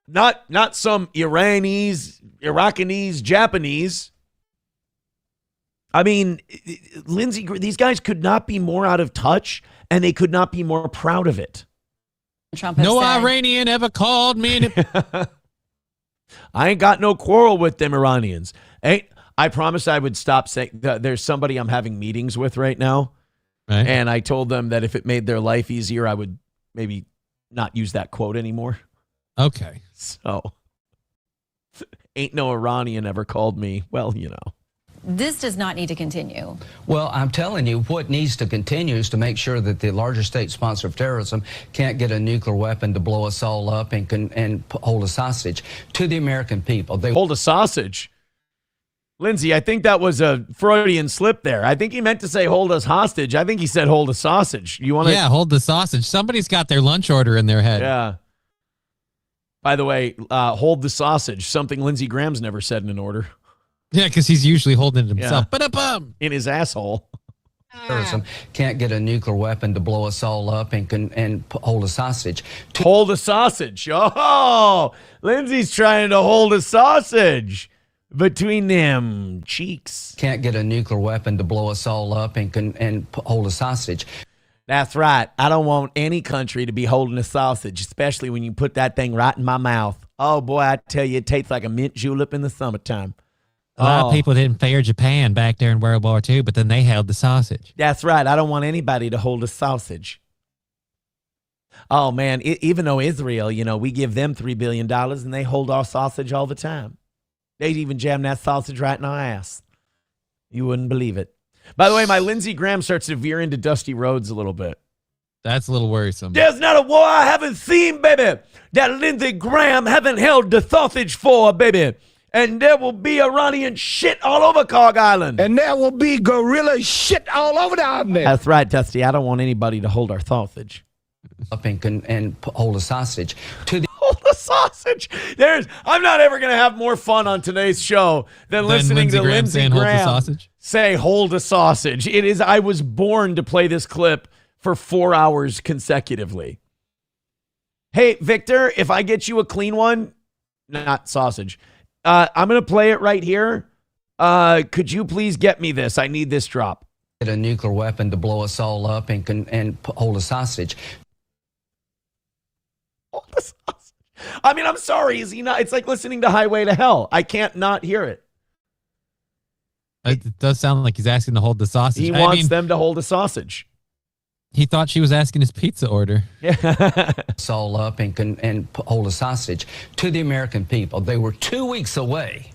not some Iranis, Japanese. I mean, Lindsey, these guys could not be more out of touch, and they could not be more proud of it. Trump no Iranian ever called me. I ain't got no quarrel with them Iranians. I promised I would stop saying that. There's somebody I'm having meetings with right now. Right. And I told them that if it made their life easier, I would maybe not use that quote anymore. Okay. So, ain't no Iranian ever called me. Well, you know. This does not need to continue. Well, I'm telling you, what needs to continue is to make sure that the larger state sponsor of terrorism can't get a nuclear weapon to blow us all up and hold us hostage to the American people. They hold a sausage. Lindsay, I think that was a Freudian slip there. I think he meant to say hold us hostage. I think he said hold a sausage. You want to? Yeah, hold the sausage. Somebody's got their lunch order in their head. Yeah. By the way, hold the sausage. Something Lindsey Graham's never said in an order. Yeah, because he's usually holding it himself. Yeah. In his asshole. Terrorism can't get a nuclear weapon to blow us all up and hold us hostage. Hold a sausage. Oh, Lindsay's trying to hold a sausage between them cheeks. Can't get a nuclear weapon to blow us all up and hold us hostage. That's right. I don't want any country to be holding a sausage, especially when you put that thing right in my mouth. Oh, boy, I tell you, it tastes like a mint julep in the summertime. A lot of people didn't fear Japan back during World War II, but then they held the sausage. That's right. I don't want anybody to hold a sausage. Oh, man, even though Israel, you know, we give them $3 billion and they hold our sausage all the time. They'd even jam that sausage right in our ass. You wouldn't believe it. By the way, my Lindsey Graham starts to veer into Dusty Rhodes a little bit. That's a little worrisome. There's not a war I haven't seen, baby, that Lindsey Graham haven't held the sausage for, baby. And there will be Iranian shit all over Cog Island. And there will be gorilla shit all over the island. That's right, Dusty. I don't want anybody to hold our sausage. Up and hold a sausage to the hold a sausage. I'm not ever going to have more fun on today's show than listening to Lindsey Graham say hold a sausage. It is. I was born to play this clip for 4 hours consecutively. Hey, Victor, if I get you a clean one, not sausage, I'm going to play it right here. Could you please get me this? I need this drop. Get a nuclear weapon to blow us all up and hold us hostage. Hold us hostage. I mean, I'm sorry. Is he not? It's like listening to Highway to Hell. I can't not hear it. It does sound like he's asking to hold the sausage. He wants them to hold a sausage. He thought she was asking his pizza order. Yeah. All up and hold us hostage to the American people. They were 2 weeks away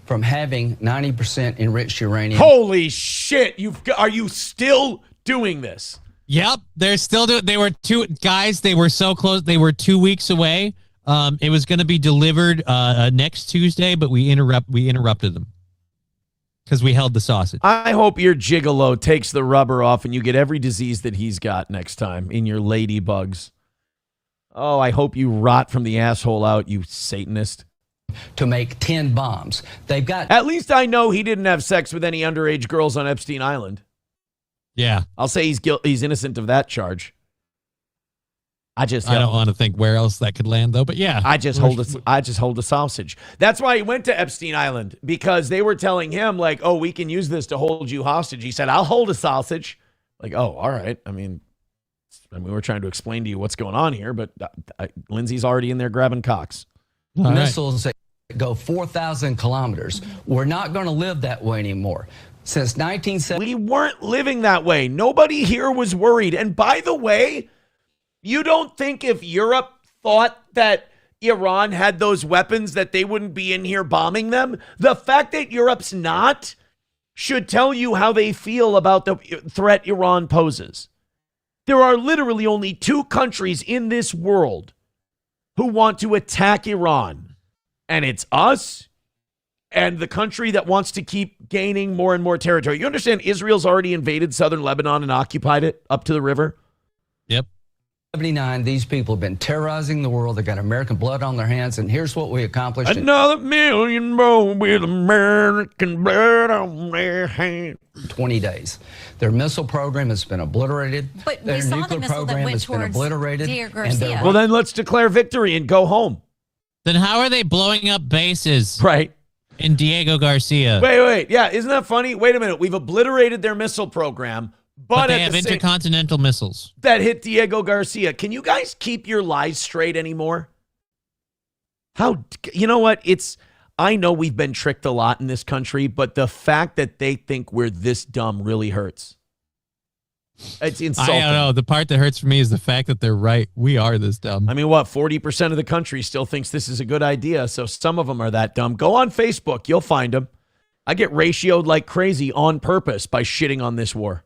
from having 90% enriched uranium. Holy shit! Are you still doing this? Yep, they're still doing. They were guys. They were so close. They were 2 weeks away. It was going to be delivered next Tuesday, but we interrupted them because we held the sausage. I hope your gigolo takes the rubber off and you get every disease that he's got next time in your ladybugs. Oh, I hope you rot from the asshole out, you Satanist. To make 10 bombs. They've got. At least I know he didn't have sex with any underage girls on Epstein Island. Yeah. I'll say he's innocent of that charge. I don't want to think where else that could land, though. But yeah, I just hold a sausage. That's why he went to Epstein Island, because they were telling him like, "Oh, we can use this to hold you hostage." He said, "I'll hold a sausage." Like, oh, all right. I mean, we're trying to explain to you what's going on here, but Lindsay's already in there grabbing cocks. Missiles that go 4,000 kilometers. We're not going to live that way anymore. Since 1970, we weren't living that way. Nobody here was worried. And by the way, you don't think if Europe thought that Iran had those weapons that they wouldn't be in here bombing them? The fact that Europe's not should tell you how they feel about the threat Iran poses. There are literally only 2 countries in this world who want to attack Iran. And it's us and the country that wants to keep gaining more and more territory. You understand Israel's already invaded southern Lebanon and occupied it up to the river? Yep. 79, these people have been terrorizing the world. They got American blood on their hands, and here's what we accomplished. Another million more with American blood on their hands. 20 days. Their missile program has been obliterated. But their we saw nuclear the missile program that went has been towards obliterated. Dia Garcia. Well, then let's declare victory and go home. Then how are they blowing up bases? Right. In Diego Garcia. Wait. Yeah, isn't that funny? Wait a minute. We've obliterated their missile program. But they have intercontinental missiles. That hit Diego Garcia. Can you guys keep your lies straight anymore? You know what? I know we've been tricked a lot in this country, but the fact that they think we're this dumb really hurts. It's insulting. I don't know. The part that hurts for me is the fact that they're right. We are this dumb. I mean, what? 40% of the country still thinks this is a good idea. So some of them are that dumb. Go on Facebook. You'll find them. I get ratioed like crazy on purpose by shitting on this war.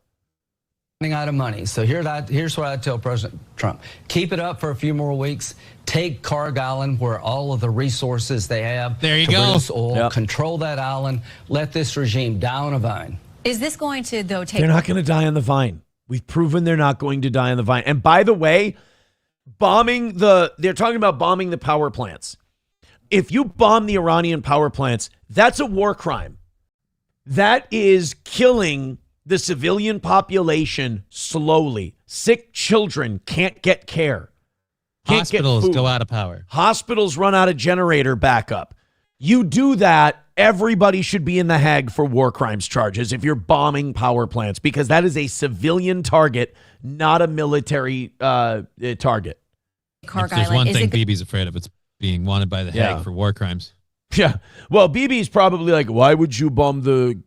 Running out of money. So here's what I tell President Trump. Keep it up for a few more weeks. Take Carg Island, where all of the resources they have. There you to go. Produce oil. Yep. Control that island. Let this regime die on a vine. Is this going to, though, take... They're not going to die on the vine. We've proven they're not going to die on the vine. And by the way, they're talking about bombing the power plants. If you bomb the Iranian power plants, that's a war crime. That is killing the civilian population slowly. Sick children can't get care. Hospitals go out of power. Hospitals run out of generator backup. You do that, everybody should be in the Hague for war crimes charges if you're bombing power plants, because that is a civilian target, not a military target. Carg There's Island, one is thing it... Bibi's afraid of. It's being wanted by the Hague for war crimes. Yeah. Well, Bibi's probably like, why would you bomb the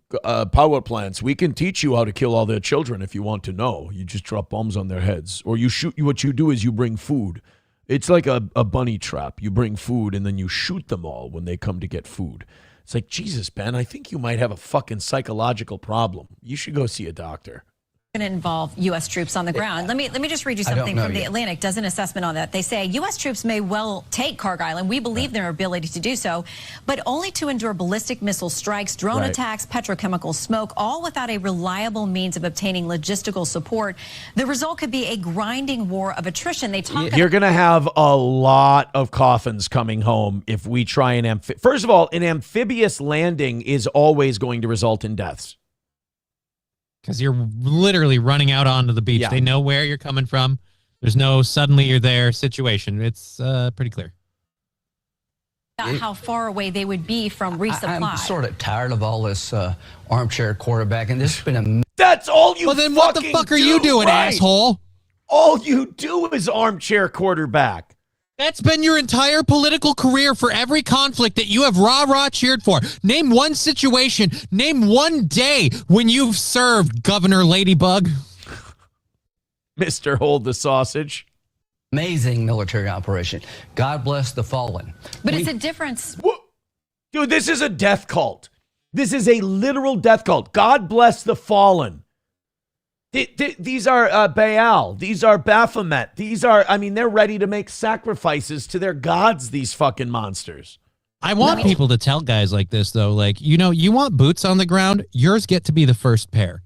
power plants? We can teach you how to kill all their children if you want to know. You just drop bombs on their heads. Or you shoot. What you do is you bring food. It's like a bunny trap. You bring food and then you shoot them all when they come to get food. It's like, Jesus, Ben, I think you might have a fucking psychological problem. You should go see a doctor. Going to involve U.S. troops on the ground. Let me just read you something from the Atlantic. Does an assessment on that. They say U.S. troops may well take Carg Island. We believe their ability to do so, but only to endure ballistic missile strikes, drone attacks, petrochemical smoke, all without a reliable means of obtaining logistical support. The result could be a grinding war of attrition. They talk. You're going to have a lot of coffins coming home if we try an First of all, an amphibious landing is always going to result in deaths. Because you're literally running out onto the beach. Yeah. They know where you're coming from. There's no suddenly you're there situation. It's pretty clear. How far away they would be from resupply. I'm sort of tired of all this armchair quarterbacking. This has been a... That's all you. Well, then what the fuck are you doing, asshole? All you do is armchair quarterback. That's been your entire political career for every conflict that you have rah-rah cheered for. Name one situation, name one day when you've served, Governor Ladybug. Mr. Hold the Sausage. Amazing military operation. God bless the fallen. But it's a difference. Dude, this is a death cult. This is a literal death cult. God bless the fallen. These are Baal. These are Baphomet. These are, they're ready to make sacrifices to their gods, these fucking monsters. I want people to tell guys like this, though, like, you want boots on the ground, yours get to be the first pair.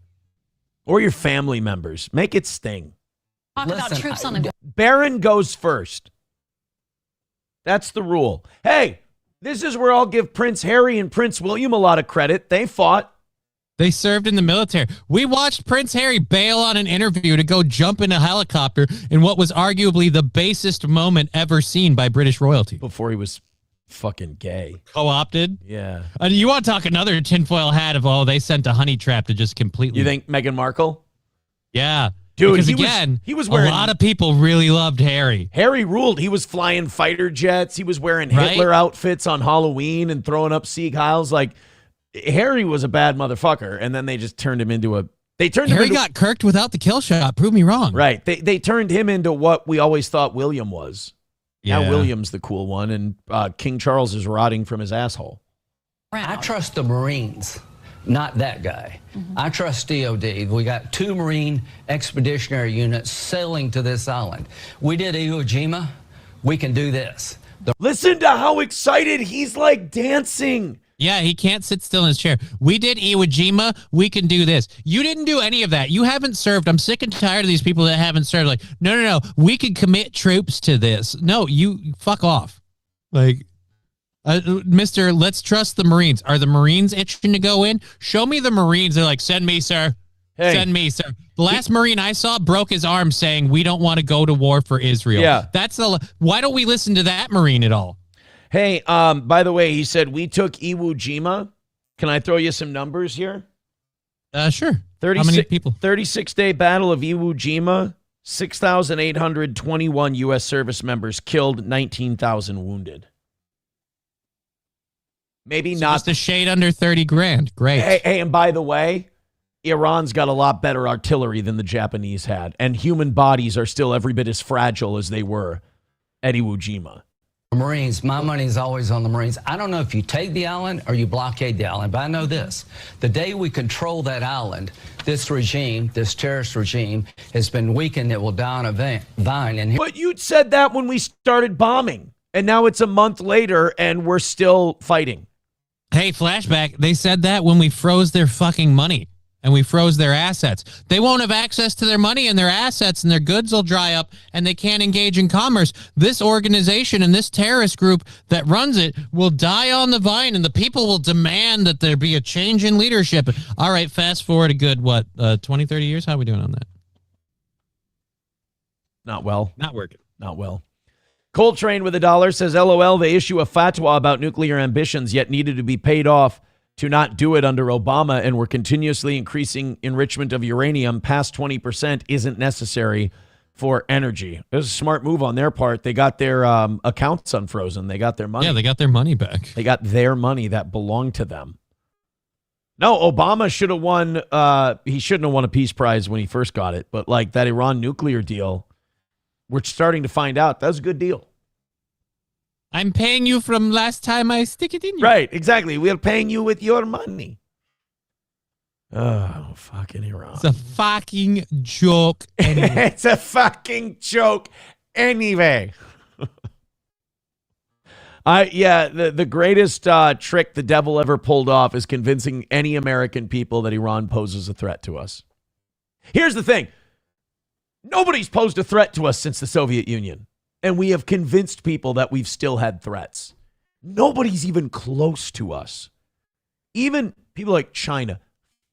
Or your family members. Make it sting. Talk about troops on the ground. Baron goes first. That's the rule. Hey, this is where I'll give Prince Harry and Prince William a lot of credit. They fought. They served in the military. We watched Prince Harry bail on an interview to go jump in a helicopter in what was arguably the basest moment ever seen by British royalty. Before he was fucking gay. Co-opted? Yeah. And you want to talk another tinfoil hat of, they sent a honey trap to just completely... You think Meghan Markle? Yeah. Dude, because he was wearing... A lot of people really loved Harry. Harry ruled. He was flying fighter jets. He was wearing Hitler outfits on Halloween and throwing up Sieg Heils. Like... Harry was a bad motherfucker, and then they just turned him into a... Harry got kirked without the kill shot. Prove me wrong. Right. They turned him into what we always thought William was. Yeah. Now William's the cool one, and King Charles is rotting from his asshole. I trust the Marines, not that guy. I trust DOD. We got 2 Marine expeditionary units sailing to this island. We did Iwo Jima. We can do this. Listen to how excited he's like dancing. Yeah, he can't sit still in his chair. We did Iwo Jima. We can do this. You didn't do any of that. You haven't served. I'm sick and tired of these people that haven't served. Like, no. We can commit troops to this. No, you fuck off. Like, Mister, let's trust the Marines. Are the Marines itching to go in? Show me the Marines. They're like, send me, sir. Hey. Send me, sir. The last Marine I saw broke his arm saying, we don't want to go to war for Israel. Yeah. Why don't we listen to that Marine at all? Hey, by the way, he said we took Iwo Jima. Can I throw you some numbers here? Sure. How many people? 36-day Battle of Iwo Jima, 6,821 U.S. service members killed, 19,000 wounded. Maybe So not. just a shade under 30 grand. Great. Hey, and by the way, Iran's got a lot better artillery than the Japanese had, and human bodies are still every bit as fragile as they were at Iwo Jima. Marines, my money is always on the Marines. I don't know if you take the island or you blockade the island, but I know this. The day we control that island, this regime, this terrorist regime, has been weakened. It will die on a vine. And But you'd said that when we started bombing, and now it's a month later, and we're still fighting. Hey, flashback. They said that when we froze their fucking money and we froze their assets. They won't have access to their money and their assets, and their goods will dry up, and they can't engage in commerce. This organization and this terrorist group that runs it will die on the vine, and the people will demand that there be a change in leadership. All right, fast forward a good, 20, 30 years? How are we doing on that? Not well. Not working. Not well. Coltrane with $1 says, LOL, they issue a fatwa about nuclear ambitions, yet needed to be paid off to not do it under Obama, and we're continuously increasing enrichment of uranium past 20% isn't necessary for energy. It was a smart move on their part. They got their accounts unfrozen. They got their money. Yeah, they got their money back. They got their money that belonged to them. No, Obama should have won. He shouldn't have won a peace prize when he first got it. But like that Iran nuclear deal, we're starting to find out that was a good deal. I'm paying you from last time I stick it in you. Right, exactly. We're paying you with your money. Oh, fucking Iran. It's a fucking joke. Anyway. It's a fucking joke anyway. The greatest trick the devil ever pulled off is convincing any American people that Iran poses a threat to us. Here's the thing. Nobody's posed a threat to us since the Soviet Union. And we have convinced people that we've still had threats. Nobody's even close to us. Even people like China.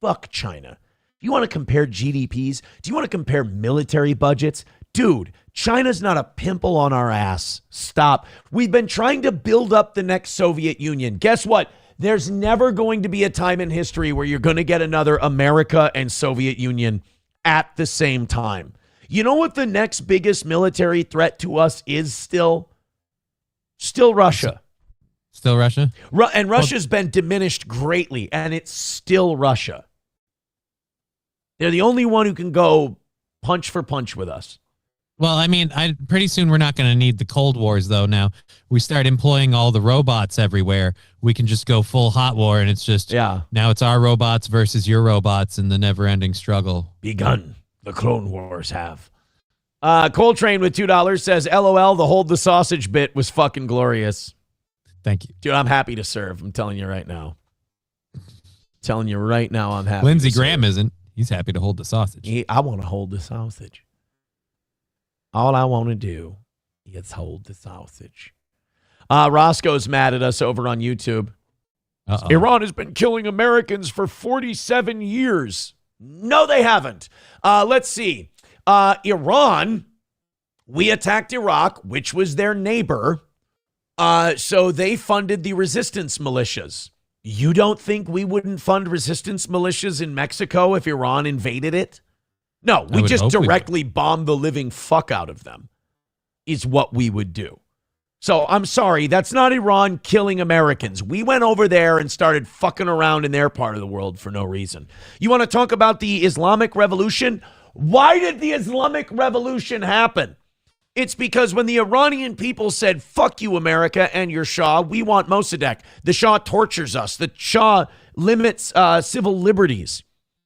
Fuck China. Do you want to compare GDPs? Do you want to compare military budgets? Dude, China's not a pimple on our ass. Stop. We've been trying to build up the next Soviet Union. Guess what? There's never going to be a time in history where you're going to get another America and Soviet Union at the same time. You know what the next biggest military threat to us is still? Still Russia. Still Russia? And Russia's been diminished greatly, and it's still Russia. They're the only one who can go punch for punch with us. Well, I mean, pretty soon we're not going to need the Cold Wars, though. Now we start employing all the robots everywhere. We can just go full hot war, and it's just, now it's our robots versus your robots in the never-ending struggle. Begun. The Clone Wars have. Coltrane with $2 says, LOL, the hold the sausage bit was fucking glorious. Thank you. Dude, I'm happy to serve. I'm telling you right now. I'm happy. Lindsey Graham isn't. He's happy to hold the sausage. I want to hold the sausage. All I want to do is hold the sausage. Roscoe's mad at us over on YouTube. Uh-oh. Iran has been killing Americans for 47 years. No, they haven't. Let's see. Iran, we attacked Iraq, which was their neighbor. So they funded the resistance militias. You don't think we wouldn't fund resistance militias in Mexico if Iran invaded it? No, we just directly bomb the living fuck out of them is what we would do. So I'm sorry, that's not Iran killing Americans. We went over there and started fucking around in their part of the world for no reason. You want to talk about the Islamic Revolution? Why did the Islamic Revolution happen? It's because when the Iranian people said, fuck you, America, and your Shah, we want Mossadegh. The Shah tortures us. The Shah limits civil liberties.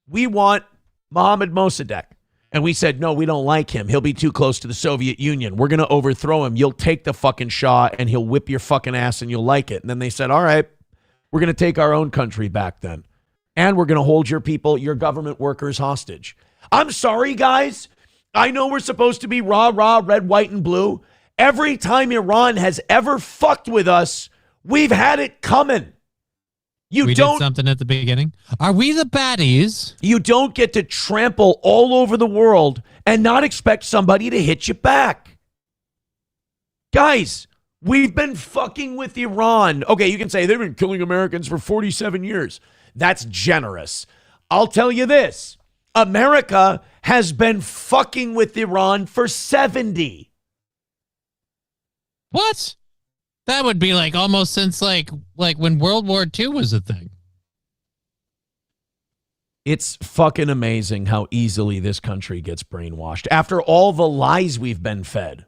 We want Mohammad Mossadegh. And we said, no, we don't like him. He'll be too close to the Soviet Union. We're going to overthrow him. You'll take the fucking Shah and he'll whip your fucking ass and you'll like it. And then they said, all right, we're going to take our own country back then. And we're going to hold your people, your government workers hostage. I'm sorry, guys. I know we're supposed to be rah, rah, red, white, and blue. Every time Iran has ever fucked with us, we've had it coming. We did something at the beginning. Are we the baddies? You don't get to trample all over the world and not expect somebody to hit you back. Guys, we've been fucking with Iran. Okay, you can say they've been killing Americans for 47 years. That's generous. I'll tell you this. America has been fucking with Iran for 70. What? That would be like almost since like when World War II was a thing. It's fucking amazing how easily this country gets brainwashed after all the lies we've been fed.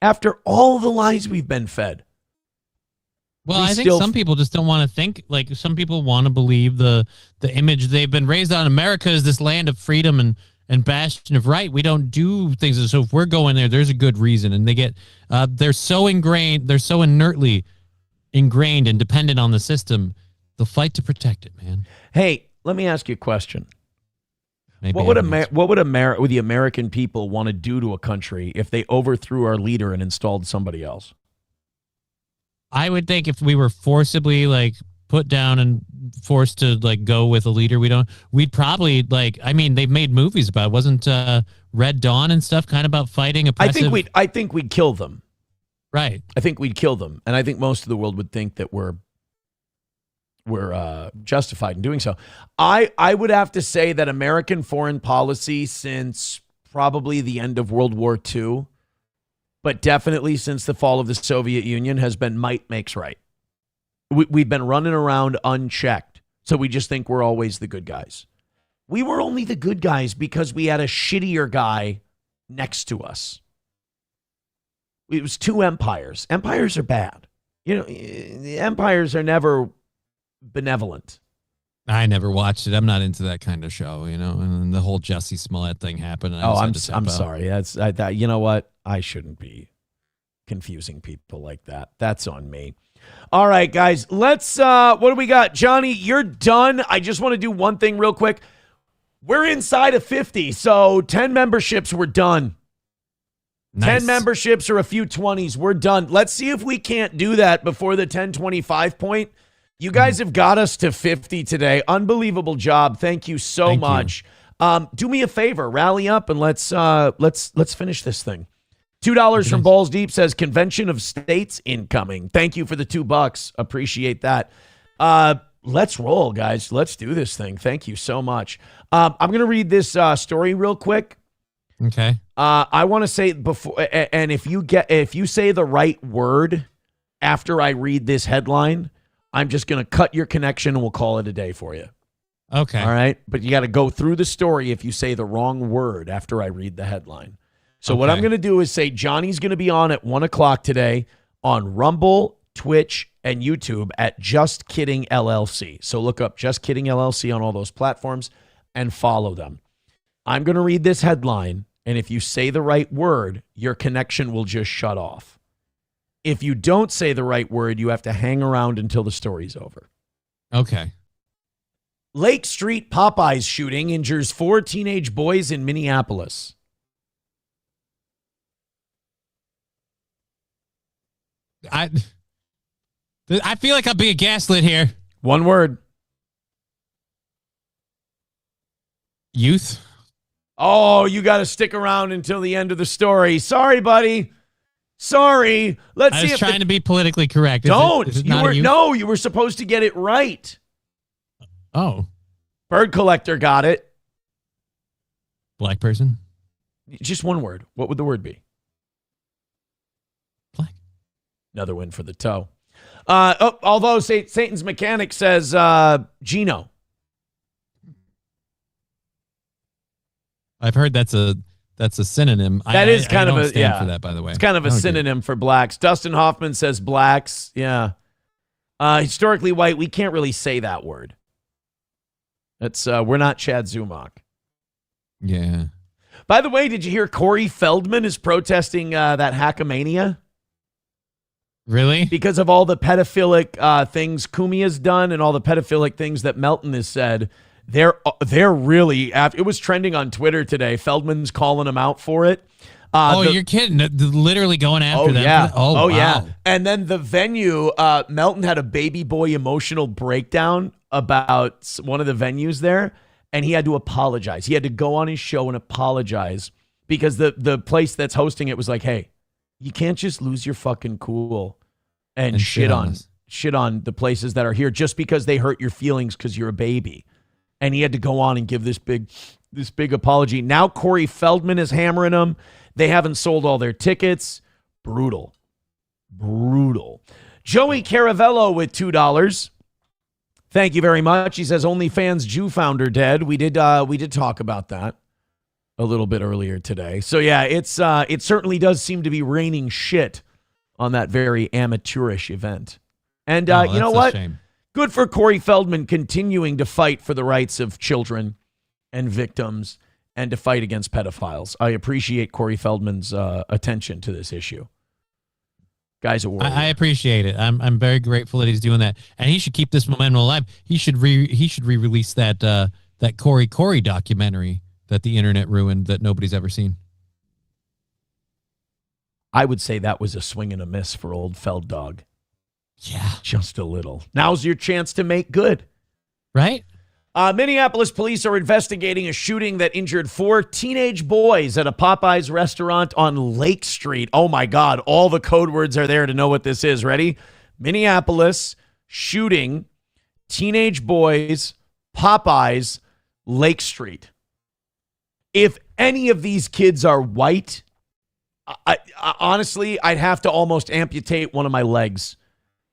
After all the lies we've been fed. Well, I think some people just don't want to think. Like, some people want to believe the image they've been raised on. America is this land of freedom and bastion of right. We don't do things. So if we're going there, there's a good reason. And they get, they're so ingrained, they're so inertly ingrained and dependent on the system. They'll fight to protect it, man. Hey, let me ask you a question. Maybe what would the American people want to do to a country if they overthrew our leader and installed somebody else? I would think if we were forcibly like put down and forced to like go with a leader, we'd probably like, I mean, they've made movies about it. Wasn't Red Dawn and stuff kind of about fighting oppressive? I think we'd kill them. Right. I think we'd kill them. And I think most of the world would think that we're justified in doing so. I would have to say that American foreign policy since probably the end of World War II, but definitely since the fall of the Soviet Union, has been might makes right. We've been running around unchecked, so we just think we're always the good guys. We were only the good guys because we had a shittier guy next to us. It was two empires. Empires are bad. You know, empires are never benevolent. I never watched it. I'm not into that kind of show, you know. And the whole Jussie Smollett thing happened. And I'm sorry. You know what? I shouldn't be confusing people like that. That's on me. All right, guys. Let's. What do we got, Johnny? You're done. I just want to do one thing real quick. We're inside of 50, so 10 memberships. We're done. Nice. 10 memberships or a few 20s. We're done. Let's see if we can't do that before the 10:25 point. You guys have got us to 50 today. Unbelievable job. Thank you so much. Do me a favor, rally up and let's finish this thing. $2 from Balls Deep says Convention of States incoming. Thank you for the $2. Appreciate that. Let's roll, guys. Let's do this thing. Thank you so much. I'm going to read this story real quick. Okay. I want to say before, and if you say the right word after I read this headline, I'm just going to cut your connection and we'll call it a day for you. Okay. All right. But you got to go through the story if you say the wrong word after I read the headline. So what I'm going to do is say Johnny's going to be on at 1:00 today on Rumble, Twitch, and YouTube at Just Kidding LLC. So look up Just Kidding LLC on all those platforms and follow them. I'm going to read this headline, and if you say the right word, your connection will just shut off. If you don't say the right word, you have to hang around until the story's over. Okay. Lake Street Popeyes shooting injures 4 teenage boys in Minneapolis. I feel like I'm being gaslit here. One word. Youth. Oh, you got to stick around until the end of the story. Sorry, buddy. Sorry. Let's see. I was trying to be politically correct. Don't. You were supposed to get it right. Oh. Bird collector got it. Black person. Just one word. What would the word be? Black. Another win for the toe. Although Satan's mechanic says Gino. I've heard that's a synonym. That is kind of a for that, by the way. It's kind of a synonym for blacks. Dustin Hoffman says blacks. Yeah. Historically white. We can't really say that word. That's we're not Chad Zumach. Yeah. By the way, did you hear Corey Feldman is protesting that hackamania? Really? Because of all the pedophilic things Kumi has done and all the pedophilic things that Melton has said. They're really, it was trending on Twitter today. Feldman's calling him out for it. You're kidding. literally going after them. Yeah. Wow. Yeah. And then the venue, Melton had a baby boy emotional breakdown about one of the venues there, and he had to apologize. He had to go on his show and apologize because the place that's hosting it was like, hey, you can't just lose your fucking cool and shit on the places that are here just because they hurt your feelings because you're a baby. And he had to go on and give this big apology. Now Corey Feldman is hammering them. They haven't sold all their tickets. Brutal. Brutal. Joey Caravello with $2. Thank you very much. He says OnlyFans Jew founder dead. We did talk about that a little bit earlier today. So yeah, it certainly does seem to be raining shit on that very amateurish event. And you know what? Shame. Good for Corey Feldman continuing to fight for the rights of children and victims and to fight against pedophiles. I appreciate Corey Feldman's attention to this issue. Guy's a warrior. I appreciate it. I'm very grateful that he's doing that, and he should keep this momentum alive. He should re-release that Corey documentary that the internet ruined that nobody's ever seen. I would say that was a swing and a miss for old Feld Dog. Yeah, just a little. Now's your chance to make good, right? Minneapolis police are investigating a shooting that injured 4 teenage boys at a Popeyes restaurant on Lake Street. Oh, my God. All the code words are there to know what this is. Ready? Minneapolis shooting, teenage boys, Popeyes, Lake Street. If any of these kids are white, I honestly, I'd have to almost amputate one of my legs.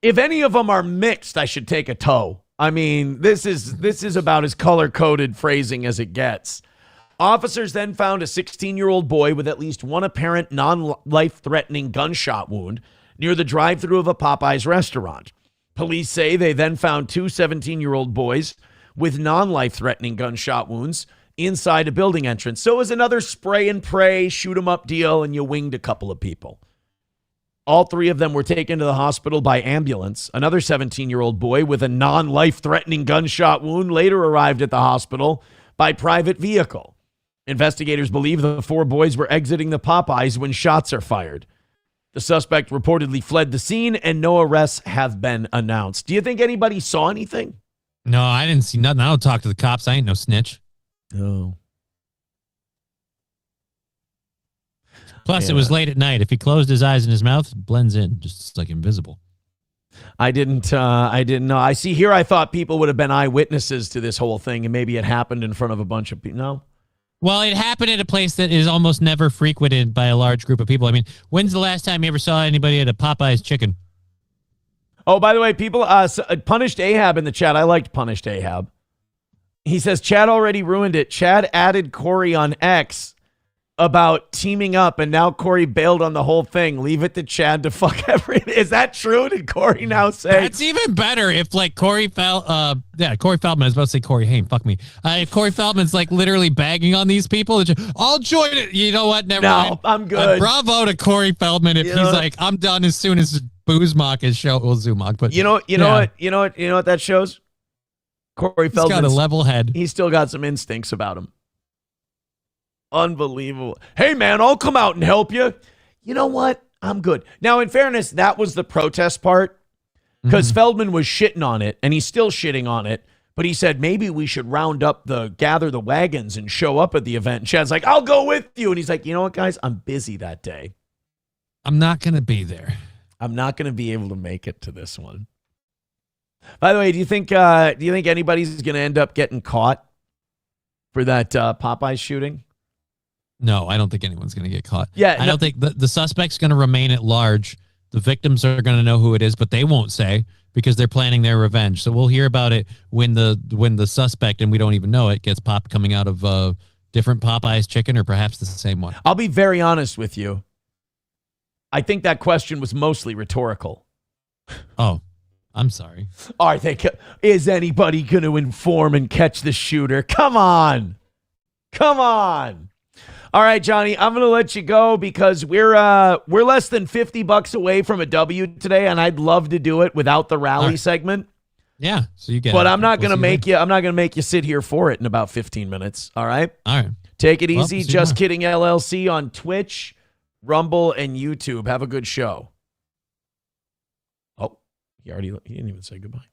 If any of them are mixed, I should take a toe. I mean, this is about as color-coded phrasing as it gets. Officers then found a 16-year-old boy with at least one apparent non-life-threatening gunshot wound near the drive-thru of a Popeyes restaurant. Police say they then found 2 17-year-old boys with non-life-threatening gunshot wounds inside a building entrance. So it was another spray and pray, shoot 'em up deal, and you winged a couple of people. All 3 of them were taken to the hospital by ambulance. Another 17-year-old boy with a non-life-threatening gunshot wound later arrived at the hospital by private vehicle. Investigators believe the 4 boys were exiting the Popeyes when shots are fired. The suspect reportedly fled the scene, and no arrests have been announced. Do you think anybody saw anything? No, I didn't see nothing. I don't talk to the cops. I ain't no snitch. Oh. Plus, it was late at night. If he closed his eyes and his mouth, it blends in, just like invisible. I didn't know. I see here I thought people would have been eyewitnesses to this whole thing, and maybe it happened in front of a bunch of people. No? Well, it happened at a place that is almost never frequented by a large group of people. I mean, when's the last time you ever saw anybody at a Popeyes chicken? Oh, by the way, people, Punished Ahab in the chat. I liked Punished Ahab. He says, Chad already ruined it. Chad added Corey on X about teaming up, and now Corey bailed on the whole thing. Leave it to Chad to fuck everything. Is that true? Did Corey now say? That's even better if, like, Corey Feldman, I was about to say Corey Haim, fuck me. If Corey Feldman's, like, literally bagging on these people, I'll join it. You know what? Never mind. I'm good. Bravo to Corey Feldman if he's like, I'm done as soon as Boozmock is show. Well, Zumok, but you know what that shows? Corey Feldman's got a level head. He's still got some instincts about him. Unbelievable. Hey, man, I'll come out and help you. You know what? I'm good. Now, in fairness, that was the protest part because Feldman was shitting on it, and he's still shitting on it. But he said, maybe we should gather the wagons and show up at the event. And Chad's like, I'll go with you. And he's like, you know what, guys? I'm busy that day. I'm not going to be there. I'm not going to be able to make it to this one. By the way, do you think anybody's going to end up getting caught for that Popeyes shooting? No, I don't think anyone's going to get caught. Yeah, I don't think the suspect's going to remain at large. The victims are going to know who it is, but they won't say because they're planning their revenge. So we'll hear about it when the suspect, and we don't even know it, gets popped coming out of different Popeyes chicken or perhaps the same one. I'll be very honest with you. I think that question was mostly rhetorical. Oh, I'm sorry. Is anybody going to inform and catch the shooter? Come on. All right, Johnny, I'm going to let you go because we're less than $50 away from a W today, and I'd love to do it without the rally segment. Yeah, so you get. But I'm not going to make you. I'm not going to make you sit here for it in about 15 minutes. All right. Take it easy. Just Kidding LLC on Twitch, Rumble, and YouTube. Have a good show. Oh, he didn't even say goodbye.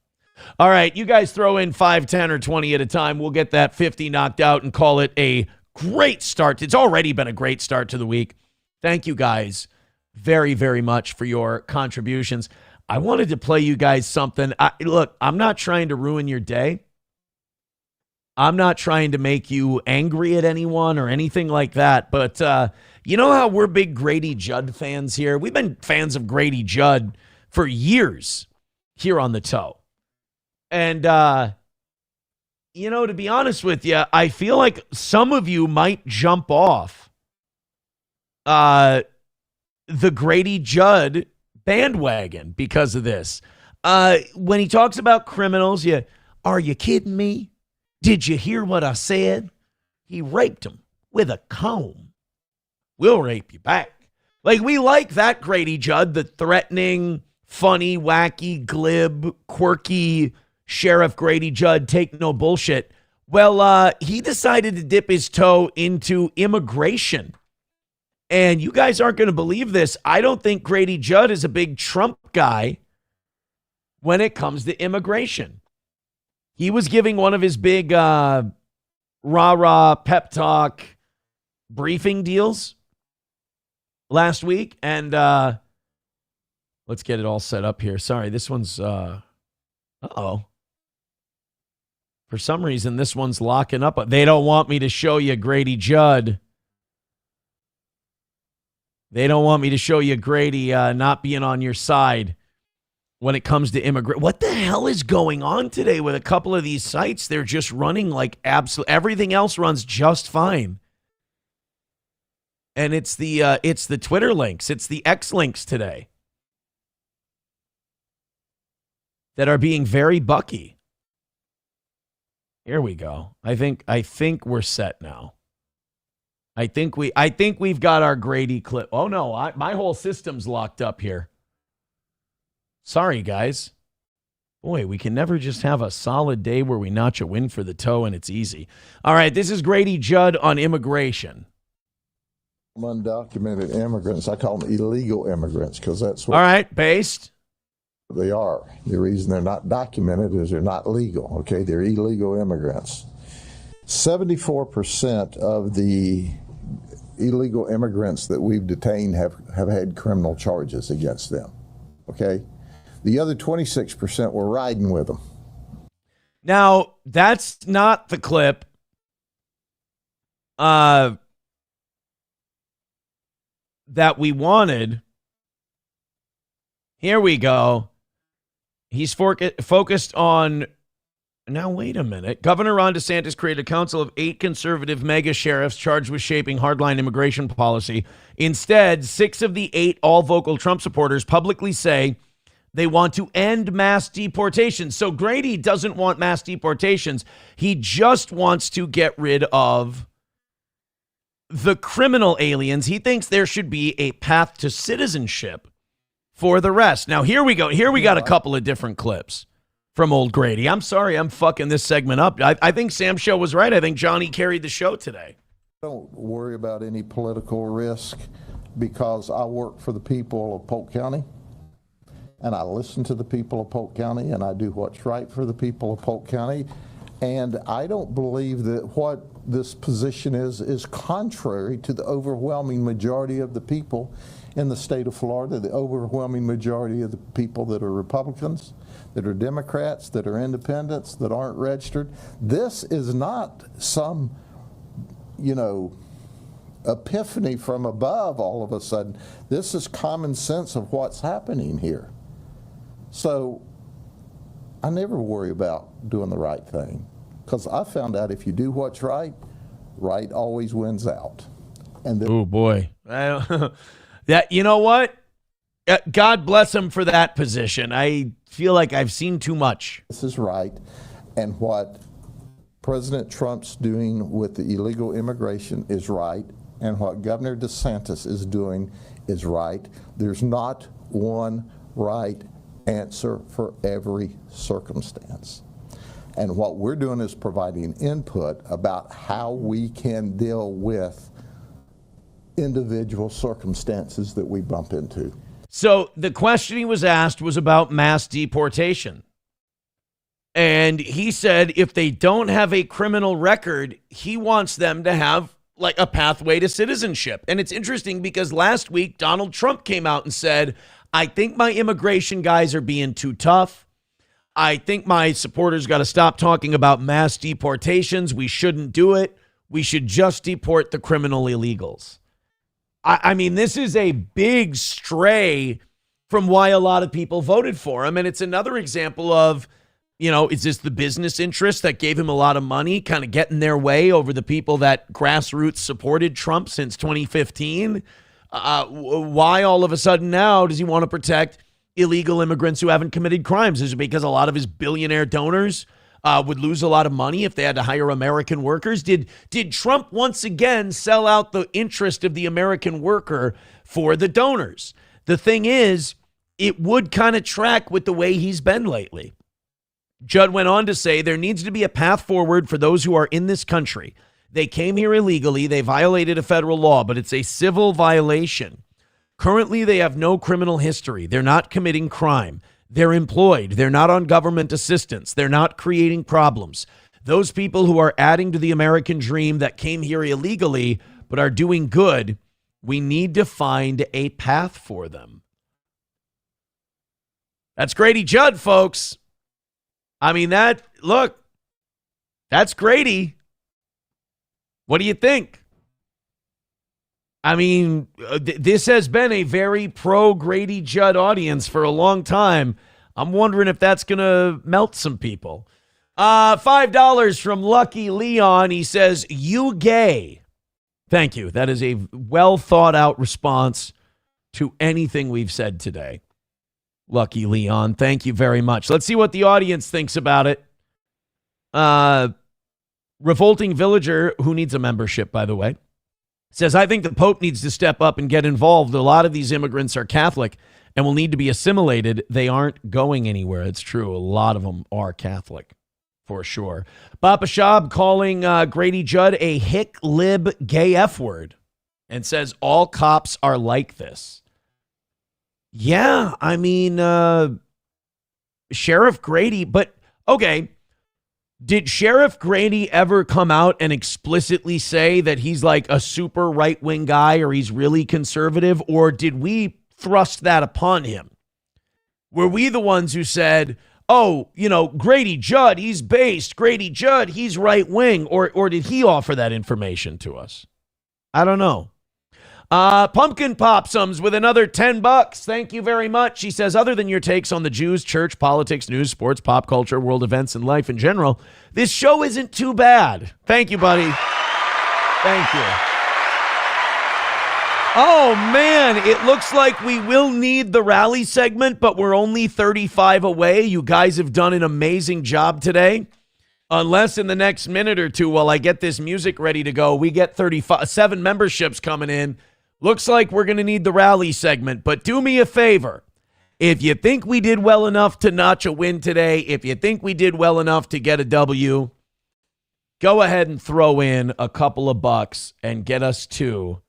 All right, you guys throw in 5, 10, or 20 at a time. We'll get that 50 knocked out and call it a great start. It's already been a great start to the week. Thank you guys very, very much for your contributions. I wanted to play you guys something. Look, I'm not trying to ruin your day, I'm not trying to make you angry at anyone or anything like that, but you know how we're big Grady Judd fans here? We've been fans of Grady Judd for years here on the Toe. And, you know, to be honest with you, I feel like some of you might jump off the Grady Judd bandwagon because of this. When he talks about criminals, are you kidding me? Did you hear what I said? He raped him with a comb. We'll rape you back. Like, we like that Grady Judd, the threatening, funny, wacky, glib, quirky Sheriff Grady Judd, take no bullshit. Well, he decided to dip his toe into immigration. And you guys aren't going to believe this. I don't think Grady Judd is a big Trump guy when it comes to immigration. He was giving one of his big rah-rah pep talk briefing deals last week. And let's get it all set up here. Sorry, this one's... uh-oh. For some reason, this one's locking up. They don't want me to show you Grady Judd. They don't want me to show you Grady not being on your side when it comes to immigrant. What the hell is going on today with a couple of these sites? They're just running like everything else runs just fine. And it's the Twitter links, it's the X links today that are being very bucky. Here we go. I think we're set now. I think we've got our Grady clip. Oh no, my whole system's locked up here. Sorry, guys. Boy, we can never just have a solid day where we notch a win for the Toe and it's easy. All right, this is Grady Judd on immigration. Undocumented immigrants, I call them illegal immigrants because that's what... All right, based. They are. The reason they're not documented is they're not legal, okay? They're illegal immigrants. 74% of the illegal immigrants that we've detained have had criminal charges against them, okay? The other 26% were riding with them. Now, that's not the clip that we wanted. Here we go. He's focused on... Now, wait a minute. Governor Ron DeSantis created a council of 8 conservative mega sheriffs charged with shaping hardline immigration policy. Instead, 6 of the 8 all-vocal Trump supporters publicly say they want to end mass deportations. So Grady doesn't want mass deportations. He just wants to get rid of the criminal aliens. He thinks there should be a path to citizenship for the rest. Now, here we go. Here we got a couple of different clips from old Grady. I'm sorry I'm fucking this segment up. I think Sam Show was right. I think Johnny carried the show today. Don't worry about any political risk because I work for the people of Polk County and I listen to the people of Polk County and I do what's right for the people of Polk County. And I don't believe that what this position is contrary to the overwhelming majority of the people in the state of Florida, the overwhelming majority of the people that are Republicans, that are Democrats, that are independents, that aren't registered. This is not some, epiphany from above all of a sudden. This is common sense of what's happening here. So I never worry about doing the right thing because I found out if you do what's right, right always wins out. And oh boy. That, you know what? God bless him for that position. I feel like I've seen too much. This is right. And what President Trump's doing with the illegal immigration is right. And what Governor DeSantis is doing is right. There's not one right answer for every circumstance. And what we're doing is providing input about how we can deal with individual circumstances that we bump into. So the question he was asked was about mass deportation. And he said if they don't have a criminal record, he wants them to have like a pathway to citizenship. And it's interesting because last week Donald Trump came out and said, I think my immigration guys are being too tough. I think my supporters got to stop talking about mass deportations. We shouldn't do it. We should just deport the criminal illegals. I mean, this is a big stray from why a lot of people voted for him. And it's another example of, is this the business interests that gave him a lot of money kind of get in their way over the people that grassroots supported Trump since 2015? Why all of a sudden now does he want to protect illegal immigrants who haven't committed crimes? Is it because a lot of his billionaire donors would lose a lot of money if they had to hire American workers? Did Trump once again sell out the interest of the American worker for the donors? The thing is, it would kind of track with the way he's been lately. Judd went on to say there needs to be a path forward for those who are in this country. They came here illegally. They violated a federal law, but it's a civil violation. Currently, they have no criminal history. They're not committing crime. They're employed. They're not on government assistance. They're not creating problems. Those people who are adding to the American dream that came here illegally but are doing good, we need to find a path for them. That's Grady Judd, folks. I mean, that's Grady. What do you think? I mean, this has been a very pro-Grady Judd audience for a long time. I'm wondering if that's going to melt some people. $5 from Lucky Leon. He says, "You gay." Thank you. That is a well-thought-out response to anything we've said today. Lucky Leon, thank you very much. Let's see what the audience thinks about it. Revolting Villager, who needs a membership, by the way, says, "I think the Pope needs to step up and get involved. A lot of these immigrants are Catholic and will need to be assimilated. They aren't going anywhere." It's true. A lot of them are Catholic, for sure. Papa Shab calling Grady Judd a hick lib gay F word and says all cops are like this. Yeah, I mean, Sheriff Grady, but okay. Did Sheriff Grady ever come out and explicitly say that he's like a super right-wing guy or he's really conservative? Or did we thrust that upon him? Were we the ones who said, oh, Grady Judd, he's based. Grady Judd, he's right-wing. Or did he offer that information to us? I don't know. Pumpkin Popsums with another $10. Thank you very much. He says, other than your takes on the Jews, church, politics, news, sports, pop culture, world events, and life in general, this show isn't too bad. Thank you, buddy. Thank you. Oh, man, it looks like we will need the rally segment, but we're only 35 away. You guys have done an amazing job today. Unless in the next minute or two, while I get this music ready to go, we get 7 memberships coming in. Looks like we're going to need the rally segment, but do me a favor. If you think we did well enough to notch a win today, if you think we did well enough to get a W, go ahead and throw in a couple of bucks and get us to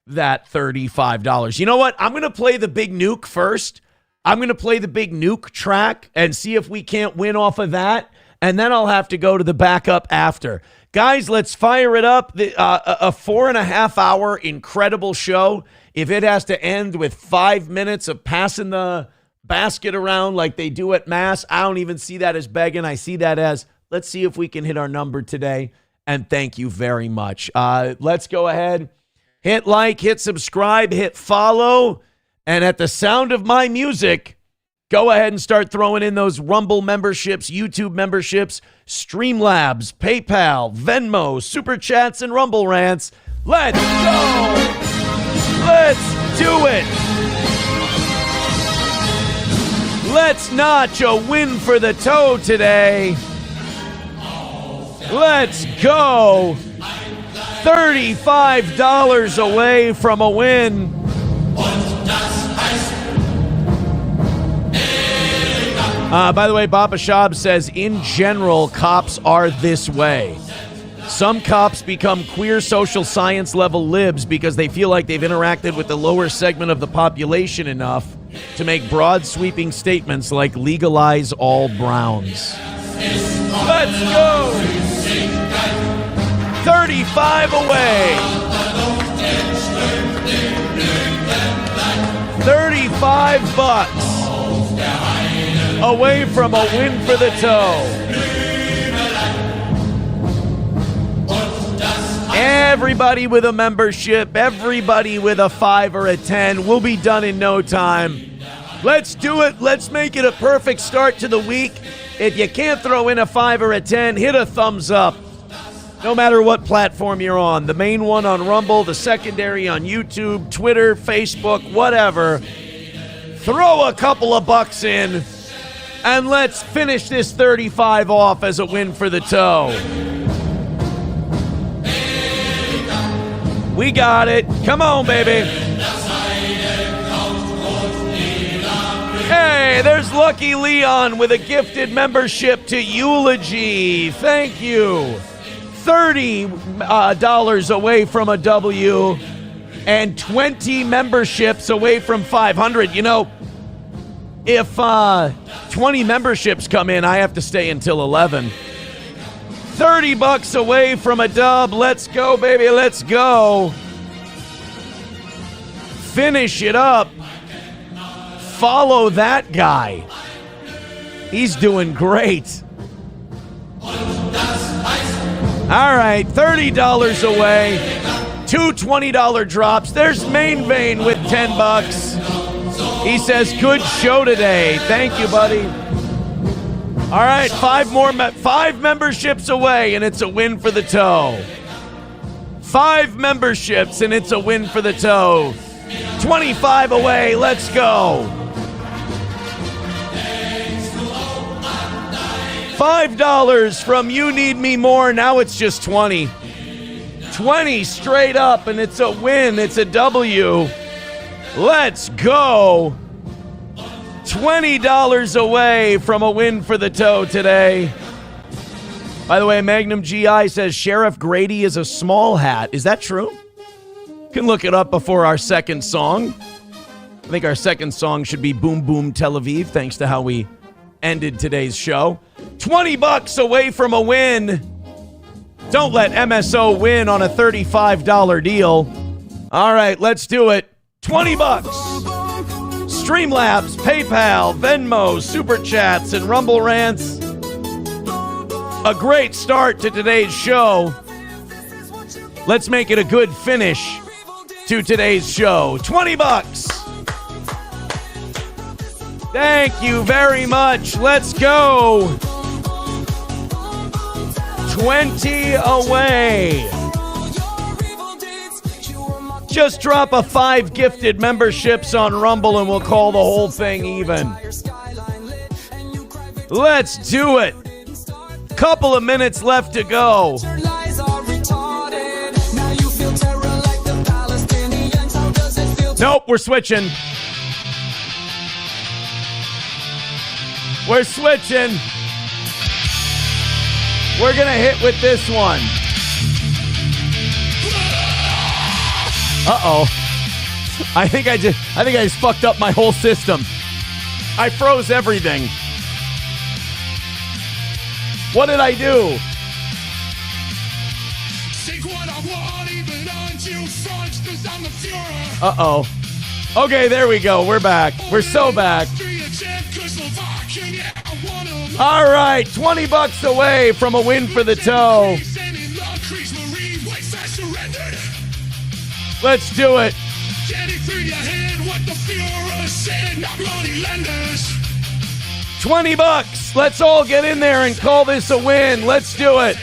that $35. You know what? I'm going to play the big nuke first. I'm going to play the big nuke track and see if we can't win off of that, and then I'll have to go to the backup after. Guys, let's fire it up. A 4.5-hour incredible show. If it has to end with 5 minutes of passing the basket around like they do at Mass, I don't even see that as begging. I see that as, let's see if we can hit our number today. And thank you very much. Let's go ahead. Hit like, hit subscribe, hit follow. And at the sound of my music, go ahead and start throwing in those Rumble memberships, YouTube memberships, Streamlabs, PayPal, Venmo, Super Chats, and Rumble Rants. Let's go! Let's do it! Let's notch a win for the toe today. Let's go! $35 away from a win. By the way, Papa Shab says, in general, cops are this way. Some cops become queer social science level libs because they feel like they've interacted with the lower segment of the population enough to make broad sweeping statements like legalize all browns. Let's go! 35 away! 35 bucks! away from a win for the toe. Everybody with a membership, everybody with a 5 or a 10, we'll be done in no time. Let's do it. Let's make it a perfect start to the week. If you can't throw in a 5 or a 10, hit a thumbs up. No matter what platform you're on. The main one on Rumble, the secondary on YouTube, Twitter, Facebook, whatever. Throw a couple of bucks in, and let's finish this 35 off as a win for the toe. We got it. Come on, baby. Hey, there's Lucky Leon with a gifted membership to Eulogy. Thank you. $30 away from a W and 20 memberships away from 500. You know, if 20 memberships come in, I have to stay until 11. $30 away from a dub. Let's go, baby. Let's go. Finish it up. Follow that guy. He's doing great. All right, $30 away. Two $20 drops. There's Main Vein with $10. He says, good show today. Thank you, buddy. All right, five memberships away, and it's a win for the toe. 5 memberships, and it's a win for the toe. 25 away. Let's go. $5 from You Need Me More. Now it's just 20. 20 straight up, and it's a win. It's a W. Let's go. $20 away from a win for the toe today. By the way, Magnum GI says Sheriff Grady is a small hat. Is that true? You can look it up before our second song. I think our second song should be Boom Boom Tel Aviv, thanks to how we ended today's show. $20 away from a win. Don't let MSO win on a $35 deal. All right, let's do it. $20. Streamlabs, PayPal, Venmo, Super Chats, and Rumble Rants. A great start to today's show. Let's make it a good finish to today's show. $20. Thank you very much. Let's go. 20 away. Just drop a 5 gifted memberships on Rumble and we'll call the whole thing even. Let's do it. Couple of minutes left to go. Nope, we're switching. We're switching. We're going to hit with this one. Uh-oh. I think I just fucked up my whole system. I froze everything. What did I do? Uh-oh. Okay, there we go. We're back. We're so back. All right, $20 away from a win for the toe. Let's do it. $20. Let's all get in there and call this a win. Let's do it.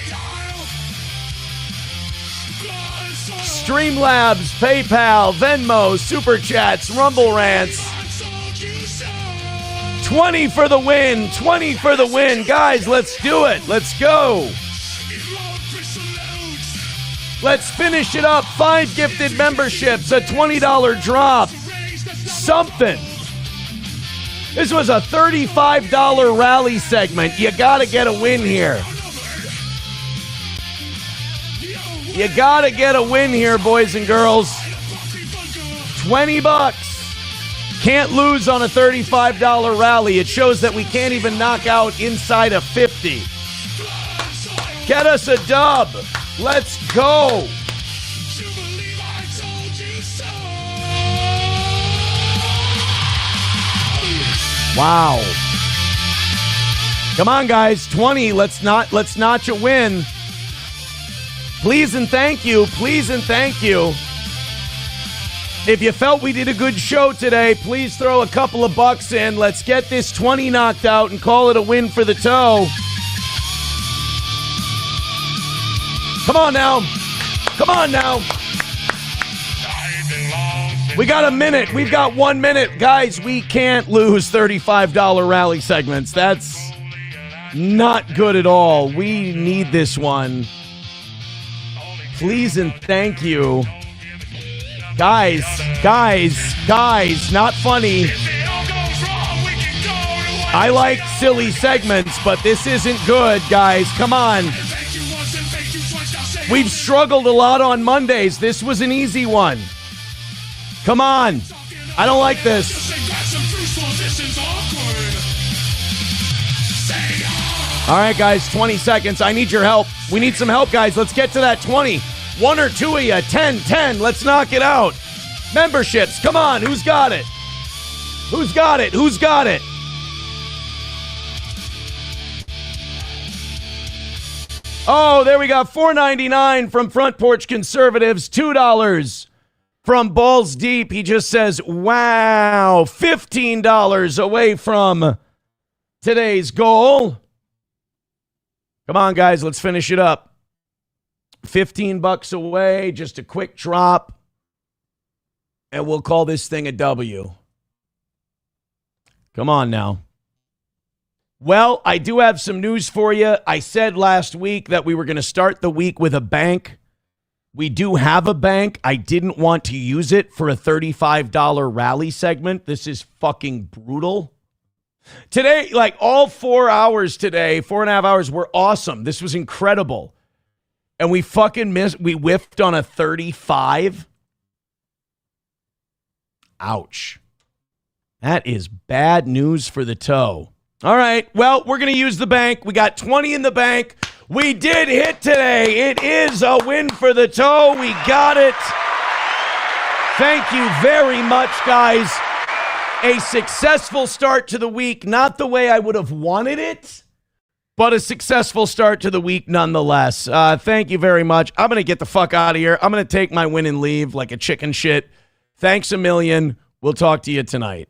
Streamlabs, PayPal, Venmo, Super Chats, Rumble Rants. 20 for the win. 20 for the win. Guys, let's do it. Let's go. Let's finish it up. 5 gifted memberships, a $20 drop. Something. This was a $35 rally segment. You got to get a win here. You got to get a win here, boys and girls. $20. Can't lose on a $35 rally. It shows that we can't even knock out inside of 50. Get us a dub. Let's go. Wow. Come on, guys. 20. Let's notch a win. Please and thank you. Please and thank you. If you felt we did a good show today, please throw a couple of bucks in. Let's get this 20 knocked out and call it a win for the toe. Come on now. Come on now. We got a minute. We've got 1 minute. Guys, we can't lose $35 rally segments. That's not good at all. We need this one. Please and thank you. Guys, not funny. I like silly segments, but this isn't good, guys. Come on. We've struggled a lot on Mondays. This was an easy one. Come on. I don't like this. All right, guys, 20 seconds. I need your help. We need some help, guys. Let's get to that 20. One or two of you. 10. Let's knock it out. Memberships. Come on. Who's got it? Who's got it? Who's got it? Oh, there we go. $4.99 from Front Porch Conservatives. $2 from Balls Deep. He just says, wow. $15 away from today's goal. Come on, guys. Let's finish it up. 15 bucks away. Just a quick drop. And we'll call this thing a W. Come on now. Well, I do have some news for you. I said last week that we were going to start the week with a bank. We do have a bank. I didn't want to use it for a $35 rally segment. This is fucking brutal. Today, like all 4 hours today, 4.5 hours were awesome. This was incredible. And we fucking missed. We whiffed on a 35. Ouch. That is bad news for the toe. All right, well, we're going to use the bank. We got 20 in the bank. We did hit today. It is a win for the toe. We got it. Thank you very much, guys. A successful start to the week. Not the way I would have wanted it, but a successful start to the week nonetheless. Thank you very much. I'm going to get the fuck out of here. I'm going to take my win and leave like a chicken shit. Thanks a million. We'll talk to you tonight.